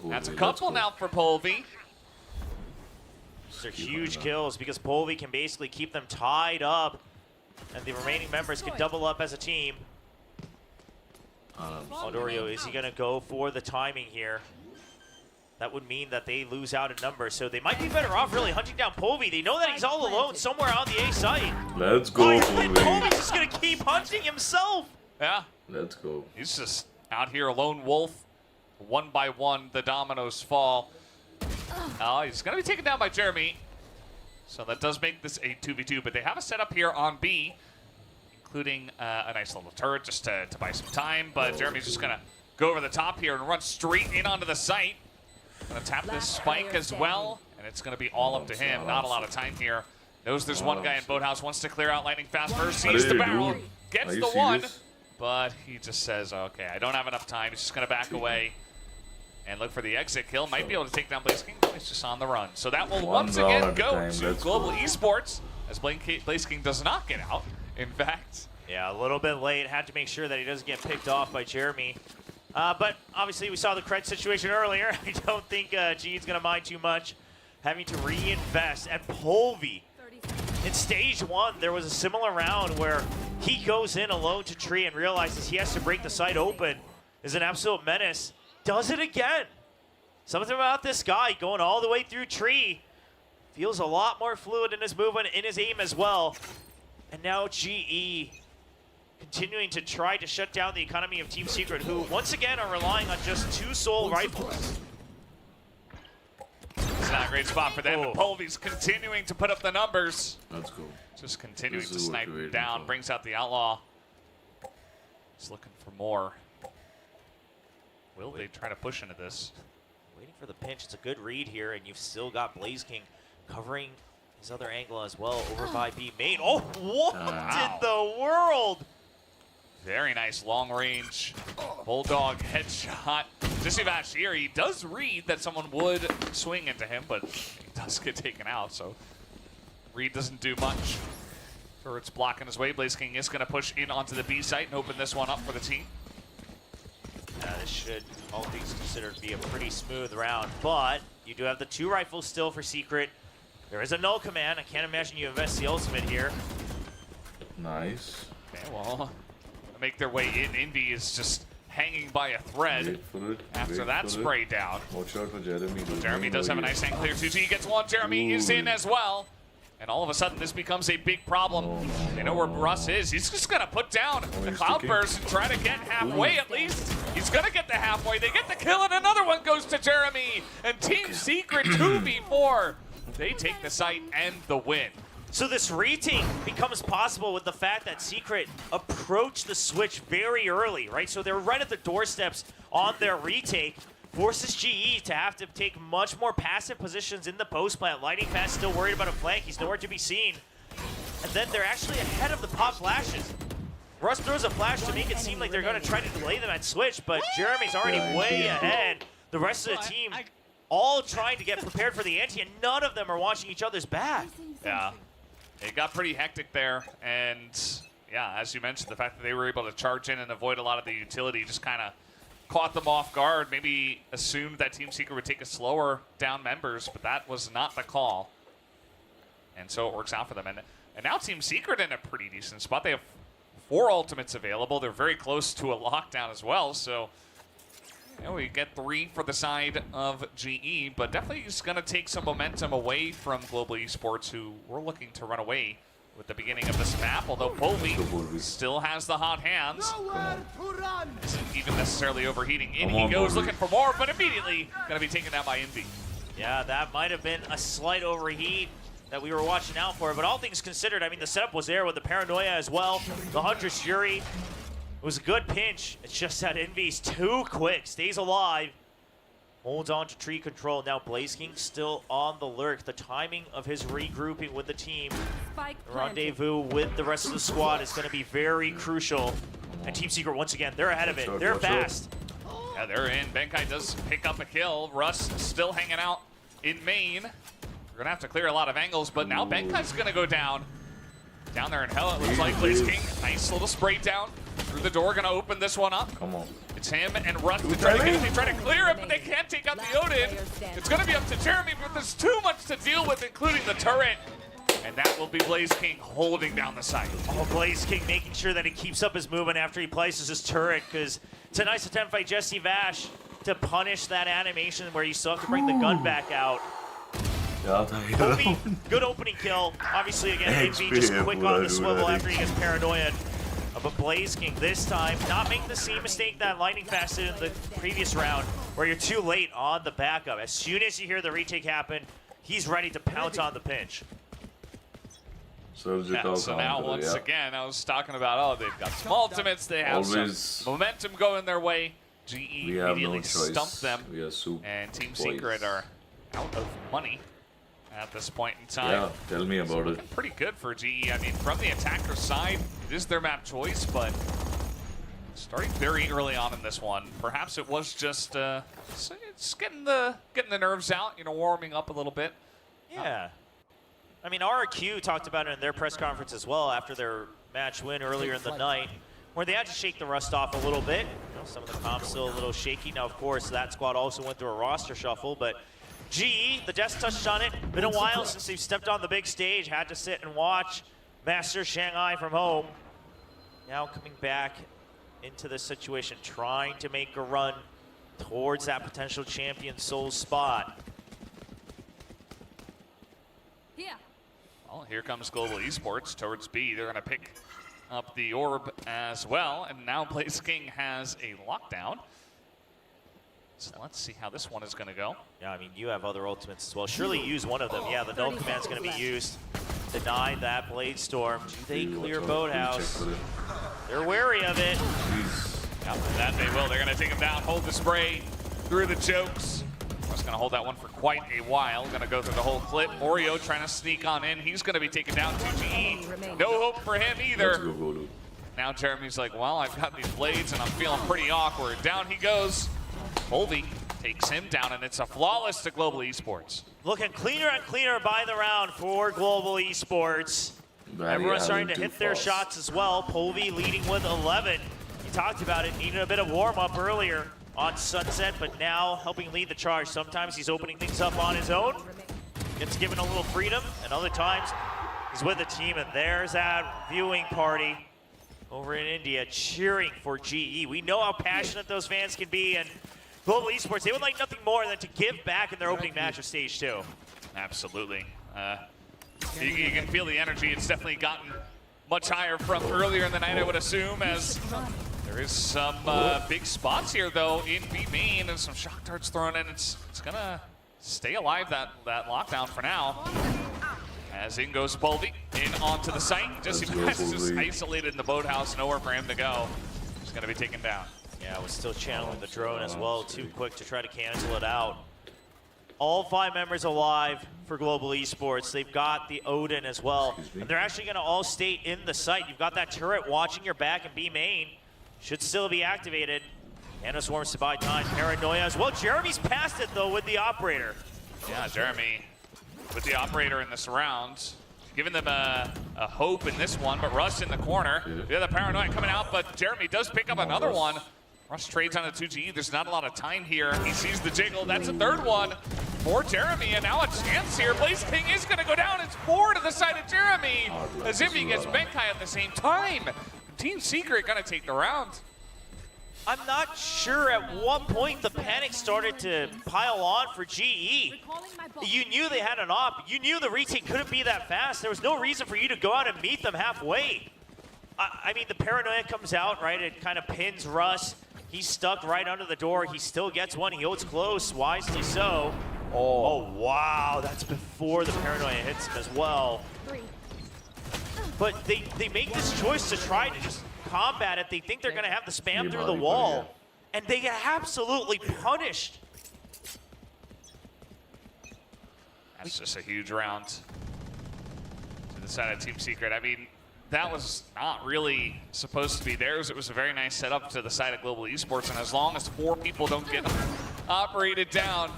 That's a couple now for Polvi. These are huge kills because Polvi can basically keep them tied up, and the remaining members can double up as a team. Aldorio, is he going to go for the timing here? That would mean that they lose out in numbers, so they might be better off really hunting down Polvi. They know that he's all alone somewhere on the A site. Let's go, Polvi. Polvi's just going to keep hunting himself. Yeah. Let's go. He's just out here, a lone wolf. 1 by 1, the dominoes fall. Oh, he's going to be taken down by Jeremy. So that does make this a 2v2, but they have a setup here on B, including a nice little turret just to buy some time. But Jeremy's just going to go over the top here and run straight in onto the site. Going to tap this spike as well, and it's going to be all up to him. Not a lot of time here. Knows there's one guy in Boathouse, wants to clear out lightning fast first, sees the barrel, gets the 1, but he just says, okay, I don't have enough time. He's just going to back away and look for the exit kill. Might be able to take down Blaze King, but he's just on the run. So that will once again go to Global Esports, as Blaze King does not get out. In fact, yeah, a little bit late. Had to make sure that he doesn't get picked off by Jeremy. But obviously we saw the cred situation earlier. I don't think G is going to mind too much having to reinvest. And Polvi, in stage 1, there was a similar round where he goes in alone to tree and realizes he has to break the site open. Is an absolute menace. Does it again. Something about this guy going all the way through tree. Feels a lot more fluid in his movement, in his aim as well. And now GE continuing to try to shut down the economy of Team Secret, who once again are relying on just 2 soul rifles. It's not a great spot for them, but Polvi's continuing to put up the numbers. Let's go. Just continuing to snipe him down, brings out the Outlaw. He's looking for more. Will they try to push into this? Waiting for the pinch. It's a good read here, and you've still got Blaze King covering his other angle as well over by B main. Oh, what in the world? Very nice long range Bulldog headshot. Jesse here, he does read that someone would swing into him, but he does get taken out, so Reed doesn't do much. Turret's blocking his way. Blaze King is going to push in onto the B site and open this one up for the team. This should, all things considered, be a pretty smooth round, but you do have the 2 rifles still for Secret. There is a null command. I can't imagine you invest the ultimate here. Nice. Okay, well, make their way in. Envy is just hanging by a thread after that spray down. Watch out for Jeremy. Jeremy does have a nice angle here. 2G gets 1. Jeremy is in as well. And all of a sudden, this becomes a big problem. They know where Russ is. He's just going to put down the Cloudburst and try to get halfway at least. He's going to get the halfway. They get the kill, and another one goes to Jeremy. And Team Secret 2v4. They take the site and the win. So this retake becomes possible with the fact that Secret approached the switch very early, right? So they're right at the doorsteps on their retake. Forces GE to have to take much more passive positions in the post plant. Lightning Fast still worried about a flank. He's nowhere to be seen. And then they're actually ahead of the pop flashes. Russ throws a flash to make it seem like they're going to try to delay them at switch, but Jeremy's already way ahead. The rest of the team all trying to get prepared for the ante, and none of them are watching each other's back. Yeah. It got pretty hectic there, and yeah, as you mentioned, the fact that they were able to charge in and avoid a lot of the utility just kind of caught them off guard. Maybe assumed that Team Secret would take a slower down members, but that was not the call. And so it works out for them. And now Team Secret in a pretty decent spot. They have 4 ultimates available. They're very close to a lockdown as well. So we get 3 for the side of GE, but definitely is going to take some momentum away from Global Esports, who were looking to run away with the beginning of this map, although Polvi still has the hot hands. Isn't even necessarily overheating. In he goes looking for more, but immediately going to be taken down by Envy. Yeah, that might have been a slight overheat that we were watching out for, but all things considered, I mean, the setup was there with the Paranoia as well. The Huntress Fury. It was a good pinch. It's just that Envy's too quick. Stays alive. Holds on to tree control. Now Blaze King still on the lurk. The timing of his regrouping with the team, the rendezvous with the rest of the squad is going to be very crucial. And Team Secret, once again, they're ahead of it. They're fast. Yeah, they're in. Benkai does pick up a kill. Russ still hanging out in main. We're going to have to clear a lot of angles, but now Benkai's going to go down. Down there in hell, it looks like Blaze King. Nice little spray down. Through the door, going to open this one up. Come on. It's him and Russ to try to get it. They try to clear it, but they can't take out the Odin. It's going to be up to Jeremy, but there's too much to deal with, including the turret. And that will be Blaze King holding down the site. Oh, Blaze King making sure that he keeps up his movement after he places his turret, because it's a nice attempt by Jesse Vash to punish that animation where you still have to bring the gun back out. Kobe, good opening kill. Obviously, again, Envy just quick on the swivel after he gets paranoid. But Blaze King this time not making the same mistake that Lightning Fast did in the previous round, where you're too late on the backup. As soon as you hear the retake happen, he's ready to pounce on the pinch. So now, once again, I was talking about, they've got some ultimates, they have some momentum going their way. GE immediately stumped them, and Team Secret are out of money at this point in time. Yeah, tell me about it. Pretty good for GE. I mean, from the attacker side, it is their map choice, but starting very early on in this one, perhaps it was just it's getting the nerves out, warming up a little bit. Yeah. I mean, RRQ talked about it in their press conference as well after their match win earlier in the night, where they had to shake the rust off a little bit. Some of the comps still a little shaky. Now, of course, that squad also went through a roster shuffle, but GE, the Jets touched on it. Been a while since they've stepped on the big stage. Had to sit and watch Master Shanghai from home. Now coming back into this situation, trying to make a run towards that potential champion soul spot. Yeah. Well, here comes Global Esports towards B. They're going to pick up the orb as well. And now Blaze King has a lockdown. So let's see how this one is going to go. Yeah, I mean, you have other ultimates as well. Surely use one of them. Yeah, the null command's going to be used. Deny that Blade Storm. Do they clear Boathouse? They're wary of it. Yeah, that they will. They're going to take him down, hold the spray through the jokes. Just going to hold that one for quite a while. Going to go through the whole clip. Oreo trying to sneak on in. He's going to be taken down to GE. No hope for him either. Now Jeremy's like, well, I've got these blades and I'm feeling pretty awkward. Down he goes. Polvi takes him down, and it's a flawless to Global Esports. Looking cleaner and cleaner by the round for Global Esports. Everyone's starting to hit their shots as well. Polvi leading with 11. You talked about it, needed a bit of warm-up earlier on Sunset, but now helping lead the charge. Sometimes he's opening things up on his own, gets given a little freedom, and other times he's with the team, and there's that viewing party over in India cheering for GE. We know how passionate those fans can be, and Global Esports, they would like nothing more than to give back in their opening match of Stage 2. Absolutely. You can feel the energy. It's definitely gotten much higher from earlier in the night, I would assume, as there is some big spots here, though, in B main, and some shock darts thrown in. It's going to stay alive, that lockdown for now. As in goes Polvi, in onto the site. Jesse Vash is just isolated in the boathouse, nowhere for him to go. He's going to be taken down. Yeah, I was still channeling the drone as well, too quick to try to cancel it out. All 5 members alive for Global Esports. They've got the Odin as well. And they're actually going to all stay in the site. You've got that turret watching your back in B main. Should still be activated. Anna swarms to buy time. Paranoia as well. Jeremy's past it, though, with the operator. Yeah, Jeremy with the operator in this round. giving them a hope in this one, but Russ in the corner. Yeah, the paranoia coming out, but Jeremy does pick up another one. Russ trades on a 2G. There's not a lot of time here. He sees the jiggle. That's a third one for Jeremy, and now a chance here. Blaze King is going to go down. It's 4 to the side of Jeremy, as if he gets Benkai at the same time. Team Secret going to take the round. I'm not sure at what point the panic started to pile on for GE. You knew they had an op. You knew the retake couldn't be that fast. There was no reason for you to go out and meet them halfway. I mean, the paranoia comes out, right? It kind of pins Russ. He's stuck right under the door. He still gets one. He holds close, wisely so. Oh, wow. That's before the paranoia hits him as well. But they make this choice to try to just combat it. They think they're going to have the spam through the wall. And they get absolutely punished. That's just a huge round to the side of Team Secret. I mean, that was not really supposed to be theirs. It was a very nice setup to the side of Global Esports, and as long as 4 people don't get operated down,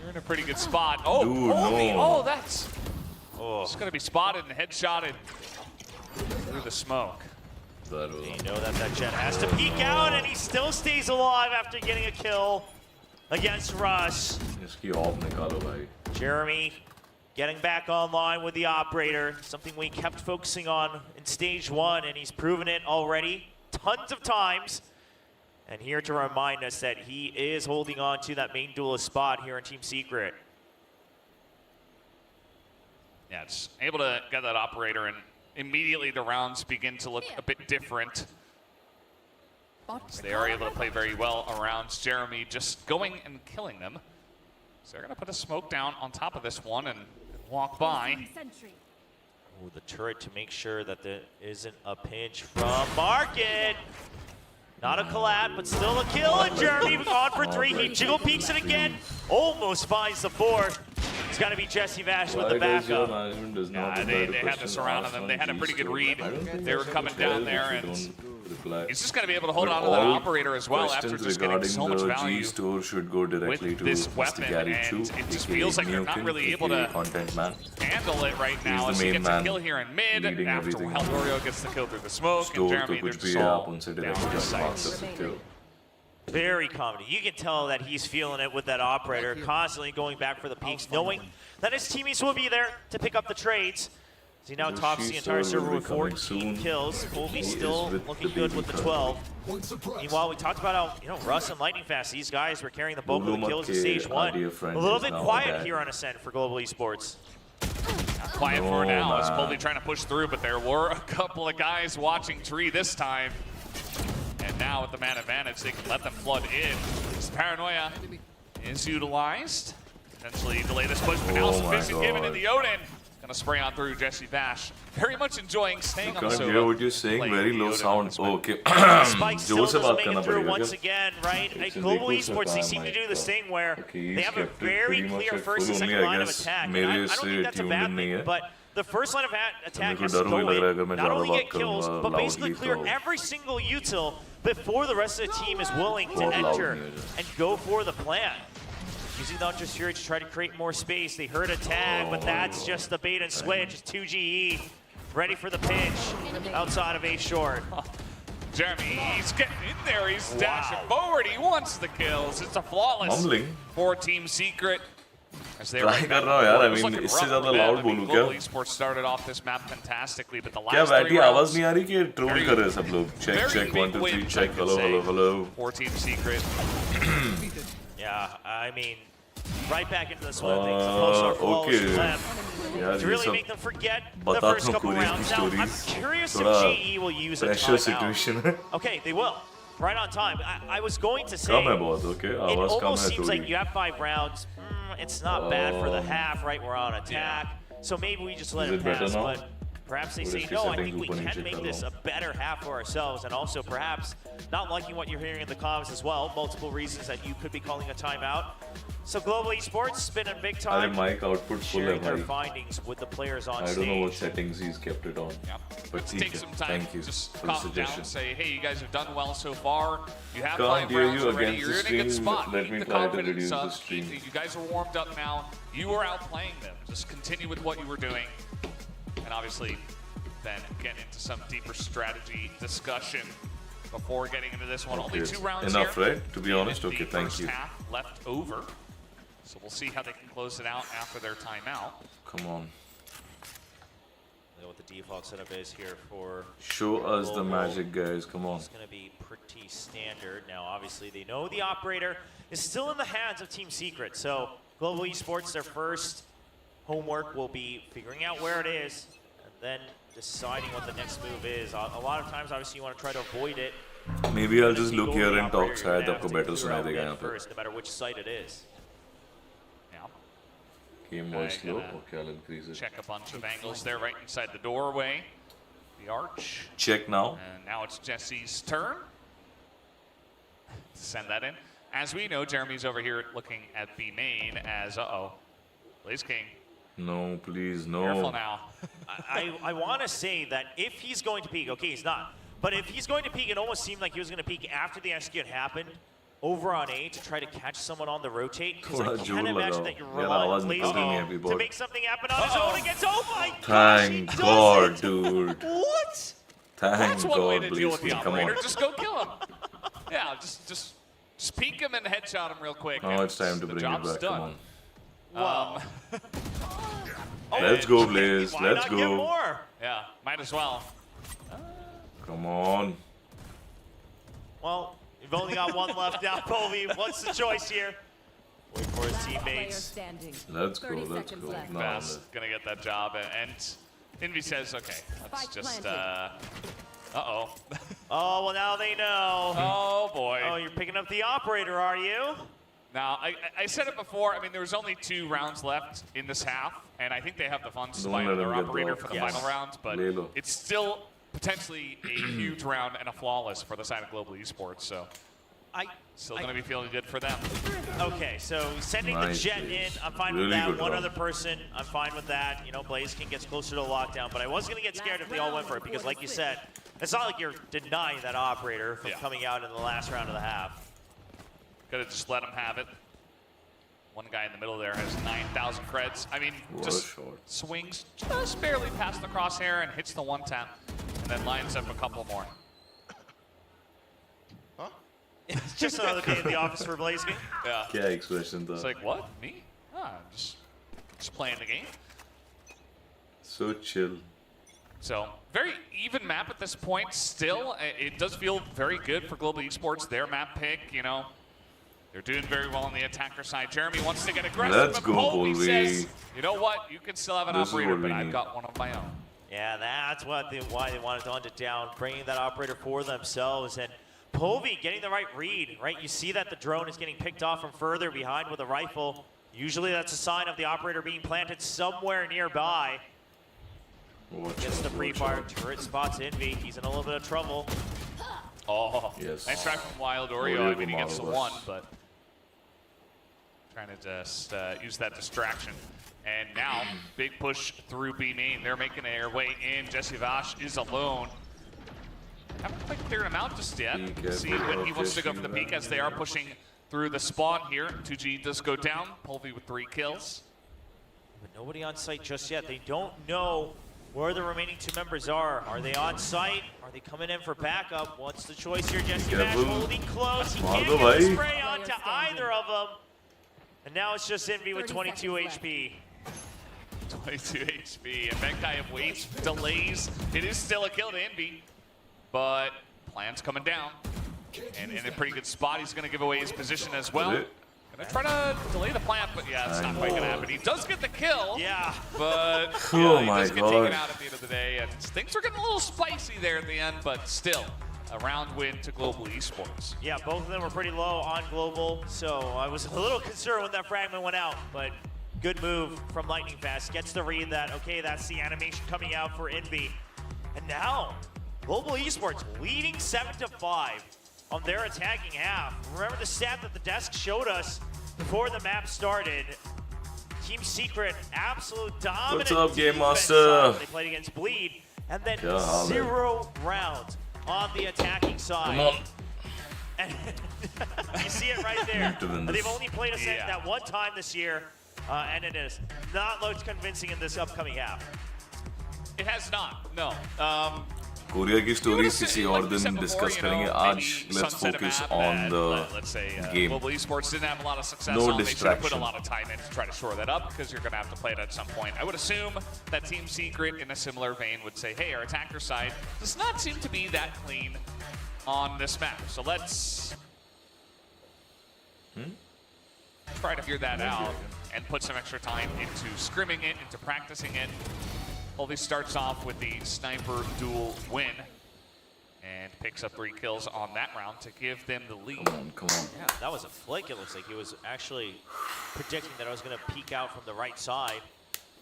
you're in a pretty good spot. Oh, Dude, holy, no. oh, that's it's going to be spotted and headshotted through the smoke. You know that Jet has to peek out, and he still stays alive after getting a kill against Russ. Jeremy getting back online with the operator, something we kept focusing on in stage 1, and he's proven it already tons of times. And here to remind us that he is holding on to that main duelist spot here in Team Secret. Yeah, it's able to get that operator, and immediately the rounds begin to look a bit different. So they are able to play very well around Jeremy, just going and killing them. So they're going to put a smoke down on top of this one and walk by. Oh, the turret to make sure that there isn't a pinch from Market. Not a collab, but still a kill, and Jeremy on for 3. He jiggle peeks it again, almost finds the 4th. It's got to be Jesse Vash with the backup. Yeah, they had this around on them. They had a pretty good read. They were coming down there, and he's just going to be able to hold on to that operator as well after just getting so much value G-Store should go directly with to this Mr. weapon, Gary and Chu, it just aka feels like they're not Mukin, really able aka to Content Man. handle it right now. He's As the he main gets a man kill here in mid, leading after everything. Heldorio gets the kill through the smoke, and Store Jeremy, to they're कुछ just भी है, all आप उनसे down directly his जा sights. सकते हो. Very confident. You can tell that he's feeling it with that operator, constantly going back for the peaks, knowing that his teammates will be there to pick up the trades. As he now tops the entire server with 14 kills. Colby still looking good with the 12. Meanwhile, we talked about how, Russ and Lightning Fast, these guys were carrying the bulk of the kills in stage 1. A little bit quiet here on Ascent for Global Esports. Quiet for now as Colby trying to push through, but there were a couple of guys watching Tree this time. And now with the man advantage, they can let them flood in. This paranoia is utilized. Potentially delay this push, but now sufficient given in the Odin. Gonna spray on through Jesse Bash. Very much enjoying staying on the Can't server. hear what you're saying. Very low sound. Oh, okay. Spike still जोर से doesn't बात make करना it through पड़ेगा once क्या? again, right? Global Esports, they seem to do this thing where they have a very clear first and second line of attack. And I don't think that's a bad thing, but the first line of attack has to go in, not only get kills, but basically clear every single util before the rest of the team is willing to enter and go for the plan. Using the Hunter's Fury to try to create more space. They heard a tag, but that's just the bait and switch. It's 2GE, ready for the pinch outside of A short. Jeremy, he's getting in there. He's dashing forward. He wants the kills. It's a flawless for Team Secret. As they Try कर रहा हूँ यार. I mean, इससे ज़्यादा loud बोलूँ क्या? Global Esports started off this map fantastically, but the last क्या 3 बैठी rounds, आवाज नहीं आ रही कि troll कर रहे हैं सब लोग? Check 1 2 3 check. Hello. For Team Secret. Yeah, I mean, right back into the swing of things. Almost flawless left. To really make them forget the first couple rounds. Now, I'm curious if GE will use a timeout. Okay, they will. Right on time. I was going to say, it almost seems like you have 5 rounds. It's not bad for the half, right? We're on attack. So maybe we just let it pass, but perhaps they say, no, I think we can make this a better half for ourselves, and also perhaps not liking what you're hearing in the comments as well. Multiple reasons that you could be calling a timeout. So Global Esports spinning big time. Mic output full sharing their findings with the players on stage. I don't know what settings he's kept it on. Yep. But take some time. Thank you Just for the calm suggestion. down. Say, hey, you guys have done well so far. You have Can't 5 hear rounds you already. against You're the in a good stream. spot. Let Keep me the try to confidence reduce the up. stream. You guys are warmed up now. You were outplaying them. Just continue with what you were doing. obviously then get into some deeper strategy discussion before getting into this one. Okay. Only 2 rounds Enough, here. right? To be honest, okay, thank First you. half left over. So we'll see how they can close it out after their timeout. Come on. Know what the default setup is here for. Show us the magic, guys. Come on. It's going to be pretty standard. Now, obviously, they know the operator is still in the hands of Team Secret. So Global Esports, their first homework will be figuring out where it is and then deciding what the next move is. A lot of times, obviously, you want to try to avoid it. Maybe I'll just look here and talk. शायद आपको better सुनाई देगा यहाँ पे. First, no matter which site it is. Game was slow. Okay, I'll increase it. Check a bunch of angles there right inside the doorway. The arch. Check now. And now it's Jesse's turn. Send that in. As we know, Jeremy's over here looking at B main as, Blaze King. No, please, no. Careful now. I want to say that if he's going to peek, okay, he's not. But if he's going to peek, it almost seemed like he was going to peek after the execute happened over on A to try to catch someone on the rotate. Because I can't imagine that you're relying on Blaze King to make something happen on his own against. Oh my gosh, he Thank God, does it. dude. What? That's Thank one way God, to deal Blaze with the King. Come on. operator. Just go kill him. Yeah, just peek him and headshot him real quick. Now it's time to the bring it job's back. done. Come on. Wow. Let's go, Blaze. Why Let's not go. get more? Yeah, might as well. Come on. Well, you've only got one left now, Povey. What's the choice here? Wait for his teammates. Let's go, let's go. No, Fast gonna get that job, and Envy says, okay, let's just, uh-oh. Oh, well, now they know. Oh, boy. Oh, you're picking up the operator, are you? Now, I said it before, I mean, there was only 2 rounds left in this half, and I think they have the funds to buy another operator for the final round, but it's still potentially a huge round and a flawless for the side of Global Esports, so still going to be feeling good for them. Okay, so sending the jet in, I'm fine with that. One other person, I'm fine with that. You know, Blaze King gets closer to lockdown, but I was going to get scared if they all went for it because, like you said, it's not like you're denying that operator from coming out in the last round of the half. Could have just let him have it. One guy in the middle there has 9,000 creds. I mean, just swings just barely past the crosshair and hits the one tap, and then lines up a couple more. Huh? It's just another day in the office for Blaze King. Yeah. क्या expression था? It's like, what? Me? Ah, just playing the game. So chill. So, very even map at this point still. It does feel very good for Global Esports. Their map pick, you know, they're doing very well on the attacker side. Jeremy wants to get aggressive, Let's but go, Colby Colby. says, you know what? You can still have an This is operator, what we but I've need. got one of my own. Yeah, that's why they wanted to hunt it down, bringing that operator for themselves. And Povey getting the right read, right? You see that the drone is getting picked off from further behind with a rifle. Usually that's a sign of the operator being planted somewhere nearby. Gets the pre-fire turret, spots Envy. He's in a little bit of trouble. Oh, yes. Nice try from Wild Oreo. I mean, he gets the one, but trying to just use that distraction. And now, big push through B main. They're making their way in. Jesse Vash is alone. Haven't quite cleared him out just yet. See when he wants to go for the peek as they are pushing through the spawn here. 2G does go down. Pulvey with 3 kills. But nobody on site just yet. They don't know where the remaining 2 members are. Are they on site? Are they coming in for backup? What's the choice here? Jesse Vash holding close. He can't get the spray onto either of them. And now it's just Envy with 22 HP. 22 HP, and Benkai waits, delays. It is still a kill to Envy, but plan's coming down. And in a pretty good spot, he's going to give away his position as well. Gonna try to delay the plant, but yeah, it's not quite gonna happen. He does get the kill. Yeah. But Oh he my does get taken God. out at the end of the day. And things are getting a little spicy there at the end, but still, a round win to Global Esports. Yeah, both of them were pretty low on Global, so I was a little concerned when that fragment went out, but good move from Lightning Fast. Gets the read that, okay, that's the animation coming out for Envy. And now, Global Esports leading 7-5 on their attacking half. Remember the stat that the desk showed us before the map started. Team Secret, absolute dominant. What's up, Game defense Master? side. They played against Bleed, and then Yeah, 0 rounds on the attacking side. Come on. And you see it right there. Need to win They've this. only played Ascent that one time this year, and it is not looked convincing in this upcoming half. It has not, no. Korea की stories किसी और दिन discuss करेंगे आज let's focus on let's say the game Global Esports didn't have a lot of success No on. They should have put a distraction. lot of time in to try to shore that up because you're going to have to play it at some point. I would assume that Team Secret in a similar vein would say, hey, our attacker side does not seem to be that clean on this map. So let's try to figure that out and put some extra time into scrimming it, into practicing it. Holby starts off with the sniper duel win and picks up 3 kills on that round to give them the lead. Come on. Yeah, that was a flick. It looks like he was actually predicting that I was going to peek out from the right side.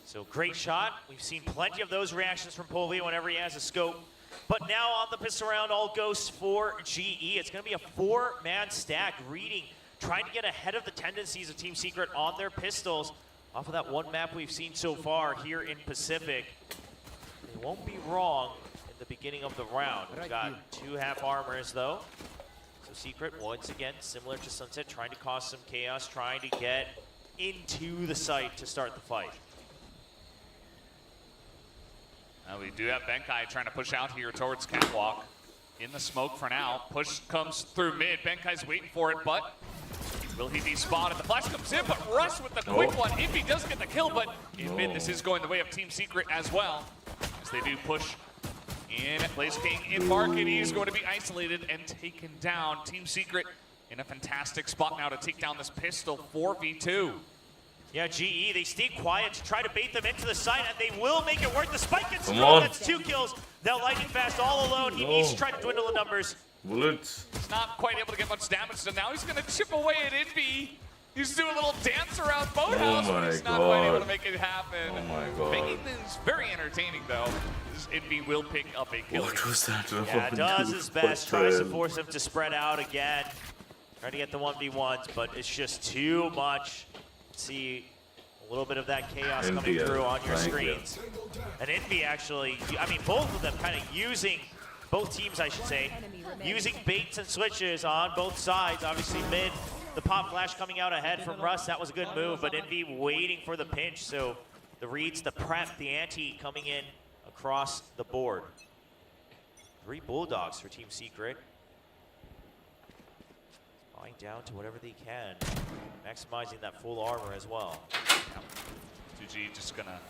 So great shot. We've seen plenty of those reactions from Polvi whenever he has a scope. But now on the pistol round, all goes for GE. It's going to be a 4-man stack, reading, trying to get ahead of the tendencies of Team Secret on their pistols. Off of that one map we've seen so far here in Pacific. They won't be wrong in the beginning of the round. We've got 2 half armors though. So Secret, once again, similar to Sunset, trying to cause some chaos, trying to get into the site to start the fight. Now we do have Benkai trying to push out here towards Catwalk. In the smoke for now. Push comes through mid. Benkai's waiting for it, but will he be spotted? The flash comes in, but Russ with the quick one. If he does get the kill, but in mid, this is going the way of Team Secret as well. As they do push in. Blaze King in market. He is going to be isolated and taken down. Team Secret in a fantastic spot now to take down this pistol 4v2. Yeah, GE, they stay quiet to try to bait them into the site, and they will make it work. The spike gets thrown. That's 2 kills. Now Lightning Fast all alone. He needs to try to dwindle the numbers. Bullets. He's not quite able to get much damage, so now he's going to chip away at Envy. He's doing a little dance around Boathouse, but he's not quite able to make it happen. Oh my god. Making this very entertaining, though. Envy will pick up a kill. What was that? Yeah, does his best, tries to force him to spread out again. Trying to get the 1v1s, but it's just too much. See a little bit of that chaos coming through on your screens. And Envy actually, I mean, both of them kind of using, both teams I should say, using baits and switches on both sides. Obviously mid, the pop flash coming out ahead from Russ, that was a good move, but Envy waiting for the pinch. So the reads, the prep, the ante coming in across the board. 3 Bulldogs for Team Secret. Going down to whatever they can, maximizing that full armor as well. 2G just gonna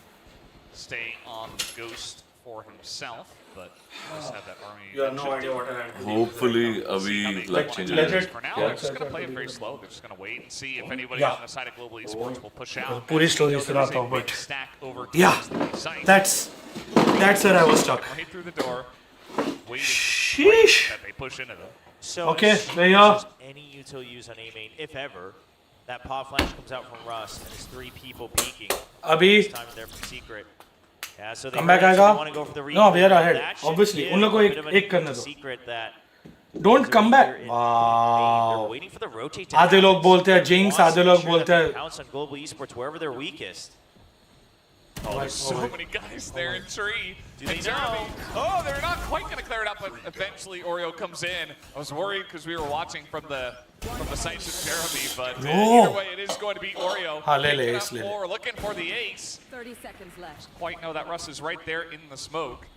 stay on the Ghost for himself, but does have that army. You have no idea what I had. Hopefully, we like changes. For now, they're just gonna play it very slow. They're just gonna wait and see if anybody on the side of Global Esports will push out. Puri story sunata hu, but stack over yeah, that's where I was stuck. Right through the door, waiting that they push into them. So okay, there you are. Any util use on A main, if ever, that pop flash comes out from Russ, and there's 3 people peeking. Abhi, time in there from Secret. Yeah, so they comeback want to go for the no, we are ahead. That Obviously, give उन लोगों a को bit एक of a करने दो. Secret that Don't come back. they're Wow. waiting for the rotate to आधे लोग बोलते हैं Jinx, Wants to आधे make लोग sure that बोलते they हैं. pounce on Global Esports wherever they're weakest. Oh, there's so many guys there in tree. Do they And Jeremy, oh, they're not quite going to clear it up, but eventually Oreo comes in. I was worried because we were watching from the sights of Jeremy, but either way, it is going to be Oreo. Picking up more, looking for the ace. 30 seconds left. Quite know that Russ is right there in the smoke.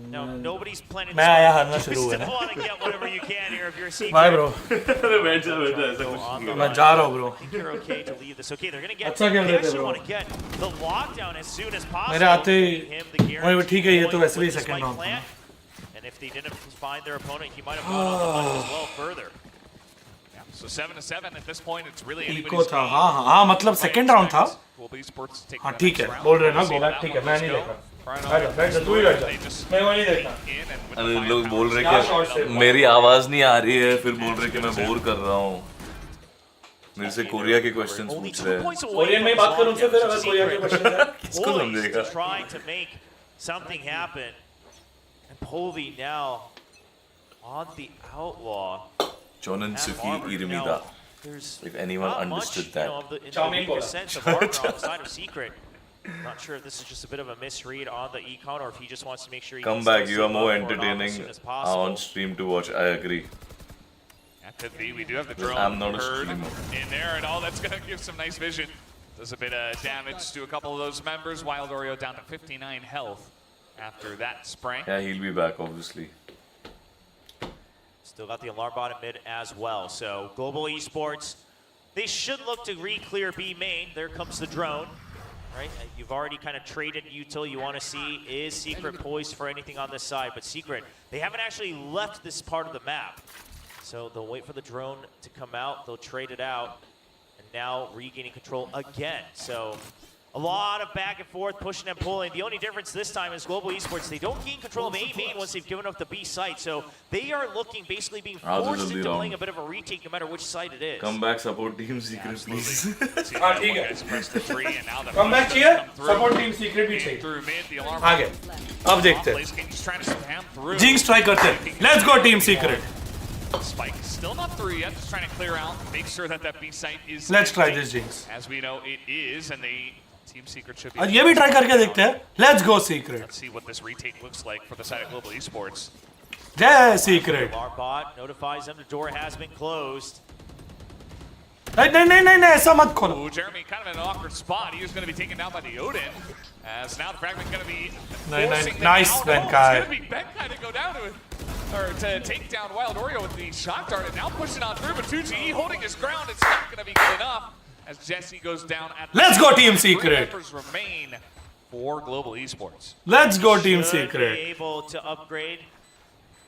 No, nobody's planning मैं आया हारना to शुरू हुआ ना. want to get whatever you can here if you're a Secret. Bye, bro. बैठ जा ऐसा कुछ नहीं मैं जा रहा हूँ, bro. I think you're okay to leave this. Okay, they're going to get. अच्छा खेल They रहे थे, actually bro. want to get the lockdown as soon as possible. मेरे आते Him the वही ठीक है ये तो वैसे भी with the second spike round था. plant. And if they didn't find their opponent, he might have gone on the hunt as well further. Yeah, so 7-7 at this point. It's really echo anybody's था game. हाँ मतलब second round था. Global Esports take हाँ the ठीक next है round. बोल रहे ना See go how back that ठीक one है मैं goes नहीं go. देखा. Right on. तू ही रह जा. मैं वो नहीं देखा. अरे लोग बोल रहे कि मेरी आवाज नहीं आ रही है फिर बोल रहे कि मैं बोर कर रहा हूँ मेरे से कोरिया के क्वेश्चंस पूछ रहे हैं कोरियन में बात करूँ उनसे फिर अगर कोरिया के क्वेश्चन है किसको समझेगा Trying to make something happen. And Polvi now on the outlaw. Jonan Suki Irimida if anyone understood that In sense of armor on the side of Secret. Not sure if this is just a bit of a misread on the econ or if he just wants to make sure he come can back still you are save more up for it on as entertaining soon as possible. on stream to watch I agree That could be. We do have the drone I'm not a herd streamer in there, and all that's going to give some nice vision. Does a bit of damage to a couple of those members. Wild Oreo down to 59 health. after that spray. Yeah, he'll be back, obviously. Still got the alarm bot in mid as well. So Global Esports, they should look to re-clear B main. There comes the drone. Right, you've already kind of traded util. You want to see, is Secret poised for anything on this side? But Secret, they haven't actually left this part of the map. So they'll wait for the drone to come out. They'll trade it out. And now regaining control again. So a lot of back and forth, pushing and pulling. The only difference this time is Global Esports, they don't gain control of A main once they've given up the B site. So they are looking, basically being forced into playing a bit of a retake no matter which side it is. Come back, support Team Secret, please. Come back here, support Team Secret भी चाहिए. आगे, अब देखते हैं. Jinx try करते हैं. Let's go Team Secret. Spike still not through yet, just trying to clear out, make sure that that B site is. Let's try this Jinx. As we know, it is, and they Team Secret should be. अब ये भी try करके देखते हैं. Let's go Secret. Let's see what this retake looks like for the side of Global Esports. जय Secret. Our bot notifies them the door has been closed. नहीं ऐसा मत खोलो. Ooh, Jeremy kind of in an awkward spot. He was going to be taken down by the Odin. As now the fragment going to be forcing nice Benkai. It's going to be Benkai to go down to it. Or to take down Wild Oreo with the shock dart and now pushing on through, but 2GE holding his ground. It's not going to be good enough as Jesse goes down at the Let's go Team Secret. Members remain for Global Esports. Let's go Team Should Secret. Be able to upgrade.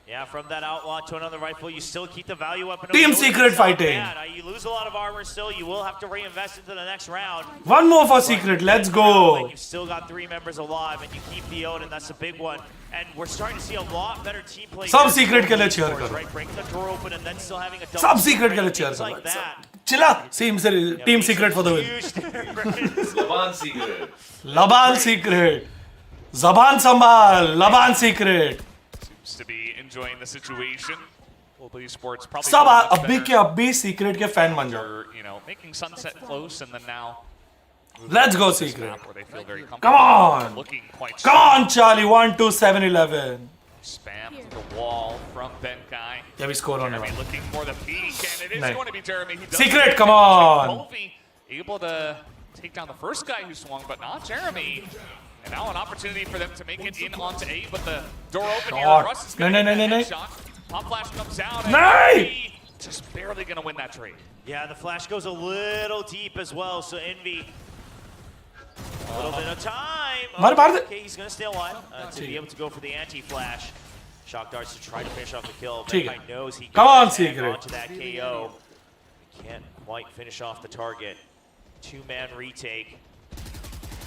Yeah, from that outlaw to another rifle, you still keep the value up. Team Secret fighting. You lose a lot of armor still. You will have to reinvest into the next round. One more for Secret. Let's go. You've still got 3 members alive, and you keep the Odin. That's a big one. And we're starting to see a lot better team play. Some Secret के लिए cheer करो. Right, breaking the door open and then still having a double. Some Secret के लिए cheer like करो. that. चिल्ला. Team Secret for the win. Laban Secret. Laban Secret. Zaban संभाल. Laban Secret. Seems to be enjoying the situation. Global Esports probably. सब अभी के अभी Secret के fan बन जाओ. You know, making Sunset close and then now. Let's go Secret. Come on. Looking quite Come on Charlie. 1 2 7 11. Spam to the wall from Benkai. Yeah, we score on Jeremy looking for the peak, and it is Nice. going to be Jeremy. He does Secret, come on. Colby able to take down the first guy who swung, but not Jeremy. And now an opportunity for them to make it in onto A, but the door open here. God. Russ is going to get the headshot. Pop flash comes out, and Envy just barely going to win that trade. Yeah, the flash goes a little deep as well, so Envy. A little bit of time. Okay, he's going to stay alive to be able to go for the anti-flash. Shock darts to try to finish off the kill. Benkai knows he Come on, gets Secret. onto that KO. Can't quite finish off the target. 2-man retake.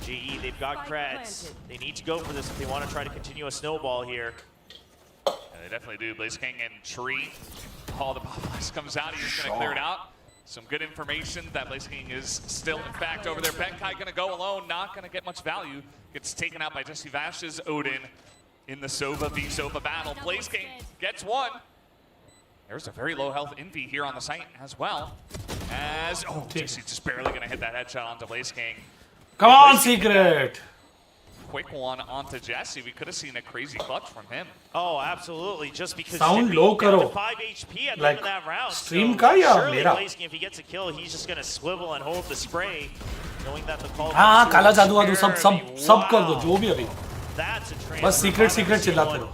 GE, they've got creds. They need to go for this if they want to try to continue a snowball here. Yeah, they definitely do. Blaze King and Tree. All the pop flash comes out. He's going to clear it out. Some good information that Blaze King is still, in fact, over there. Benkai going to go alone, not going to get much value. Gets taken out by Jesse Vash's Odin in the Sova v Sova battle. Blaze King gets one. There's a very low health Envy here on the site as well. As, Jesse just barely going to hit that headshot onto Blaze King. Come on, Secret. Quick one onto Jesse. We could have seen a crazy clutch from him. Oh, absolutely. Just because Sound low karo. 5 HP at the Like, end of that round. stream ka ya surely mera? Blaze King, if he gets a kill, he's just going to swivel and hold the spray, knowing that the call हाँ comes काला through. जादू वादू सब कर दो जो भी अभी. That's a बस Secret चिल्लाते रहो.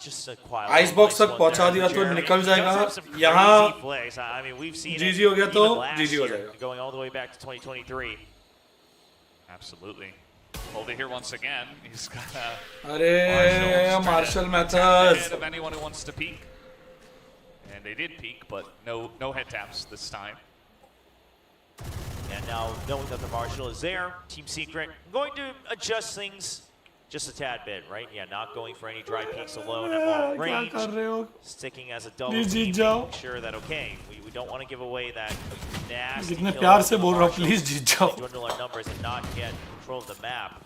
Just a quiet Icebox तक पहुंचा दिया तो निकल जाएगा. यहाँ GG हो गया तो GG हो जाएगा. Going all the way back to 2023. Absolutely. Hold it here once again. He's got अरे Marshall Mathers. Of anyone who wants to peek. And they did peek, but no head taps this time. And now knowing that the Marshall is there, Team Secret going to adjust things just a tad bit, right? Yeah, not going for any dry peeks alone at long range. Sticking as a double team, making sure that, okay, we don't want to give away that nasty कितने kill प्यार to से the बोल रहा हूँ, Marshall. please जीत जाओ. Dwindle our numbers and not get control of the map.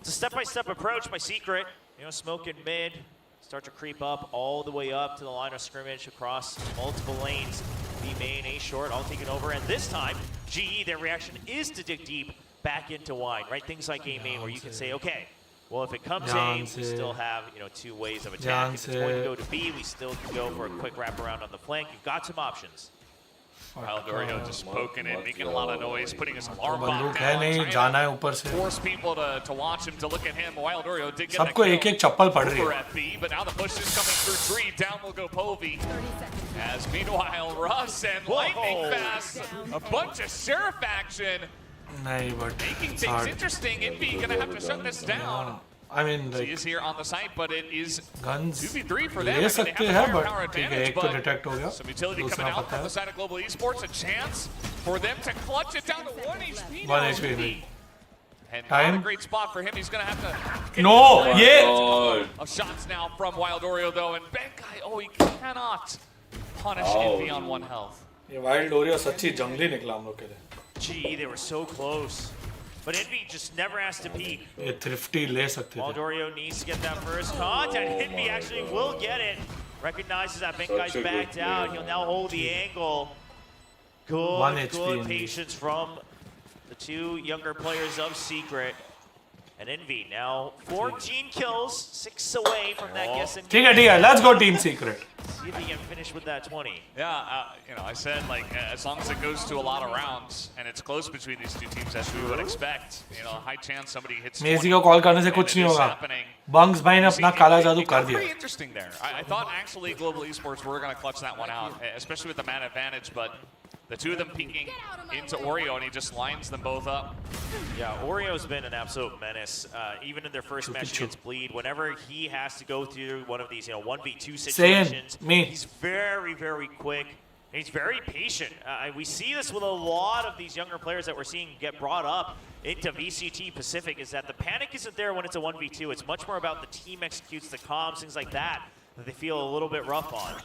It's a step-by-step approach by Secret. You know, smoke in mid, start to creep up all the way up to the line of scrimmage across multiple lanes. B main, A short, all taken over. And this time, GE, their reaction is to dig deep back into wine, right? Things like A main where you can say, okay, well, if it comes A, we still have, 2 ways of attack. If it's going to go to B, we still can go for a quick wraparound on the flank. You've got some options. Dorio just poking it, making a lot of noise, putting his alarm bot बंदूक है down, नहीं, trying जाना है to ऊपर से. force people to watch him, to look at him. Wild Dorio did get that सबको एक kill एक चप्पल पड़ रही over है. at B, but now the push is coming through tree. Down will go Povey. As meanwhile, Russ and Lightning Fast, a bunch of Seraph action. नहीं, but Making it's things hard. interesting. Envy gonna have to shut this down. I mean, He like is here on the site, but it is guns 2v3 for them. ले I mean, they सकते have हैं, the but firepower ठीक है, advantage, एक तो but detect हो गया. some utility coming दूसरा out पता from the है. side of Global Esports. A chance for them to clutch it down to 1 HP. 1 now. HP नहीं. And not Time. a great spot for him. He's going to have to... No, yeah! Of shots now from Wild Oreo, though. And Benkai, oh, he cannot punish Envy on 1 health. ये wild Oreo सच्ची जंगली निकला हम लोग के लिए. Gee, they were so close. But Envy just never has to peek. ये thrifty ले सकते थे. Dorio needs to get that first contact. Envy actually will get it. Recognizes that Benkai's backed out. He'll now hold the angle. Good patience from the 2 younger players of Secret. And Envy now 14 kills, 6 away from that guessing. ठीक है, let's go Team Secret. See if he can finish with that 20. Yeah, you know, I said, like, as long as it goes to a lot of rounds and it's close between these 2 teams, as we would expect, you know, high chance somebody hits 20. Messi को call करने से कुछ नहीं होगा. बंग्स भाई ने अपना काला जादू कर दिया. Pretty interesting there. I thought actually Global Esports were going to clutch that one out, especially with the man advantage, but the 2 of them peeking into Oreo, and he just lines them both up. Yeah, Oreo's been an absolute menace. Even in their first match against Bleed, whenever he has to go through one of these, 1v2 situations, he's very, very quick. And he's very patient. We see this with a lot of these younger players that we're seeing get brought up into VCT Pacific, is that the panic isn't there when it's a 1v2. It's much more about the team executes, the comms, things like that they feel a little bit rough on.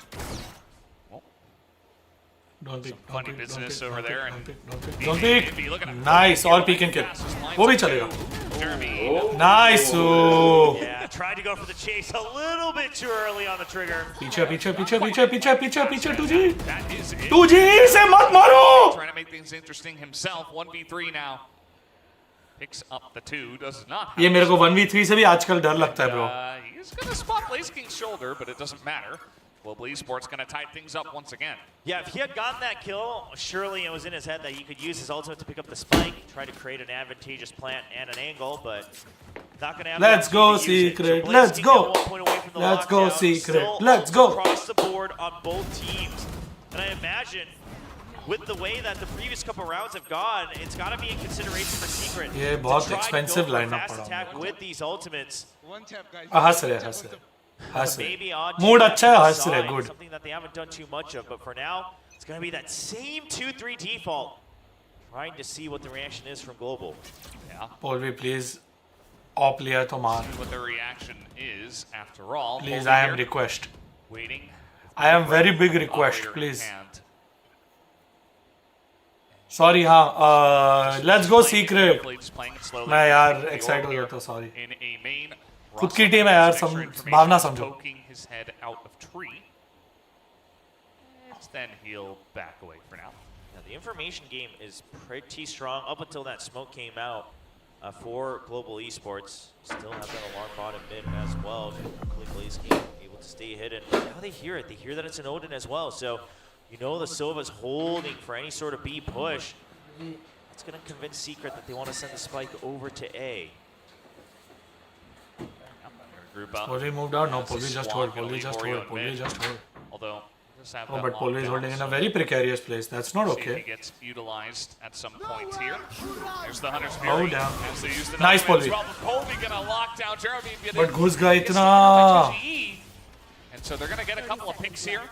Funny business over there. Don't pick. Nice. और pick and kill. वो भी चलेगा. Nice. Yeah, tried to go for the chase a little bit too early on the trigger. पीछे 2G. 2G से मत मारो. Trying to make things interesting himself. 1v3 now. Picks up the 2. Does not. ये मेरे को 1v3 से भी आजकल डर लगता है, bro. He's gonna spot Blaze King's shoulder, but it doesn't matter. Global Esports going to tie things up once again. Yeah, if he had gotten that kill, surely it was in his head that he could use his ultimate to pick up the spike, try to create an advantageous plant and an angle, but not going to have. Let's go Secret. Let's go. Let's go Secret. Let's go. Across the board on both teams, and I imagine with the way that the previous couple rounds have gone, it's got to be in consideration for Secret. ये बहुत expensive lineup पड़ा. Attack with these ultimates. हंस रहे. Mood अच्छा है, हंस रहे. Good. Something that they haven't done too much of, but for now, it's going to be that same 2-3 default. Trying to see what the reaction is from Global. Yeah. Polvi, please. Op liya to maar. What the reaction is, after all. Please, I am request. Waiting. I am very big request, please. Sorry, हाँ. Let's go Secret. मैं यार excited हो गया था, sorry. खुद की team है यार, भावना समझो. Then he'll back away for now. Yeah, the information game is pretty strong up until that smoke came out for Global Esports. Still have that alarm bot in mid as well. Hopefully Blaze King able to stay hidden. Now they hear it. They hear that it's an Odin as well. So you know the Silva's holding for any sort of B push. That's going to convince Secret that they want to send the spike over to A. Polvi moved out. No, Polvi just hold. Polvi just hold. Polvi just hold. Although, oh, but Polvi is holding in a very precarious place. That's not okay. He gets utilized at some point here. There's the Hunter's Fury. Oh, down. The nice, Polvi. Well, Polvi gonna lock down Jeremy. But घुस गया इतना. And so they're gonna get a couple of picks here.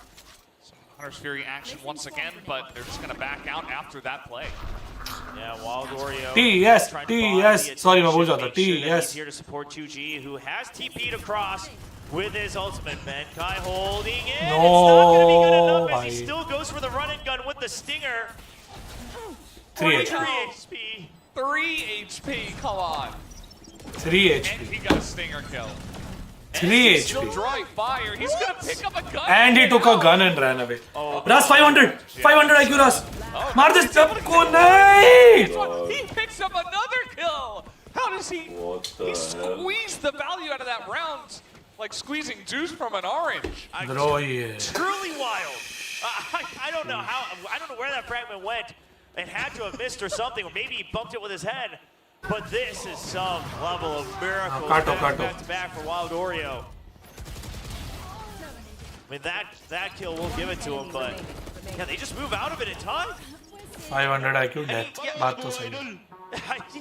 Some Hunter's Fury action once again, but they're just gonna back out after that play. Yeah, Wild Oreo. TS. Sorry, मैं भूल जाता. TS. He's here to support 2G, who has TP'd across with his ultimate. Benkai holding it. No, it's not going to be good enough as he still goes for the run and gun with the stinger. 3 HP. 3 HP. Come on. 3 HP. And he got a stinger kill. 3 He's HP. still drawing fire. He's gonna pick up a gun. And he took a gun and ran away. Ras 500. 500 IQ Ras. मार दे सबको नहीं. He picks up another kill. How does he? He squeezed the value out of that round, like squeezing juice from an orange. Bro, yeah. Truly wild. I don't know where that fragment went. It had to have missed or something, or maybe he bumped it with his head. But this is some level of miracle back to back for Wild Oreo. I mean, that kill, we'll give it to him, but yeah, they just move out of it in time. 500 IQ death. बात तो सही है.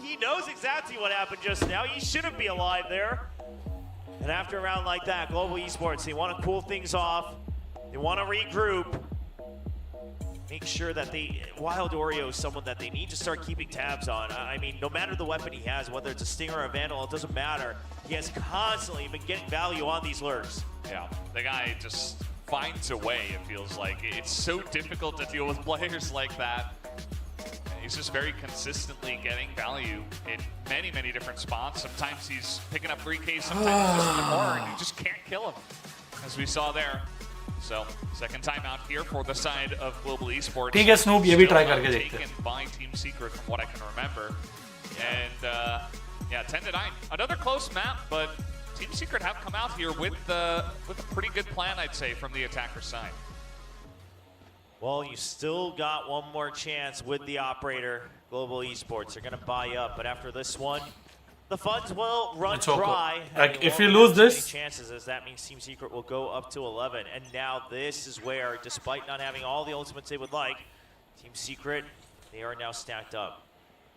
He knows exactly what happened just now. He shouldn't be alive there. And after a round like that, Global Esports, they want to cool things off. They want to regroup. Make sure that Wild Oreo is someone that they need to start keeping tabs on. I mean, no matter the weapon he has, whether it's a Stinger or a Vandal, it doesn't matter. He has constantly been getting value on these lurks. Yeah, the guy just finds a way, it feels like. It's so difficult to deal with players like that. He's just very consistently getting value in many, many different spots. Sometimes he's picking up 3K, sometimes just in the corner, and you just can't kill him, as we saw there. So, second time out here for the side of Global Esports. ठीक है Snoop, ये भी try करके देखते हैं. Taken by Team Secret from what I can remember. And yeah, 10-9. Another close map, but Team Secret have come out here with a pretty good plan, I'd say, from the attacker side. Well, you still got one more chance with the operator, Global Esports. They're going to buy up, but after this one, the funds will run dry. Like, if you lose this, chances as that means Team Secret will go up to 11. And now this is where, despite not having all the ultimates they would like, Team Secret, they are now stacked up,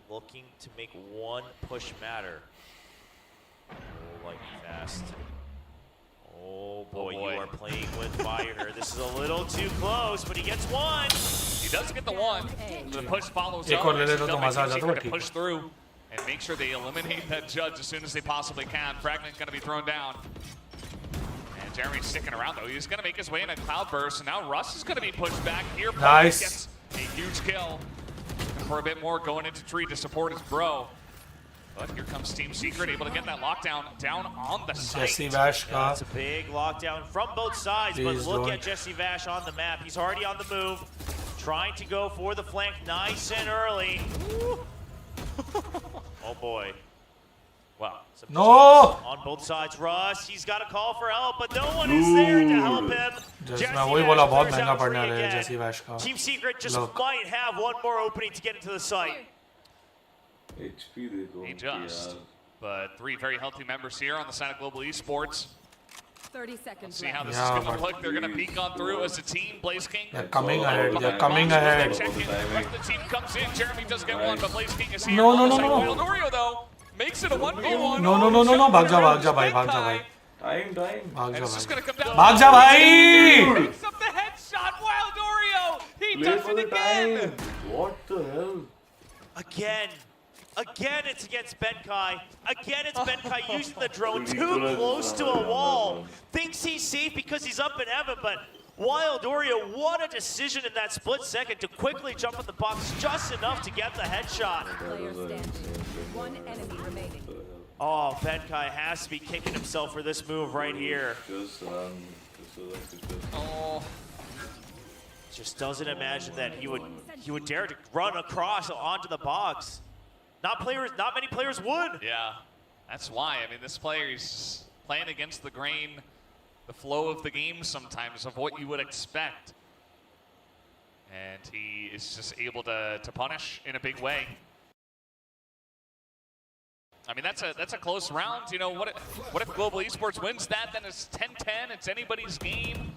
looking to make one push matter. Oh, lightning fast. Oh boy, you are playing with fire. This is a little too close, but he gets one. He does get the one. The push follows up. To push through and make sure they eliminate that judge as soon as they possibly can. Fragment's going to be thrown down. And Jeremy's sticking around though. He's going to make his way in a cloudburst, and now Russ is going to be pushed back here. Nice. Gets a huge kill. For a bit more going into tree to support his bro. But here comes Team Secret, able to get that lockdown down on the site. Jesse Vash. Yeah, it's a big lockdown from both sides, but look at Jesse Vash on the map. He's already on the move, trying to go for the flank nice and early. Oh boy. Wow. No! On both sides, Russ, he's got a call for help, but no one is there to help him. Jesse Vash Team Secret just might have one more opening to get into the site. He just, but three very healthy members here on the side of Global Esports. 30 seconds. See how this is going to look. They're going to peek on through as a team. Blaze King. They're coming ahead. They're coming ahead. The team comes in. Jeremy does get one, but Blaze King is here. No. Wild Oreo though makes it a 1v1. No. भाग जा भाई. Time. And it's just going to come down. भाग जा भाई. Picks up the headshot. Wild Oreo. He does it again. What the hell? Again, it's against Benkai. Again, it's Benkai using the drone too close to a wall. Thinks he's safe because he's up in heaven, but Wild Oreo, what a decision in that split second to quickly jump in the box just enough to get the headshot. Player standing. One enemy remaining. Oh, Benkai has to be kicking himself for this move right here. Just doesn't imagine that he would dare to run across onto the box. Not many players would. Yeah, that's why. I mean, this player is playing against the grain, the flow of the game sometimes of what you would expect. And he is just able to punish in a big way. I mean, that's a close round. You know, what if Global Esports wins that? Then it's 10-10. It's anybody's game.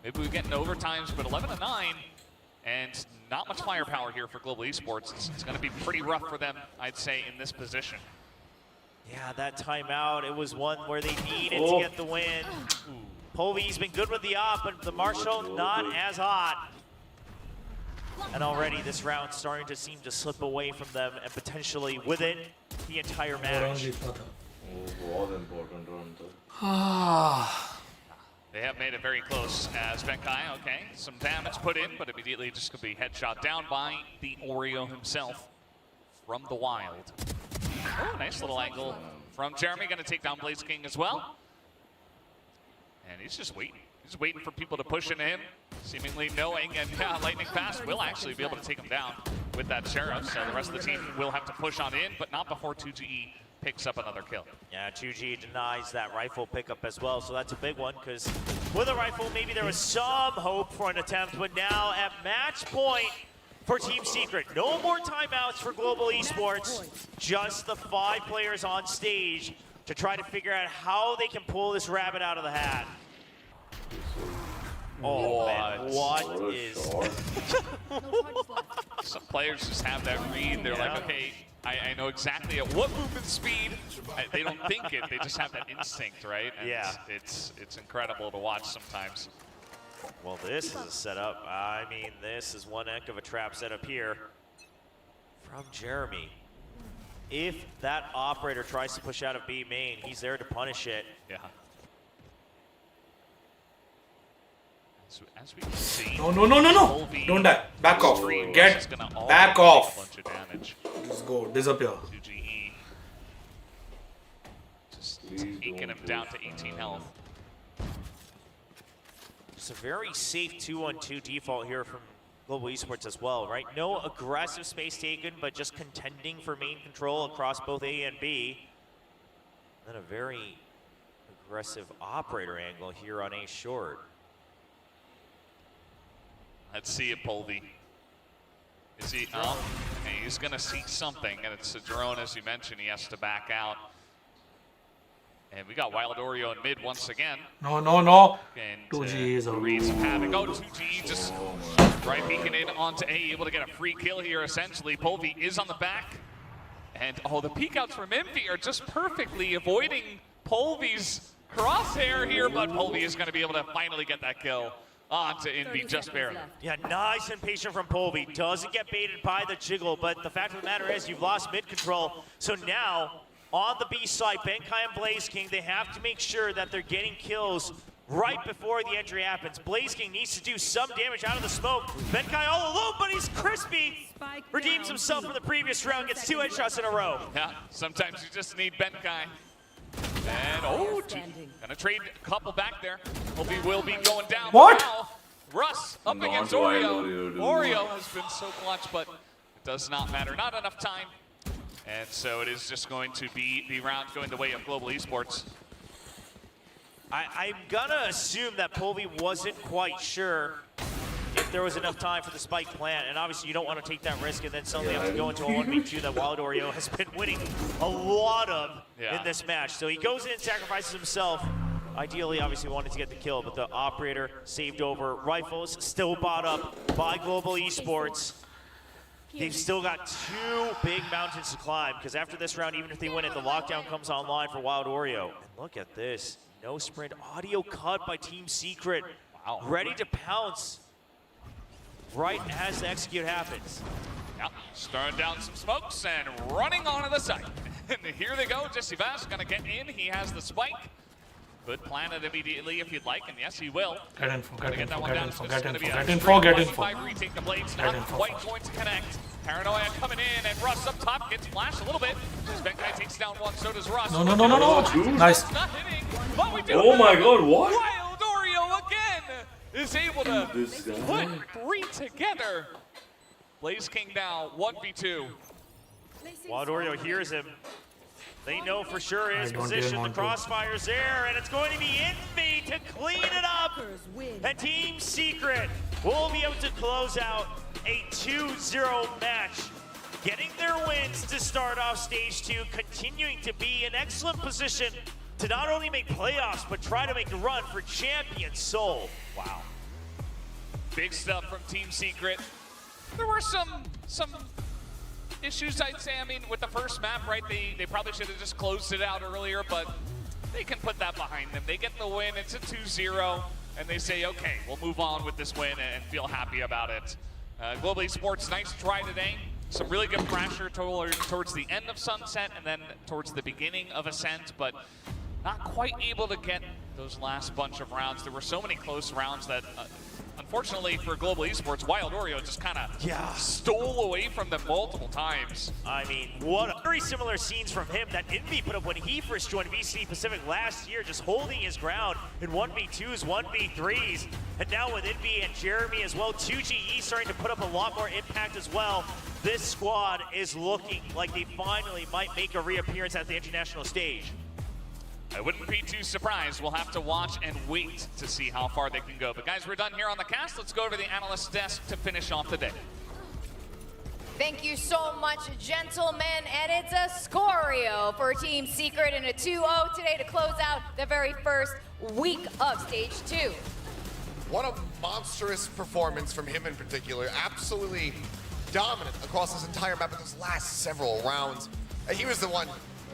Maybe we get into overtimes, but 11-9. And not much firepower here for Global Esports. It's going to be pretty rough for them, I'd say, in this position. Yeah, that timeout, it was one where they needed to get the win. Povi's been good with the op, but the Marshall not as hot. And already this round starting to seem to slip away from them and potentially with it, the entire match. They have made it very close as Benkai, okay, some damage put in, but immediately just going to be headshot down by the Oreo himself from the Wild. Oh, nice little angle from Jeremy, going to take down Blaze King as well. And he's just waiting. He's waiting for people to push into him, seemingly knowing, and yeah, Lightning Fast will actually be able to take him down with that Sheriff, so the rest of the team will have to push on in, but not before 2GE picks up another kill. Yeah, 2G denies that rifle pickup as well, so that's a big one, because with a rifle, maybe there was some hope for an attempt, but now at match point for Team Secret. No more timeouts for Global Esports, just the 5 players on stage to try to figure out how they can pull this rabbit out of the hat. Oh man, what is... Some players just have that read. They're like, okay, I know exactly at what movement speed. They don't think it, they just have that instinct, right? And yeah. It's incredible to watch sometimes. Well, this is a setup. I mean, this is one heck of a trap setup here from Jeremy. If that operator tries to push out of B main, he's there to punish it. Yeah. So as we can see, No. Don't die. Back off. Get back off. Just go. Disappear. 2GE just taking him down to 18 health. Just a very safe 2-on-2 default here from Global Esports as well, right? No aggressive space taken, but just contending for main control across both A and B. And then a very aggressive operator angle here on A short. Let's see it, Polvi. Is he? Oh, okay, he's going to see something, and it's a drone, as you mentioned. He has to back out. And we got Wild Oreo in mid once again. No. And 2G is over. Read some havoc. Oh, 2G just right peeking in onto A, able to get a free kill here, essentially. Polvi is on the back. And, oh, the peek outs from Envy are just perfectly avoiding Polvi's crosshair here, but Polvi is going to be able to finally get that kill onto Envy, just barely. Yeah, nice and patient from Polvi. Doesn't get baited by the jiggle, but the fact of the matter is you've lost mid control. So now, on the B side, Benkai and Blaze King, they have to make sure that they're getting kills right before the entry happens. Blaze King needs to do some damage out of the smoke. Benkai all alone, but he's crispy. Redeems himself from the previous round, gets 2 headshots in a row. Yeah, sometimes you just need Benkai. And, oh, gonna trade a couple back there. Hope he will be going down. What? Now, Russ up against Oreo. Oreo has been so clutch, but it does not matter. Not enough time. And so it is just going to be the round going the way of Global Esports. I'm gonna assume that Polvi wasn't quite sure if there was enough time for the spike plant, and obviously you don't want to take that risk and then suddenly have to go into a 1v2 that Wild Oreo has been winning a lot of in this match. So he goes in and sacrifices himself. Ideally, obviously wanted to get the kill, but the operator saved over. Rifles still bought up by Global Esports. They've still got 2 big mountains to climb, because after this round, even if they win it, the lockdown comes online for Wild Oreo. And look at this. No sprint. Audio cut by Team Secret. Wow. Ready to pounce right as the execute happens. Yep, stirring down some smokes and running onto the site. And here they go. Jesse Bass gonna get in. He has the spike. Could plant it immediately if you'd like, and yes, he will. Get info. Retake the blades, not quite going to connect. Paranoia coming in, and Russ up top gets flashed a little bit. As Benkai takes down one, so does Russ. No. Nice. Not hitting, but we do Oh my god, what? Wild Oreo again is able to put 3 together. Blaze King now, 1v2. Wild Oreo hears him. They know for sure his position. The crossfire's there, and it's going to be Envy to clean it up. And Team Secret will be able to close out a 2-0 match, getting their wins to start off stage 2, continuing to be in excellent position to not only make playoffs, but try to make a run for Champion Soul. Wow. Big stuff from Team Secret. There were some issues, I'd say. I mean, with the first map, right, they probably should have just closed it out earlier, but they can put that behind them. They get the win, it's a 2-0, and they say, okay, we'll move on with this win and feel happy about it. Global Esports, nice try today. Some really good pressure towards the end of Sunset and then towards the beginning of Ascent, but not quite able to get those last bunch of rounds. There were so many close rounds that Unfortunately for Global Esports, Wild Oreo just kind of stole away from them multiple times. I mean, what very similar scenes from him that Envy put up when he first joined VCT Pacific last year, just holding his ground in 1v2s, 1v3s, and now with Envy and Jeremy as well, 2GE starting to put up a lot more impact as well. This squad is looking like they finally might make a reappearance at the international stage. I wouldn't be too surprised. We'll have to watch and wait to see how far they can go. But guys, we're done here on the cast. Let's go over to the analyst desk to finish off the day. Thank you so much, gentlemen. And it's a Scorio for Team Secret and a 2-0 today to close out the very first week of Stage 2. What a monstrous performance from him in particular. Absolutely dominant across this entire map in those last several rounds. He was the one,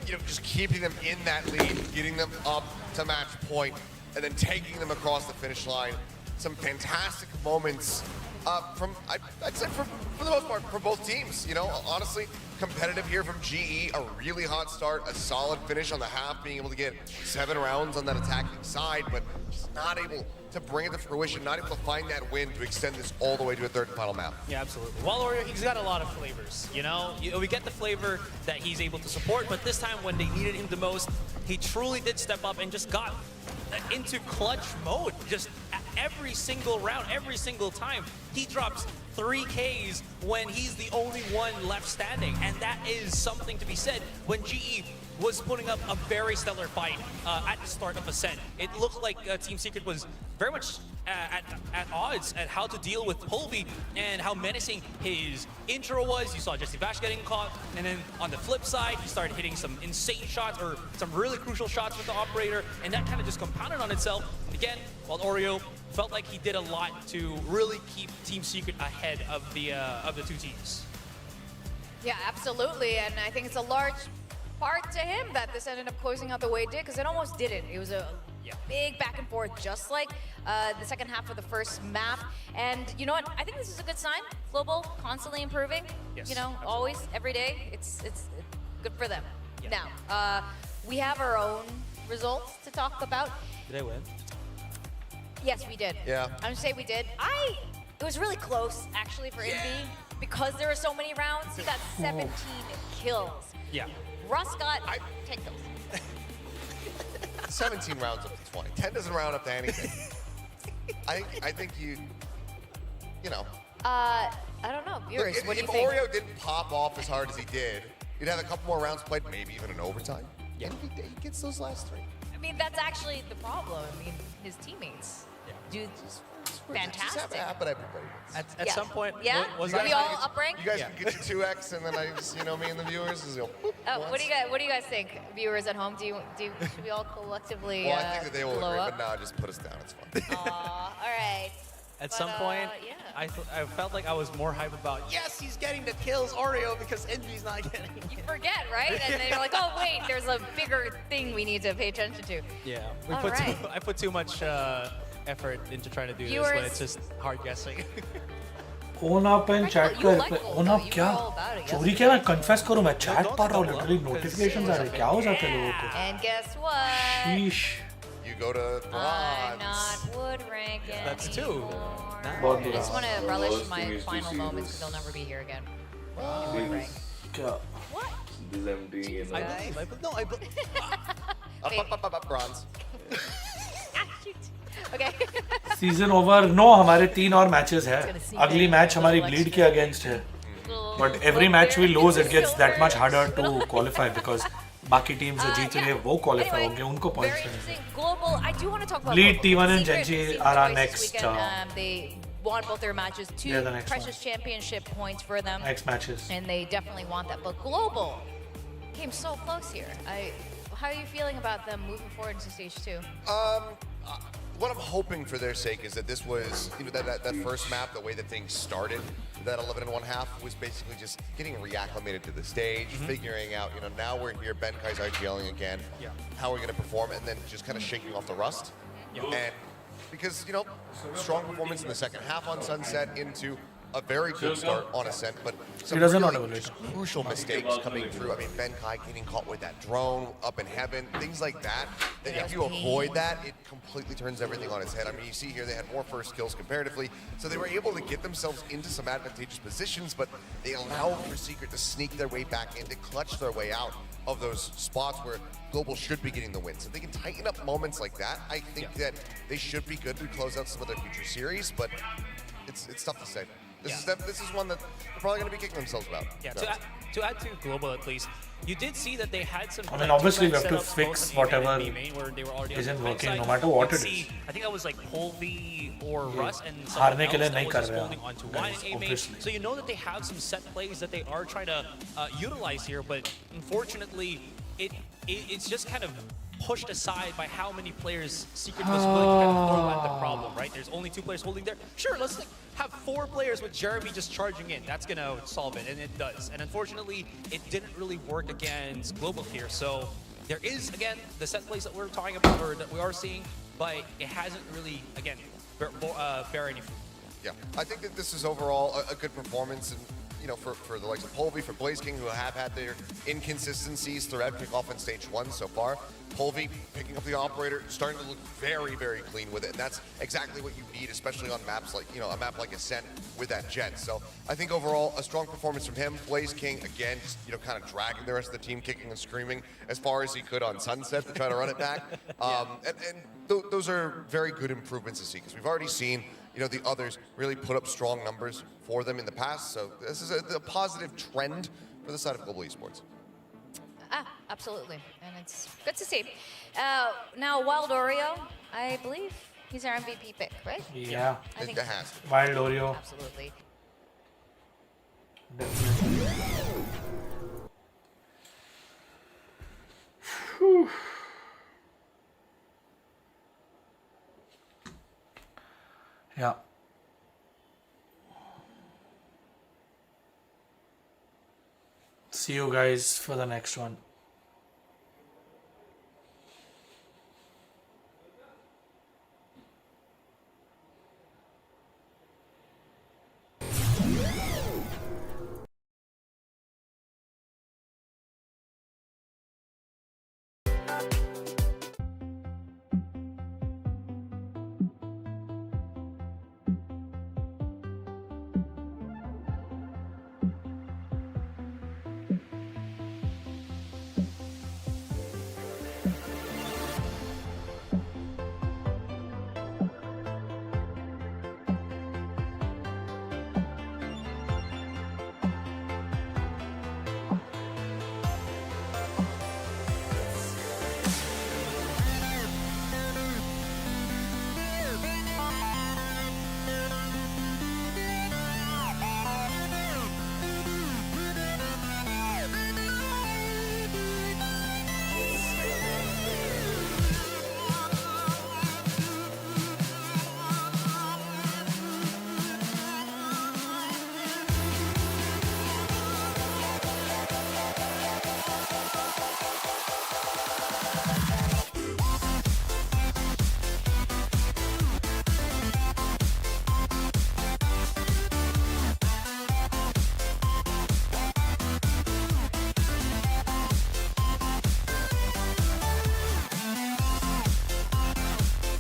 just keeping them in that lead, getting them up to match point, and then taking them across the finish line. Some fantastic moments I'd say for the most part, for both teams. Honestly, competitive here from GE, a really hot start, a solid finish on the half, being able to get 7 rounds on that attacking side, but just not able to bring it to fruition, not able to find that win to extend this all the way to a third and final map. Yeah, absolutely. Valorant, he's got a lot of flavors, We get the flavor that he's able to support, but this time when they needed him the most, he truly did step up and just got into clutch mode. Just every single round, every single time, he drops 3 Ks when he's the only one left standing. And that is something to be said. When GE was putting up a very stellar fight at the start of Ascent, it looked like Team Secret was very much at odds at how to deal with Pulvy and how menacing his intro was. You saw Jesse Vash getting caught, and then on the flip side, he started hitting some insane shots or some really crucial shots with the operator, and that kind of just compounded on itself. Again, while Oreo felt like he did a lot to really keep Team Secret ahead of the two teams. Yeah, absolutely, and I think it's a large part to him that this ended up closing out the way it did, because it almost didn't. It was a big back and forth, just like the second half of the first map. And you know what? I think this is a good sign. Global constantly improving. Yes, always, every day. It's good for them. Yeah. Now, we have our own results to talk about. Did I win? Yes, we did. Yeah. I'm gonna say we did. It was really close, actually, for Envy, because there were so many rounds. He got 17 kills. Yeah. Russ got 10 kills. 17 rounds up to 20. 10 doesn't round up to anything. I think you know. I don't know. Viewers, Look, what do you if think? Oreo didn't pop off as hard as he did, you'd have a couple more rounds played, maybe even an overtime. Yeah. And he gets those last 3. I mean, that's actually the problem. I mean, his teammates do fantastic. Just have it happen, everybody. At some point, Yeah? was we that all uprank? You guys can get your 2x, and then I just, me and the viewers just go. Boop, What do you guys think, viewers at home? Should we all collectively Well, I think that they will blow agree, up? but no, just put us down. It's fine. Aw, all right. At some point, I felt like I was more hype about, yes, he's getting the kills, Oreo, because Envy's not getting it. You forget, right? And then you're like, oh, wait, there's a bigger thing we need to pay attention to. Yeah, I put too much effort into trying to do this when it's just hard guessing. ओना pen chat कर ओना क्या चोरी क्या मैं confess करूं मैं chat पढ़ रहा हूं लिटरली नोटिफिकेशंस आ रहे क्या हो जाते हैं लोगों को And guess what? शीश You go to I'm bronze. not wood rank That's 2. I just want to relish my final moments because they'll never be here again. In wood rank. क्या This empty, I believe. Up, bronze. Okay. Season over no हमारे 3 और matches है अगली match हमारी bleed के against है but every match we lose it gets that much harder to qualify because बाकी teams जो जीत रही है वो क्वालिफाई होंगे उनको पॉइंट्स मिलेंगे Global, I do want to talk about Bleed, Global. T1 and Secret Genji season are our twice this next, weekend. They won both their matches, 2 Yeah, the next precious championship points for them. next matches And they definitely want that. But Global came so close here. How are you feeling about them moving forward into stage 2? What I'm hoping for their sake is that this was, that first map, the way that things started, that 11-1/2 was basically just getting reacclimated to the stage, figuring out, now we're here, Benkai's IGLing again, how we're going to perform, and then just kind of shaking off the rust. And because, strong performance in the second half on Sunset into a very good start on Ascent, but some He doesn't really know just crucial mistakes coming through. I mean, Ben Kai getting caught with that drone up in heaven, things like that. That if you avoid that, it completely turns everything on its head. I mean, you see here they had more first kills comparatively, so they were able to get themselves into some advantageous positions, but they allowed for Secret to sneak their way back in, to clutch their way out of those spots where Global should be getting the win. So if they can tighten up moments like that, I think that they should be good to close out some of their future series, but it's tough to say. This is one that they're probably going to be kicking themselves about. Yeah, to add to Global at least, you did see that they had some. I mean, obviously we have to fix whatever isn't working, no matter what it is. I think that was like Polvi or Russ and हारने के लिए someone नहीं else कर that was रहे holding हैं, onto one guys, in A main. obviously. So you know that they have some set plays that they are trying to utilize here, but unfortunately, it's just kind of pushed aside by how many players Secret was willing to kind of throw at the problem, right? There's only 2 players holding there. Sure, let's have 4 players with Jeremy just charging in. That's going to solve it, and it does. And unfortunately, it didn't really work against Global here. So there is, again, the set plays that we're talking about, or that we are seeing, but it hasn't really, again, bear any fruit. Yeah, I think that this is overall a good performance, and you know, for the likes of Polvi, for Blaze King, who have had their inconsistencies throughout kickoff in stage 1 so far. Polvi picking up the operator, starting to look very, very clean with it, and that's exactly what you need, especially on maps like, you know, a map like Ascent with that Jet. So I think overall a strong performance from him. Blaze King again, just, you know, kind of dragging the rest of the team, kicking and screaming as far as he could on Sunset to try to run it back. Those are very good improvements to see, because we've already seen, you know, the others really put up strong numbers for them in the past. So this is a positive trend for the side of Global Esports. Absolutely, and it's good to see. Now, Wild Oreo, I believe he's our MVP pick, right? Yeah. I think it has. Wild Oreo. Absolutely. Whew. Yeah. See you guys for the next one.